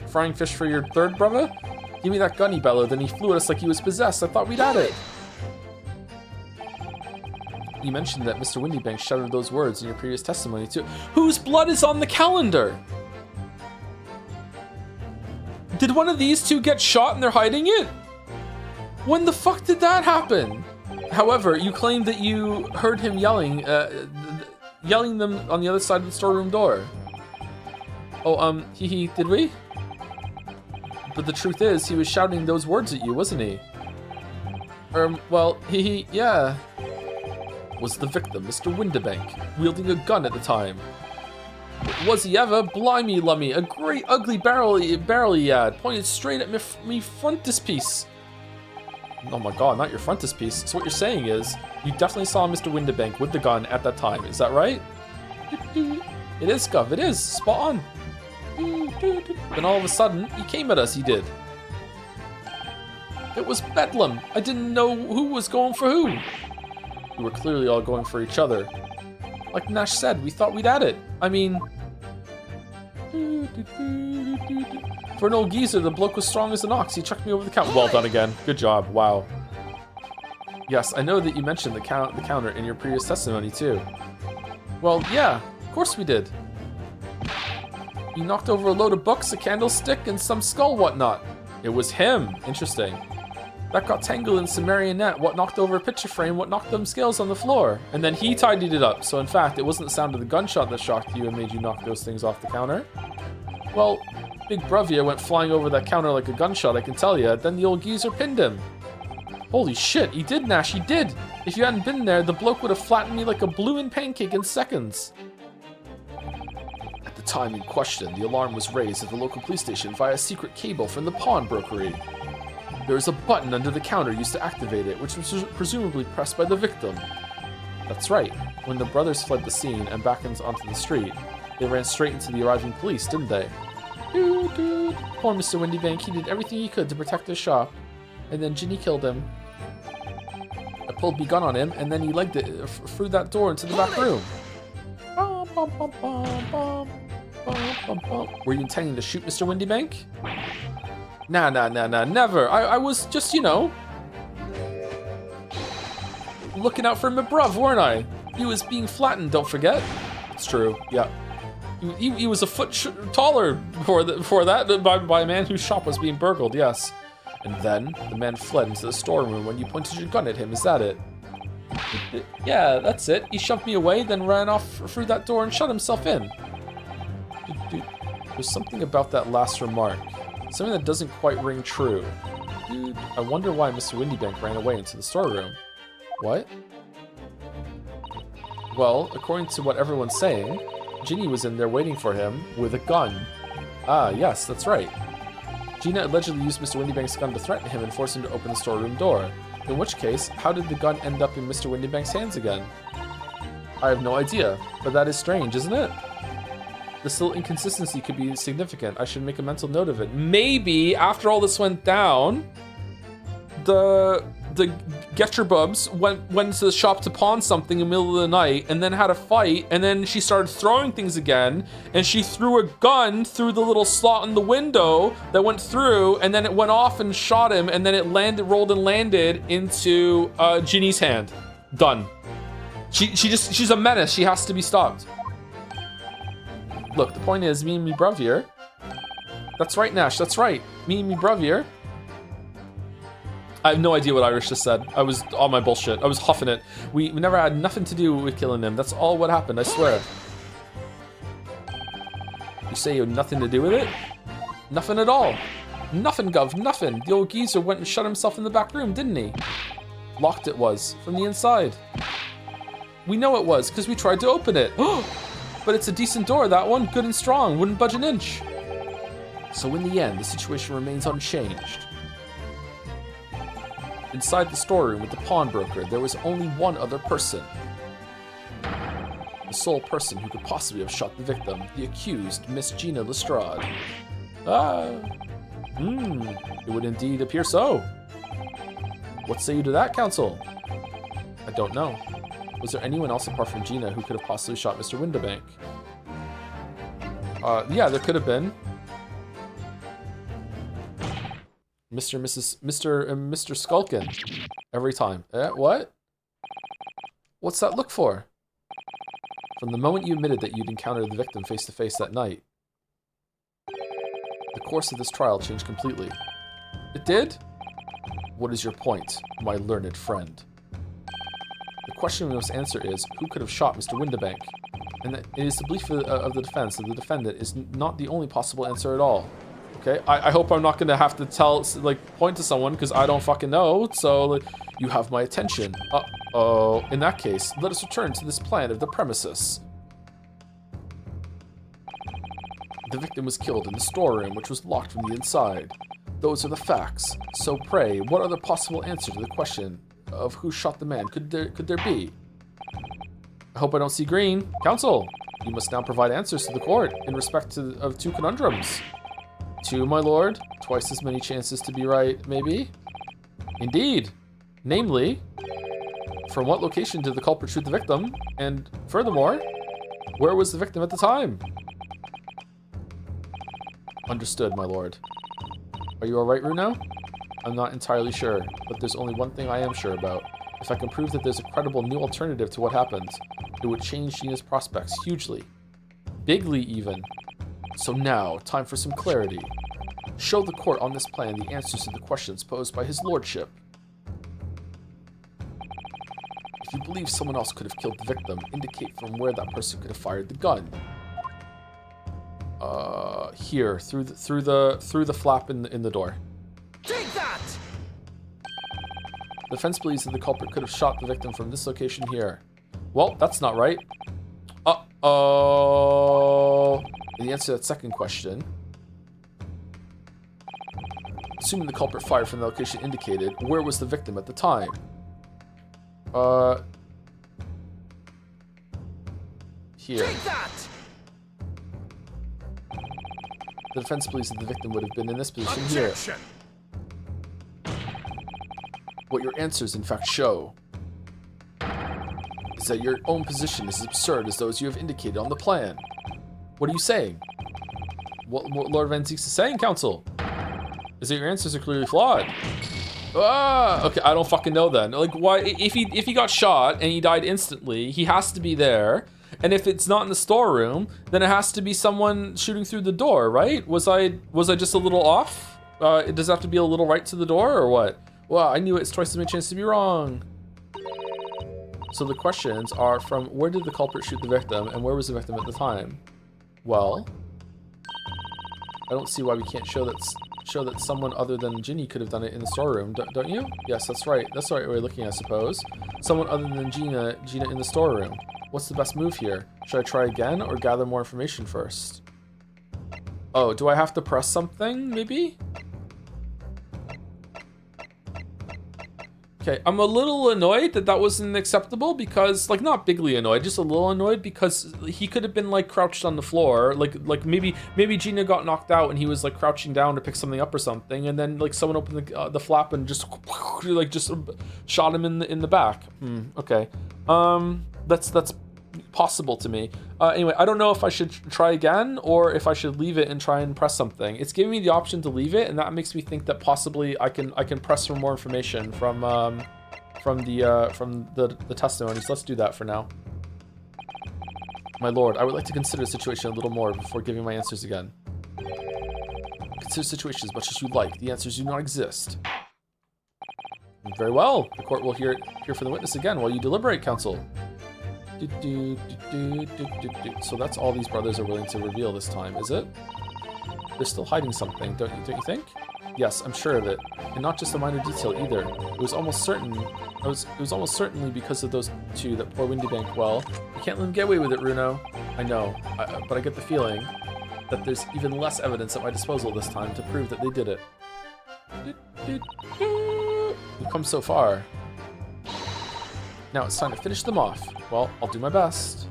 Frying fish for your third brother? Give me that gun, he bellowed, then he flew at us like he was possessed. I thought we'd had it. You mentioned that Mr. Windibank shouted those words in your previous testimony too. Whose blood is on the calendar? Did one of these two get shot and they're hiding it? When the fuck did that happen? However, you claimed that you heard him yelling them on the other side of the storeroom door. Oh, did we? But the truth is, he was shouting those words at you, wasn't he? Well, yeah. Was the victim Mr. Windibank, wielding a gun at the time? Was he ever? Blimey lummy, a great ugly barrel he had, pointed straight at me frontispiece. Oh my god, not your frontispiece. So what you're saying is, you definitely saw Mr. Windibank with the gun at that time, is that right? It is, Gov, it is, spot on. Then all of a sudden, he came at us, he did. It was bedlam. I didn't know who was going for who. We were clearly all going for each other. Like Nash said, we thought we'd had it. I mean... For an old geezer, the bloke was strong as an ox. He chucked me over the counter. Well done again. Good job. Wow. Yes, I know that you mentioned the counter in your previous testimony, too. Well, yeah. Of course we did. He knocked over a load of books, a candlestick, and some skull whatnot. It was him. Interesting. That got tangled in some marionette, what knocked over a picture frame, what knocked them scales on the floor. And then he tidied it up. So in fact, it wasn't the sound of the gunshot that shocked you and made you knock those things off the counter. Well, Big Bravia went flying over that counter like a gunshot, I can tell ya. Then the old geezer pinned him. Holy shit, he did, Nash, he did! If you hadn't been there, the bloke would have flattened me like a bloomin' pancake in seconds. At the time in question, the alarm was raised at the local police station via a secret cable from the pawnbrokery. There was a button under the counter used to activate it, which was presumably pressed by the victim. That's right. When the brothers fled the scene and back onto the street, they ran straight into the arriving police, didn't they? Dude. Poor Mr. Windybank, he did everything he could to protect his shop. And then Ginny killed him. I pulled my gun on him, and then he legged it through that door into the back room. Were you intending to shoot Mr. Windybank? Nah, never. I was just, you know, looking out for my bruv, weren't I? He was being flattened, don't forget. It's true, yeah. He was a foot taller before that by a man whose shop was being burgled, yes. And then the man fled into the storeroom when you pointed your gun at him, is that it? Yeah, that's it. He shoved me away, then ran off through that door and shut himself in. Dude, there's something about that last remark. Something that doesn't quite ring true. Dude, I wonder why Mr. Windybank ran away into the storeroom. What? Well, according to what everyone's saying, Ginny was in there waiting for him with a gun. Ah, yes, that's right. Gina allegedly used Mr. Windybank's gun to threaten him and force him to open the storeroom door. In which case, how did the gun end up in Mr. Windybank's hands again? I have no idea, but that is strange, isn't it? This little inconsistency could be significant. I should make a mental note of it. Maybe, after all this went down, the Getcherbubs went to the shop to pawn something in the middle of the night and then had a fight, and then she started throwing things again, and she threw a gun through the little slot in the window that went through, and then it went off and shot him, and then it rolled and landed into Ginny's hand. Done. She's a menace. She has to be stopped. Look, the point is, me and me bruv here. That's right, Nash, that's right. Me and me bruv here. I have no idea what Irish just said. I was on my bullshit. I was huffing it. We never had nothing to do with killing him. That's all what happened, I swear. You say you had nothing to do with it? Nothing at all. Nothing, Gov, nothing. The old geezer went and shut himself in the back room, didn't he? Locked it was, from the inside. We know it was, because we tried to open it. But it's a decent door, that one. Good and strong. Wouldn't budge an inch. So in the end, the situation remains unchanged. Inside the storeroom with the pawnbroker, there was only one other person. The sole person who could possibly have shot the victim, the accused, Miss Gina Lestrade. It would indeed appear so. What say you to that, counsel? I don't know. Was there anyone else apart from Gina who could have possibly shot Mr. Windybank? Yeah, there could have been. Mr. Skulkin. Every time. What? What's that look for? From the moment you admitted that you'd encountered the victim face to face that night, the course of this trial changed completely. It did? What is your point, my learned friend? The question we must answer is, who could have shot Mr. Windybank? And it is the belief of the defense that the defendant is not the only possible answer at all. Okay, I hope I'm not gonna have to point to someone, because I don't fucking know, so you have my attention. Uh-oh. In that case, let us return to this plan of the premises. The victim was killed in the storeroom, which was locked from the inside. Those are the facts. So pray, what other possible answer to the question of who shot the man could there be? I hope I don't see green. Counsel, you must now provide answers to the court in respect of two conundrums. 2, my lord. Twice as many chances to be right, maybe? Indeed. Namely, from what location did the culprit shoot the victim? And furthermore, where was the victim at the time? Understood, my lord. Are you alright, Runo? I'm not entirely sure, but there's only one thing I am sure about. If I can prove that there's a credible new alternative to what happened, it would change Gina's prospects hugely. Bigly, even. So now, time for some clarity. Show the court on this plan the answers to the questions posed by his lordship. If you believe someone else could have killed the victim, indicate from where that person could have fired the gun. here, through the flap in the door. Take that! The defense believes that the culprit could have shot the victim from this location here. Well, that's not right. Uh-oh. The answer to that second question. Assuming the culprit fired from the location indicated, where was the victim at the time? Here. Take that! The defense believes that the victim would have been in this position here. Objection! What your answers in fact show is that your own position is as absurd as those you have indicated on the plan. What are you saying? What Lord Van Zeeks is saying, Counsel? Is that your answers are clearly flawed? Ah, okay, I don't fucking know then. Like, why? If he got shot and he died instantly, he has to be there. And if it's not in the storeroom, then it has to be someone shooting through the door, right? Was I just a little off? Does it have to be a little right to the door or what? Wow, I knew it's twice as many chances to be wrong. So the questions are from where did the culprit shoot the victim and where was the victim at the time? Well, I don't see why we can't show that someone other than Ginny could have done it in the storeroom, don't you? Yes, that's right. That's the right way of looking, I suppose. Someone other than Gina in the storeroom. What's the best move here? Should I try again or gather more information first? Oh, do I have to press something, maybe? Okay, I'm a little annoyed that wasn't acceptable because, like, not bigly annoyed, just a little annoyed because he could have been, like, crouched on the floor. Like maybe Gina got knocked out and he was, like, crouching down to pick something up or something, and then, like, someone opened the flap and just shot him in the back. Okay. That's possible to me. Anyway, I don't know if I should try again or if I should leave it and try and press something. It's giving me the option to leave it, and that makes me think that possibly I can press for more information from the testimonies. Let's do that for now. My lord, I would like to consider the situation a little more before giving my answers again. Consider the situation as much as you like. The answers do not exist. Very well. The court will hear from the witness again while you deliberate, counsel. So that's all these brothers are willing to reveal this time, is it? They're still hiding something, don't you think? Yes, I'm sure of it, and not just a minor detail either. It was almost certainly because of those two that poor Windybank. Well, you can't let them get away with it, Runo. I know, but I get the feeling that there's even less evidence at my disposal this time to prove that they did it. We've come so far. Now it's time to finish them off. Well, I'll do my best.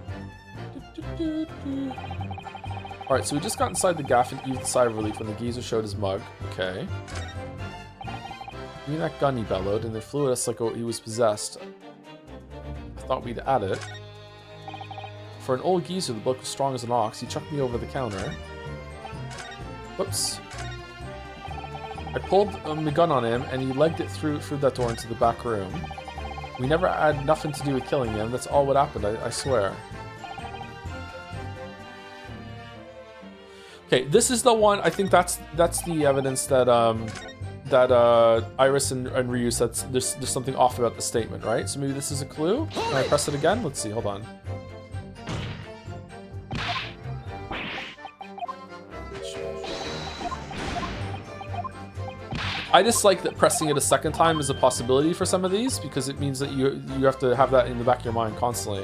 Alright, so we just got inside the gaff and heaved a sigh of relief when the geezer showed his mug. Okay. Give me that gun, he bellowed, and they flew at us like he was possessed. I thought we'd add it. For an old geezer, the bloke was strong as an ox. He chucked me over the counter. Whoops. I pulled my gun on him, and he legged it through that door into the back room. We never had nothing to do with killing him. That's all what happened, I swear. Okay, this is the one. I think that's the evidence that Iris and Ryu said there's something off about the statement, right? So maybe this is a clue. Can I press it again? Let's see. Hold on. I just like that pressing it a second time is a possibility for some of these because it means that you have to have that in the back of your mind constantly.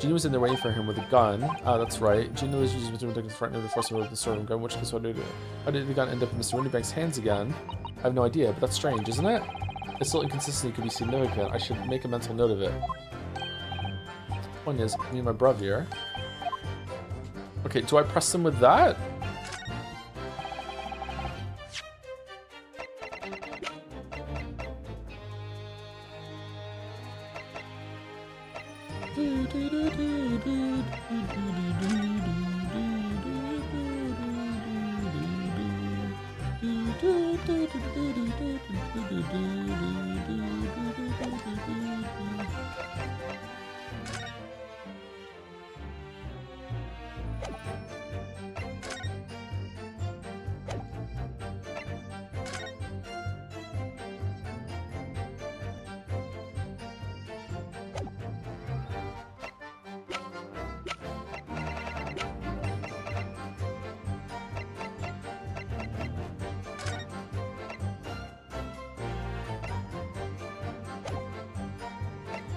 Gina was in there waiting for him with a gun. That's right. Gina was using the front of the force of the storeroom gun. Which case, how did the gun end up in Mr. Windybank's hands again? I have no idea, but that's strange, isn't it? It's still inconsistency could be significant. I should make a mental note of it. Point is, me and my bruv here. Okay, do I press them with that?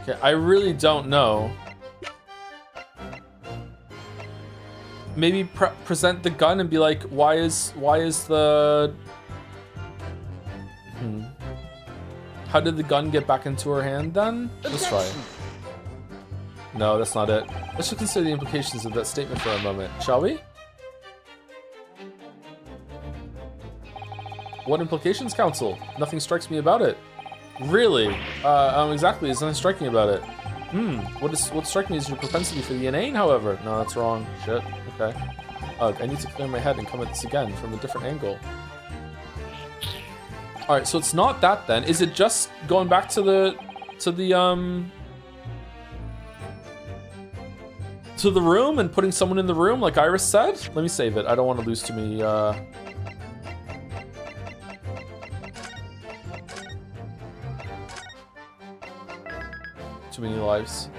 Okay, I really don't know. Maybe present the gun and be like, why is the... How did the gun get back into her hand then? Let's try it. No, that's not it. Let's just consider the implications of that statement for a moment, shall we? What implications, Council? Nothing strikes me about it. Really? Exactly, there's nothing striking about it. What struck me is your propensity for the inane, however. No, that's wrong. Shit. Okay. Ugh, I need to clear my head and come at this again from a different angle. Alright, so it's not that then. Is it just going back to the room and putting someone in the room like Iris said? Let me save it. I don't want to lose too many lives.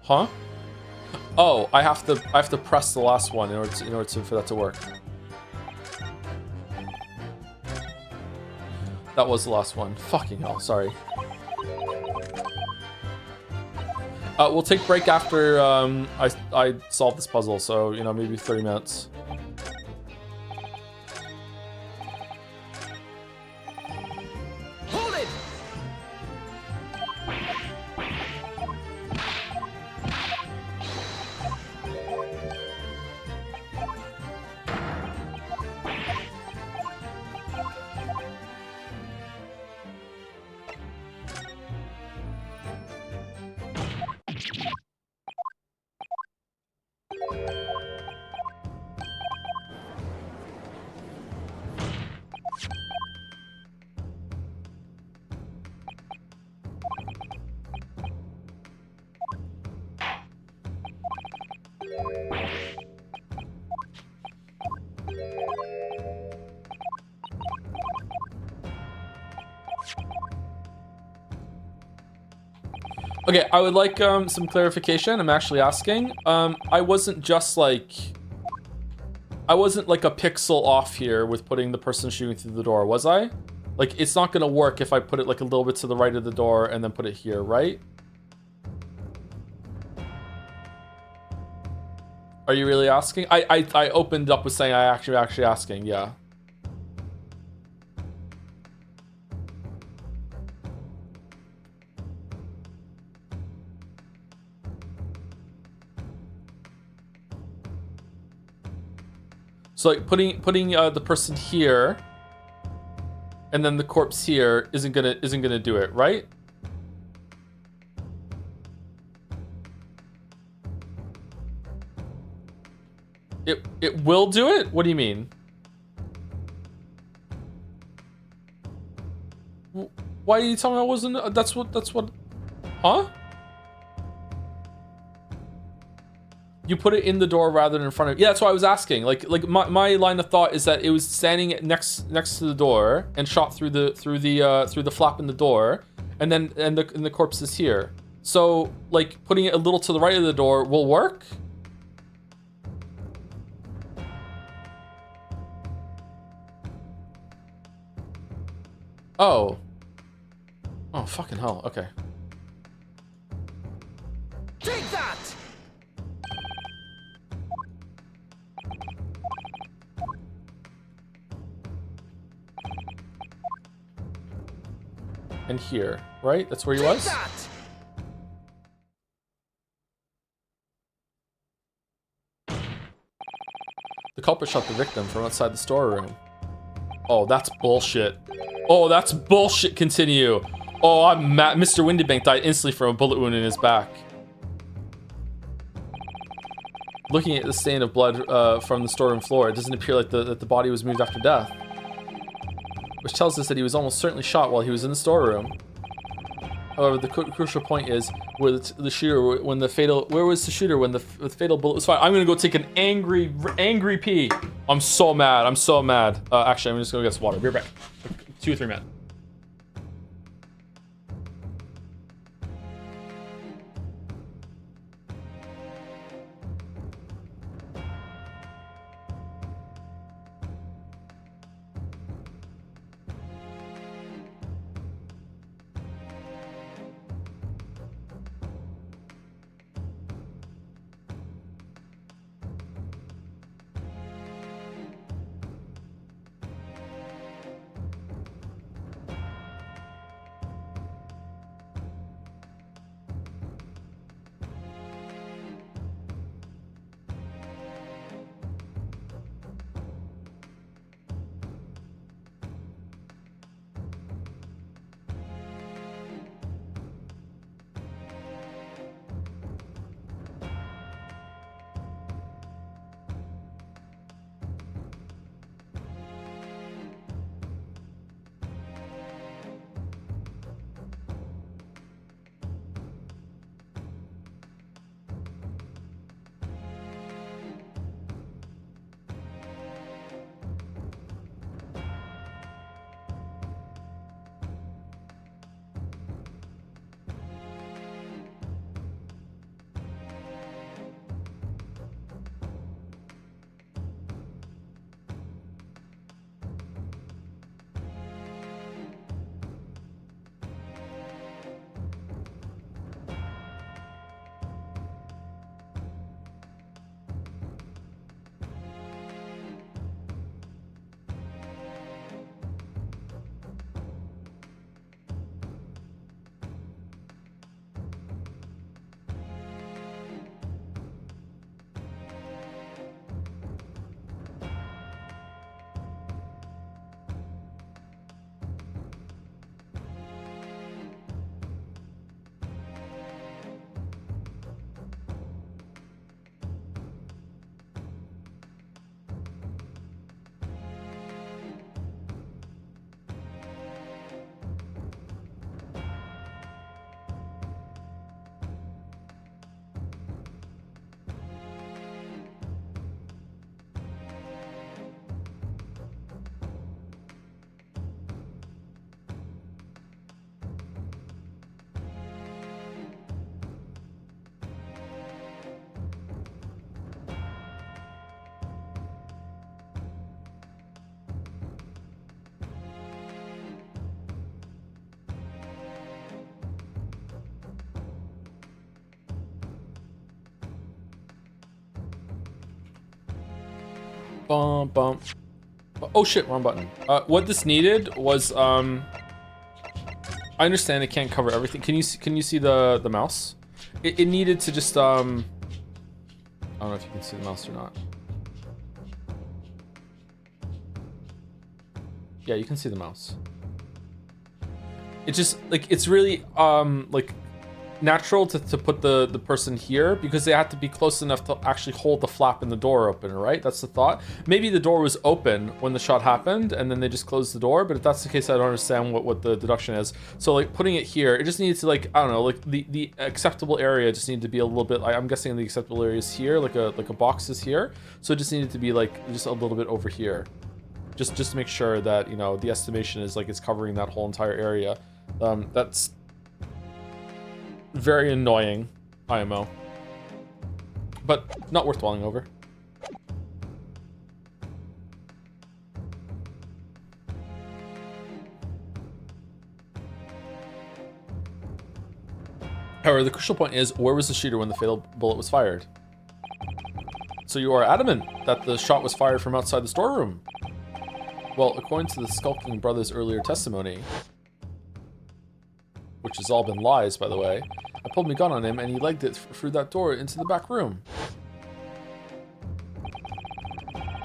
Huh? Oh, I have to press the last one in order for that to work. That was the last one. Fucking hell, sorry. We'll take break after I solve this puzzle, so you know, maybe 30 minutes. Okay, I would like some clarification. I'm actually asking. I wasn't just like... I wasn't like a pixel off here with putting the person shooting through the door, was I? Like, it's not gonna work if I put it like a little bit to the right of the door and then put it here, right? Are you really asking? I opened up with saying I actually asking, yeah. So like putting the person here and then the corpse here isn't gonna do it, right? It will do it? What do you mean? Why are you telling me I wasn't? That's what. Huh? You put it in the door rather than in front of. Yeah, that's what I was asking. Like my line of thought is that it was standing next to the door and shot through the flap in the door, and the corpse is here. So like putting it a little to the right of the door will work. Oh. Oh, fucking hell. Okay. Take that! And here, right? That's where he was? That! The culprit shot the victim from outside the storeroom. Oh, that's bullshit. Oh, that's bullshit. Continue. Oh, I'm mad. Mr. Windybank died instantly from a bullet wound in his back. Looking at the stain of blood from the storeroom floor, it doesn't appear like that the body was moved after death. Which tells us that he was almost certainly shot while he was in the storeroom. However, the crucial point is where the shooter, when the fatal, where was the shooter when the fatal bullet was fired? I'm gonna go take an angry pee. I'm so mad. I'm so mad. Actually, I'm just gonna get some water. Be right back. 2 or 3 minutes. Bum, bum. Oh shit, wrong button. What this needed was, I understand it can't cover everything. Can you see the mouse? It needed to just, I don't know if you can see the mouse or not. Yeah, you can see the mouse. It's just, like, it's really, like, natural to put the person here because they have to be close enough to actually hold the flap in the door open, right? That's the thought. Maybe the door was open when the shot happened and then they just closed the door, but if that's the case, I don't understand what the deduction is. So like putting it here, it just needed to, like, I don't know, like the acceptable area just needed to be a little bit, like, I'm guessing the acceptable area is here, like a box is here. So it just needed to be like just a little bit over here. Just to make sure that, you know, the estimation is like it's covering that whole entire area. That's very annoying, IMO. But not worth dwelling over. However, the crucial point is, where was the shooter when the fatal bullet was fired? So you are adamant that the shot was fired from outside the storeroom? Well, according to the skulking brother's earlier testimony, which has all been lies, by the way, I pulled my gun on him and he legged it through that door into the back room.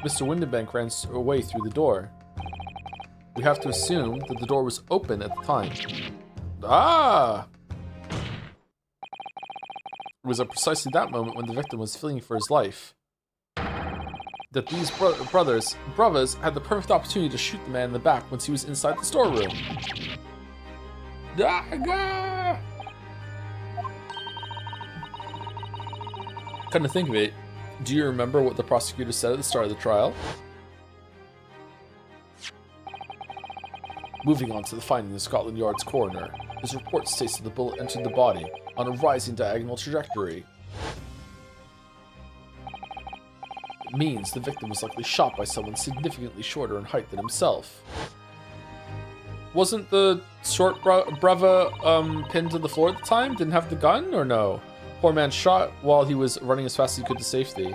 Mr. Windenbank ran away through the door. We have to assume that the door was open at the time. Ah! It was at precisely that moment when the victim was fleeing for his life that these brothers had the perfect opportunity to shoot the man in the back once he was inside the storeroom. Daga! Come to think of it, do you remember what the prosecutor said at the start of the trial? Moving on to the finding of Scotland Yard's coroner, his report states that the bullet entered the body on a rising diagonal trajectory. It means the victim was likely shot by someone significantly shorter in height than himself. Wasn't the short brother pinned to the floor at the time? Didn't have the gun, or no? Poor man shot while he was running as fast as he could to safety.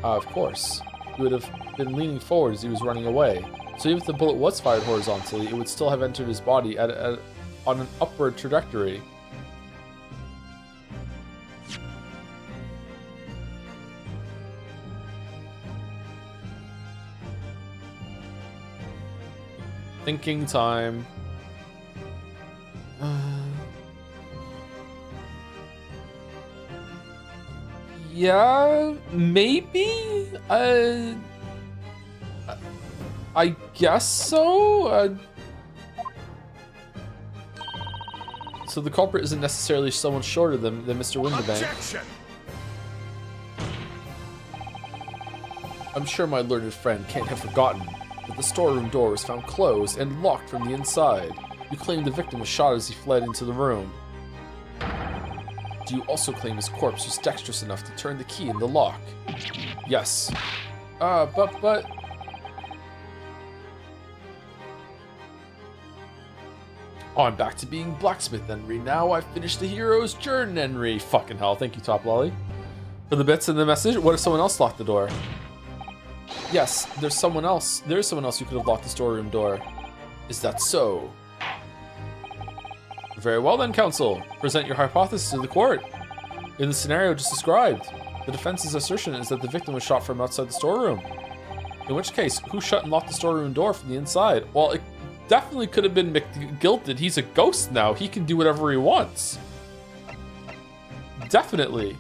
Of course. He would have been leaning forward as he was running away. So even if the bullet was fired horizontally, it would still have entered his body on an upward trajectory. Thinking time. Yeah, maybe? I guess so? So the culprit isn't necessarily someone shorter than Mr. Windenbank. Objection! I'm sure my learned friend can't have forgotten that the storeroom door was found closed and locked from the inside. You claim the victim was shot as he fled into the room. Do you also claim his corpse was dexterous enough to turn the key in the lock? Yes. But... I'm back to being blacksmith, Henry. Now I've finished the hero's journey, Henry. Fucking hell. Thank you, Top Lolly. For the bits in the message, what if someone else locked the door? Yes, there's someone else. There's someone else who could have locked the storeroom door. Is that so? Very well then, counsel. Present your hypothesis to the court. In the scenario just described, the defense's assertion is that the victim was shot from outside the storeroom. In which case, who shut and locked the storeroom door from the inside? Well, it definitely could have been McGilted. He's a ghost now. He can do whatever he wants. Definitely.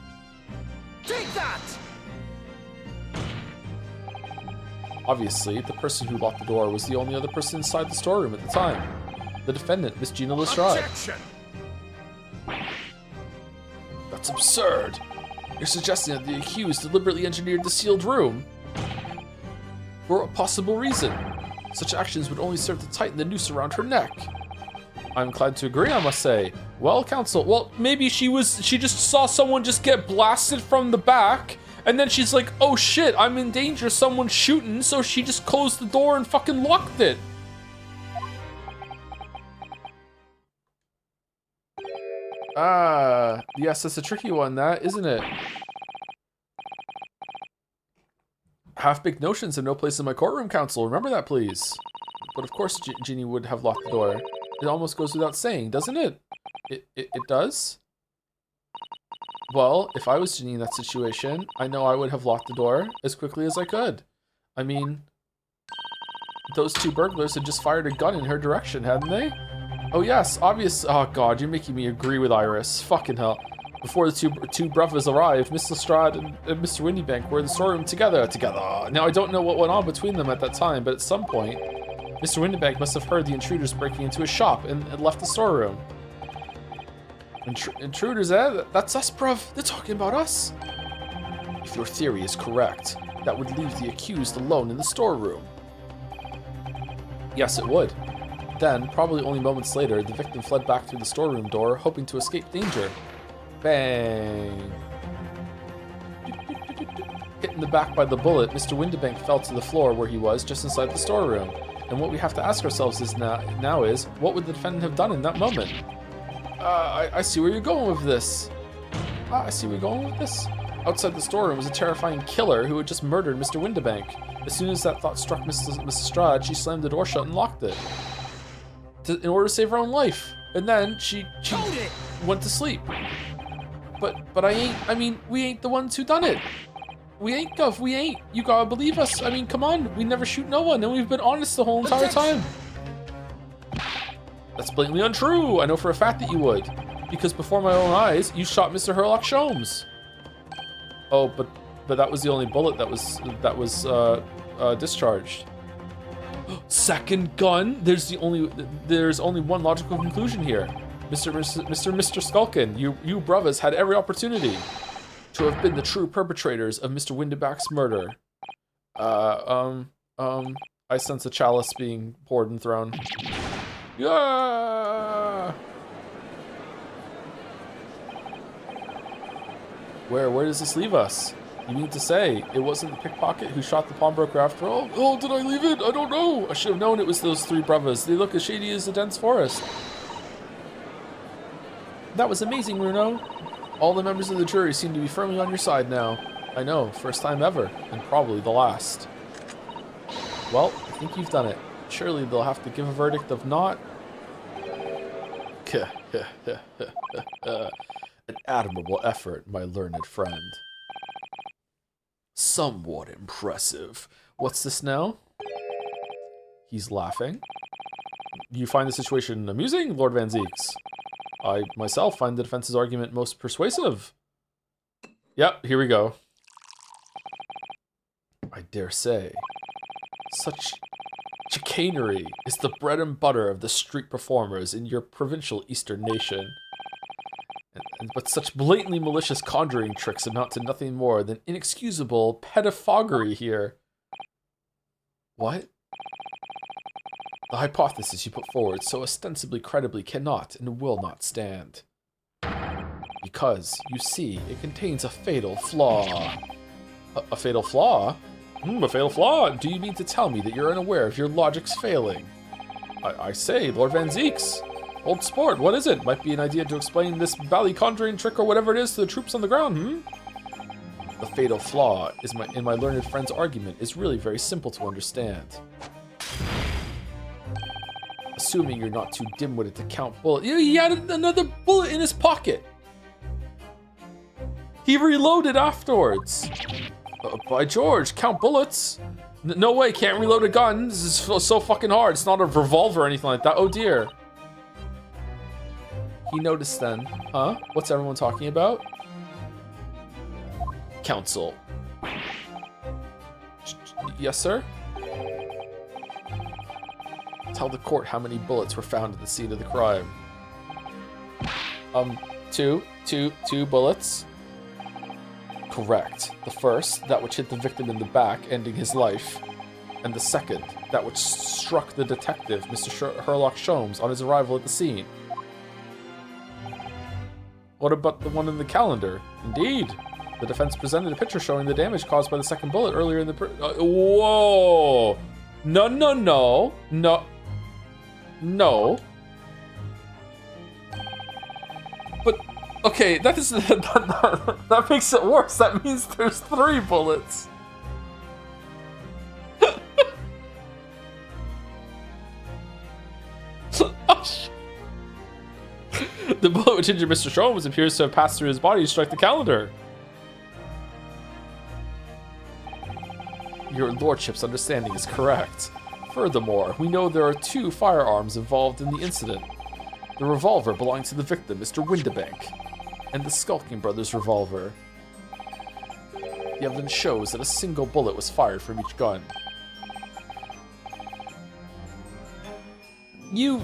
Take that! Obviously, the person who locked the door was the only other person inside the storeroom at the time. The defendant, Miss Gina Lestrade. Objection! That's absurd. You're suggesting that the accused deliberately engineered the sealed room? For a possible reason. Such actions would only serve to tighten the noose around her neck. I'm glad to agree, I must say. Well, counsel, well, maybe she just saw someone just get blasted from the back, and then she's like, oh shit, I'm in danger, someone's shooting, so she just closed the door and fucking locked it. Ah, yes, that's a tricky one, that, isn't it? Have big notions and no place in my courtroom, counsel. Remember that, please. But of course Ginny would have locked the door. It almost goes without saying, doesn't it? It does? Well, if I was Ginny in that situation, I know I would have locked the door as quickly as I could. I mean, those two burglars had just fired a gun in her direction, hadn't they? Oh yes, obvious. Oh god, you're making me agree with Iris. Fucking hell. Before the two brothers arrived, Miss Lestrade and Mr. Windybank were in the storeroom together. Now I don't know what went on between them at that time, but at some point, Mr. Windybank must have heard the intruders breaking into his shop and left the storeroom. Intruders, eh? That's us, bruv. They're talking about us. If your theory is correct, that would leave the accused alone in the storeroom. Yes, it would. Then, probably only moments later, the victim fled back through the storeroom door, hoping to escape danger. Bang. Hit in the back by the bullet, Mr. Windybank fell to the floor where he was, just inside the storeroom. And what we have to ask ourselves is now is, what would the defendant have done in that moment? I see where you're going with this. I see where you're going with this. Outside the storeroom was a terrifying killer who had just murdered Mr. Windybank. As soon as that thought struck Mrs. Strad, she slammed the door shut and locked it. In order to save her own life. And then she went to sleep. But we ain't the ones who done it. We ain't, Gov, we ain't. You gotta believe us. I mean, come on. We never shoot no one, and we've been honest the whole entire time. That's blatantly untrue. I know for a fact that you would. Because before my own eyes, you shot Mr. Herlock Sholmes. Oh, but that was the only bullet that was discharged. Second gun? There's only one logical conclusion here. Mr. Skulkin, you brothers had every opportunity to have been the true perpetrators of Mr. Windybank's murder. I sense a chalice being poured and thrown. Yeah! Where does this leave us? You mean to say it wasn't the pickpocket who shot the pawnbroker after all? Oh, did I leave it? I don't know. I should have known it was those three brothers. They look as shady as the dense forest. That was amazing, Bruno. All the members of the jury seem to be firmly on your side now. I know, first time ever, and probably the last. Well, I think you've done it. Surely they'll have to give a verdict of not... An admirable effort, my learned friend. Somewhat impressive. What's this now? He's laughing. You find the situation amusing, Lord Van Zeeks? I myself find the defense's argument most persuasive. Yep, here we go. I dare say. Such chicanery is the bread and butter of the street performers in your provincial eastern nation. But such blatantly malicious conjuring tricks amount to nothing more than inexcusable pedophagy here. What? The hypothesis you put forward so ostensibly credibly cannot and will not stand. Because, you see, it contains a fatal flaw. A fatal flaw? A fatal flaw? Do you mean to tell me that you're unaware of your logic's failing? I say, Lord Van Zeeks. Old sport, what is it? Might be an idea to explain this bally conjuring trick or whatever it is to the troops on the ground, The fatal flaw in my learned friend's argument is really very simple to understand. Assuming you're not too dim-witted to count bullets. He had another bullet in his pocket. He reloaded afterwards. By George, count bullets. No way, can't reload a gun. This is so fucking hard. It's not a revolver or anything like that. Oh dear. He noticed then. Huh? What's everyone talking about? Counsel. Yes, sir? Tell the court how many bullets were found at the scene of the crime. Two bullets. Correct. The first, that which hit the victim in the back, ending his life. And the second, that which struck the detective, Mr. Herlock Sholmes, on his arrival at the scene. What about the one in the calendar? Indeed. The defense presented a picture showing the damage caused by the second bullet earlier in the... whoa! No. But, okay, that makes it worse. That means there's 3 bullets. The bullet which injured Mr. Sholmes appears to have passed through his body to strike the calendar. Your lordship's understanding is correct. Furthermore, we know there are 2 firearms involved in the incident. The revolver belonging to the victim, Mr. Windibank, and the Skulking Brothers revolver. The evidence shows that a single bullet was fired from each gun. You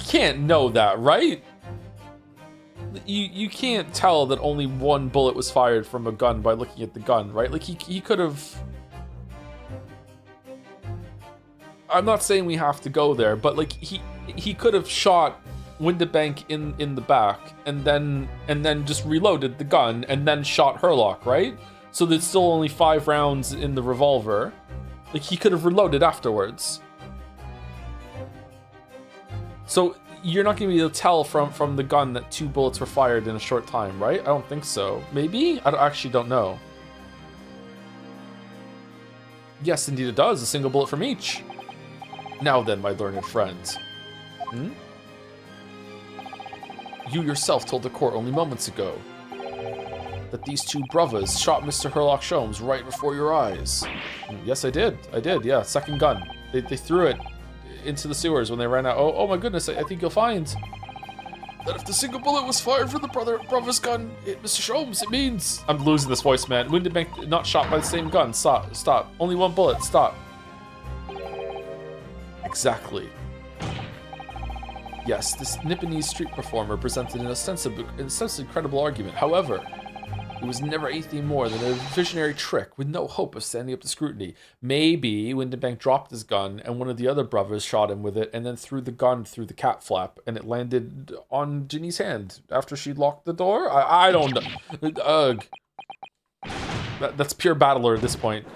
can't know that, right? You can't tell that only 1 bullet was fired from a gun by looking at the gun, right? Like, he could have... I'm not saying we have to go there, but, like, he could have shot Windibank in the back and then just reloaded the gun and then shot Herlock, right? So there's still only 5 rounds in the revolver. Like, he could have reloaded afterwards. So you're not going to be able to tell from the gun that 2 bullets were fired in a short time, right? I don't think so. Maybe? I actually don't know. Yes, indeed it does. A single bullet from each. Now then, my learned friend. You yourself told the court only moments ago that these 2 brothers shot Mr. Herlock Sholmes right before your eyes. Yes, I did, yeah, second gun. They threw it into the sewers when they ran out. Oh my goodness, I think you'll find that if the single bullet was fired from the brother's gun hit Mr. Sholmes, it means... I'm losing this voice, man. Windibank not shot by the same gun. Stop. Only 1 bullet, stop. Exactly. Yes, this Nipponese street performer presented an ostensibly credible argument. However, it was never anything more than a visionary trick with no hope of standing up to scrutiny. Maybe Windibank dropped his gun and one of the other brothers shot him with it and then threw the gun through the cat flap and it landed on Ginny's hand after she locked the door? I don't know. Ugh. That's pure battler at this point.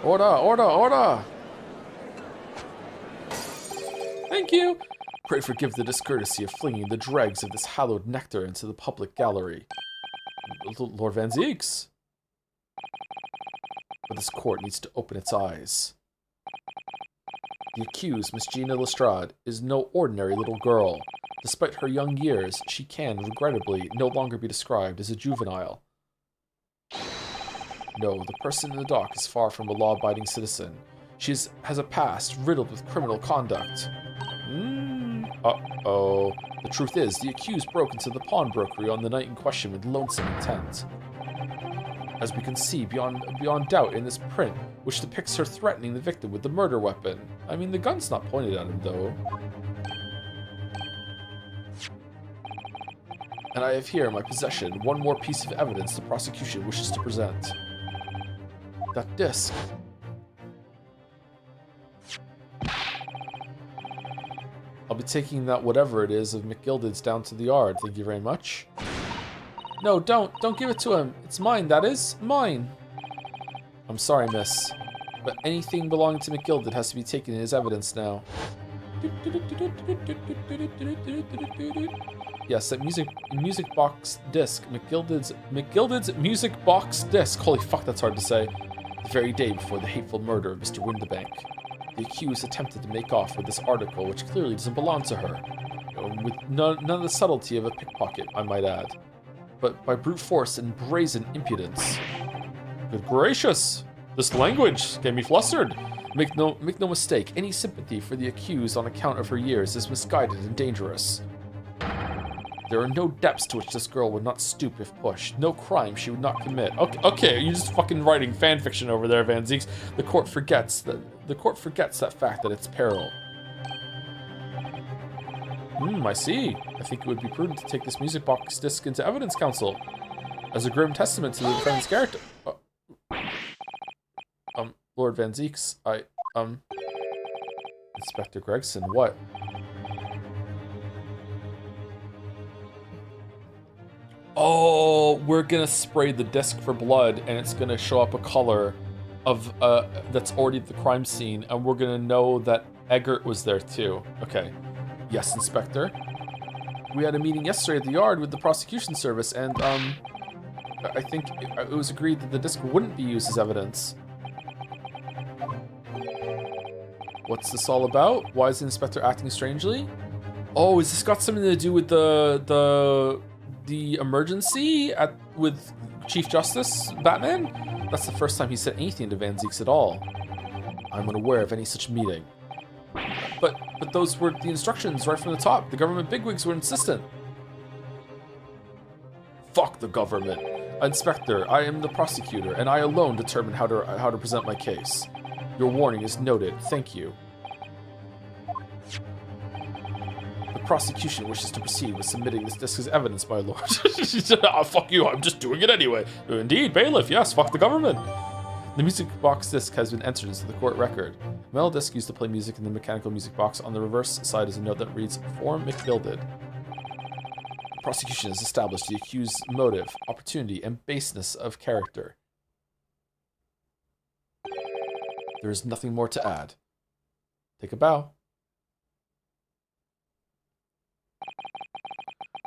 Order! Thank you. Pray forgive the discourtesy of flinging the dregs of this hallowed nectar into the public gallery. Lord Van Zieks. But this court needs to open its eyes. The accused, Miss Gina Lestrade, is no ordinary little girl. Despite her young years, she can, regrettably, no longer be described as a juvenile. No, the person in the dock is far from a law-abiding citizen. She has a past riddled with criminal conduct. Uh-oh. The truth is, the accused broke into the pawnbrokery on the night in question with loathsome intent. As we can see beyond doubt in this print, which depicts her threatening the victim with the murder weapon. I mean, the gun's not pointed at him, though. And I have here in my possession 1 more piece of evidence the prosecution wishes to present. That disc. I'll be taking that whatever it is of McGilded's down to the yard. Thank you very much. No, don't give it to him. It's mine, that is. Mine. I'm sorry, miss. But anything belonging to McGilded has to be taken as evidence now. Yes, that music box disc. McGilded's music box disc. Holy fuck, that's hard to say. The very day before the hateful murder of Mr. Windibank. The accused attempted to make off with this article, which clearly doesn't belong to her. With none of the subtlety of a pickpocket, I might add. But by brute force and brazen impudence. Good gracious! This language can be flustered. Make no mistake, any sympathy for the accused on account of her years is misguided and dangerous. There are no depths to which this girl would not stoop if pushed. No crime she would not commit. Okay, you're just fucking writing fan fiction over there, Van Zieks. The court forgets that fact that it's peril. I see. I think it would be prudent to take this music box disc into evidence counsel as a grim testament to the defendant's character. Lord Van Zieks, Inspector Gregson, what? Oh, we're gonna spray the disc for blood, and it's gonna show up a color of that's already at the crime scene, and we're gonna know that Eggert was there too. Okay. Yes, Inspector. We had a meeting yesterday at the yard with the prosecution service, and I think it was agreed that the disc wouldn't be used as evidence. What's this all about? Why is the inspector acting strangely? Oh, is this got something to do with the emergency with Chief Justice Batman? That's the first time he said anything to Van Zieks at all. I'm unaware of any such meeting. But those were the instructions right from the top. The government bigwigs were insistent. Fuck the government. Inspector, I am the prosecutor, and I alone determine how to present my case. Your warning is noted. Thank you. The prosecution wishes to proceed with submitting this disc as evidence, my lord. Oh, fuck you, I'm just doing it anyway. Indeed, bailiff, yes, fuck the government. The music box disc has been entered into the court record. A metal disc used to play music in the mechanical music box. On the reverse side is a note that reads, For McGilded. Prosecution has established the accused's motive, opportunity, and baseness of character. There is nothing more to add. Take a bow.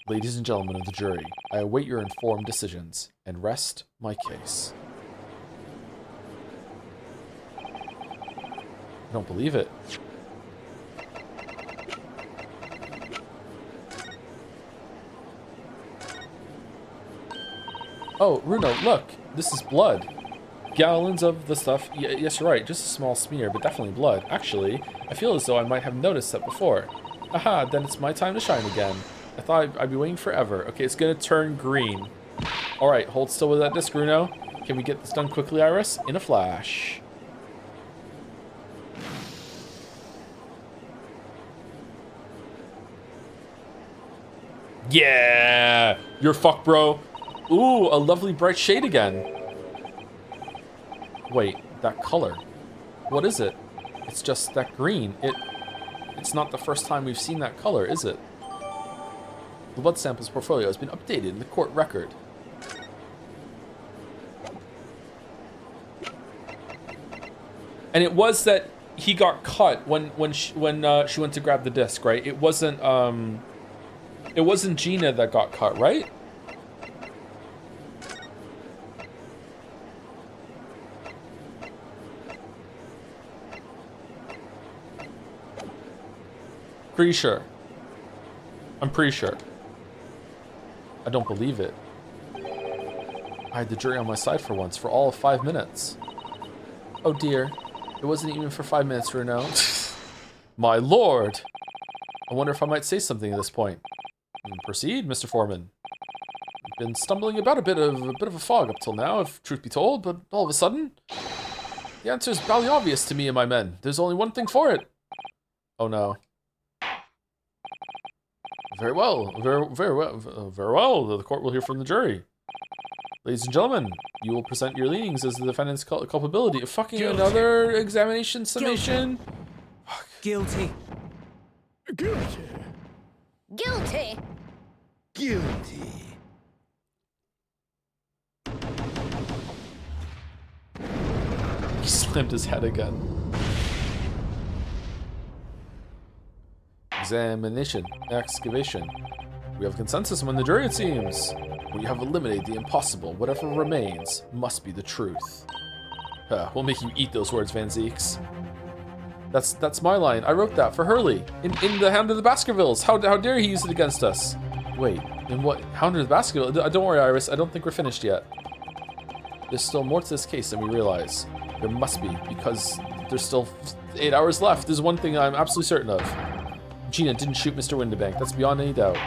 Ladies and gentlemen of the jury, I await your informed decisions and rest my case. I don't believe it. Oh, Runo, look! This is blood. Gallons of the stuff. Yes, you're right. Just a small smear, but definitely blood. Actually, I feel as though I might have noticed that before. Aha, then it's my time to shine again. I thought I'd be waiting forever. Okay, it's gonna turn green. Alright, hold still with that disc, Runo. Can we get this done quickly, Iris? In a flash. Yeah! You're fucked, bro. Ooh, a lovely bright shade again. Wait, that color. What is it? It's just that green. It's not the first time we've seen that color, is it? The blood samples portfolio has been updated in the court record. And it was that he got cut when she went to grab the disc, right? It wasn't Gina that got cut, right? Pretty sure. I'm pretty sure. I don't believe it. I had the jury on my side for once, for all of 5 minutes. Oh dear. It wasn't even for 5 minutes, Runo. My lord! I wonder if I might say something at this point. Proceed, Mr. Foreman. I've been stumbling about a bit of a fog up till now, if truth be told, but all of a sudden, the answer is barely obvious to me and my men. There's only one thing for it. Oh no. Very well, very well. The court will hear from the jury. Ladies and gentlemen, you will present your leanings as the defendant's culpability. Fucking Guilty. Another examination summation. Guilty. Guilty. Guilty. Guilty. He slammed his head again. Examination. Excavation. We have consensus among the jury, it seems. We have eliminated the impossible. Whatever remains must be the truth. We'll make you eat those words, Van Zieks. That's my line. I wrote that for Hurley in the Hound of the Baskervilles. How dare he use it against us? Wait, in what? Hound of the Baskervilles? Don't worry, Iris. I don't think we're finished yet. There's still more to this case than we realize. There must be, because there's still 8 hours left. There's one thing I'm absolutely certain of. Gina didn't shoot Mr. Windibank. That's beyond any doubt.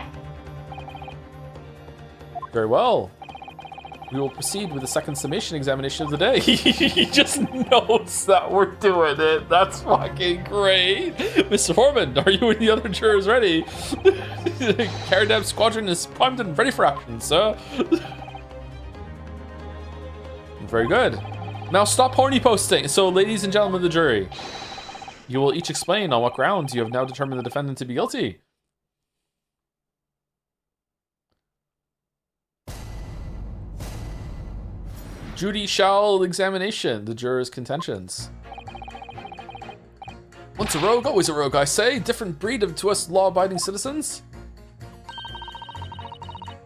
Very well. We will proceed with the second summation examination of the day. He just knows that we're doing it. That's fucking great. Mr. Foreman, are you and the other jurors ready? Caradab Squadron is primed and ready for action, sir. Very good. Now stop horny posting. So, ladies and gentlemen of the jury, you will each explain on what grounds you have now determined the defendant to be guilty. Judicial examination, the jurors' contentions. Once a rogue, always a rogue, I say. Different breed to us law-abiding citizens.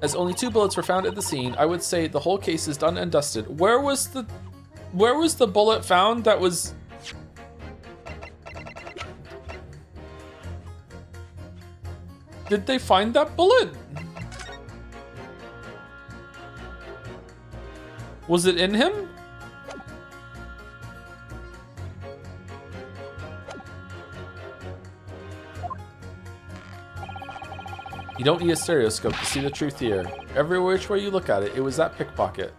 As only 2 bullets were found at the scene, I would say the whole case is done and dusted. Where was the bullet found that was... did they find that bullet? Was it in him? You don't need a stereoscope to see the truth here. Every which way you look at it, it was that pickpocket.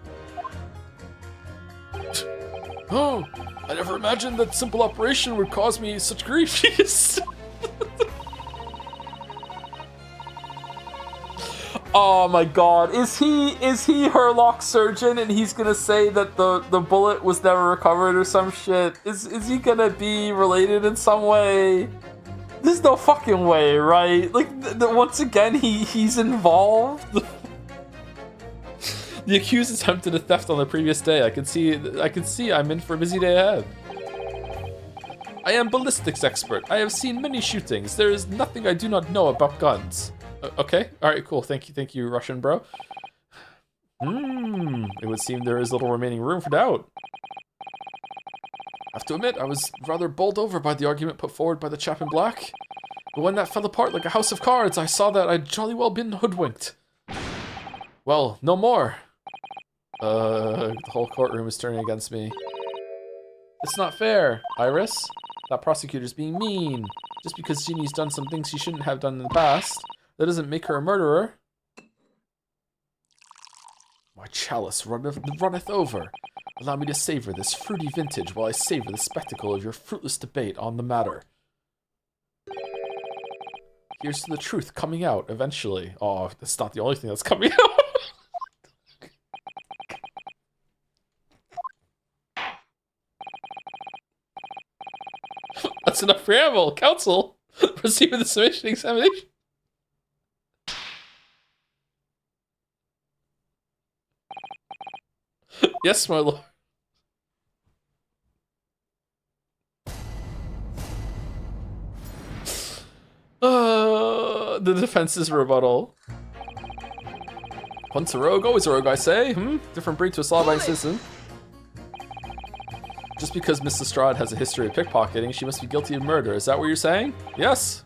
Oh, I never imagined that simple operation would cause me such grief. Oh my god, is he Herlock surgeon and he's gonna say that the bullet was never recovered or some shit? Is he gonna be related in some way? There's no fucking way, right? Like, once again, he's involved. The accused attempted a theft on the previous day. I can see I'm in for a busy day ahead. I am ballistics expert. I have seen many shootings. There is nothing I do not know about guns. Okay, all right, cool. Thank you, Russian bro. It would seem there is little remaining room for doubt. I have to admit, I was rather bowled over by the argument put forward by the chap in black. But when that fell apart like a house of cards, I saw that I'd jolly well been hoodwinked. Well, no more. The whole courtroom is turning against me. It's not fair, Iris. That prosecutor's being mean. Just because Jeannie's done some things she shouldn't have done in the past, that doesn't make her a murderer. My chalice runneth over. Allow me to savor this fruity vintage while I savor the spectacle of your fruitless debate on the matter. Here's to the truth coming out eventually. Oh, that's not the only thing that's coming out. That's enough preamble. Counsel, proceed with the submission examination. Yes, my lord. The defense's rebuttal. Once a rogue, always a rogue, I say. Different breed to a law-abiding citizen. Just because Miss Lestrade has a history of pickpocketing, she must be guilty of murder. Is that what you're saying? Yes.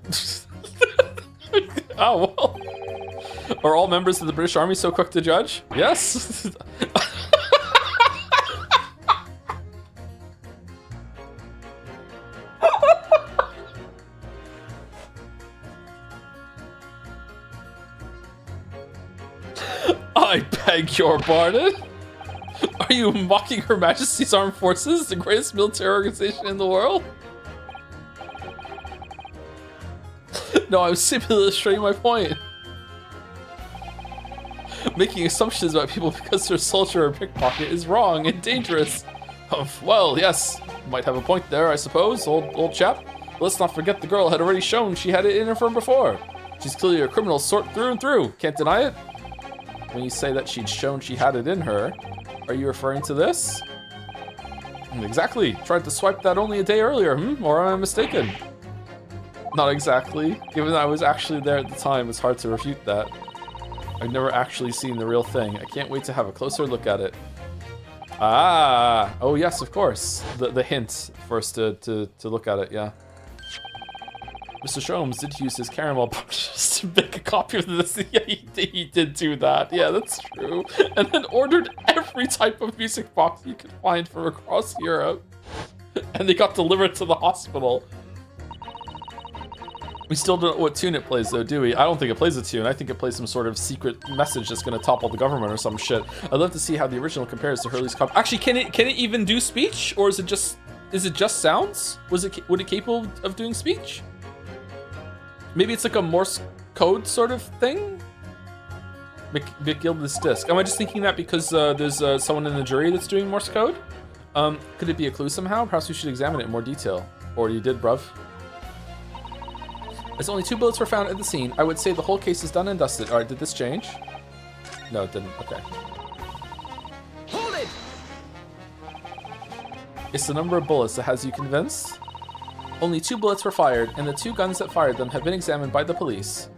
Oh, well. Are all members of the British Army so quick to judge? Yes. I beg your pardon? Are you mocking Her Majesty's Armed Forces, the greatest military organization in the world? No, I was simply illustrating my point. Making assumptions about people because they're a soldier or a pickpocket is wrong and dangerous. Well, yes, might have a point there, I suppose, old chap. But let's not forget the girl had already shown she had it in her from before. She's clearly a criminal sort through and through. Can't deny it. When you say that she'd shown she had it in her, are you referring to this? Exactly. Tried to swipe that only a day earlier, or am I mistaken? Not exactly. Given that I was actually there at the time, it's hard to refute that. I've never actually seen the real thing. I can't wait to have a closer look at it. Ah! Oh yes, of course. The hint for us to look at it, yeah. Mr. Sholmes did use his caramel punches to make a copy of this. Yeah, he did do that. Yeah, that's true. And then ordered every type of music box you could find from across Europe. And they got delivered to the hospital. We still don't know what tune it plays, though, do we? I don't think it plays a tune. I think it plays some sort of secret message that's going to topple the government or some shit. I'd love to see how the original compares to Hurley's copy. Actually, can it even do speech, or is it just sounds? Would it capable of doing speech? Maybe it's like a Morse code sort of thing? McGilda's disc. Am I just thinking that because there's someone in the jury that's doing Morse code? Could it be a clue somehow? Perhaps we should examine it in more detail. Or you did, bruv. As only 2 bullets were found at the scene, I would say the whole case is done and dusted. Alright, did this change? No, it didn't. Okay. Hold it! It's the number of bullets that has you convinced? Only 2 bullets were fired, and the 2 guns that fired them have been examined by the police.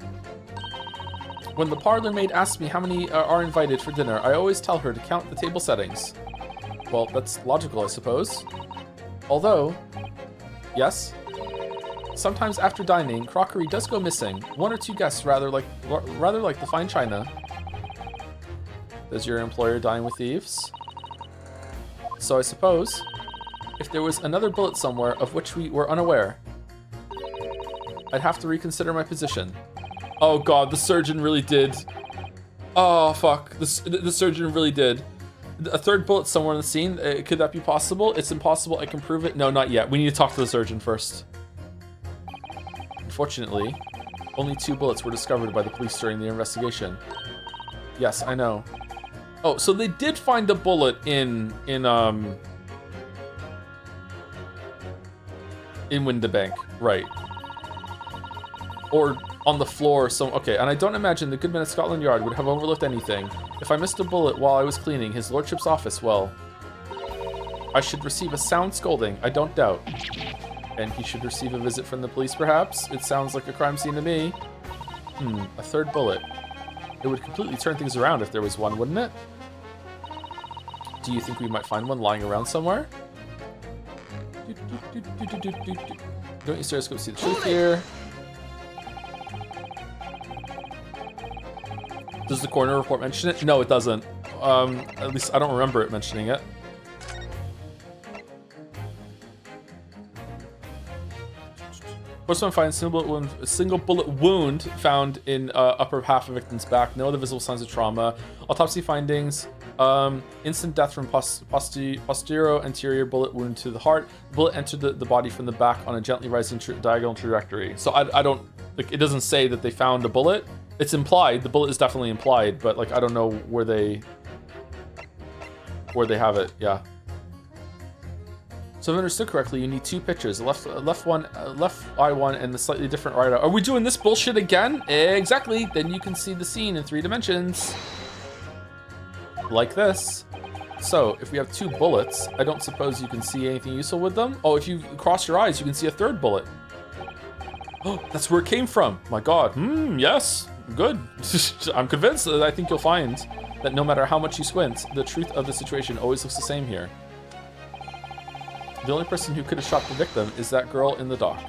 When the parlor maid asks me how many are invited for dinner, I always tell her to count the table settings. Well, that's logical, I suppose. Although... Yes? Sometimes after dining, crockery does go missing. One or two guests rather like the fine china. Does your employer dine with thieves? So I suppose, if there was another bullet somewhere of which we were unaware, I'd have to reconsider my position. Oh god, the surgeon really did. Oh fuck, the surgeon really did. A third bullet somewhere in the scene, could that be possible? It's impossible, I can prove it. No, not yet. We need to talk to the surgeon first. Unfortunately, only 2 bullets were discovered by the police during the investigation. Yes, I know. Oh, so they did find the bullet in Windabank, right? Or on the floor. So okay, and I don't imagine the good man at Scotland Yard would have overlooked anything. If I missed a bullet while I was cleaning his lordship's office, well, I should receive a sound scolding. I don't doubt. And he should receive a visit from the police, perhaps? It sounds like a crime scene to me. A third bullet. It would completely turn things around if there was one, wouldn't it? Do you think we might find one lying around somewhere? Don't you stereoscope see the truth here? Does the coroner report mention it? No, it doesn't. At least I don't remember it mentioning it. Postman finds a single bullet wound found in upper half of victim's back. No other visible signs of trauma. Autopsy findings: instant death from posterior anterior bullet wound to the heart. Bullet entered the body from the back on a gently rising diagonal trajectory. So I don't like. It doesn't say that they found a bullet. It's implied. The bullet is definitely implied, but like I don't know where they have it. Yeah. So if I understood correctly, you need 2 pictures, left eye one, and the slightly different right eye. Are we doing this bullshit again? Exactly. Then you can see the scene in 3 dimensions, like this. So if we have 2 bullets, I don't suppose you can see anything useful with them. Oh, if you cross your eyes, you can see a 3rd bullet. Oh, that's where it came from. My God. Yes. Good. I'm convinced that I think you'll find that no matter how much you squint, the truth of the situation always looks the same here. The only person who could have shot the victim is that girl in the dock.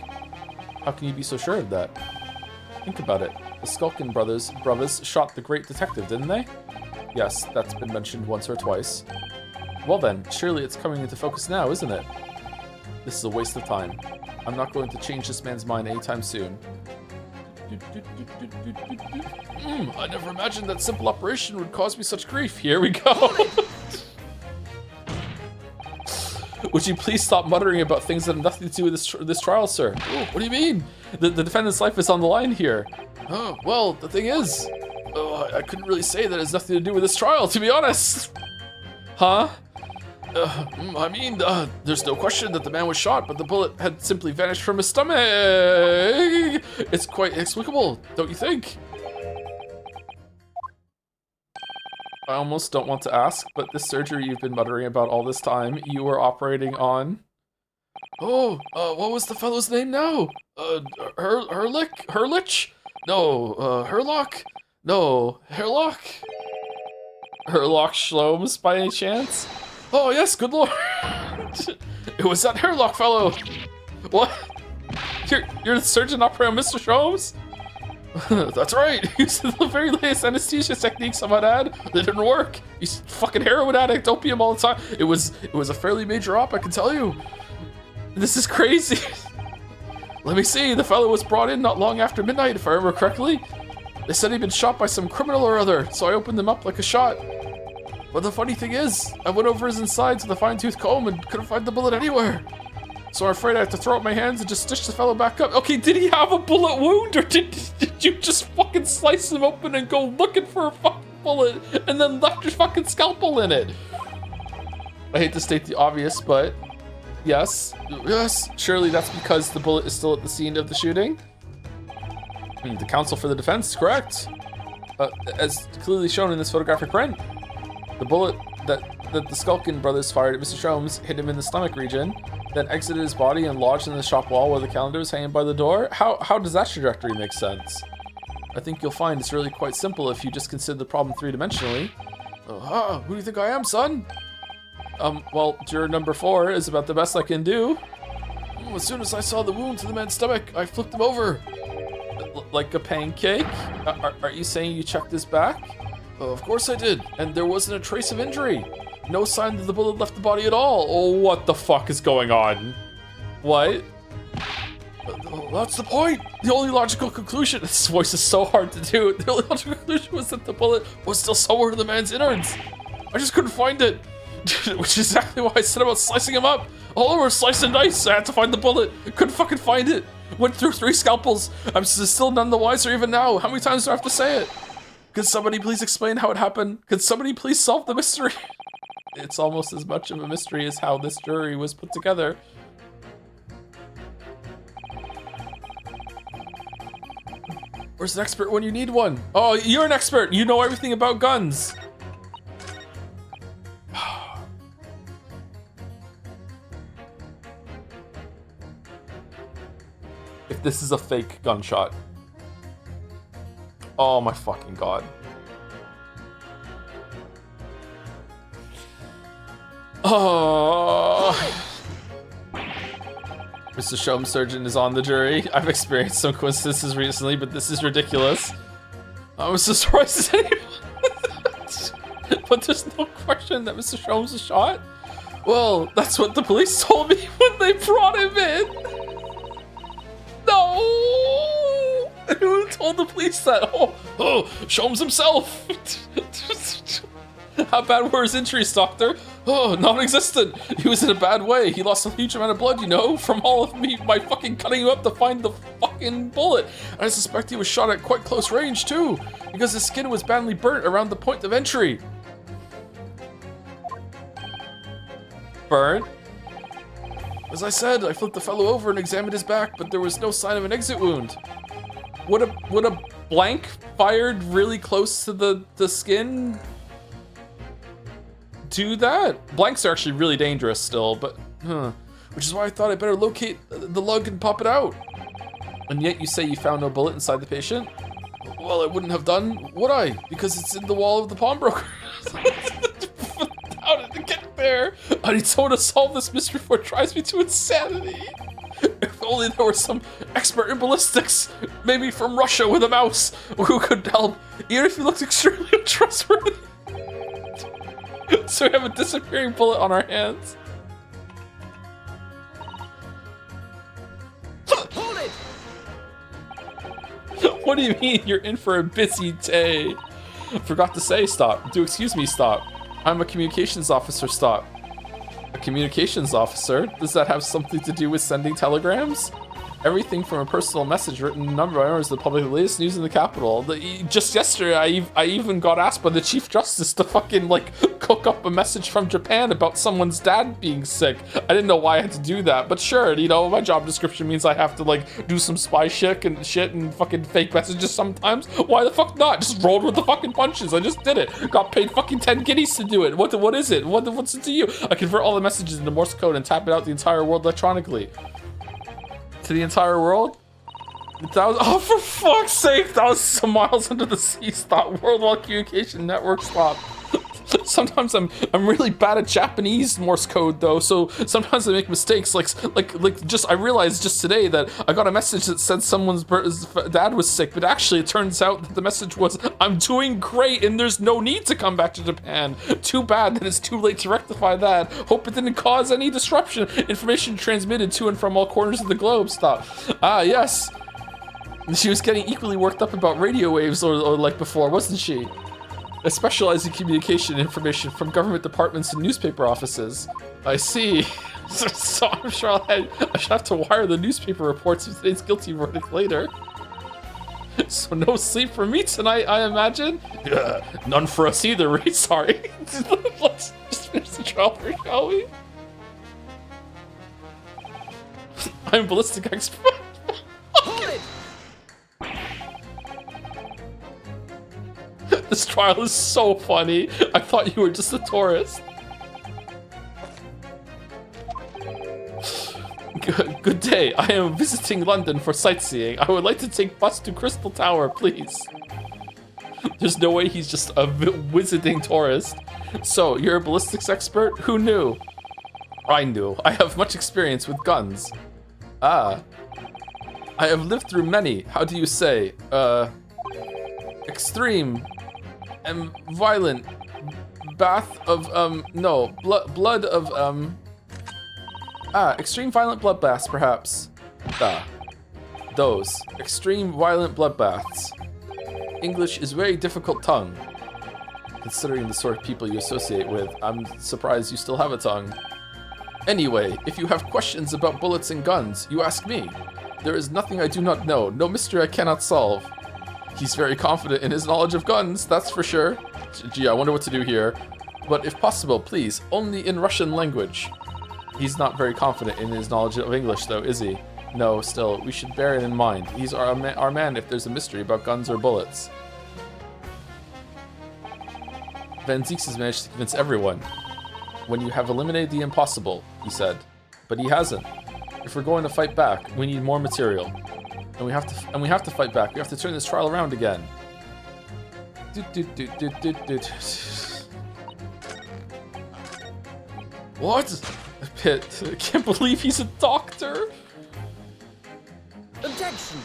How can you be so sure of that? Think about it. The Skulkin brothers shot the great detective, didn't they? Yes, that's been mentioned once or twice. Well then, surely it's coming into focus now, isn't it? This is a waste of time. I'm not going to change this man's mind anytime soon. I never imagined that simple operation would cause me such grief. Here we go. Would you please stop muttering about things that have nothing to do with this trial, sir? Oh, what do you mean? The defendant's life is on the line here. Oh, well, the thing is, I couldn't really say that it has nothing to do with this trial, to be honest. Huh? I mean, there's no question that the man was shot, but the bullet had simply vanished from his stomach. It's quite inexplicable, don't you think? I almost don't want to ask, but this surgery you've been muttering about all this time, you were operating on... Oh, what was the fellow's name now? Hurlich? No, Herlock? No, Herlock? Herlock Shlomes, by any chance? Oh, yes, good lord. It was that Herlock fellow. What? You're the surgeon operating on Mr. Shlomes? That's right. He used the very latest anesthesia techniques I might add. They didn't work. He's fucking heroin addict, opium all the time. It was a fairly major op, I can tell you. This is crazy. Let me see. The fellow was brought in not long after midnight, if I remember correctly. They said he'd been shot by some criminal or other, so I opened him up like a shot. But the funny thing is, I went over his insides with a fine-tooth comb and couldn't find the bullet anywhere. So I'm afraid I have to throw up my hands and just stitch the fellow back up. Okay, did he have a bullet wound, or did you just fucking slice him open and go looking for a fucking bullet and then left your fucking scalpel in it? I hate to state the obvious, but yes, surely that's because the bullet is still at the scene of the shooting. The counsel for the defense is correct. As clearly shown in this photographic print, the bullet that the Skulkin brothers fired at Mr. Shromes hit him in the stomach region, then exited his body and lodged in the shop wall where the calendar was hanging by the door. How does that trajectory make sense? I think you'll find it's really quite simple if you just consider the problem 3-dimensionally. Who do you think I am, son? Well, juror number 4 is about the best I can do. As soon as I saw the wound to the man's stomach, I flipped him over. Like a pancake? Are you saying you checked his back? Of course I did, and there wasn't a trace of injury. No sign that the bullet left the body at all. Oh, what the fuck is going on? What? That's the point. The only logical conclusion, this voice is so hard to do. The only logical conclusion was that the bullet was still somewhere in the man's innards. I just couldn't find it, which is exactly why I set about slicing him up. All over slice and dice. I had to find the bullet. Couldn't fucking find it. Went through 3 scalpels. I'm still none the wiser even now. How many times do I have to say it? Could somebody please explain how it happened? Could somebody please solve the mystery? It's almost as much of a mystery as how this jury was put together. Where's an expert when you need one? Oh, you're an expert. You know everything about guns. If this is a fake gunshot. Oh my fucking god. Oh. Mr. Shom Surgeon is on the jury. I've experienced some coincidences recently, but this is ridiculous. I was as surprised as anyone. But there's no question that Mr. Shom's a shot. Well, that's what the police told me when they brought him in. No! Who told the police that? Oh, Shom's himself. How bad were his injuries, doctor? Oh, non-existent. He was in a bad way. He lost a huge amount of blood, you know, from all of my fucking cutting him up to find the fucking bullet. And I suspect he was shot at quite close range, too, because his skin was badly burnt around the point of entry. Burnt? As I said, I flipped the fellow over and examined his back, but there was no sign of an exit wound. Would a blank fired really close to the skin do that? Blanks are actually really dangerous still, but which is why I thought I better locate the lug and pop it out. And yet you say you found no bullet inside the patient? Well, I wouldn't have done, would I? Because it's in the wall of the pawnbroker. How did it get there? I need someone to solve this mystery before it drives me to insanity. If only there were some expert in ballistics, maybe from Russia with a mouse, who could help, even if he looked extremely untrustworthy. So we have a disappearing bullet on our hands. Hold it! What do you mean you're in for a busy day? Forgot to say stop. Do excuse me, stop. I'm a communications officer, stop. A communications officer? Does that have something to do with sending telegrams? Everything from a personal message written number by members of the public, the latest news in the capital. Just yesterday, I even got asked by the Chief Justice to fucking, like, cook up a message from Japan about someone's dad being sick. I didn't know why I had to do that, but sure, you know, my job description means I have to, like, do some spy shit and fucking fake messages sometimes. Why the fuck not? Just rolled with the fucking punches. I just did it. Got paid fucking 10 guineas to do it. What is it? What's it to you? I convert all the messages into Morse code and tap it out the entire world electronically. To the entire world? That was, oh, for fuck's sake, that was some miles under the sea. Stop. Worldwide Communication Network, stop. Sometimes I'm really bad at Japanese Morse code though, so sometimes I make mistakes. Like I realized just today that I got a message that said someone's dad was sick, but actually it turns out that the message was, I'm doing great and there's no need to come back to Japan. Too bad that it's too late to rectify that. Hope it didn't cause any disruption. Information transmitted to and from all corners of the globe. Stop. Ah, yes. She was getting equally worked up about radio waves or like before, wasn't she? I specialize in communication information from government departments and newspaper offices. I see. So I'm sure I should have to wire the newspaper reports of today's guilty verdict later. So no sleep for me tonight, I imagine? None for us either, right? Sorry. Let's just finish the trial first, shall we? I'm a ballistic expert. Hold it! This trial is so funny. I thought you were just a tourist. Good day. I am visiting London for sightseeing. I would like to take bus to Crystal Tower, please. There's no way he's just a visiting tourist. So, you're a ballistics expert? Who knew? I knew. I have much experience with guns. Ah. I have lived through many, how do you say, extreme and violent bath of, no, blood of, extreme violent bloodbaths, perhaps. Those. Extreme violent bloodbaths. English is very difficult tongue. Considering the sort of people you associate with, I'm surprised you still have a tongue. Anyway, if you have questions about bullets and guns, you ask me. There is nothing I do not know, no mystery I cannot solve. He's very confident in his knowledge of guns, that's for sure. Gee, I wonder what to do here. But if possible, please, only in Russian language. He's not very confident in his knowledge of English, though, is he? No, still, we should bear it in mind. He's our man if there's a mystery about guns or bullets. Van Zieks has managed to convince everyone. When you have eliminated the impossible, he said. But he hasn't. If we're going to fight back, we need more material. And we have to fight back. We have to turn this trial around again. What? Pit, I can't believe he's a doctor. Objection!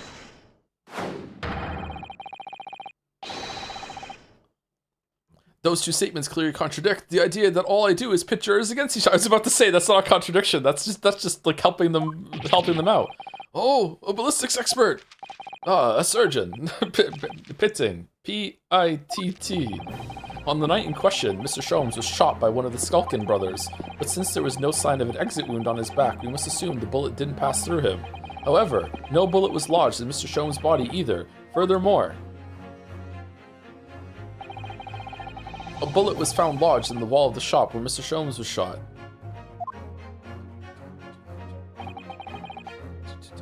Those two statements clearly contradict the idea that all I do is pit jurors against each other. I was about to say that's not a contradiction. That's just like helping them out. Oh, a ballistics expert. A surgeon. Pitting. P-I-T-T. On the night in question, Mr. Sholmes was shot by one of the Skulkin brothers, but since there was no sign of an exit wound on his back, we must assume the bullet didn't pass through him. However, no bullet was lodged in Mr. Sholmes' body either. Furthermore, a bullet was found lodged in the wall of the shop where Mr. Sholmes was shot.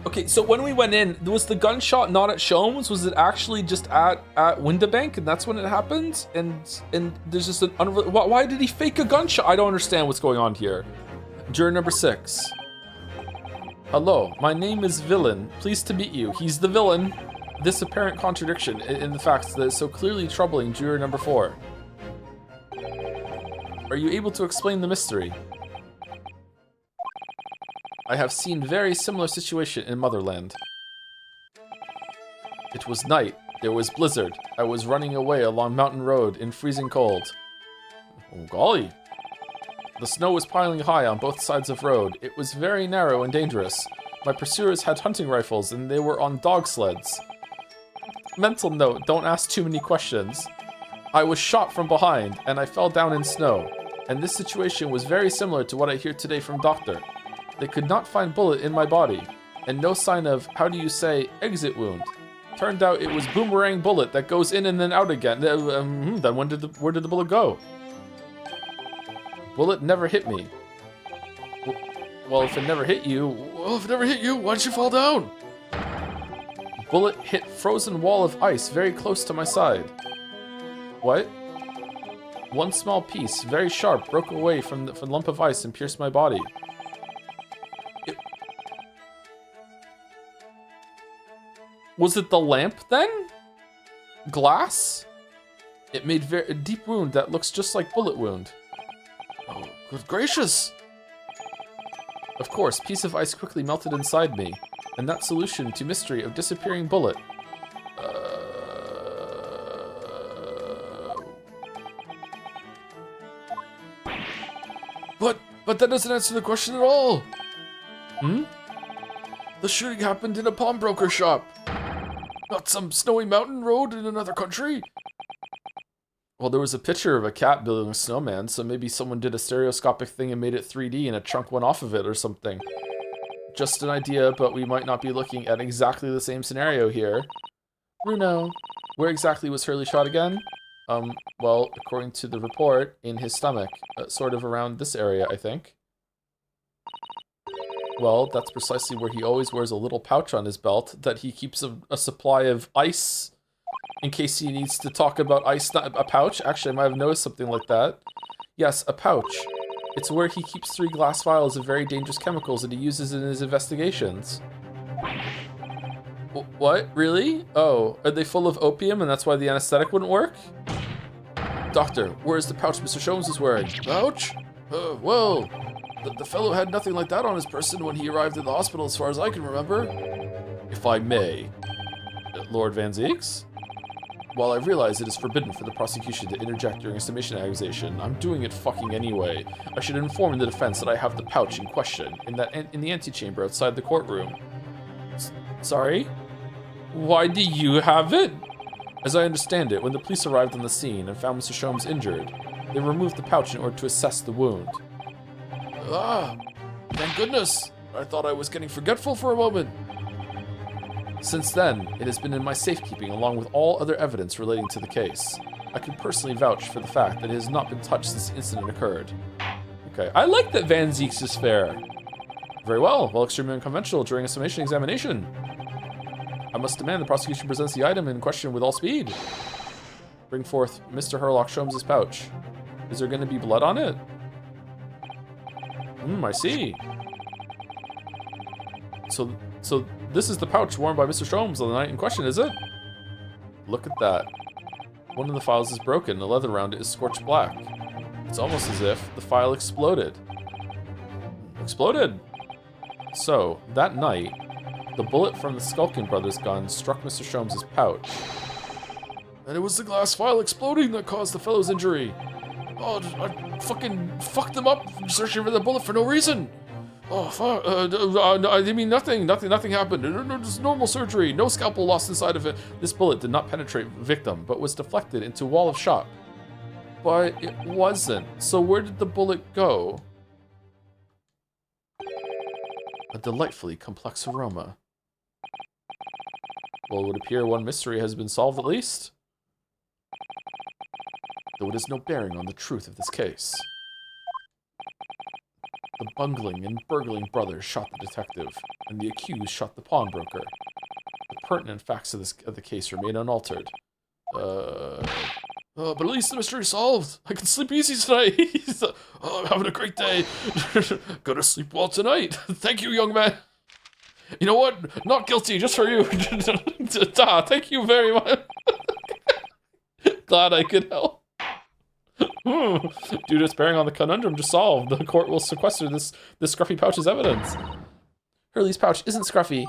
Okay, so when we went in, was the gunshot not at Sholmes? Was it actually just at Windabank, and that's when it happened? And there's just an why did he fake a gunshot? I don't understand what's going on here. Juror number 6. Hello, my name is Villain. Pleased to meet you. He's the villain. This apparent contradiction in the facts that is so clearly troubling juror number 4. Are you able to explain the mystery? I have seen very similar situation in Motherland. It was night. There was blizzard. I was running away along Mountain Road in freezing cold. Oh, golly. The snow was piling high on both sides of road. It was very narrow and dangerous. My pursuers had hunting rifles and they were on dog sleds. Mental note, don't ask too many questions. I was shot from behind and I fell down in snow. And this situation was very similar to what I hear today from Doctor. They could not find bullet in my body, and no sign of, how do you say, exit wound. Turned out it was boomerang bullet that goes in and then out again. Then where did the bullet go? Bullet never hit me. Well, if it never hit you, why'd you fall down? Bullet hit frozen wall of ice very close to my side. What? One small piece, very sharp, broke away from the lump of ice and pierced my body. Was it the lamp then? Glass? It made a deep wound that looks just like bullet wound. Oh, good gracious! Of course, piece of ice quickly melted inside me, and that solution to mystery of disappearing bullet. But that doesn't answer the question at all. The shooting happened in a pawnbroker shop. Not some snowy mountain road in another country. Well, there was a picture of a cat building a snowman, so maybe someone did a stereoscopic thing and made it 3D and a chunk went off of it or something. Just an idea, but we might not be looking at exactly the same scenario here. Bruno, where exactly was Hurley shot again? Well, according to the report, in his stomach, sort of around this area, I think. Well, that's precisely where he always wears a little pouch on his belt that he keeps a supply of ice in case he needs to talk about ice. Not a pouch? Actually, I might have noticed something like that. Yes, a pouch. It's where he keeps 3 glass vials of very dangerous chemicals that he uses in his investigations. What? Really? Oh, are they full of opium and that's why the anesthetic wouldn't work? Doctor, where is the pouch Mr. Sholmes is wearing? Pouch? Well, The fellow had nothing like that on his person when he arrived at the hospital, as far as I can remember. If I may, Lord Van Zeeks? While I realize it is forbidden for the prosecution to interject during a summation accusation, I'm doing it fucking anyway. I should inform the defense that I have the pouch in question in the antechamber outside the courtroom. Sorry? Why do you have it? As I understand it, when the police arrived on the scene and found Mr. Sholmes injured, they removed the pouch in order to assess the wound. Ah, thank goodness. I thought I was getting forgetful for a moment. Since then, it has been in my safekeeping along with all other evidence relating to the case. I can personally vouch for the fact that it has not been touched since the incident occurred. Okay, I like that Van Zeeks is fair. Very well, extremely unconventional during a summation examination. I must demand the prosecution presents the item in question with all speed. Bring forth Mr. Herlock Sholmes' pouch. Is there going to be blood on it? I see. So this is the pouch worn by Mr. Sholmes on the night in question, is it? Look at that. One of the files is broken, the leather around it is scorched black. It's almost as if the file exploded. Exploded! So, that night, the bullet from the Skulkin brothers' gun struck Mr. Sholmes' pouch. And it was the glass file exploding that caused the fellow's injury. Oh, I fucking fucked them up searching for the bullet for no reason. Oh, fuck. I mean, nothing happened. It was normal surgery. No scalpel lost inside of it. This bullet did not penetrate the victim, but was deflected into a wall of shot. But it wasn't. So where did the bullet go? A delightfully complex aroma. Well, it would appear one mystery has been solved at least. Though it has no bearing on the truth of this case. The bungling and burgling brothers shot the detective, and the accused shot the pawnbroker. The pertinent facts of the case remain unaltered. But at least the mystery is solved. I can sleep easy tonight. I'm having a great day. Gonna sleep well tonight. Thank you, young man. You know what? Not guilty, just for you. Thank you very much. Glad I could help. Due to its bearing on the conundrum just solved, the court will sequester this scruffy pouch as evidence. Hurley's pouch isn't scruffy.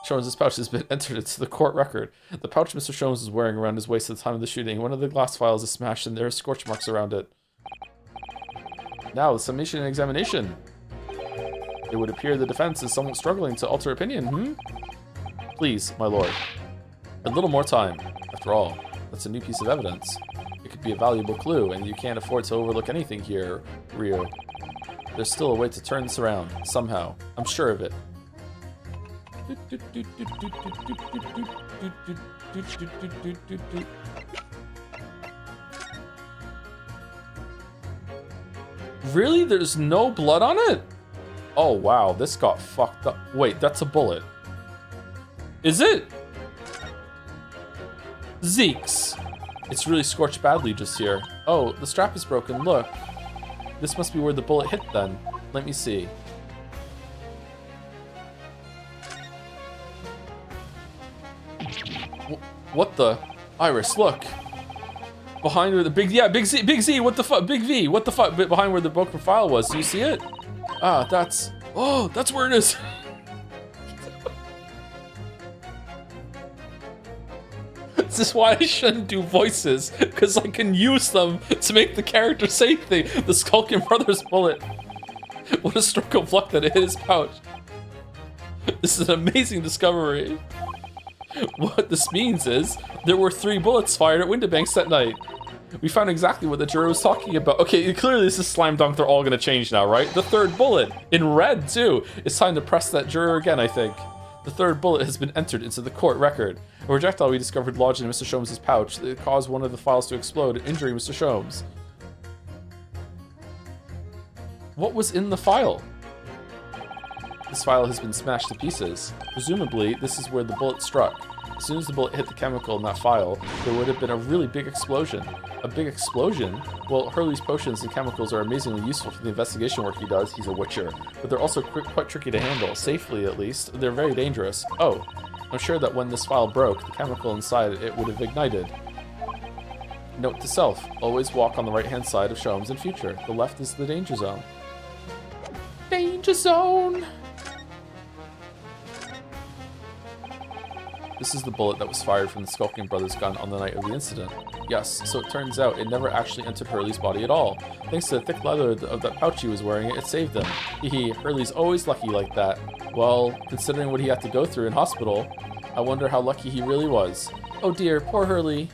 Sholmes' pouch has been entered into the court record. The pouch Mr. Sholmes was wearing around his waist at the time of the shooting. One of the glass files is smashed and there are scorch marks around it. Now, the summation and examination. It would appear the defense is somewhat struggling to alter opinion, Please, my lord. A little more time. After all, that's a new piece of evidence. It could be a valuable clue, and you can't afford to overlook anything here, Ryo. There's still a way to turn this around, somehow. I'm sure of it. Really? There's no blood on it? Oh wow, this got fucked up. Wait, that's a bullet. Is it? Zeeks. It's really scorched badly just here. Oh, the strap is broken, look. This must be where the bullet hit then. Let me see. What the? Iris, look. Behind where the Big Z, what the fuck? Big V, what the fuck? Behind where the broken file was, do you see it? Ah, that's where it is. This is why I shouldn't do voices, because I can use them to make the character say things. The Skulkin Brothers bullet. What a stroke of luck that it hit his pouch. This is an amazing discovery. What this means is, there were 3 bullets fired at Windibanks that night. We found exactly what the juror was talking about. Okay, clearly this is slam dunk, they're all gonna change now, right? The 3rd bullet, in red too. It's time to press that juror again, I think. The 3rd bullet has been entered into the court record. A projectile we discovered lodged in Mr. Sholmes' pouch that caused one of the files to explode, injuring Mr. Sholmes. What was in the file? This file has been smashed to pieces. Presumably, this is where the bullet struck. As soon as the bullet hit the chemical in that file, there would have been a really big explosion. A big explosion? Well, Hurley's potions and chemicals are amazingly useful for the investigation work he does. He's a witcher. But they're also quite tricky to handle, safely at least. They're very dangerous. Oh, I'm sure that when this file broke, the chemical inside it would have ignited. Note to self, always walk on the right-hand side of Sholmes in future. The left is the danger zone. Danger zone. This is the bullet that was fired from the Skulking Brothers gun on the night of the incident. Yes, so it turns out it never actually entered Hurley's body at all. Thanks to the thick leather of that pouch he was wearing, it saved him. Hehe, Hurley's always lucky like that. Well, considering what he had to go through in hospital, I wonder how lucky he really was. Oh dear, poor Hurley.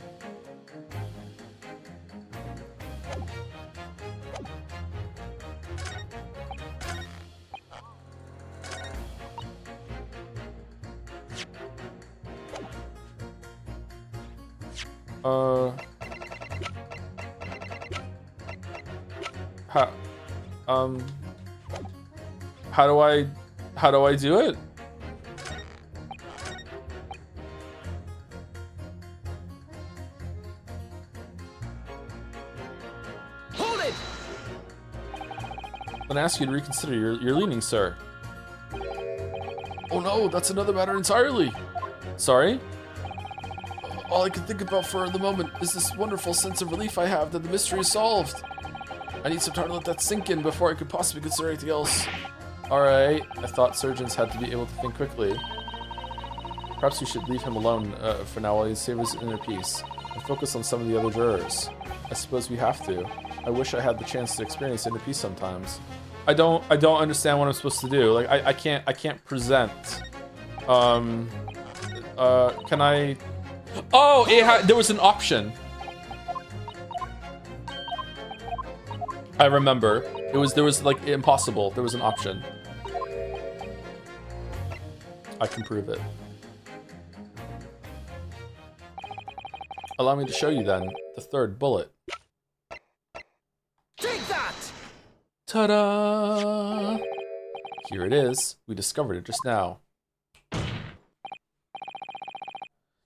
How do I do it? Hold it! Then I ask you to reconsider your leaning, sir. Oh no, that's another matter entirely. Sorry? All I can think about for the moment is this wonderful sense of relief I have that the mystery is solved. I need some time to let that sink in before I could possibly consider anything else. Alright, I thought surgeons had to be able to think quickly. Perhaps we should leave him alone for now while he savors his inner peace and focus on some of the other jurors. I suppose we have to. I wish I had the chance to experience inner peace sometimes. I don't understand what I'm supposed to do. Like I can't present. Can I? Oh, there was an option. I remember. There was like impossible. There was an option. I can prove it. Allow me to show you then the third bullet. Take that! Ta-da! Here it is. We discovered it just now.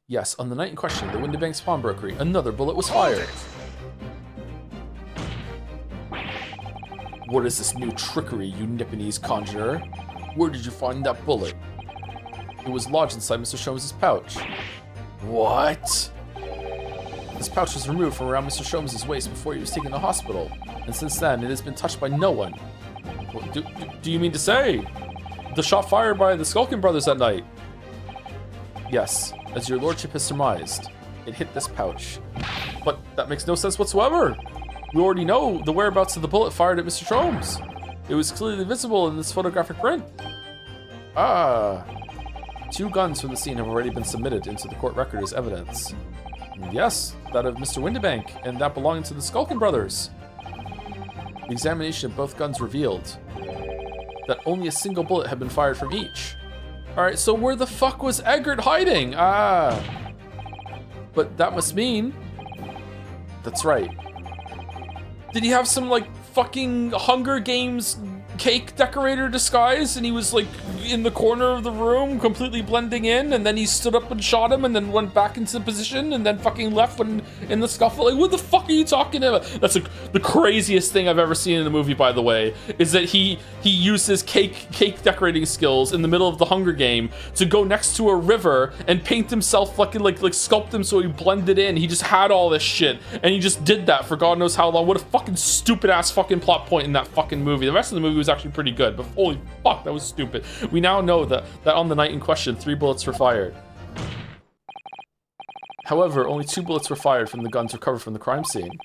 Yes, on the night in question, the Windybank's pawnbrokery, another bullet was fired. What is this new trickery, you Nipponese conjurer? Where did you find that bullet? It was lodged inside Mr. Sholmes' pouch. What? This pouch was removed from around Mr. Sholmes' waist before he was taken to hospital, and since then it has been touched by no one. Well, do you mean to say the shot fired by the Skulking Brothers that night? Yes, as your lordship has surmised, it hit this pouch. But that makes no sense whatsoever. We already know the whereabouts of the bullet fired at Mr. Sholmes. It was clearly visible in this photographic print. Ah. 2 guns from the scene have already been submitted into the court record as evidence. Yes, that of Mr. Windybank, and that belonging to the Skulking Brothers. The examination of both guns revealed that only a single bullet had been fired from each. Alright, so where the fuck was Eggert hiding? Ah. But that must mean... That's right. Did he have some, like, fucking Hunger Games cake decorator disguise, and he was, like, in the corner of the room, completely blending in, and then he stood up and shot him, and then went back into position, and then fucking left when in the scuffle? Like, what the fuck are you talking about? That's the craziest thing I've ever seen in a movie, by the way, is that he used his cake decorating skills in the middle of the Hunger Game to go next to a river and paint himself fucking, like sculpt him so he blended in. He just had all this shit, and he just did that for God knows how long. What a fucking stupid ass fucking plot point in that fucking movie. The rest of the movie was actually pretty good, but holy fuck, that was stupid. We now know that on the night in question, 3 bullets were fired. However, only 2 bullets were fired from the guns recovered from the crime scene.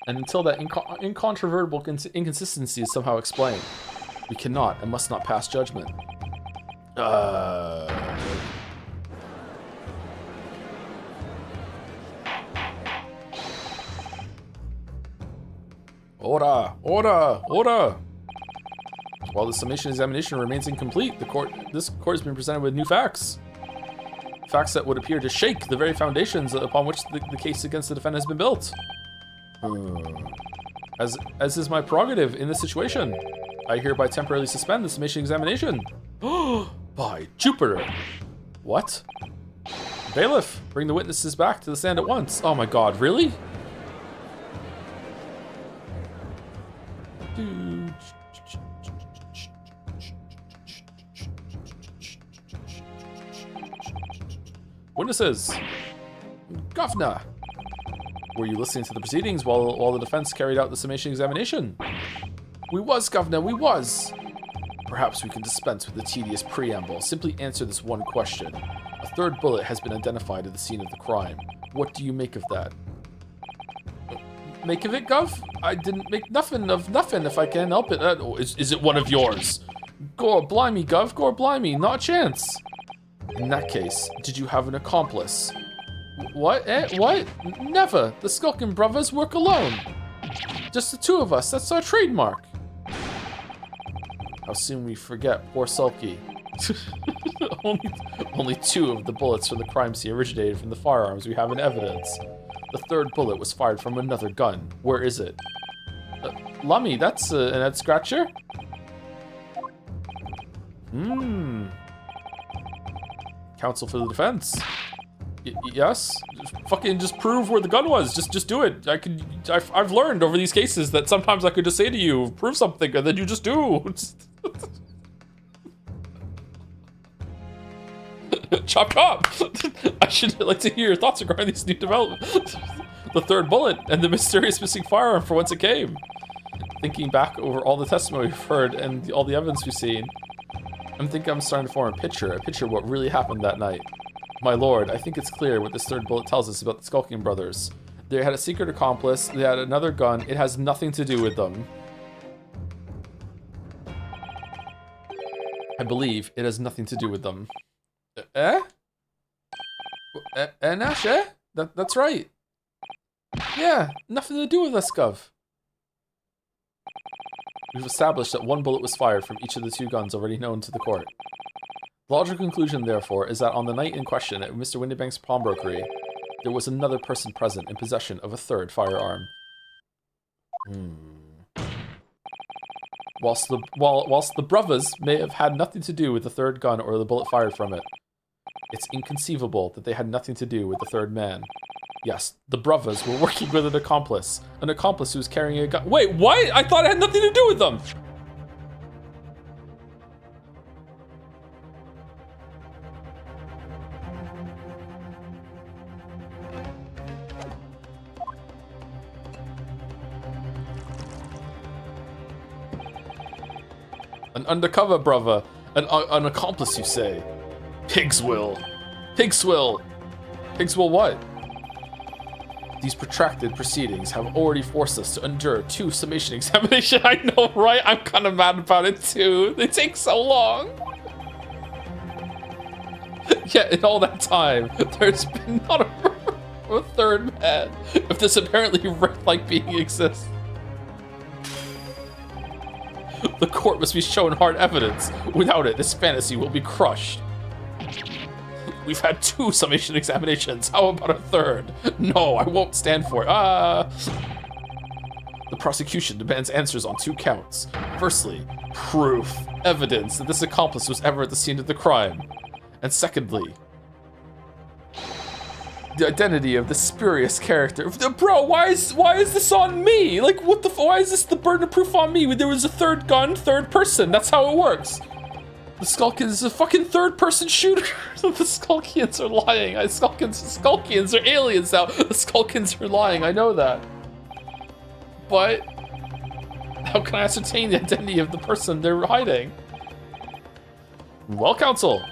And until that incontrovertible inconsistency is somehow explained, we cannot and must not pass judgment. Order! Order! Order! While the summation examination remains incomplete, this court has been presented with new facts. Facts that would appear to shake the very foundations upon which the case against the defendant has been built. As is my prerogative in this situation, I hereby temporarily suspend the summation examination. By Jupiter! What? Bailiff, bring the witnesses back to the stand at once. Oh my god, really? Witnesses! Governor! Were you listening to the proceedings while the defense carried out the summation examination? We was, Governor, we was! Perhaps we can dispense with the tedious preamble. Simply answer this one question. A third bullet has been identified at the scene of the crime. What do you make of that? Make of it, Gov? I didn't make nothing of nothing if I can help it. Is it one of yours? Gore blimey, Gov, gore blimey, not a chance. In that case, did you have an accomplice? What? What? Never. The Skulkin brothers work alone. Just the two of us, that's our trademark. How soon we forget poor Sulky. only 2 of the bullets from the crime scene originated from the firearms we have in evidence. The third bullet was fired from another gun. Where is it? Lummy, that's an head scratcher? Counsel for the defense. Yes? Just prove where the gun was. Just do it. I've learned over these cases that sometimes I could just say to you, prove something, and then you just do. Chop chop! I should like to hear your thoughts regarding these new developments. The third bullet and the mysterious missing firearm for whence it came. Thinking back over all the testimony we've heard and all the evidence we've seen, I'm starting to form a picture of what really happened that night. My lord, I think it's clear what this third bullet tells us about the Skulking brothers. They had a secret accomplice, they had another gun, it has nothing to do with them. I believe it has nothing to do with them. Nash, eh? That's right. Yeah, nothing to do with us, Gov. We've established that 1 bullet was fired from each of the 2 guns already known to the court. The logical conclusion, therefore, is that on the night in question at Mr. Windybank's pawnbrokery, there was another person present in possession of a third firearm. Whilst the brothers may have had nothing to do with the third gun or the bullet fired from it, it's inconceivable that they had nothing to do with the third man. Yes, the brothers were working with an accomplice who was carrying a gun. Wait, what? I thought it had nothing to do with them! An undercover brother, an accomplice, you say? Pigs will. Pigs will what? These protracted proceedings have already forced us to endure 2 summation examinations. I know, right? I'm kind of mad about it too. They take so long. Yeah, in all that time, there's been not a third man. If this apparently red-like being exists. The court must be shown hard evidence. Without it, this fantasy will be crushed. We've had 2 summation examinations. How about a third? No, I won't stand for it. The prosecution demands answers on 2 counts. Firstly, proof, evidence that this accomplice was ever at the scene of the crime. And secondly, the identity of the spurious character. Bro, why is this on me? Like, what the? Why is this the burden of proof on me? There was a third gun, third person. That's how it works. The Skulkians is a fucking third-person shooter. The Skulkians are lying. Skulkians are aliens now. The Skulkians are lying. I know that. But how can I ascertain the identity of the person they're hiding? Well, counsel.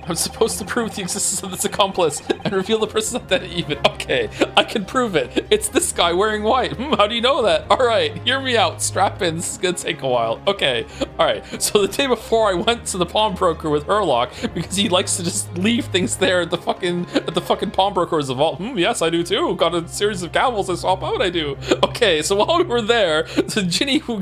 I'm supposed to prove the existence of this accomplice and reveal the person's identity even. Okay, I can prove it. It's this guy wearing white. How do you know that? All right, hear me out. Strap in. This is gonna take a while. Okay, all right. So the day before I went to the pawnbroker with Herlock because he likes to just leave things there at the fucking pawnbroker's vault. Yes, I do too. Got a series of camels I swap out. I do. Okay, so while we were there, the Ginny who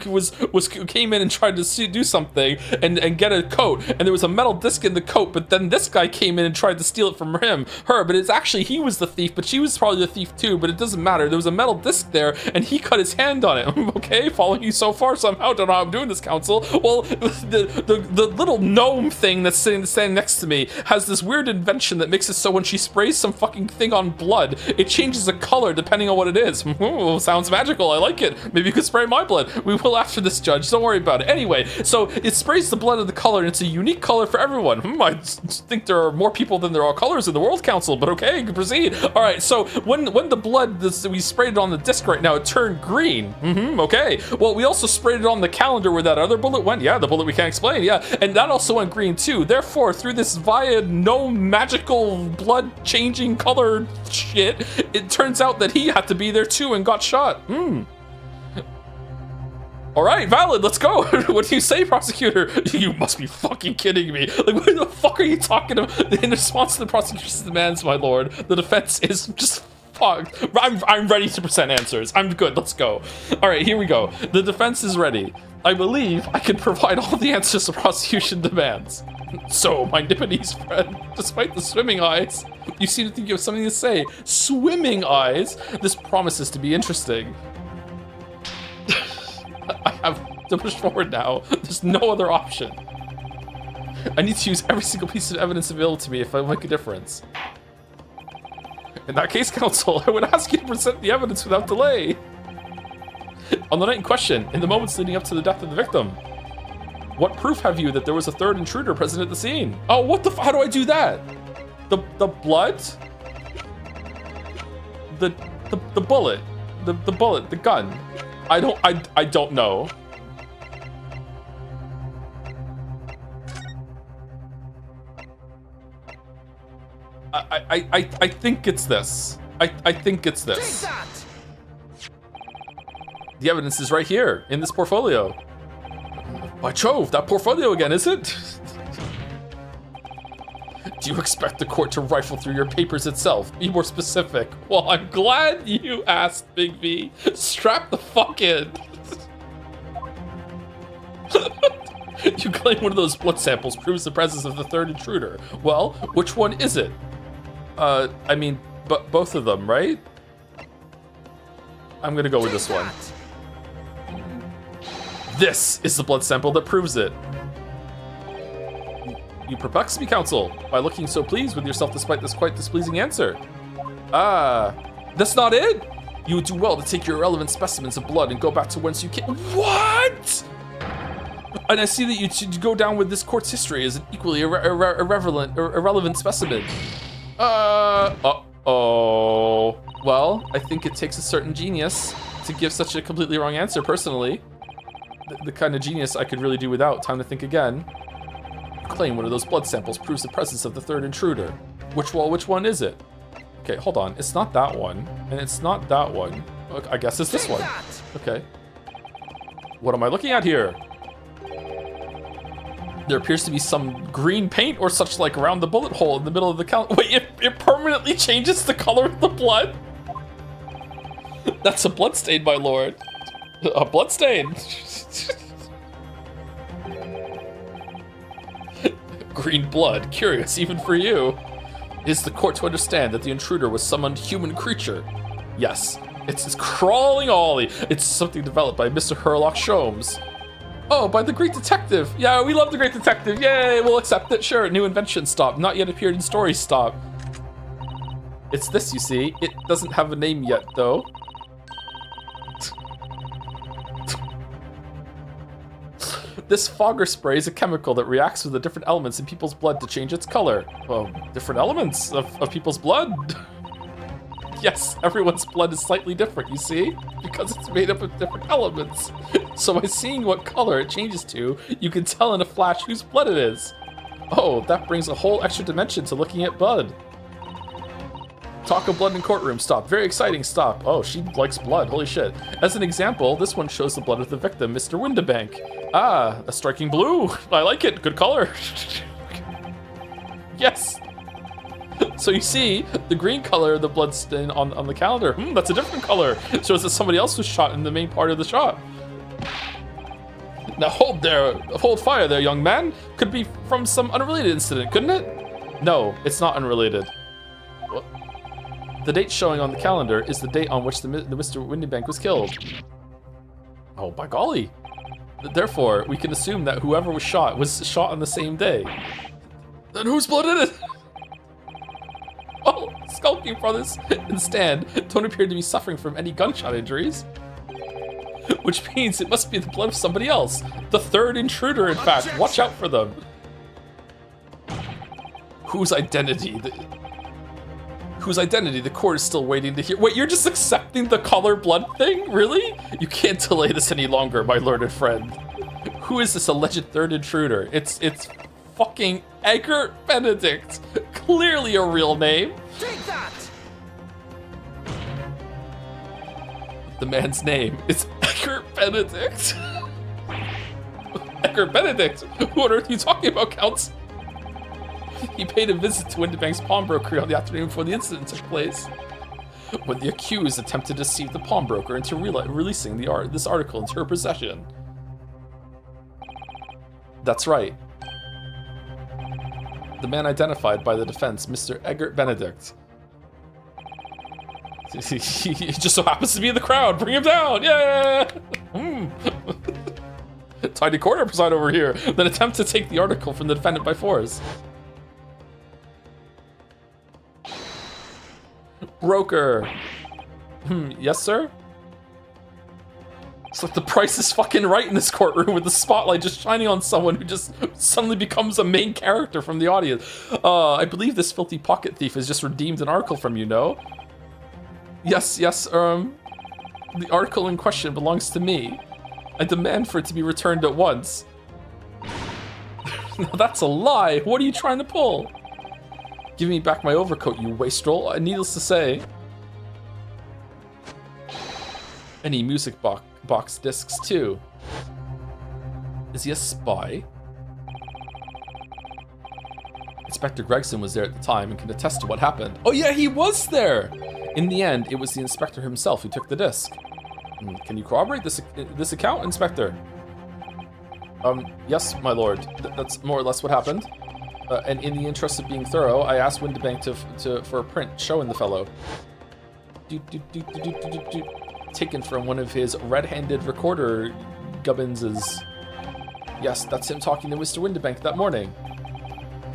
came in and tried to do something and get a coat, and there was a metal disc in the coat, but then this guy came in and tried to steal it from her, but it's actually he was the thief, but she was probably the thief too, but it doesn't matter. There was a metal disc there, and he cut his hand on it. Okay, following you so far somehow. Don't know how I'm doing this, counsel. Well, the little gnome thing that's standing next to me has this weird invention that makes it so when she sprays some fucking thing on blood, it changes the color depending on what it is. Ooh, sounds magical. I like it. Maybe you could spray my blood. We will after this, Judge. Don't worry about it. Anyway, so it sprays the blood of the color, and it's a unique color for everyone. think there are more people than there are colors in the World Council, but okay, you can proceed. All right, so when the blood we sprayed it on the disc right now, it turned green. Okay. Well, we also sprayed it on the calendar where that other bullet went. Yeah, the bullet we can't explain. Yeah, and that also went green too. Therefore, through this via no magical blood changing color shit, it turns out that he had to be there too and got shot. All right, valid, let's go. What do you say, prosecutor? You must be fucking kidding me. Like, what the fuck are you talking about? In response to the prosecution's demands, my lord, the defense is just fucked. I'm ready to present answers. I'm good, let's go. All right, here we go. The defense is ready. I believe I can provide all the answers the prosecution demands. So, my Nipponese friend, despite the swimming eyes, you seem to think you have something to say. Swimming eyes? This promises to be interesting. I have to push forward now. There's no other option. I need to use every single piece of evidence available to me if I make a difference. In that case, counsel, I would ask you to present the evidence without delay. On the night in question, in the moments leading up to the death of the victim, what proof have you that there was a third intruder present at the scene? Oh, what the how do I do that? The blood? The bullet. The bullet, the gun. I don't know. I think it's this. I think it's this. The evidence is right here in this portfolio. By Jove, that portfolio again, is it? Do you expect the court to rifle through your papers itself? Be more specific. Well, I'm glad you asked, Big V. Strap the fuck in. You claim one of those blood samples proves the presence of the third intruder. Well, which one is it? I mean, but both of them, right? I'm gonna go with this one. This is the blood sample that proves it. You perplex me, counsel, by looking so pleased with yourself despite this quite displeasing answer. Ah, that's not it? You would do well to take your irrelevant specimens of blood and go back to whence you came. What? And I see that you should go down with this court's history as an equally irrelevant specimen. Uh-oh. Well, I think it takes a certain genius to give such a completely wrong answer, personally. The kind of genius I could really do without. Time to think again. Claim one of those blood samples proves the presence of the third intruder. Which one is it? Okay, hold on. It's not that one, and it's not that one. Look, I guess it's this one. Okay. What am I looking at here? There appears to be some green paint or such like around the bullet hole in the middle of the count. Wait, it permanently changes the color of the blood? That's a blood stain, my lord. A blood stain. Green blood, curious even for you. Is the court to understand that the intruder was some unhuman creature? Yes, it's crawling ollie. It's something developed by Mr. Herlock Sholmes. Oh, by the great detective. Yeah, we love the great detective. Yay, we'll accept it. Sure, new invention stop. Not yet appeared in story stop. It's this, you see. It doesn't have a name yet, though. This fogger spray is a chemical that reacts with the different elements in people's blood to change its color. Well, different elements of people's blood? Yes, everyone's blood is slightly different, you see? Because it's made up of different elements. So by seeing what color it changes to, you can tell in a flash whose blood it is. Oh, that brings a whole extra dimension to looking at blood. Talk of blood in courtroom, stop. Very exciting, stop. Oh, she likes blood, holy shit. As an example, this one shows the blood of the victim, Mr. Windabank. Ah, a striking blue. I like it, good color. Yes. So you see, the green color of the blood stain on the calendar, that's a different color. Shows that somebody else was shot in the main part of the shot. Now hold fire there, young man. Could be from some unrelated incident, couldn't it? No, it's not unrelated. What? The date showing on the calendar is the date on which the Mr. Windabank was killed. Oh, by golly. Therefore, we can assume that whoever was shot on the same day. Then whose blood is it? Oh, Skulking Brothers and Stan don't appear to be suffering from any gunshot injuries. Which means it must be the blood of somebody else. The third intruder, in fact. Watch out for them. whose identity the court is still waiting to hear. Wait, you're just accepting the color blood thing? Really? You can't delay this any longer, my learned friend. Who is this alleged third intruder? It's fucking Edgar Benedict. Clearly a real name. Take that! The man's name is Edgar Benedict. Edgar Benedict? What are you talking about, Counts? He paid a visit to Windibank's pawnbroker on the afternoon before the incident took place, when the accused attempted to deceive the pawnbroker into releasing this article into her possession. That's right. The man identified by the defense, Mr. Edgar Benedict. He just so happens to be in the crowd. Bring him down! Yeah! Tiny corner preside over here. Then attempt to take the article from the defendant by force. Broker. Yes, sir? It's like the price is fucking right in this courtroom with the spotlight just shining on someone who just suddenly becomes a main character from the audience. I believe this filthy pocket thief has just redeemed an article from you, no? Yes, the article in question belongs to me. I demand for it to be returned at once. No, that's a lie. What are you trying to pull? Give me back my overcoat, you wastrel. Needless to say. Any music box discs, too. Is he a spy? Inspector Gregson was there at the time and can attest to what happened. Oh yeah, he was there! In the end, it was the inspector himself who took the disc. Can you corroborate this account, Inspector? Yes, my lord. That's more or less what happened. And in the interest of being thorough, I asked Windibank for a print showing the fellow. Taken from one of his red-handed recorder gubbinses. Yes, that's him talking to Mr. Windibank that morning.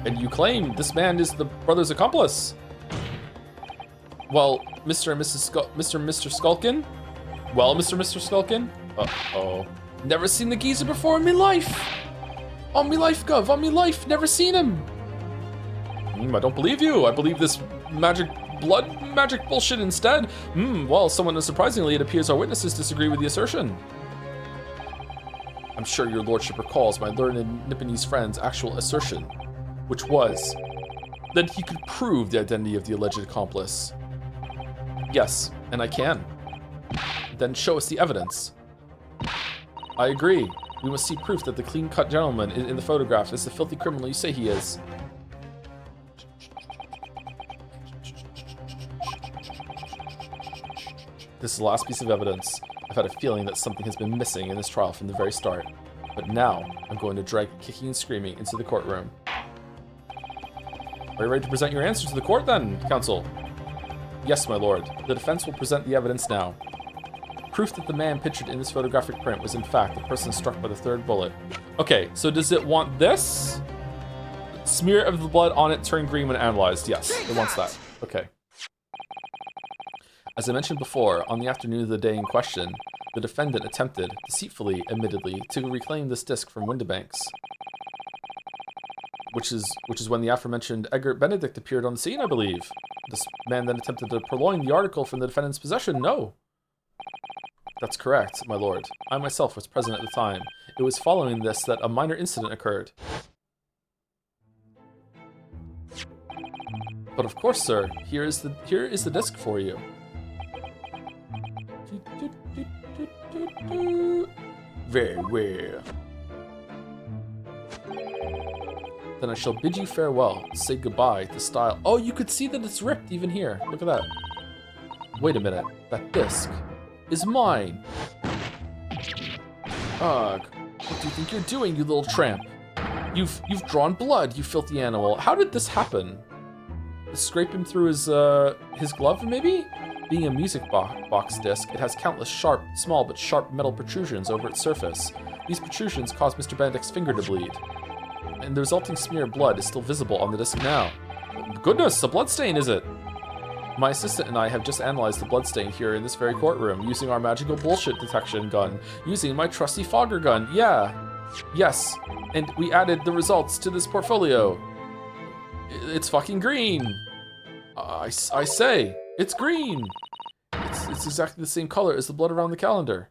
And you claim this man is the brother's accomplice? Well, Mr. and Mr. Skulkin? Well, Mr. Skulkin? Uh-oh. Never seen the geezer before in me life! On me life, Gov, on me life, never seen him! I don't believe you. I believe this blood magic bullshit instead. Well, somewhat unsurprisingly, it appears our witnesses disagree with the assertion. I'm sure your lordship recalls my learned Nipponese friend's actual assertion, which was that he could prove the identity of the alleged accomplice. Yes, and I can. Then show us the evidence. I agree. We must see proof that the clean-cut gentleman in the photograph is the filthy criminal you say he is. This is the last piece of evidence. I've had a feeling that something has been missing in this trial from the very start. But now, I'm going to drag kicking and screaming into the courtroom. Are you ready to present your answer to the court then, counsel? Yes, my lord. The defense will present the evidence now. Proof that the man pictured in this photographic print was in fact the person struck by the third bullet. Okay, so does it want this? Smear of the blood on it turned green when analyzed. Yes, it wants that. Okay. As I mentioned before, on the afternoon of the day in question, the defendant attempted, deceitfully, admittedly, to reclaim this disc from Windibank's. Which is when the aforementioned Edgar Benedict appeared on the scene, I believe. This man then attempted to purloin the article from the defendant's possession. No. That's correct, my lord. I myself was present at the time. It was following this that a minor incident occurred. But of course, sir, here is the disc for you. Very well. Then I shall bid you farewell. Say goodbye to style. Oh, you could see that it's ripped even here. Look at that. Wait a minute. That disc is mine. Ugh. What do you think you're doing, you little tramp? You've drawn blood, you filthy animal. How did this happen? Scrape him through his glove, maybe? Being a music box disc, it has countless small but sharp metal protrusions over its surface. These protrusions cause Mr. Benedict's finger to bleed. And the resulting smear of blood is still visible on the disc now. Goodness, a bloodstain, is it? My assistant and I have just analyzed the bloodstain here in this very courtroom, using our magical bullshit detection gun, using my trusty fogger gun. Yeah. Yes. And we added the results to this portfolio. It's fucking green. I say, it's green. It's exactly the same color as the blood around the calendar.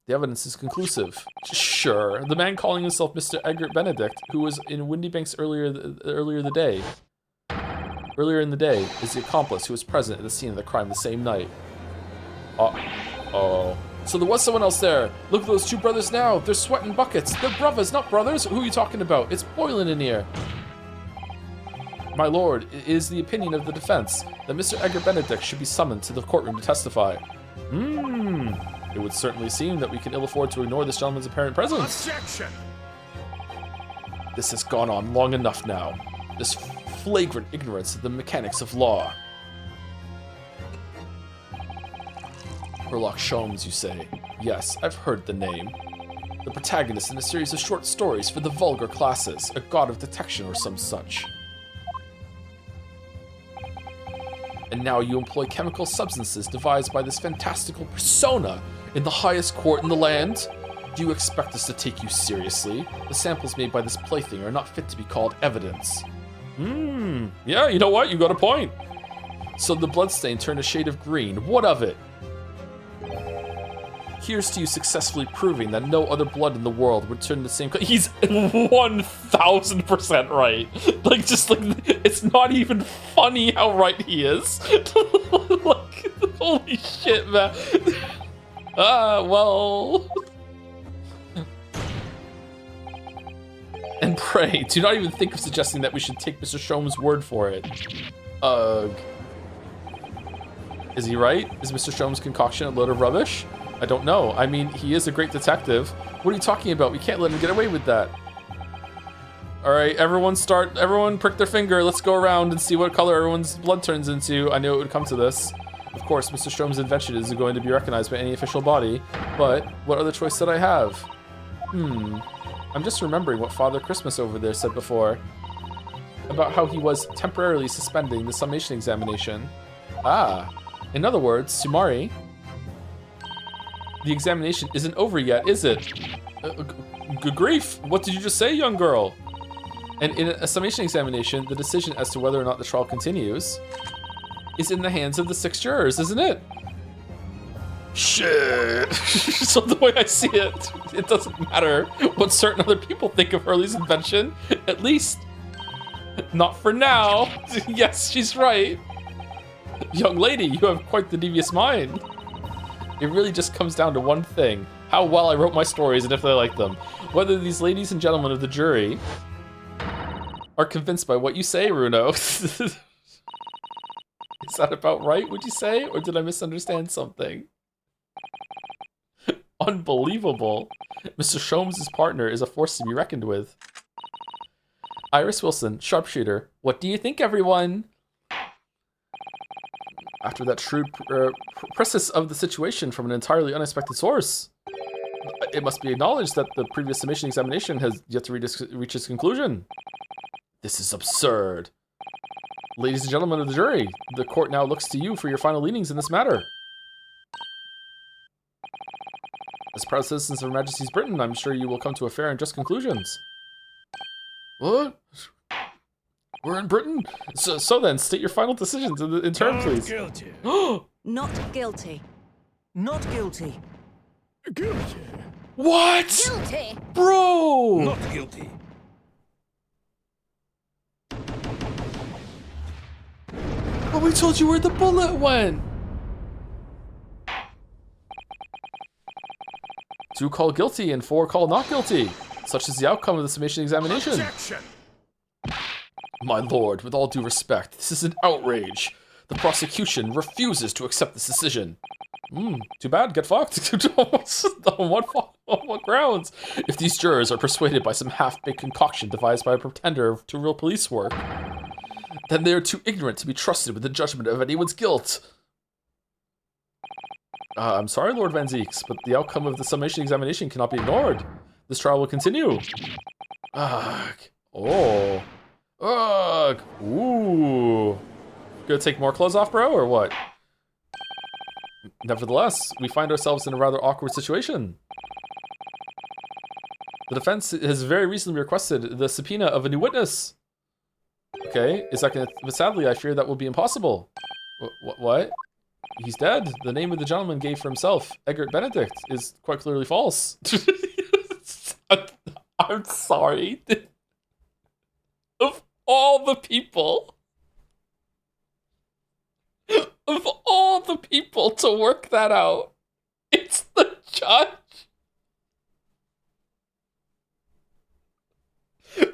The evidence is conclusive. Sure, the man calling himself Mr. Edgar Benedict, who was in Windy Banks earlier in the day, is the accomplice who was present at the scene of the crime the same night. Oh. So there was someone else there. Look at those two brothers now. They're sweating buckets. They're brothers, not brothers. Who are you talking about? It's boiling in here. My lord, it is the opinion of the defense that Mr. Edgar Benedict should be summoned to the courtroom to testify. It would certainly seem that we can ill afford to ignore this gentleman's apparent presence. Objection! This has gone on long enough now. This flagrant ignorance of the mechanics of law. Sherlock Sholmes, you say? Yes, I've heard the name. The protagonist in a series of short stories for the vulgar classes, a god of detection or some such. And now you employ chemical substances devised by this fantastical persona in the highest court in the land? Do you expect us to take you seriously? The samples made by this plaything are not fit to be called evidence. Yeah, you know what? You got a point. So the bloodstain turned a shade of green. What of it? Here's to you successfully proving that no other blood in the world would turn the same color. He's 1000% right. It's not even funny how right he is. Like, holy shit, man. Well. And pray, do not even think of suggesting that we should take Mr. Sholmes' word for it. Ugh. Is he right? Is Mr. Sholmes' concoction a load of rubbish? I don't know. I mean, he is a great detective. What are you talking about? We can't let him get away with that. All right, everyone prick their finger. Let's go around and see what color everyone's blood turns into. I knew it would come to this. Of course, Mr. Sholmes' invention isn't going to be recognized by any official body, but what other choice did I have? I'm just remembering what Father Christmas over there said before about how he was temporarily suspending the summation examination. In other words, Sumari, the examination isn't over yet, is it? Good grief, what did you just say, young girl? And in a summation examination, the decision as to whether or not the trial continues is in the hands of the 6 jurors, isn't it? Shit. So the way I see it, it doesn't matter what certain other people think of Hurley's invention. At least, not for now. Yes, she's right. Young lady, you have quite the devious mind. It really just comes down to one thing. How well I wrote my stories and if they like them. Whether these ladies and gentlemen of the jury are convinced by what you say, Runo. Is that about right, would you say? Or did I misunderstand something? Unbelievable. Mr. Sholmes' partner is a force to be reckoned with. Iris Wilson, sharpshooter. What do you think, everyone? After that shrewd precis of the situation from an entirely unexpected source, it must be acknowledged that the previous summation examination has yet to reach its conclusion. This is absurd. Ladies and gentlemen of the jury, the court now looks to you for your final leanings in this matter. As proud citizens of Her Majesty's Britain, I'm sure you will come to a fair and just conclusions. What? We're in Britain? So then, state your final decisions in turn, please. Guilty. Not guilty. Not guilty. Guilty. What? Guilty. Bro! Not guilty. But we told you where the bullet went. 2 call guilty and 4 call not guilty. Such is the outcome of the summation examination. Objection. My lord, with all due respect, this is an outrage. The prosecution refuses to accept this decision. Too bad, get fucked. On what grounds? If these jurors are persuaded by some half-baked concoction devised by a pretender to real police work, then they are too ignorant to be trusted with the judgment of anyone's guilt. I'm sorry, Lord Van Zeeks, but the outcome of the summation examination cannot be ignored. This trial will continue. Ugh. Oh. Ugh. Ooh. Gonna take more clothes off, bro, or what? Nevertheless, we find ourselves in a rather awkward situation. The defense has very recently requested the subpoena of a new witness. Okay, but sadly, I fear that will be impossible. What? He's dead. The name of the gentleman gave for himself, Egbert Benedict, is quite clearly false. I'm sorry. Of all the people, to work that out, it's the judge.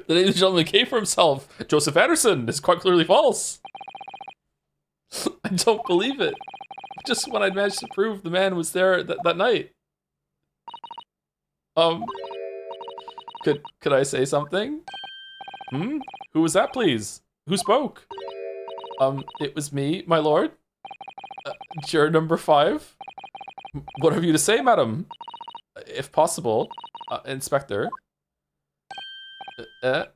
The name of the gentleman gave for himself, Joseph Anderson, is quite clearly false. I don't believe it. Just when I'd managed to prove the man was there that night. Could I say something? Who was that, please? Who spoke? It was me, my lord. Juror number 5. What have you to say, madam? If possible, Inspector.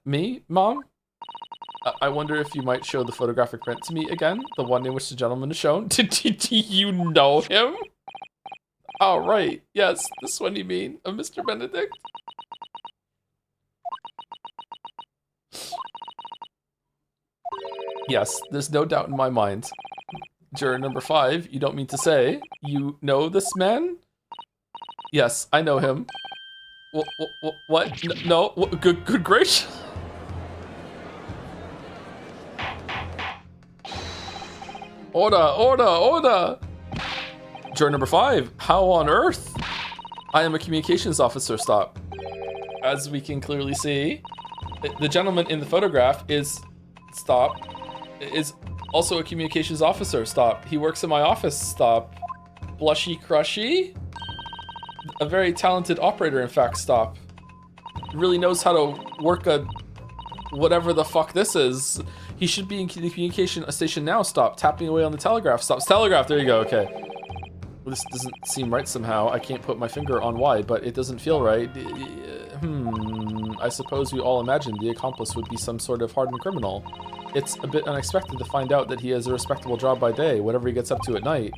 Me, Mom? I wonder if you might show the photographic print to me again, the one in which the gentleman is shown. Do you know him? Oh, right. Yes, this one you mean, of Mr. Benedict? Yes, there's no doubt in my mind. Juror number 5, you don't mean to say you know this man? Yes, I know him. What? No, good gracious. Order! Juror number 5, how on earth? I am a communications officer, stop. As we can clearly see, the gentleman in the photograph is also a communications officer, stop. He works in my office, stop. Blushy crushy? A very talented operator, in fact, stop. Really knows how to work a whatever the fuck this is. He should be in the communication station now, stop. Tapping away on the telegraph, stop. Telegraph, there you go, okay. Well, this doesn't seem right somehow. I can't put my finger on why, but it doesn't feel right. I suppose we all imagined the accomplice would be some sort of hardened criminal. It's a bit unexpected to find out that he has a respectable job by day, whatever he gets up to at night.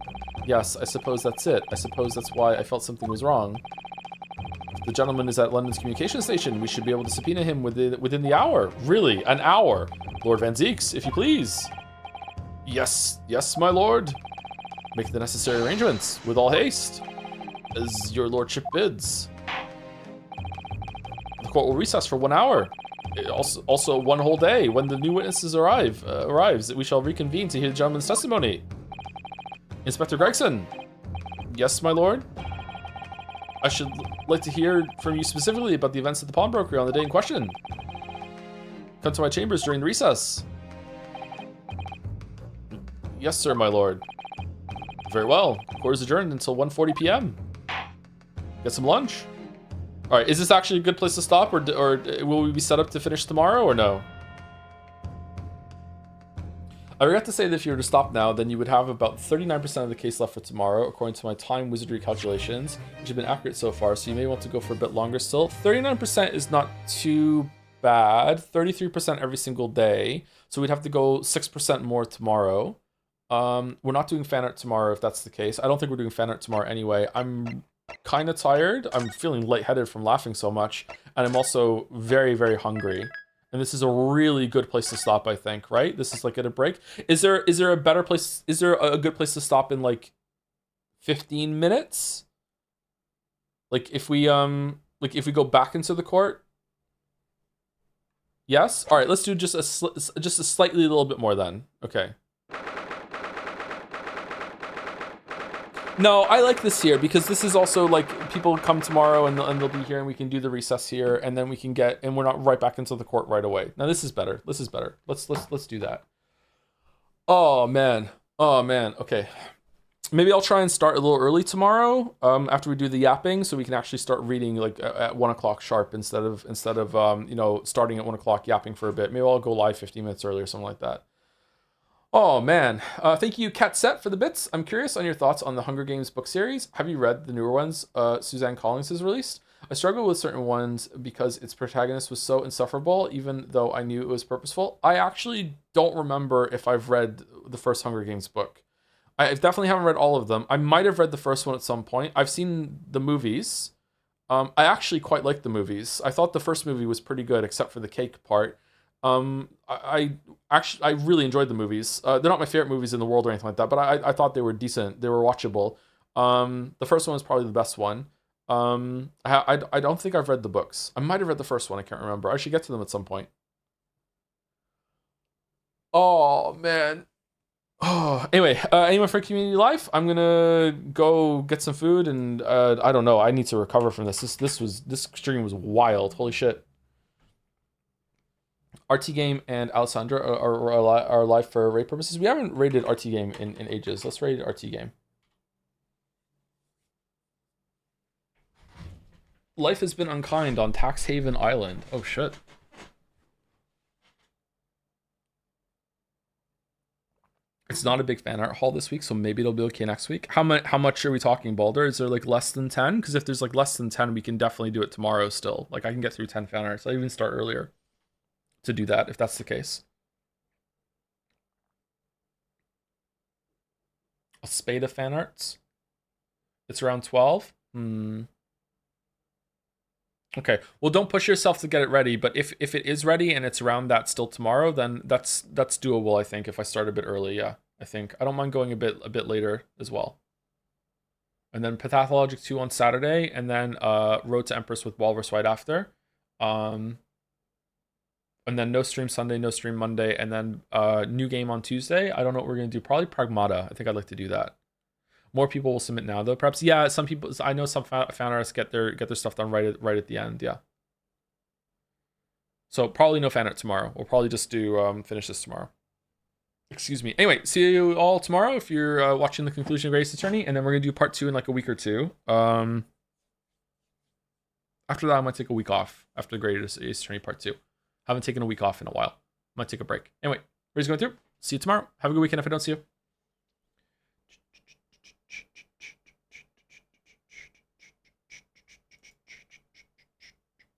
Yes, I suppose that's it. I suppose that's why I felt something was wrong. The gentleman is at London's communication station. We should be able to subpoena him within the hour. Really, an hour. Lord Van Zeeks, if you please. Yes, my lord. Make the necessary arrangements with all haste, as your lordship bids. The court will recess for 1 hour. Also 1 whole day. When the new witnesses arrives, we shall reconvene to hear the gentleman's testimony. Inspector Gregson. Yes, my lord. I should like to hear from you specifically about the events at the pawnbrokery on the day in question. Come to my chambers during the recess. Yes, sir, my lord. Very well. Court is adjourned until 1:40 p.m. Get some lunch. All right, is this actually a good place to stop, or will we be set up to finish tomorrow, or no? I forgot to say that if you were to stop now, then you would have about 39% of the case left for tomorrow, according to my time wizardry calculations, which have been accurate so far, so you may want to go for a bit longer still. 39% is not too bad. 33% every single day, so we'd have to go 6% more tomorrow. We're not doing fan art tomorrow, if that's the case. I don't think we're doing fan art tomorrow anyway. I'm kind of tired. I'm feeling lightheaded from laughing so much, and I'm also very, very hungry. And this is a really good place to stop, I think, right? This is like at a break. Is there a better place? Is there a good place to stop in like 15 minutes? Like if we go back into the court? Yes? All right, let's do just a slightly little bit more then. Okay. No, I like this here because this is also like people come tomorrow and they'll be here and we can do the recess here and then we can and we're not right back into the court right away. Now this is better. This is better. Let's do that. Oh man. Okay. Maybe I'll try and start a little early tomorrow after we do the yapping so we can actually start reading like at 1 o'clock sharp instead of starting at 1 o'clock yapping for a bit. Maybe I'll go live 15 minutes early or something like that. Oh man, thank you Cat Set for the bits. I'm curious on your thoughts on the Hunger Games book series. Have you read the newer ones Suzanne Collins has released? I struggle with certain ones because its protagonist was so insufferable, even though I knew it was purposeful. I actually don't remember if I've read the first Hunger Games book. I definitely haven't read all of them. I might have read the first one at some point. I've seen the movies. I actually quite liked the movies. I thought the first movie was pretty good, except for the cake part. I really enjoyed the movies. They're not my favorite movies in the world or anything like that, but I thought they were decent. They were watchable. The first one was probably the best one. I don't think I've read the books. I might have read the first one. I can't remember. I should get to them at some point. Oh man. Oh, anyway, anyone for community life? I'm gonna go get some food, and I don't know. I need to recover from this. This stream was wild. Holy shit. RT Game and Alessandra are live for raid purposes. We haven't rated RT Game in ages. Let's raid RT Game. Life has been unkind on Tax Haven Island. Oh shit. It's not a big fan art haul this week, so maybe it'll be okay next week. How much are we talking, Balder? Is there like less than 10? Because if there's like less than 10, we can definitely do it tomorrow still. Like I can get through 10 fan arts. I'll even start earlier to do that if that's the case. A spade of fan arts. It's around 12. Okay. Well, don't push yourself to get it ready, but if it is ready and it's around that still tomorrow, then that's doable, I think, if I start a bit early. Yeah. I think I don't mind going a bit later as well. And then Pathologic 2 on Saturday, and then Road to Empress with Walrus right after. And then no stream Sunday, no stream Monday, and then new game on Tuesday. I don't know what we're gonna do. Probably Pragmata. I think I'd like to do that. More people will submit now, though. Perhaps, yeah. Some people, I know some fan artists get their stuff done right at the end. Yeah. So probably no fan art tomorrow. We'll probably just do finish this tomorrow. Excuse me. Anyway, see you all tomorrow if you're watching the conclusion of Greatest Attorney, and then we're gonna do part 2 in like a week or two. After that, I might take a week off after the Greatest Attorney part 2. Haven't taken a week off in a while. Might take a break. Anyway, we're just going through. See you tomorrow. Have a good weekend if I don't see you.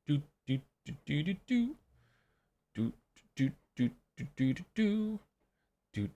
Do do do do do do do do do do do do do.